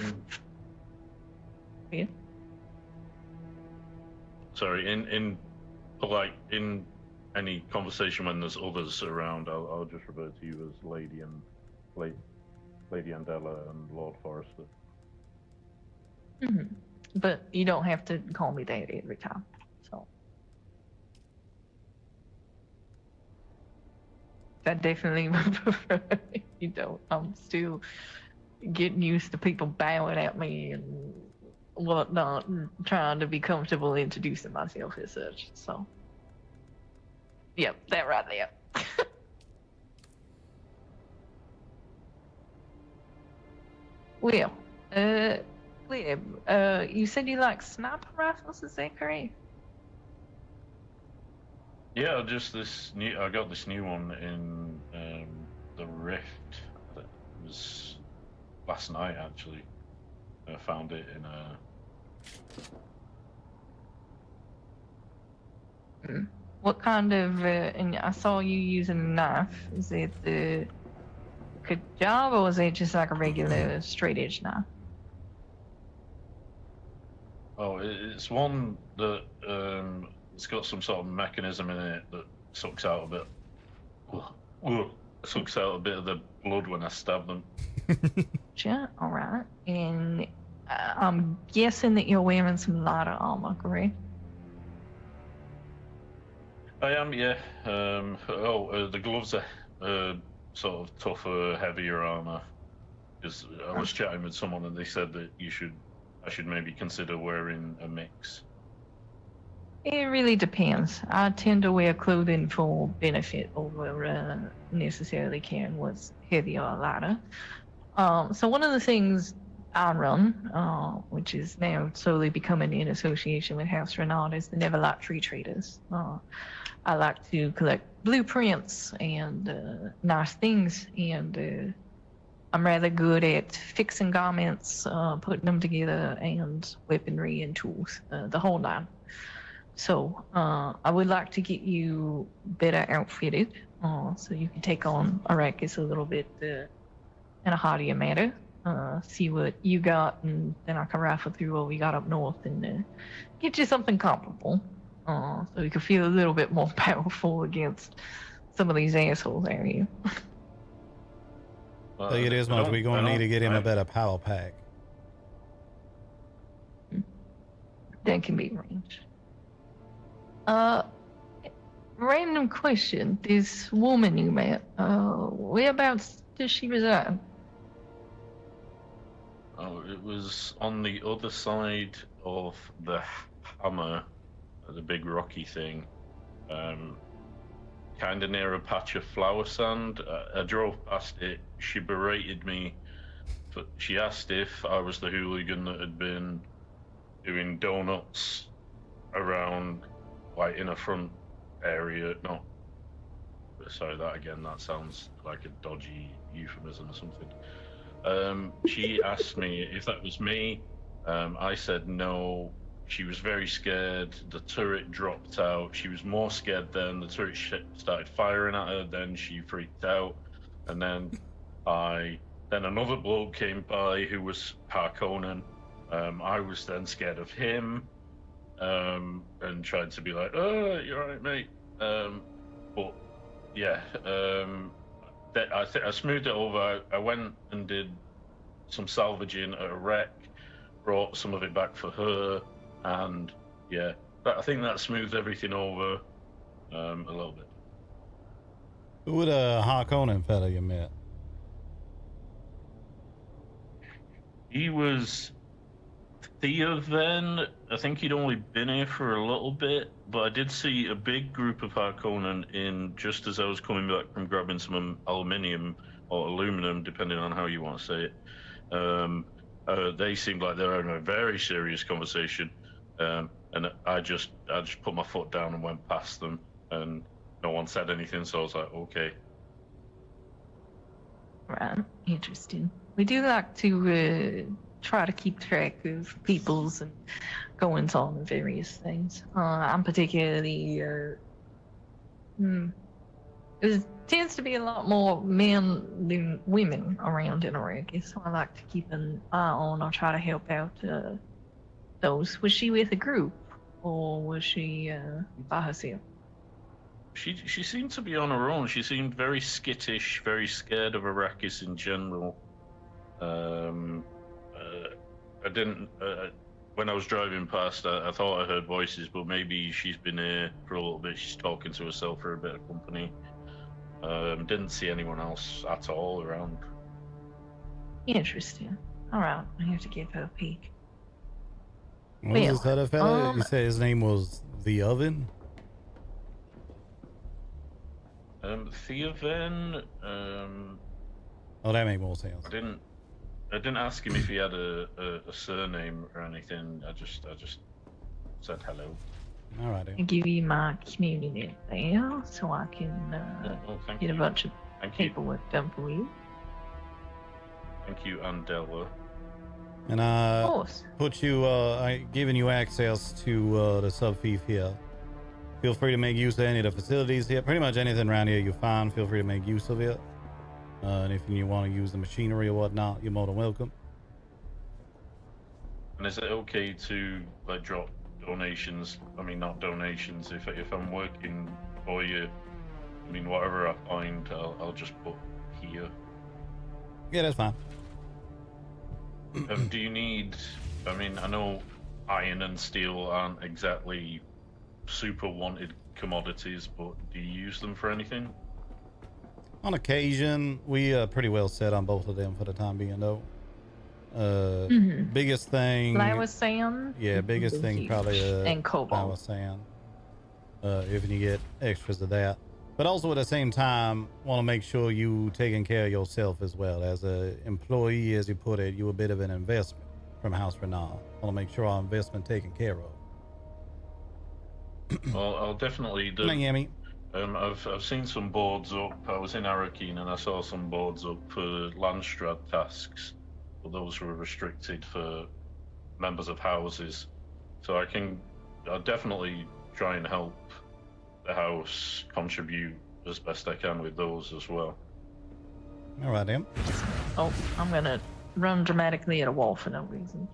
Yeah. Sorry, in any conversation when there's others around, I'll just refer to you as Lady Andella and Lord Forrester. Mm-hmm. But you don't have to call me that every time. So I definitely would prefer if you don't. I'm still getting used to people bowing at me and whatnot, and trying to be comfortable introducing myself as such. So, yep, that right there. Well, Gleb, you said you like sniper rifles, is that correct? Yeah, just this new. I got this new one in the Rift. It was last night actually. I found it in a. What kind of? And I saw you using a knife. Is it the Kajab or is it just like a regular straight edge knife? Oh, it's one that it's got some sort of mechanism in it that sucks out a bit. Sucks out a bit of the blood when I stab them. Yeah, all right. And I'm guessing that you're wearing some lighter armor, correct? I am, yeah. The gloves are sort of tougher, heavier armor. Because I was chatting with someone and they said that I should maybe consider wearing a mix. It really depends. I tend to wear clothing for benefit over necessarily caring what's heavier or lighter. So one of the things I run, which is now slowly becoming in association with House Renaud, is the Never Like Tree Traders. I like to collect blueprints and nice things, and I'm rather good at fixing garments, putting them together, and weaponry and tools, the whole nine. So I would like to get you better outfitted, so you can take on Arrakis a little bit in a heartier manner. See what you got, and then I can rifle through what we got up north and get you something comparable, so you can feel a little bit more powerful against some of these assholes out here. So it is much. We're going to need to get him a better power pack. That can be arranged. Random question. This woman you met, whereabouts does she reside? Oh, it was on the other side of the hammer, the big rocky thing. Kind of near a patch of flower sand. I drove past it. She berated me. But she asked if I was the hooligan that had been doing donuts around, like in a front area. No, sorry, that again. That sounds like a dodgy euphemism or something. She asked me if that was me. I said no. She was very scared. The turret dropped out. She was more scared then. The turret started firing at her. Then she freaked out. And then another bloke came by who was Harkonnen. I was then scared of him and tried to be like, "Oh, you're right, mate." But yeah, I smoothed it over. I went and did some salvaging at a wreck, brought some of it back for her. And yeah, I think that smoothed everything over a little bit. Who would a Harkonnen fella you met? He was Theoven. I think he'd only been here for a little bit, but I did see a big group of Harkonnen in just as I was coming back from grabbing some aluminium or aluminum, depending on how you want to say it. They seemed like they were having a very serious conversation. And I just put my foot down and went past them, and no one said anything, so I was like, okay. Right, interesting. We do like to try to keep track of people's and goings on and various things. I'm particularly, it tends to be a lot more men than women around in Arrakis, so I like to keep an eye on or try to help out those. Was she with a group, or was she by herself? She seemed to be on her own. She seemed very skittish, very scared of Arrakis in general. I didn't. When I was driving past, I thought I heard voices, but maybe she's been here for a little bit. She's talking to herself for a bit of company. Didn't see anyone else at all around. Interesting. All right, I have to give her a peek. What was Well, this other fella? You said his name was The Oven? Theoven, Oh, that made more sense. I didn't ask him if he had a surname or anything. I just said hello. All right. I give you my community there so I can Thank get a you. bunch of Thank you. paperwork done for you. Thank you, Andella. And Of course. put you, I giving you access to the sub-fief here. Feel free to make use of any of the facilities here. Pretty much anything around here you find, feel free to make use of it. And if you want to use the machinery or whatnot, you're more than welcome. And is it okay to like drop donations? I mean, not donations. If I'm working for you, I mean, whatever I find, I'll just put here. Yeah, that's fine. Do you need? I mean, I know iron and steel aren't exactly super wanted commodities, but do you use them for anything? On occasion, we are pretty well set on both of them for the time being, though. Biggest thing. Flower sand. Yeah, biggest thing huge. probably And flower cobalt. sand. If you get extras of that, but also at the same time, want to make sure you taking care of yourself as well. As a employee, as you put it, you a bit of an investment from House Renal. Want to make sure our investment taken care of. Well, I'll definitely do. Miami. I've seen some boards up. I was in Arakeen and I saw some boards up for Landstrad tasks, but those were restricted for members of houses. So I'll definitely try and help the house contribute as best I can with those as well. All right, then. Oh, I'm gonna run dramatically at a wall for no reason.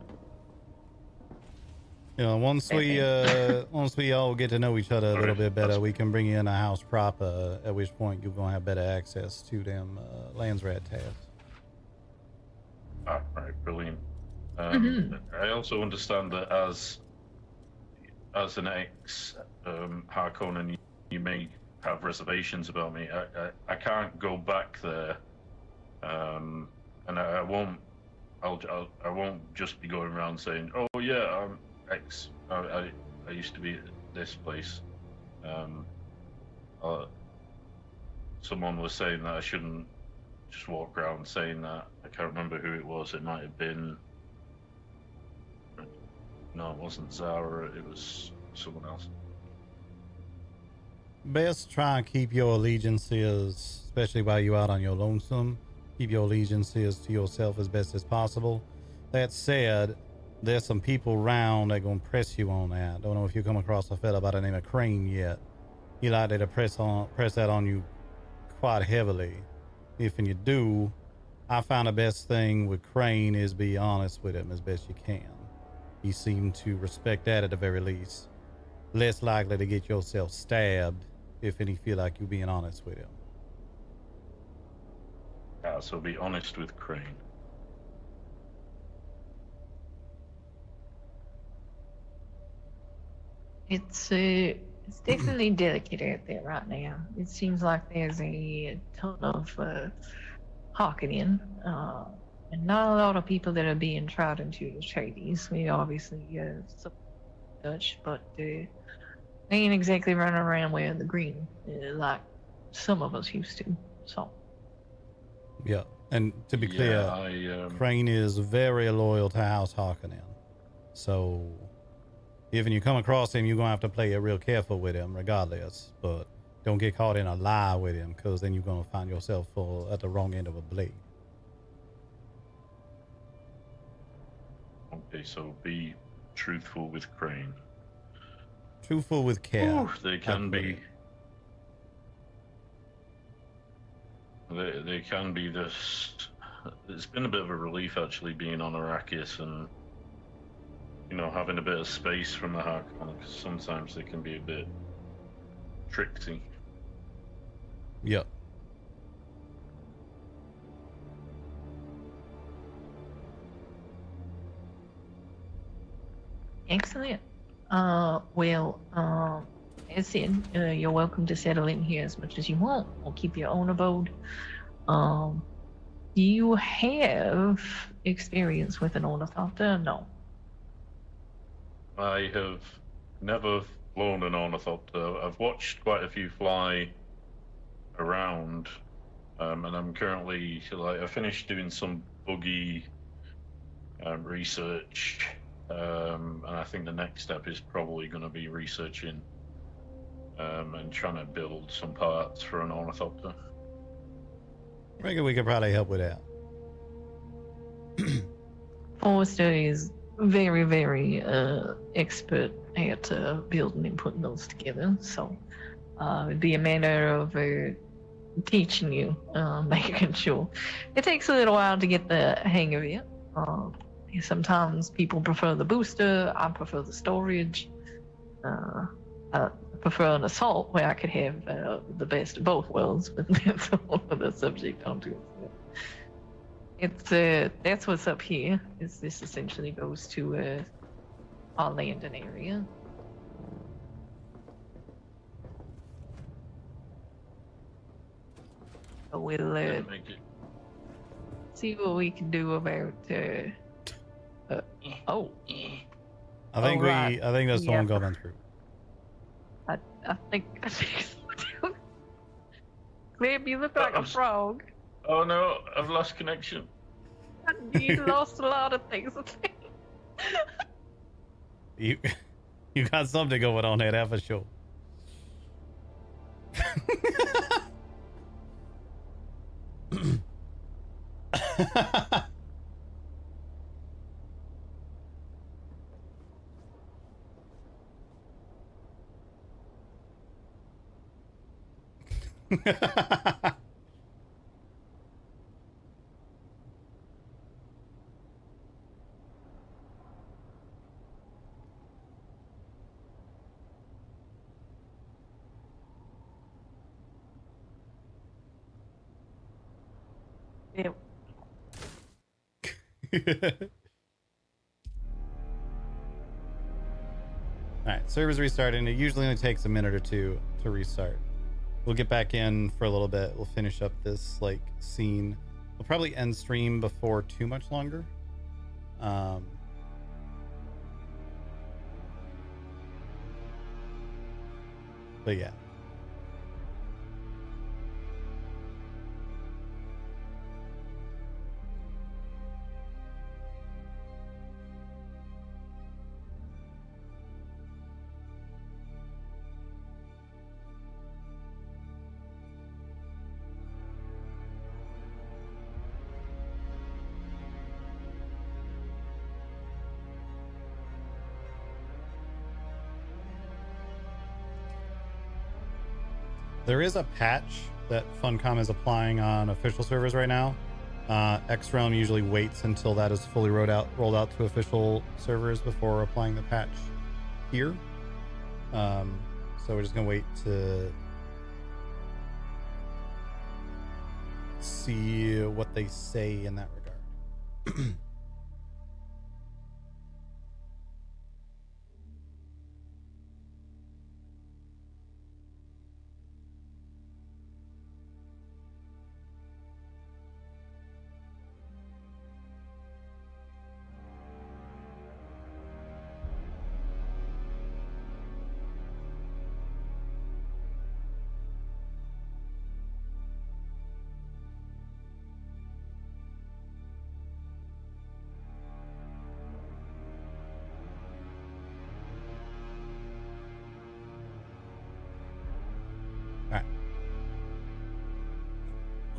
You know, once we all get to know each other a little bit better, we can bring you in a house proper. At which point you're gonna have better access to them Landsrat tasks. Ah, right, brilliant. I also understand that as an ex Harkonnen, you may have reservations about me. I can't go back there, and I won't. I won't just be going around saying, "Oh yeah, I'm ex. I used to be at this place." Someone was saying that I shouldn't just walk around saying that. I can't remember who it was. It might have been. No, it wasn't Zara. It was someone else. Best try and keep your allegiances, especially while you're out on your lonesome, keep your allegiances to yourself as best as possible. That said, there's some people around that gonna press you on that. Don't know if you come across a fella by the name of Crane yet. He likely to press that on you quite heavily. If and you do, I found the best thing with Crane is be honest with him as best you can. He seemed to respect that at the very least. Less likely to get yourself stabbed if any feel like you being honest with him. Yeah, so be honest with Crane. It's definitely delicate out there right now. It seems like there's a ton of Harkonnen, and not a lot of people that are being tried into the tradies. We obviously support Dutch, but they ain't exactly running around wearing the green like some of us used to. So. Yeah, and to be clear, Crane is very loyal to House Harkonnen. So, even you come across him, you're going to have to play it real careful with him regardless. But don't get caught in a lie with him, because then you're going to find yourself at the wrong end of a blade. Okay, so be truthful with Crane. Truthful with care. Ooh, they can be. They can be this. It's been a bit of a relief actually being on Arrakis and, you know, having a bit of space from the Harkonnen, because sometimes they can be a bit tricksy. Yep. Excellent. As said, you're welcome to settle in here as much as you want, or keep your own abode. You Do you have experience with an ornithopter? No. I have never flown an ornithopter. I've watched quite a few fly around, and I'm currently I finished doing some buggy research, and I think the next step is probably going to be researching and trying to build some parts for an ornithopter. I reckon we could probably help with that. Forrester is very, very expert at building and putting those together. So it'd be a matter of teaching you, making sure. It takes a little while to get the hang of it. Sometimes people prefer the booster. I prefer the storage. I prefer an assault where I could have the best of both worlds, but that's all of the subject onto it. It's that's what's up here. Is this essentially goes to our landing area. So we'll see what we can do about. Oh. I think right. I think that's the one going through. I think so. Maybe you look like a frog. Oh no, I've lost connection. You lost a lot of things. You got something going on there, that for sure. Yep. Alright, server's restarting. It usually only takes a minute or two to restart. We'll get back in for a little bit. We'll finish up this like scene. We'll probably end stream before too much longer. But yeah. There is a patch that Funcom is applying on official servers right now. X-Realm usually waits until that is fully rolled out to official servers before applying the patch here. So we're just gonna wait to see what they say in that regard.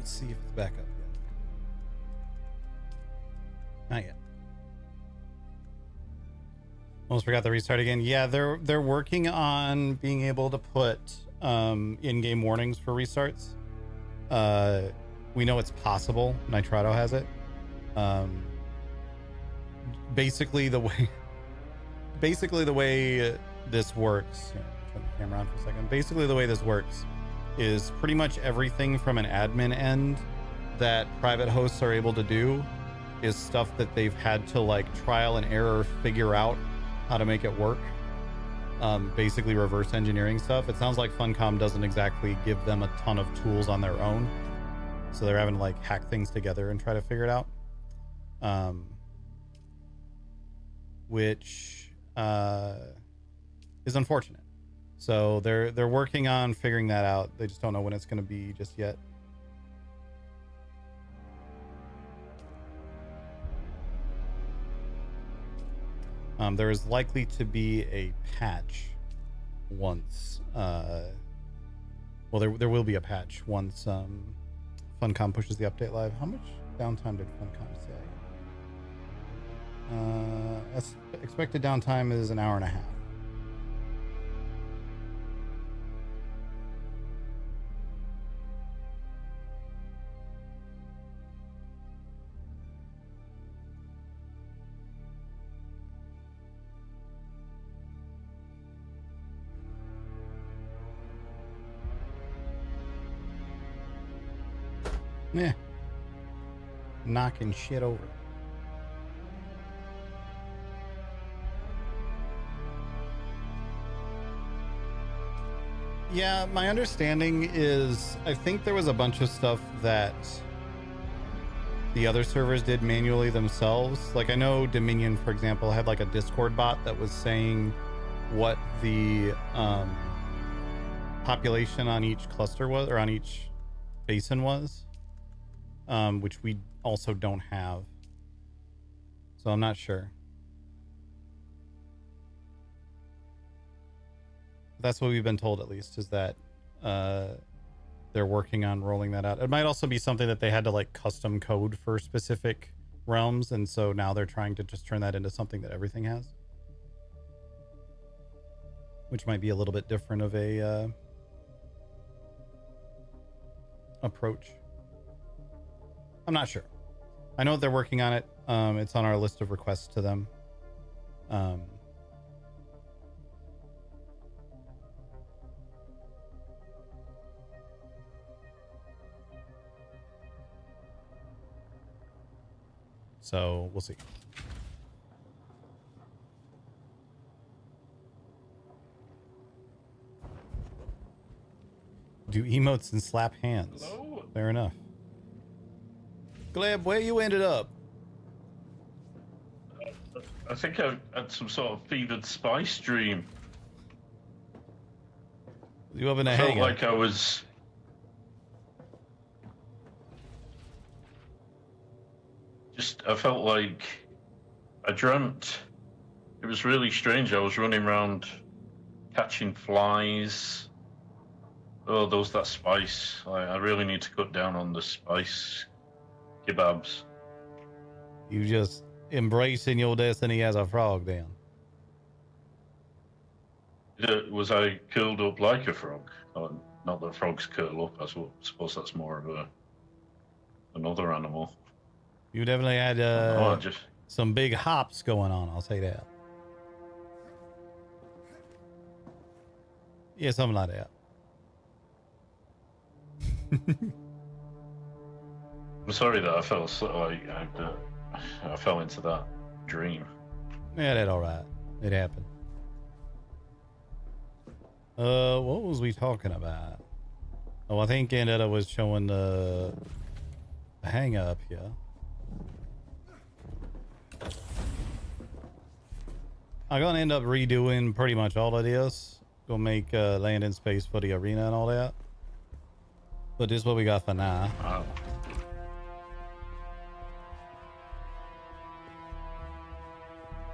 See if it's back up yet. Not yet. Almost forgot to restart again. Yeah, they're working on being able to put in-game warnings for restarts. We know it's possible. Nitrado has it. Basically the way this works. Here, turn the camera on for a second. Basically the way this works is pretty much everything from an admin end that private hosts are able to do is stuff that they've had to like trial and error figure out how to make it work. Basically reverse engineering stuff. It sounds like Funcom doesn't exactly give them a ton of tools on their own. so they're having to like hack things together and try to figure it out, which is unfortunate. So they're working on figuring that out. They just don't know when it's going to be just yet. There is likely to be a patch once. Well, there will be a patch once Funcom pushes the update live. How much downtime did Funcom say? Expected downtime is an hour and a half. Yeah. Knocking shit over. Yeah, my understanding is I think there was a bunch of stuff that the other servers did manually themselves. Like I know Dominion, for example, had like a Discord bot that was saying what the population on each cluster was, or on each basin was. Which we also don't have. So I'm not sure. That's what we've been told, at least, is that they're working on rolling that out. It might also be something that they had to like custom code for specific realms, and so now they're trying to just turn that into something that everything has. Which might be a little bit different of a approach. I'm not sure. I know they're working on it. It's on our list of requests to them. So we'll see. Do emotes and slap hands. Hello? Fair enough. Gleb, where you ended up? I think I had some sort of fevered spice dream. You up in a I felt hangar? like I was... I felt like I dreamt. It was really strange. I was running around catching flies. Oh, that spice. I really need to cut down on the spice kebabs. You just embracing your destiny as a frog then? Was I curled up like a frog? Oh, not that frogs curl up. I suppose that's more of another animal. You definitely had some big hops going on, I'll say that. Yeah, something like that. I'm sorry that I fell I fell into that dream. Yeah, that's all right. It happened. What was we talking about? Oh, I think Andetta was showing the hang up here. I'm gonna end up redoing pretty much all of this. Gonna make landing space for the arena and all that. But this is what we got for now. Wow.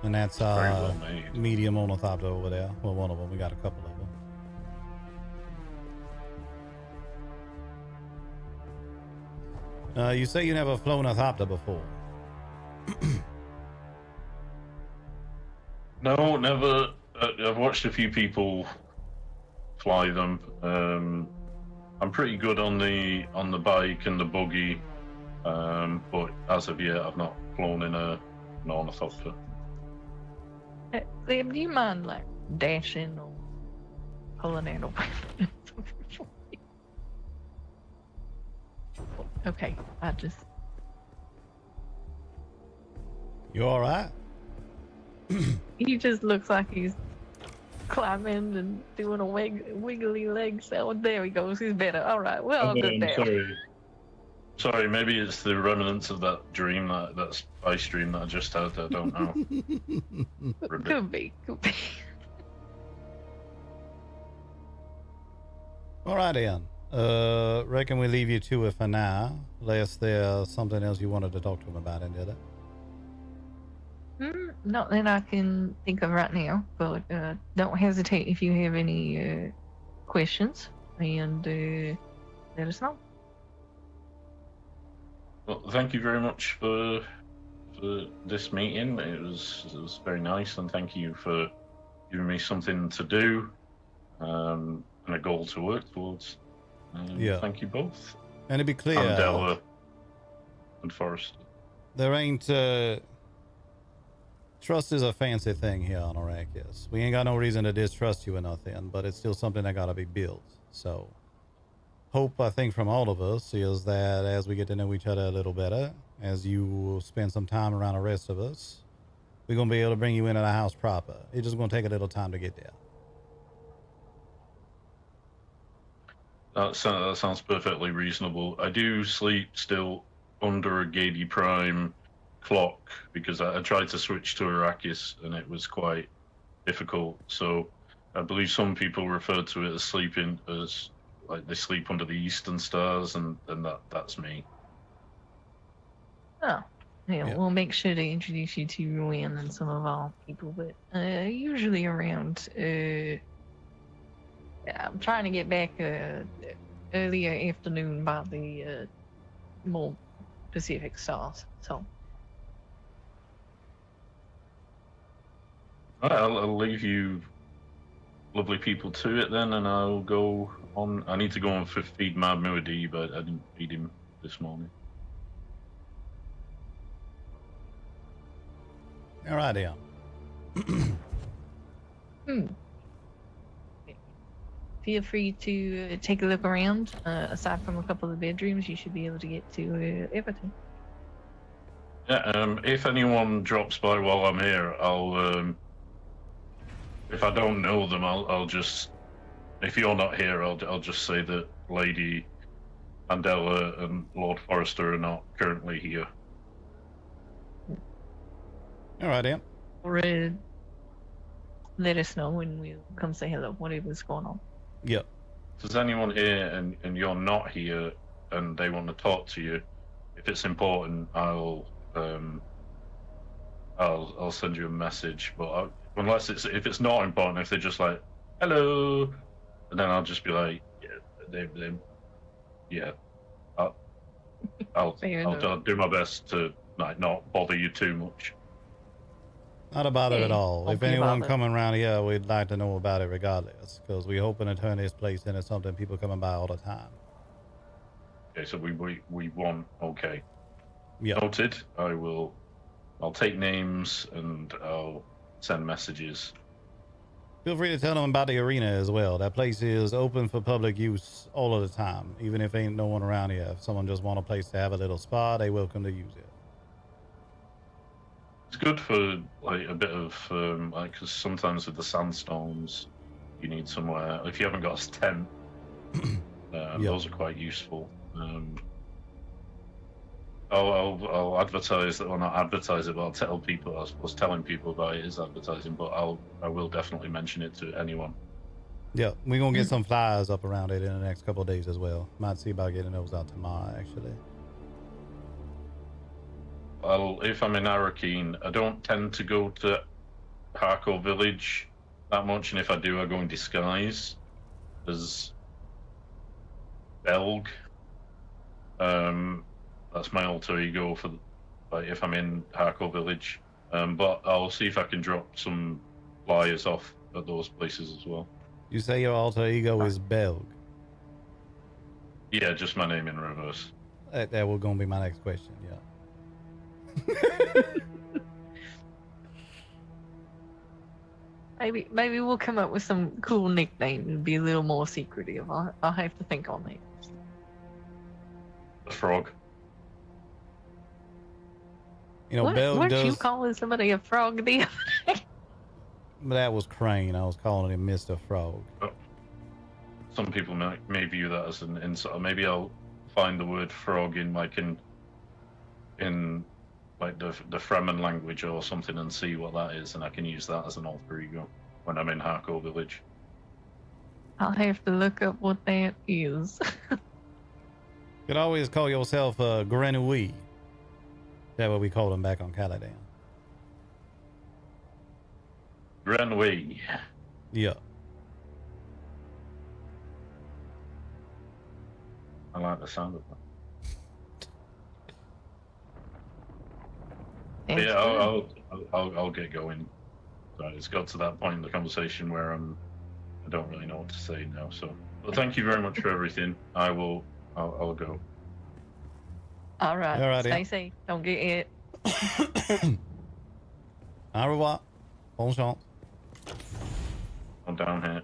And that's well made. medium ornithopter over there. Well, one of them. We got a couple of them. You say you never flown a thopter before. No, never. I've watched a few people fly them. I'm pretty good on the bike and the buggy, but as of yet, I've not flown in an ornithopter. Liam, do you mind like dashing or pulling it away? Okay, I just. You all right? He just looks like he's climbing and doing a wiggly leg sound. There he goes. He's better. All right, we're all good I'm now. sorry. Sorry, maybe it's the remnants of that dream, that spice dream that I just had. I don't know. Could be. All right, then. Reckon we leave you to it for now, unless there's something else you wanted to talk to him about, did it? Not that I can think of right now, but don't hesitate if you have any questions, and let us know. Well, thank you very much for this meeting. It was very nice, and thank you for giving me something to do and a goal to work towards. Yeah. Thank you both. And to be clear, Andella and Forrest. there ain't trust is a fancy thing here on Arrakis. We ain't got no reason to distrust you or nothing, but it's still something that gotta be built. So hope, I think, from all of us is that as we get to know each other a little better, as you spend some time around the rest of us, we're gonna be able to bring you into the house proper. It's just gonna take a little time to get there. That sounds perfectly reasonable. I do sleep still under a Gady Prime clock because I tried to switch to Arrakis and it was quite difficult. So I believe some people refer to it as sleeping as like they sleep under the Eastern Stars, and that's me. Oh, yeah, we'll make sure to introduce you to Ruin and some of our people, but usually around. I'm trying to get back earlier afternoon by the more Pacific stars. So. All right, I'll leave you lovely people to it then, and I'll go on. I need to go and feed my Muad'Dib, but I didn't feed him this morning. All right, yeah. Feel free to take a look around. Aside from a couple of bedrooms, you should be able to get to everything. Yeah, if anyone drops by while I'm here, I'll, if I don't know them, I'll just, if you're not here, I'll just say that Lady Andella and Lord Forrester are not currently here. All right, yeah. Or let us know when we'll come say hello, whatever's going on. Yep. If there's anyone here and you're not here and they want to talk to you, if it's important, I'll send you a message. But unless if it's not important, if they're just like hello, and then I'll just be like, yeah, I'll do my best to not bother you too much. Not a bother at all. If anyone bothered. coming around here, we'd like to know about it regardless, because we're hoping to turn this place into something people coming by all the time. Okay, so we want, okay. Yeah. Noted. I'll take names and I'll send messages. Feel free to tell them about the arena as well. That place is open for public use all of the time, even if ain't no one around here. If someone just want a place to have a little spa, they welcome to use it. It's good for like a bit of like, because sometimes with the sandstorms, you need somewhere. If you haven't got a tent, those are quite useful. I'll advertise that, well, not advertise it, but I'll tell people. I suppose telling people about it is advertising, but I will definitely mention it to anyone. Yeah, we're gonna get some flyers up around it in the next couple of days as well. Might see about getting those out tomorrow, actually. If I'm in Arakeen, I don't tend to go to Harco Village that much, and if I do, I go in disguise as Belg. That's my alter ego for like, if I'm in Harco Village. But I'll see if I can drop some flyers off at those places as well. You say your alter ego is Belg. Yeah, just my name in reverse. That was gonna be my next question. Yeah. Maybe we'll come up with some cool nickname and be a little more secretive. I'll have to think on that. The frog. You know, Belg weren't does. you calling somebody a frog the other day? That was Crane. I was calling him Mr. Frog. Some people may view that as an insult. Maybe I'll find the word frog in like the Fremen language or something and see what that is, and I can use that as an alter ego when I'm in Harcourt Village. I'll have to look up what that is. You could always call yourself Grenouille. That's what we called him back on Caladan. Grenouille. Yeah. I like the sound of that. Yeah, I'll get going. So it's got to that point in the conversation where I don't really know what to say now. So, well, thank you very much for everything. I'll go. All right. All right, Stay yeah. safe. Don't get it. Au revoir. Bonne chance. I'm down here.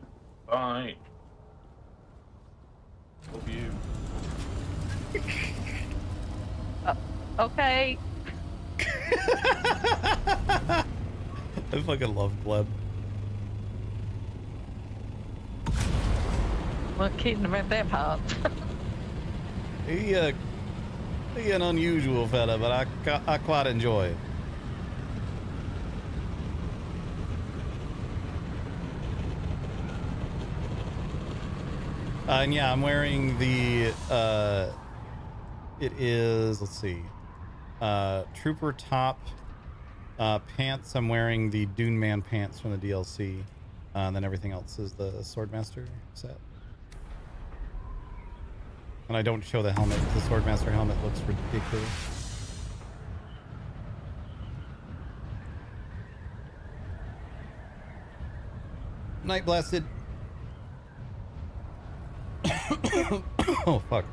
Bye. Love you. Okay. I fucking love Gleb. Not kidding about that part. He an unusual fella, but I quite enjoy it. And yeah, I'm wearing the it is, let's see, Trooper top pants. I'm wearing the Dune Man pants from the DLC, and then everything else is the Swordmaster set. And I don't show the helmet. The Swordmaster helmet looks ridiculous. Night Blasted. Oh, fuck.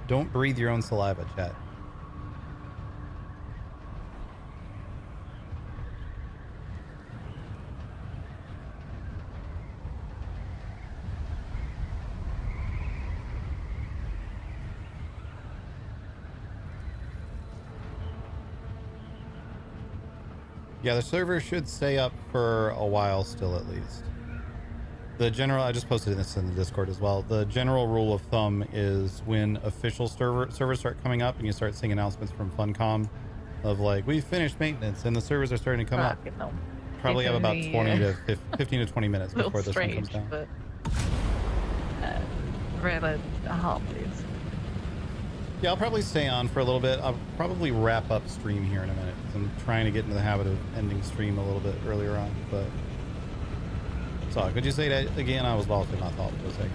Don't breathe your own saliva, chat. Yeah, the server should stay up for a while still, at least. The general, I just posted this in the Discord as well. The general rule of thumb is when official servers start coming up and you start seeing announcements from Funcom of like, we've finished maintenance and the servers are starting to come up. Probably have about 20 to 15 to 20 minutes before this one comes down. But, rather harmless. Yeah, I'll probably stay on for a little bit. I'll probably wrap up stream here in a minute. I'm trying to get into the habit of ending stream a little bit earlier on, but... Sorry, could you say that again? I was lost in my thought for a second.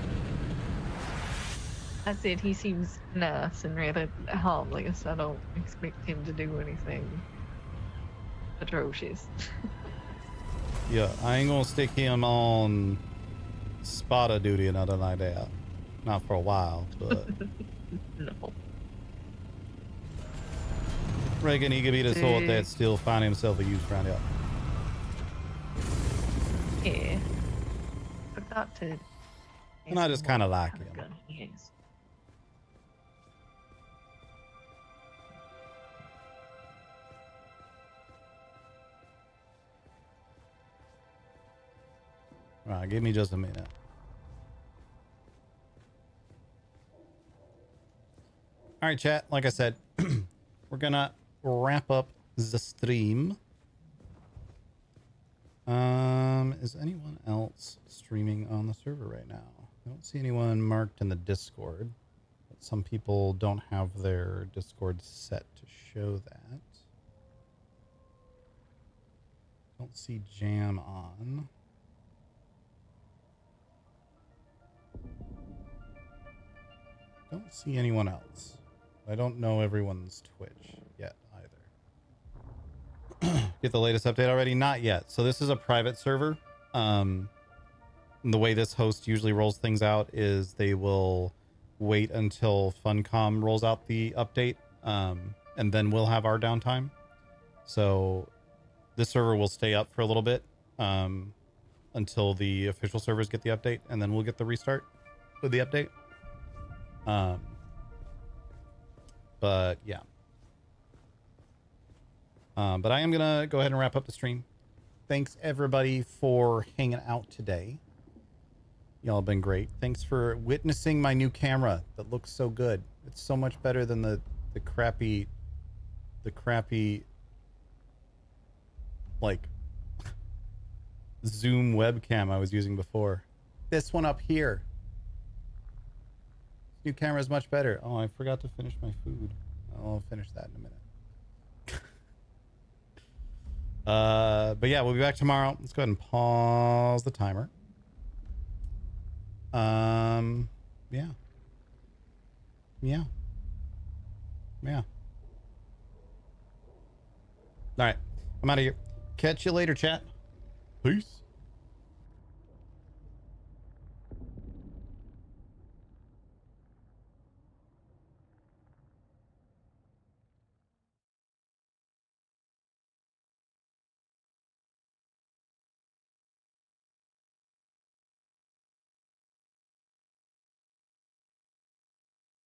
I said he seems nice and rather harmless. I don't expect him to do anything atrocious. Yeah, I ain't gonna stick him on spotter duty or nothing like that. Not for a while, but... No. Reckon he could be the sort that still find himself a use around here. Yeah. Forgot to... And I just kind of like him. Yes. Alright, give me just a minute. Alright, chat, like I said, we're gonna wrap up the stream. Is anyone else streaming on the server right now? I don't see anyone marked in the Discord, but some people don't have their Discord set to show that. Don't see Jam on. Don't see anyone else. I don't know everyone's Twitch yet either. Get the latest update already? Not yet. So this is a private server. The way this host usually rolls things out is they will wait until Funcom rolls out the update, and then we'll have our downtime. So this server will stay up for a little bit until the official servers get the update, and then we'll get the restart with the update. But yeah. But I am gonna go ahead and wrap up the stream. Thanks everybody for hanging out today. Y'all have been great. Thanks for witnessing my new camera that looks so good. It's so much better than the crappy like Zoom webcam I was using before. This one up here. This new camera is much better. Oh, I forgot to finish my food. I'll finish that in a minute. But yeah, we'll be back tomorrow. Let's go ahead and pause the timer. Yeah. All right, I'm out of here. Catch you later, chat. Peace.